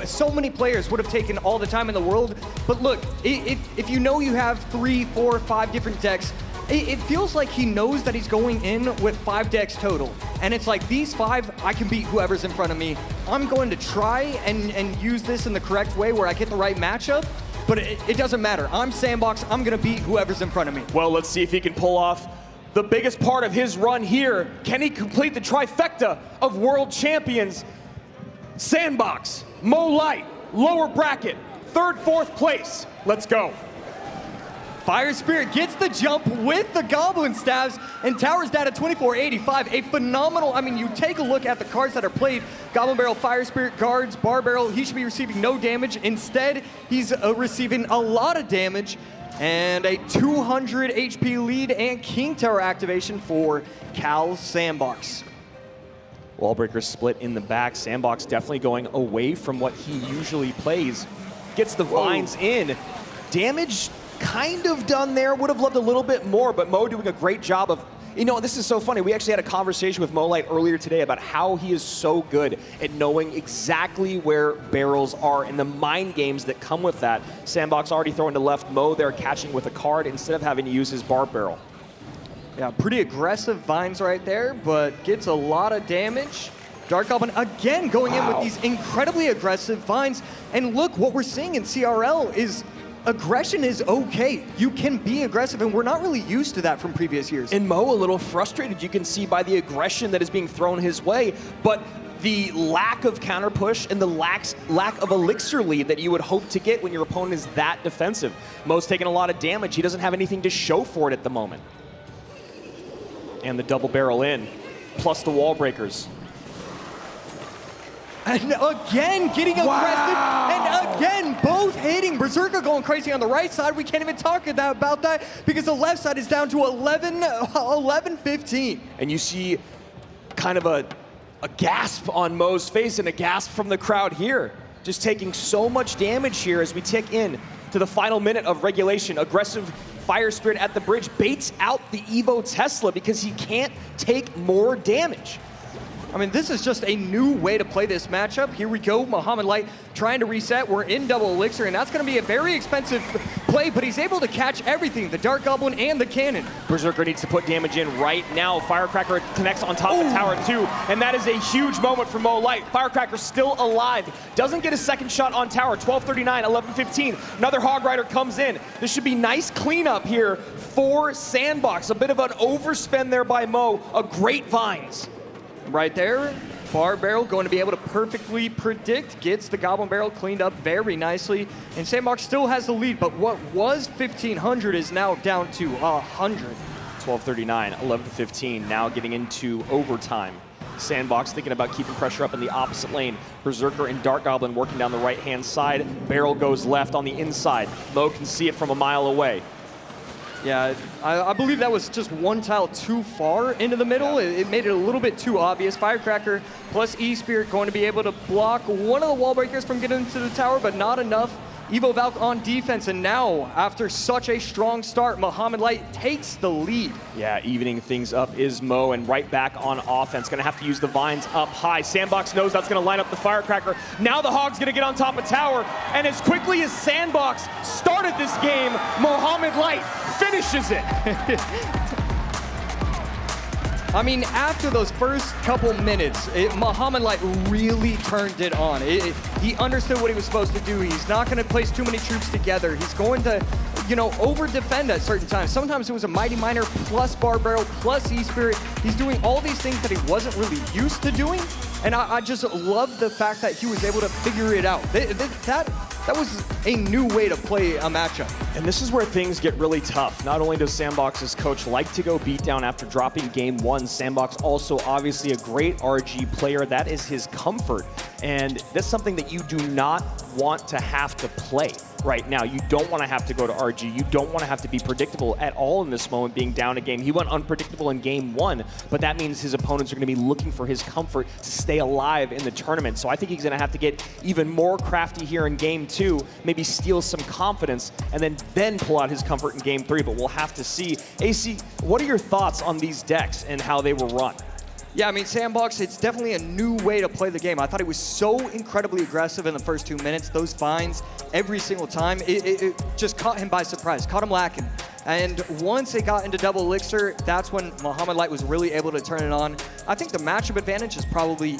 So many players would have taken all the time in the world, but look, if you know you have 3, 4, 5 different decks, it feels like he knows that he's going in with 5 decks total. And it's like, these 5, I can beat whoever's in front of me. I'm going to try and use this in the correct way where I get the right matchup, but it doesn't matter. I'm Sandbox, I'm gonna beat whoever's in front of me. Well, let's see if he can pull off the biggest part of his run here. Can he complete the trifecta of world champions? Sandbox, Mo Light, lower bracket, 3rd, 4th place. Let's go. Fire Spirit gets the jump with the Goblin Stabs and towers down at 2485. A phenomenal, you take a look at the cards that are played. Goblin Barrel, Fire Spirit, Guards, Bar Barrel, he should be receiving no damage. Instead, he's receiving a lot of damage and a 200 HP lead and King Tower activation for Cal's Sandbox. Wallbreaker split in the back. Sandbox definitely going away from what he usually plays. Gets the vines in. Damage kind of done there. Would have loved a little bit more, but Mo doing a great job of You know, this is so funny. We actually had a conversation with Molite earlier today about how he is so good at knowing exactly where barrels are and the mind games that come with that. Sandbox already throwing to left, Mo there catching with a card instead of having to use his barb barrel. Yeah, pretty aggressive vines right there, but gets a lot of damage. Dark Goblin again going in with these incredibly aggressive vines. And look, what we're seeing in CRL is aggression is okay. You can be aggressive, and we're not really used to that from previous years. And Mo a little frustrated, you can see by the aggression that is being thrown his way, but the lack of counter push and the lack of elixir lead that you would hope to get when your opponent is that defensive. Mo's taking a lot of damage. He doesn't have anything to show for it at the moment. And the double barrel in, plus the wall breakers. And again, getting aggressive, and again, both hitting. Berserker going crazy on the right side. We can't even talk about that because the left side is down to 11-15. And you see kind of a gasp on Mo's face and a gasp from the crowd here. Just taking so much damage here as we tick in to the final minute of regulation. Aggressive Fire Spirit at the bridge baits out the Evo Tesla because he can't take more damage. I mean, this is just a new way to play this matchup. Here we go, Muhammad Light trying to reset. We're in double elixir, and that's going to be a very expensive play, but he's able to catch everything, the Dark Goblin and the cannon. Berserker needs to put damage in right now. Firecracker connects on top of tower 2, and that is a huge moment for Mo Light. Firecracker still alive, doesn't get a second shot on tower. 12:39, 11:15. Another Hog Rider comes in. This should be nice cleanup here for Sandbox. A bit of an overspend there by Mo. A great vines. Right there, Barb Barrel going to be able to perfectly predict, gets the Goblin Barrel cleaned up very nicely, and Sandbox still has the lead, but what was 1,500 is now down to 100. 12:39, 11:15, now getting into overtime. Sandbox thinking about keeping pressure up in the opposite lane. Berserker and Dark Goblin working down the right-hand side. Barrel goes left on the inside. Mo can see it from a mile away. Yeah, I believe that was just one tile too far into the middle. It made it a little bit too obvious. Firecracker plus E-Spirit going to be able to block one of the wall breakers from getting into the tower, but not enough. Evo Valk on defense, and now, after such a strong start, Muhammad Light takes the lead. Yeah, evening things up is Mo, and right back on offense. Gonna have to use the vines up high. Sandbox knows that's gonna line up the Firecracker. Now the Hog's gonna get on top of tower, and as quickly as Sandbox started this game, Muhammad Light finishes it. I mean, after those first couple minutes, Muhammad Light really turned it on. He understood what he was supposed to do. He's not going to place too many troops together. He's going to, over-defend at certain times. Sometimes it was a Mighty Miner plus Barb Barrel plus E-Spirit. He's doing all these things that he wasn't really used to doing, and I just love the fact that he was able to figure it out. That was a new way to play a matchup. And this is where things get really tough. Not only does Sandbox's coach like to go beat down after dropping game 1, Sandbox also obviously a great RG player. That is his comfort. And that's something that you do not want to have to play right now. You don't want to have to go to RG. You don't want to have to be predictable at all in this moment, being down a game. He went unpredictable in game 1, but that means his opponents are going to be looking for his comfort to stay alive in the tournament. So I think he's going to have to get even more crafty here in game 2, maybe steal some confidence, and then pull out his comfort in game 3, but we'll have to see. AC, what are your thoughts on these decks and how they were run? Yeah, I mean, Sandbox, it's definitely a new way to play the game. I thought it was so incredibly aggressive in the first 2 minutes. Those vines, every single time, it just caught him by surprise, caught him lacking. And once it got into double elixir, that's when Muhammad Light was really able to turn it on. I think the matchup advantage is probably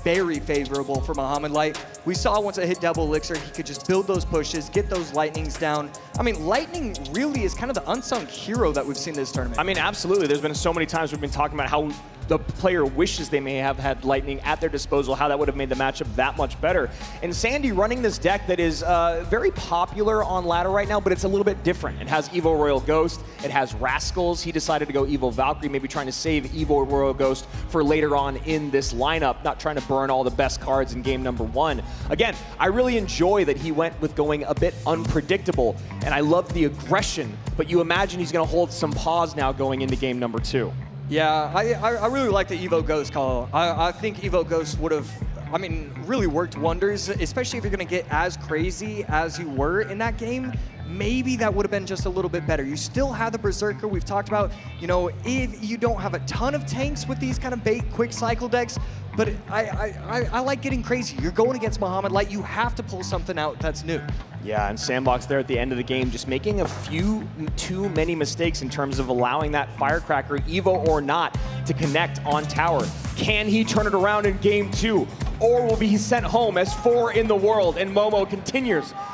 very favorable for Muhammad Light. We saw once it hit double elixir, he could just build those pushes, get those lightnings down. I mean, Lightning really is kind of the unsung hero that we've seen this tournament. I mean, absolutely. There's been so many times we've been talking about how the player wishes they may have had Lightning at their disposal, how that would have made the matchup that much better. And Sandy running this deck that is very popular on ladder right now, but it's a little bit different. It has Evo Royal Ghost, it has Rascals. He decided to go Evo Valkyrie, maybe trying to save Evo Royal Ghost for later on in this lineup, not trying to burn all the best cards in game number 1. Again, I really enjoy that he went with going a bit unpredictable, and I love the aggression, but you imagine he's going to hold some pause now going into game number 2. Yeah, I really like the Evo Ghost call. I think Evo Ghost would have, I mean, really worked wonders, especially if you're going to get as crazy as you were in that game. maybe that would have been just a little bit better. You still have the Berserker. We've talked about, you know, if you don't have a ton of tanks with these kind of bait quick cycle decks, but I like getting crazy. You're going against Mohamed Light. You have to pull something out that's new. Yeah, and Sandbox there at the end of the game just making a few too many mistakes in terms of allowing that Firecracker, Evo or not, to connect on tower. Can he turn it around in game 2? Or will be sent home as 4 in the world, and Momo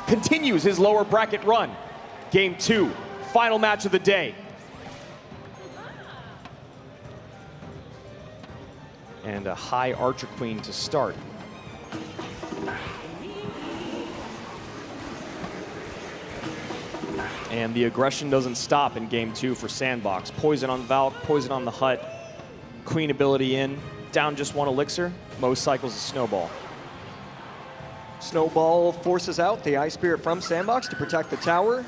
continues his lower bracket run. Game 2, final match of the day. And a high Archer Queen to start. And the aggression doesn't stop in game 2 for Sandbox. Poison on Valk, poison on the Hut, Queen ability in, down just 1 elixir. Mo cycles a Snowball. Snowball forces out the Ice Spirit from Sandbox to protect the tower.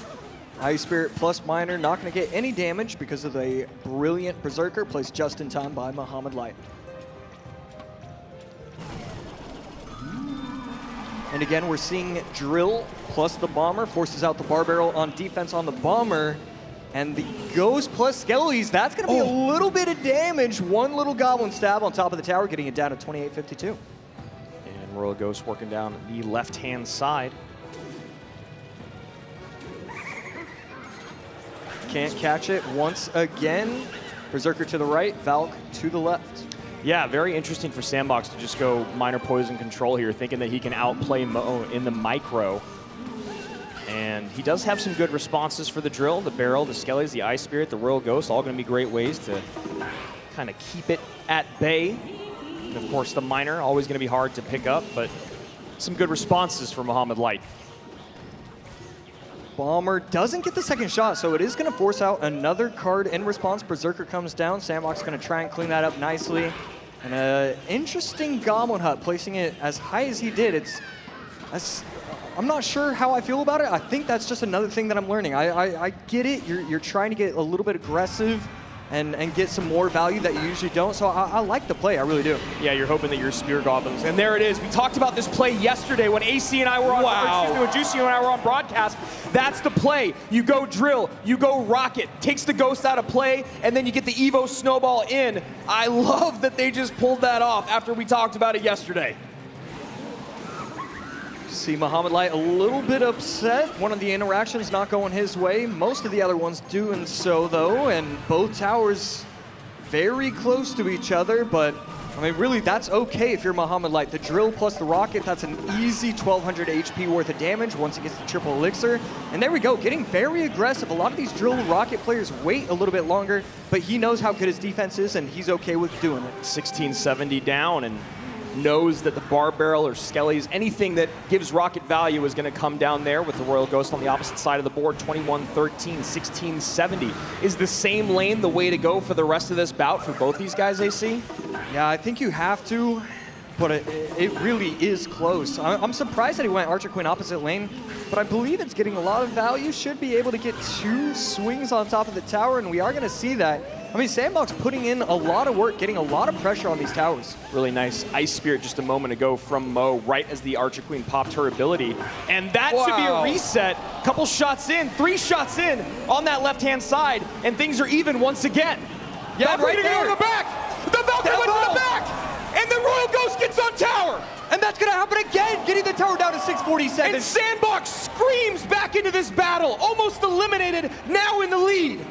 Ice Spirit plus Miner not going to get any damage because of the brilliant Berserker placed just in time by Mohamed Light. And again, we're seeing Drill plus the Bomber forces out the Bar Barrel on defense on the Bomber. And the Ghost plus Skellies, that's going to be a little bit of damage. 1 little Goblin stab on top of the tower, getting it down to 28-52. And Royal Ghost working down the left-hand side. Can't catch it once again. Berserker to the right, Valk to the left. Yeah, very interesting for Sandbox to just go minor poison control here, thinking that he can outplay Mo in the micro. And he does have some good responses for the Drill, the Barrel, the Skellies, the Ice Spirit, the Royal Ghost, all going to be great ways to kind of keep it at bay. And of course, the Miner, always going to be hard to pick up, but some good responses for Mohamed Light. Bomber doesn't get the second shot, so it is going to force out another card in response. Berserker comes down. Sandbox going to try and clean that up nicely. And an interesting Goblin Hut, placing it as high as he did. I'm not sure how I feel about it. I think that's just another thing that I'm learning. I get it. You're trying to get a little bit aggressive and get some more value that you usually don't. So I like the play. I really do. Yeah, you're hoping that your Spear Goblins. And there it is. We talked about this play yesterday when AC and I were on, when Juicy and I were on broadcast. That's the play. You go Drill, you go Rocket, takes the Ghost out of play, and then you get the Evo Snowball in. I love that they just pulled that off after we talked about it yesterday. See Mohamed Light a little bit upset. One of the interactions not going his way. Most of the other ones doing so, though, and both towers very close to each other, but I mean, really, that's okay if you're Mohamed Light. The Drill plus the Rocket, that's an easy 1,200 HP worth of damage once it gets the triple elixir. And there we go, getting very aggressive. A lot of these Drill Rocket players wait a little bit longer, but he knows how good his defense is, and he's okay with doing it. 1670 down, and knows that the Bar Barrel or Skellies, anything that gives Rocket value is going to come down there with the Royal Ghost on the opposite side of the board. 21-13, 1670. Is the same lane the way to go for the rest of this bout for both these guys, AC? Yeah, I think you have to, but it really is close. I'm surprised that he went Archer Queen opposite lane, but I believe it's getting a lot of value. Should be able to get 2 swings on top of the tower, and we are going to see that. I mean, Sandbox putting in a lot of work, getting a lot of pressure on these towers. Really nice Ice Spirit just a moment ago from Mo, right as the Archer Queen popped her ability. And that should be a reset. Couple shots in, 3 shots in on that left-hand side, and things are even once again. Yeah, right there. On the back. The Valkyrie went to the back, and the Royal Ghost gets on tower. And that's going to happen again, getting the tower down to 647. And Sandbox screams back into this battle, almost eliminated, now in the lead.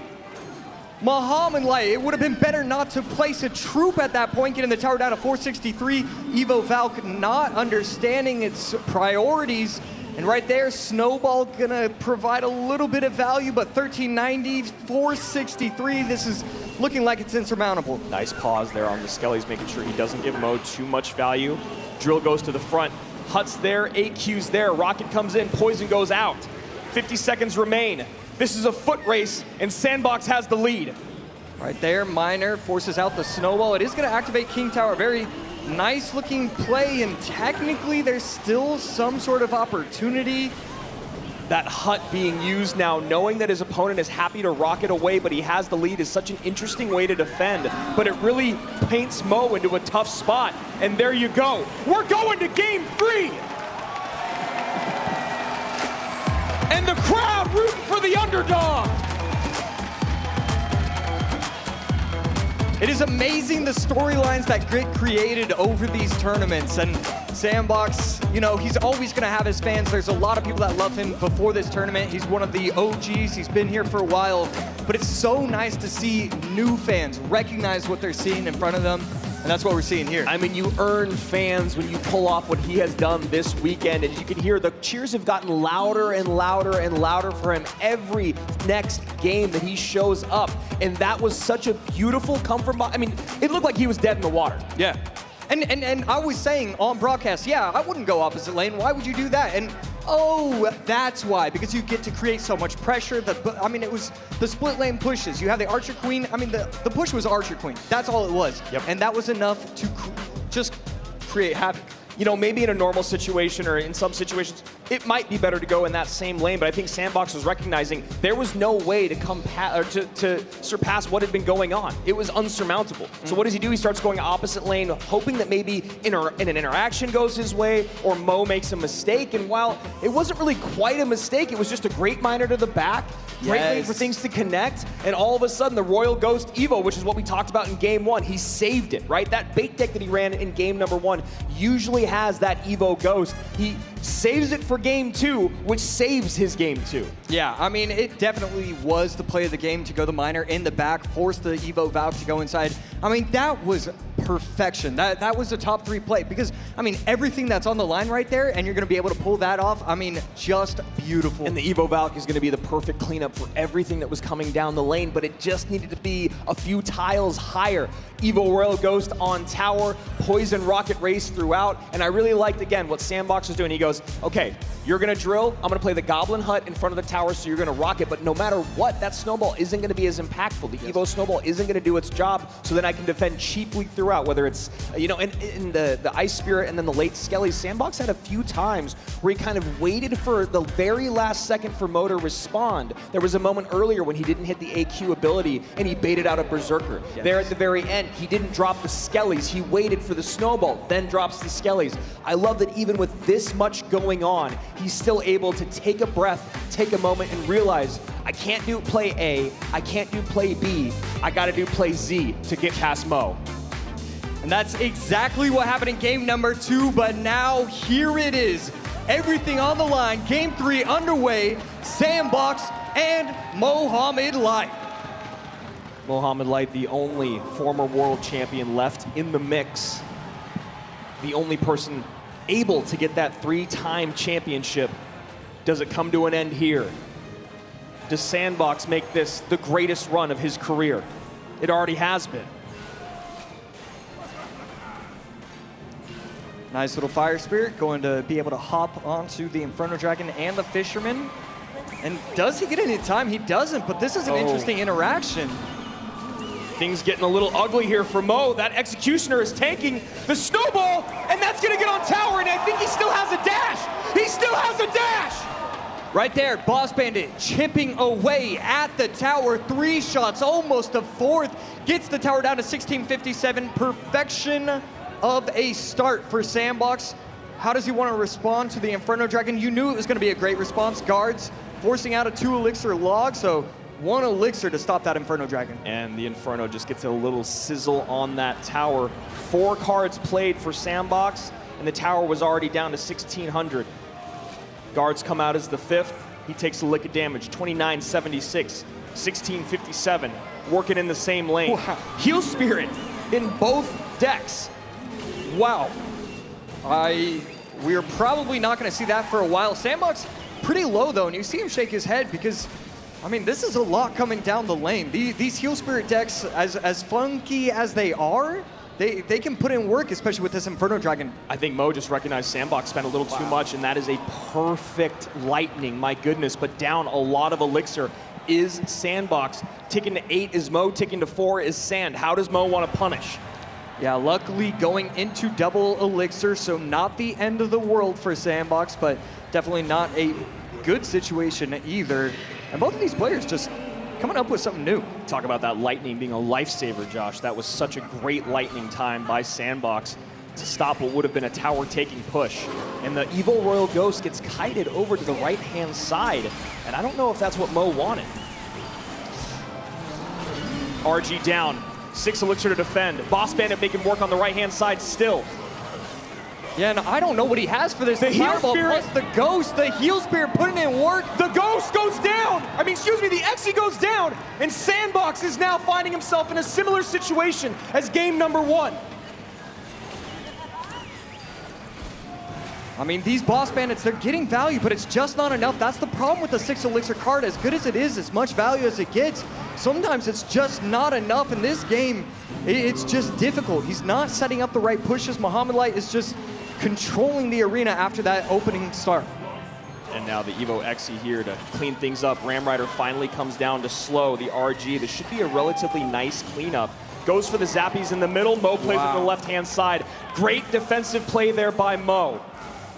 Mohamed Light, it would have been better not to place a troop at that point, getting the tower down to 463. Evo Valk not understanding its priorities. And right there, Snowball gonna provide a little bit of value, but 1390, 463, this is looking like it's insurmountable. Nice pause there on the Skellies, making sure he doesn't give Mo too much value. Drill goes to the front, Hut's there, 8Q's there, Rocket comes in, Poison goes out. 50 seconds remain. This is a foot race, and Sandbox has the lead. Right there, Miner forces out the Snowball. It is going to activate King Tower. Very nice looking play, and technically there's still some sort of opportunity. That Hut being used now, knowing that his opponent is happy to rocket away, but he has the lead, is such an interesting way to defend. But it really paints Mo into a tough spot. And there you go. We're going to game 3. And the crowd rooting for the underdog. It is amazing the storylines that get created over these tournaments. And Sandbox, you know, he's always going to have his fans. There's a lot of people that love him before this tournament. He's one of the OGs. He's been here for a while. But it's so nice to see new fans recognize what they're seeing in front of them. And that's what we're seeing here. I mean, you earn fans when you pull off what he has done this weekend. And you can hear the cheers have gotten louder and louder and louder for him every next game that he shows up. And that was such a beautiful comfort. I mean, it looked like he was dead in the water. Yeah. And I was saying on broadcast, yeah, I wouldn't go opposite lane. Why would you do that? And oh, that's why, because you get to create so much pressure. I mean, it was the split lane pushes. You have the Archer Queen. I mean, the push was Archer Queen. That's all it was. Yep. And that was enough to just create havoc. You know, maybe in a normal situation or in some situations, it might be better to go in that same lane, but I think Sandbox was recognizing there was no way to to surpass what had been going on. It was unsurmountable. So what does he do? He starts going opposite lane, hoping that maybe in an interaction goes his way or Mo makes a mistake. And while it wasn't really quite a mistake, it was just a great miner to the back, great way for things to connect, and all of a sudden the Royal Ghost Evo, which is what we talked about in game one, he saved it, right? That bait deck that he ran in game number one usually has that Evo Ghost. He saves it for game two, which saves his game two. Yeah, I mean, it definitely was the play of the game to go the miner in the back, force the Evo Valve to go inside. I mean, that was perfection. That was a top 3 play because, I mean, everything that's on the line right there, and you're going to be able to pull that off, I mean, just beautiful. And the Evo Valk is going to be the perfect cleanup for everything that was coming down the lane, but it just needed to be a few tiles higher. Evo Royal Ghost on tower, Poison Rocket Race throughout, and I really liked, again, what Sandbox was doing. He goes, okay, you're going to drill, I'm going to play the Goblin Hut in front of the tower, so you're going to rock it, but no matter what, that snowball isn't going to be as impactful. The Evo snowball isn't going to do its job, so then I can defend cheaply throughout, whether it's, you know, in the Ice Spirit and then the late Skellies. Sandbox had a few times where he kind of waited for the very last second for Mo to respond. There was a moment earlier when he didn't hit the AQ ability and he baited out a Berserker. Yes. There at the very end, he didn't drop the Skellies. He waited for the snowball, then drops the Skellies. I love that even with this much going on, he's still able to take a breath, take a moment, and realize, I can't do play A, I can't do play B, I gotta do play Z to get past Mo. And that's exactly what happened in game number 2, but now here it is. Everything on the line, game 3 underway, Sandbox and Mohamed Light. Mohamed Light, the only former world champion left in the mix. The only person able to get that 3-time championship. Does it come to an end here? Does Sandbox make this the greatest run of his career? It already has been. Nice little Fire Spirit, going to be able to hop onto the Inferno Dragon and the Fisherman. And does he get any time? He doesn't, but this is an interesting interaction. Things getting a little ugly here for Mo. That Executioner is tanking the snowball, and that's gonna get on tower, and I think he still has a dash. He still has a dash. Right there, Boss Bandit chipping away at the tower. 3 shots, almost a 4th. Gets the tower down to 1657. Perfection of a start for Sandbox. How does he want to respond to the Inferno Dragon? You knew it was going to be a great response. Guards forcing out a 2 elixir log, so 1 elixir to stop that Inferno Dragon. And the Inferno just gets a little sizzle on that tower. 4 cards played for Sandbox, and the tower was already down to 1600. Guards come out as the 5th. He takes a lick of damage, 2976, 1657, working in the same lane. Wow. Heal Spirit in both decks. Wow. We're probably not going to see that for a while. Sandbox pretty low, though, and you see him shake his head because, I mean, this is a lot coming down the lane. These Heal Spirit decks, as funky as they are, they can put in work, especially with this Inferno Dragon. I think Mo just recognized Sandbox spent a little too much, and that is a perfect lightning, my goodness, but down a lot of elixir is Sandbox. Ticking to 8 is Mo, ticking to 4 is Sand. How does Mo want to punish? Yeah, luckily going into double elixir, so not the end of the world for Sandbox, but definitely not a good situation either. And both of these players just coming up with something new. Talk about that lightning being a lifesaver, Josh. That was such a great lightning time by Sandbox. to stop what would have been a tower-taking push. And the evil Royal Ghost gets kited over to the right-hand side, and I don't know if that's what Mo wanted. RG down, 6 Elixir to defend. Boss Bandit making work on the right-hand side still. Yeah, and I don't know what he has for this. The Heal Fireball Spirit. plus the Ghost, the Heal Spirit putting in work. The Ghost goes down! I mean, excuse me, the Exi goes down, and Sandbox is now finding himself in a similar situation as game number 1. I mean, these boss bandits, they're getting value, but it's just not enough. That's the problem with the 6 Elixir card. As good as it is, as much value as it gets, sometimes it's just not enough. In this game, it's just difficult. He's not setting up the right pushes. Muhammad Light is just controlling the arena after that opening start. And now the Evo Exi here to clean things up. Ram Rider finally comes down to slow the RG. This should be a relatively nice cleanup. Goes for the Zappies in the middle. Mo plays with the left-hand side. Great defensive play there by Mo.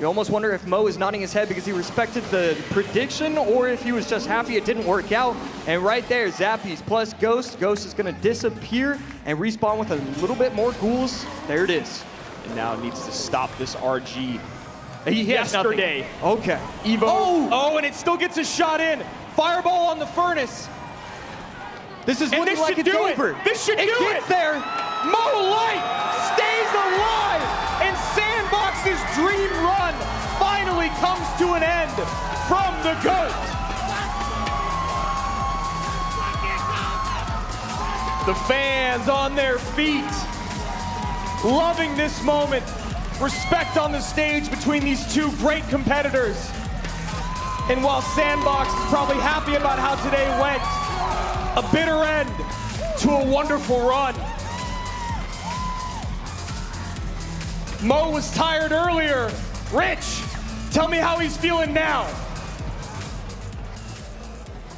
You almost wonder if Mo is nodding his head because he respected the prediction or if he was just happy it didn't work out. And right there, Zappies plus Ghost. Ghost is going to disappear and respawn with a little bit more ghouls. There it is. And now needs to stop this RG. He has Yesterday. nothing. Okay. Evo. Oh, and it still gets a shot in. Fireball on the furnace. This is and looking this like should it's do over. It. This should do gets it. there. Mo Light stays alive, and Sandbox's dream run finally comes to an end from the GOAT. The fans on their feet, loving this moment. Respect on the stage between these two great competitors. And while Sandbox is probably happy about how today went, a bitter end to a wonderful run. Mo was tired earlier. Rich, tell me how he's feeling now.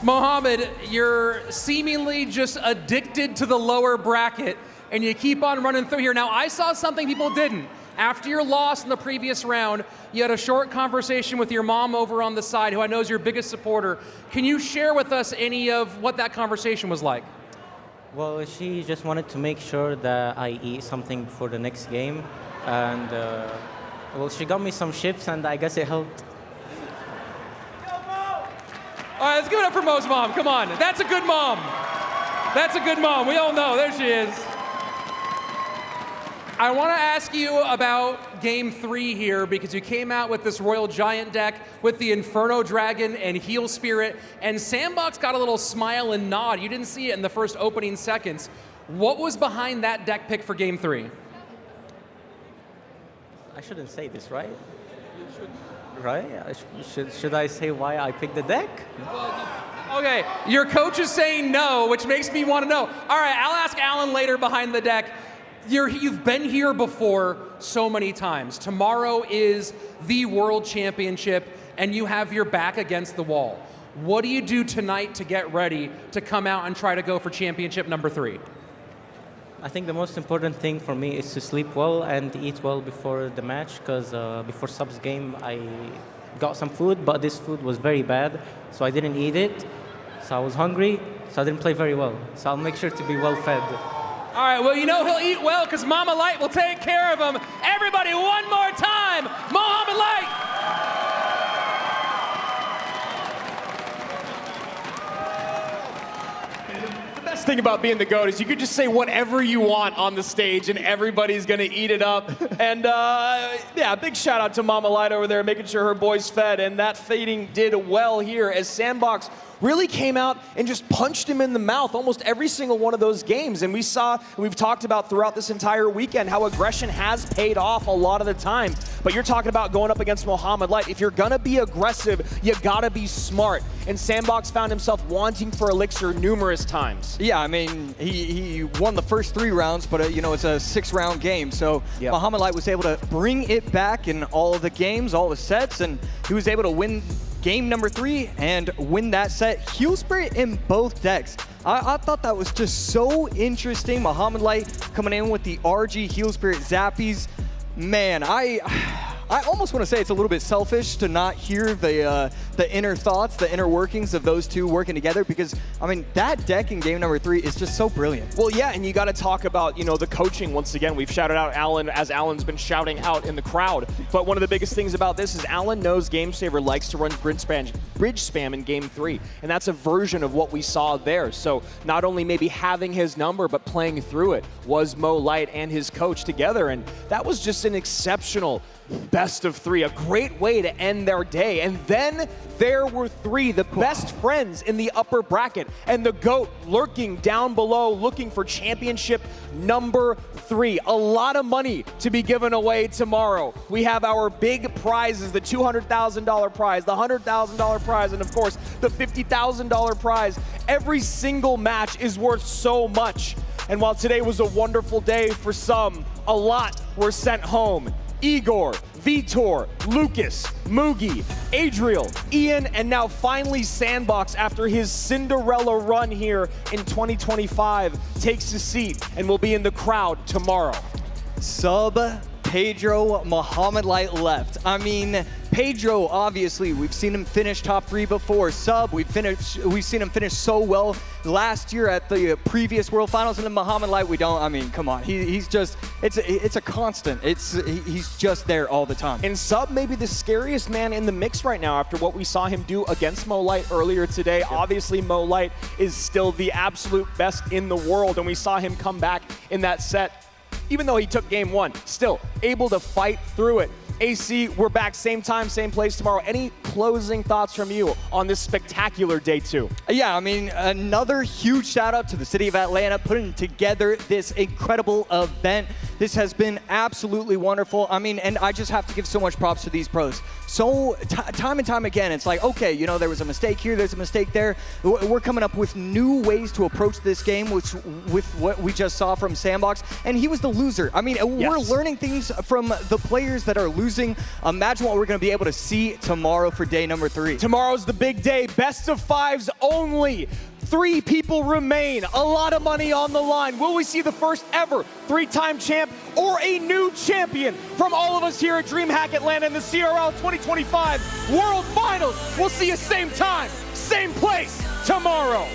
Mohamed, you're seemingly just addicted to the lower bracket, and you keep on running through here. Now, I saw something people didn't. After your loss in the previous round, you had a short conversation with your mom over on the side, who I know is your biggest supporter. Can you share with us any of what that conversation was like? Well, she just wanted to make sure that I eat something before the next game. And, well, she got me some chips, and I guess it helped. All right, let's give it up for Mo's mom. Come on. That's a good mom. That's a good mom. We all know. There she is. I want to ask you about Game 3 here, because you came out with this Royal Giant deck with the Inferno Dragon and Heal Spirit, and Sandbox got a little smile and nod. You didn't see it in the first opening seconds. What was behind that deck pick for Game 3? I shouldn't say this, right? Right? Should I say why I picked the deck? Okay, your coach is saying no, which makes me want to know. All right, I'll ask Alan later behind the deck. You've been here before so many times. Tomorrow is the World Championship, and you have your back against the wall. What do you do tonight to get ready to come out and try to go for championship number 3? I think the most important thing for me is to sleep well and eat well before the match, because before subs game I got some food, but this food was very bad, so I didn't eat it. So I was hungry, so I didn't play very well. So I'll make sure to be well fed. All right, well, you know he'll eat well because Mama Light will take care of him. Everybody, one more time, Mohamed Light. The best thing about being the GOAT is you could just say whatever you want on the stage and everybody's gonna eat it up. And yeah, big shout out to Mama Light over there making sure her boy's fed, and that feeding did well here as Sandbox really came out and just punched him in the mouth almost every single one of those games. And we've talked about throughout this entire weekend how aggression has paid off a lot of the time. But you're talking about going up against Mohamed Light. If you're gonna be aggressive, you gotta be smart. And Sandbox found himself wanting for Elixir numerous times. Yeah, I mean, he won the first 3 rounds, but you know, it's a 6-round game. So Mohamed Light was able to bring it back in all of the games, all the sets, and he was able to win game number 3 and win that set. Heal Spirit in both decks. I thought that was just so interesting. Mohamed Light coming in with the RG Heal Spirit Zappies. Man, I almost want to say it's a little bit selfish to not hear the inner thoughts, the inner workings of those two working together, because, I mean, that deck in game number 3 is just so brilliant. Well, yeah, and you got to talk about, you know, the coaching once again. We've shouted out Alan as Alan's been shouting out in the crowd. But one of the biggest things about this is Alan knows GameSaver likes to run bridge spam in game 3. And that's a version of what we saw there. So not only maybe having his number, but playing through it was Mo Light and his coach together. And that was just an exceptional best of 3, a great way to end their day. And then there were 3, the best friends in the upper bracket, and the GOAT lurking down below looking for championship number 3. A lot of money to be given away tomorrow. We have our big prizes, the $200,000 prize, the $100,000 prize, and of course the $50,000 prize. Every single match is worth so much. And while today was a wonderful day for some, a lot were sent home. Igor, Vitor, Lucas, Mugi, Adriel, Ian, and now finally Sandbox, after his Cinderella run here in 2025, takes a seat and will be in the crowd tomorrow. Sub, Pedro, Muhammad Light left. I mean, Pedro, obviously, we've seen him finish top 3 before. Sub, we've seen him finish so well last year at the previous World Finals, and then Muhammad Light, we don't. I mean, come on, he's just, it's a constant. He's just there all the time. And Sub may be the scariest man in the mix right now after what we saw him do against Mo Light earlier today. Yep. Obviously, Mo Light is still the absolute best in the world, and we saw him come back in that set. Even though he took game 1, still able to fight through it. AC, we're back same time, same place tomorrow. Any closing thoughts from you on this spectacular day 2? Yeah, I mean, another huge shout out to the city of Atlanta putting together this incredible event. This has been absolutely wonderful. I mean, and I just have to give so much props to these pros. So time and time again, it's like, okay, you know, there was a mistake here, there's a mistake there. We're coming up with new ways to approach this game, which with what we just saw from Sandbox, and he was the loser. I mean, we're learning things from the players that are losing. Imagine what we're going to be able to see tomorrow for day number 3. Tomorrow's the big day, best of 5s only. 3 people remain, a lot of money on the line. Will we see the first ever 3-time champ or a new champion from all of us here at DreamHack Atlanta in the CRL 2025 World Finals? We'll see you same time, same place tomorrow.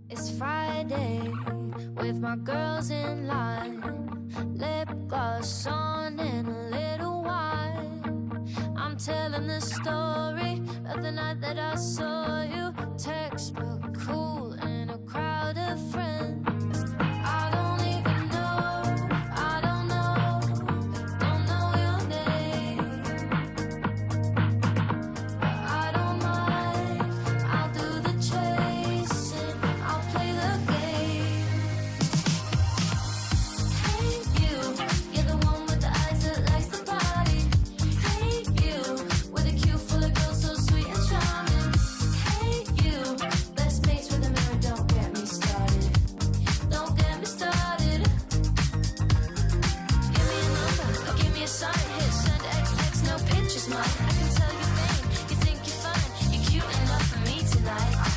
It's Friday with my girls in line, lip gloss on and a little wine. I'm I'm telling the story of the night that I saw you. Textbook cool in a crowd of friends. I don't even know, I don't know your name. But I don't mind, I'll do the chasing, I'll play the game. Hey you, you're the one with the eyes that likes the party. Hey you, with a queue full of girls so sweet and charming. Hey you, best mates with a mirror, don't get me started. Don't get me started. Give me a number, or give me a sign. Hit send XX, no pictures, mine. I can tell you vain, you think you're fine. You're cute enough for me tonight. I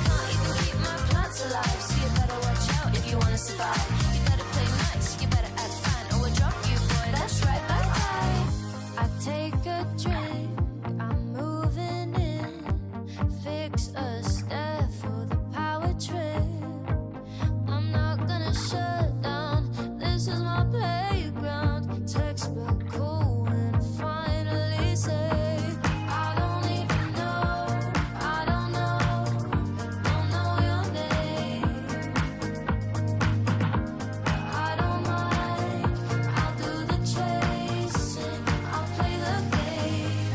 can't even keep my plants alive, so you better watch out if you wanna survive. You better play nice, you better act fine, or we'll drop you, boy. That's right, bye-bye. I take a drink, I'm moving in. Fix a step for the power trip. I'm not gonna shut down, this is my playground. Textbook cool when I finally say I don't even know, I don't know your name. I don't mind, I'll do the chasing, I'll play the game.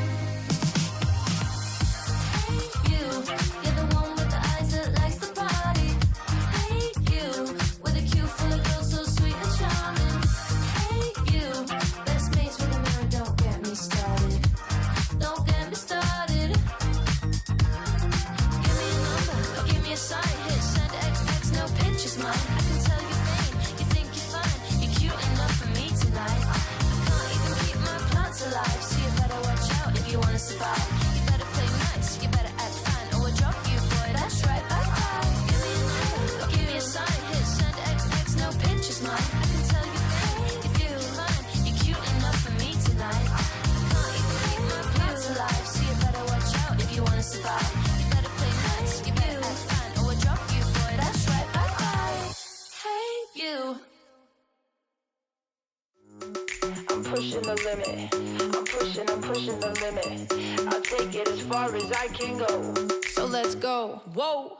Hey you, you're the one with the eyes that likes the party. Hey you, with a queue full of girls so sweet and charming. Hey you, best mates with a mirror, don't get me started. Don't get me started. Give me a number, or give me a sign. Hit send XX, no pictures, mine. I can tell you vain, you think you're fine. You're cute enough for me tonight. I can't even keep my plants alive, so you better watch out if you wanna survive. You better play nice, you better act fine, or we'll drop you, boy. That's right, bye-bye. Give me a number, or give me a sign. Hit send XX, no pictures, mine. I can tell you vain, you think you're fine. You're cute enough for me tonight. I can't even keep my plants alive, so you better watch out if you wanna survive. You better play nice, you better act fine, or we'll drop you, boy. That's right, bye-bye. Hey you. I'm pushing the limit. I'm pushing the limit. I'll take it as far as I can go. So let's go. Whoa.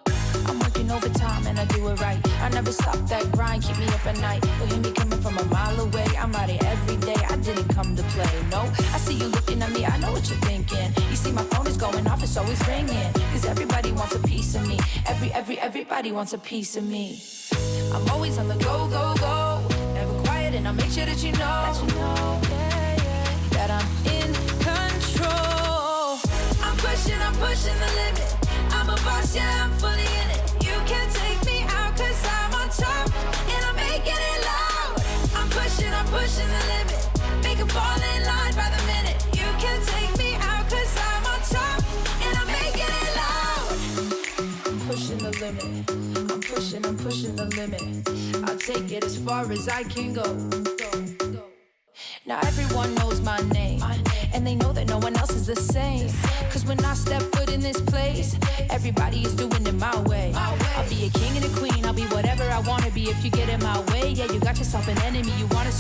I'm working overtime and I do it right. I never stop that grind, keep me up at night. You'll hear me coming from a mile away. I'm out here every day, I didn't come to play. No, I see you looking at me, I know what you're thinking. You see my phone is going off, it's always ringing. Cause everybody wants a piece of me. Everybody wants a piece of me. I'm always on the go, go, go. Never quiet and I'll make sure that you know, that I'm in control. I'm pushing the limit. I'm a boss, yeah, I'm fully in it. You can't take me out cause I'm on top and I'm making it loud. I'm pushing the limit. Make 'em fall in line by the minute. You can't take me out cause I'm on top and I'm making it loud. I'm pushing the limit. I'm pushing the limit. I'll take it as far as I can go. Now everyone knows my name, and they know that no one else is the same. Cause when I step foot in this place, everybody is doing it my way. I'll be a king and a queen, I'll be whatever I wanna be if you get in my way. Yeah, you got yourself an enemy, you wanna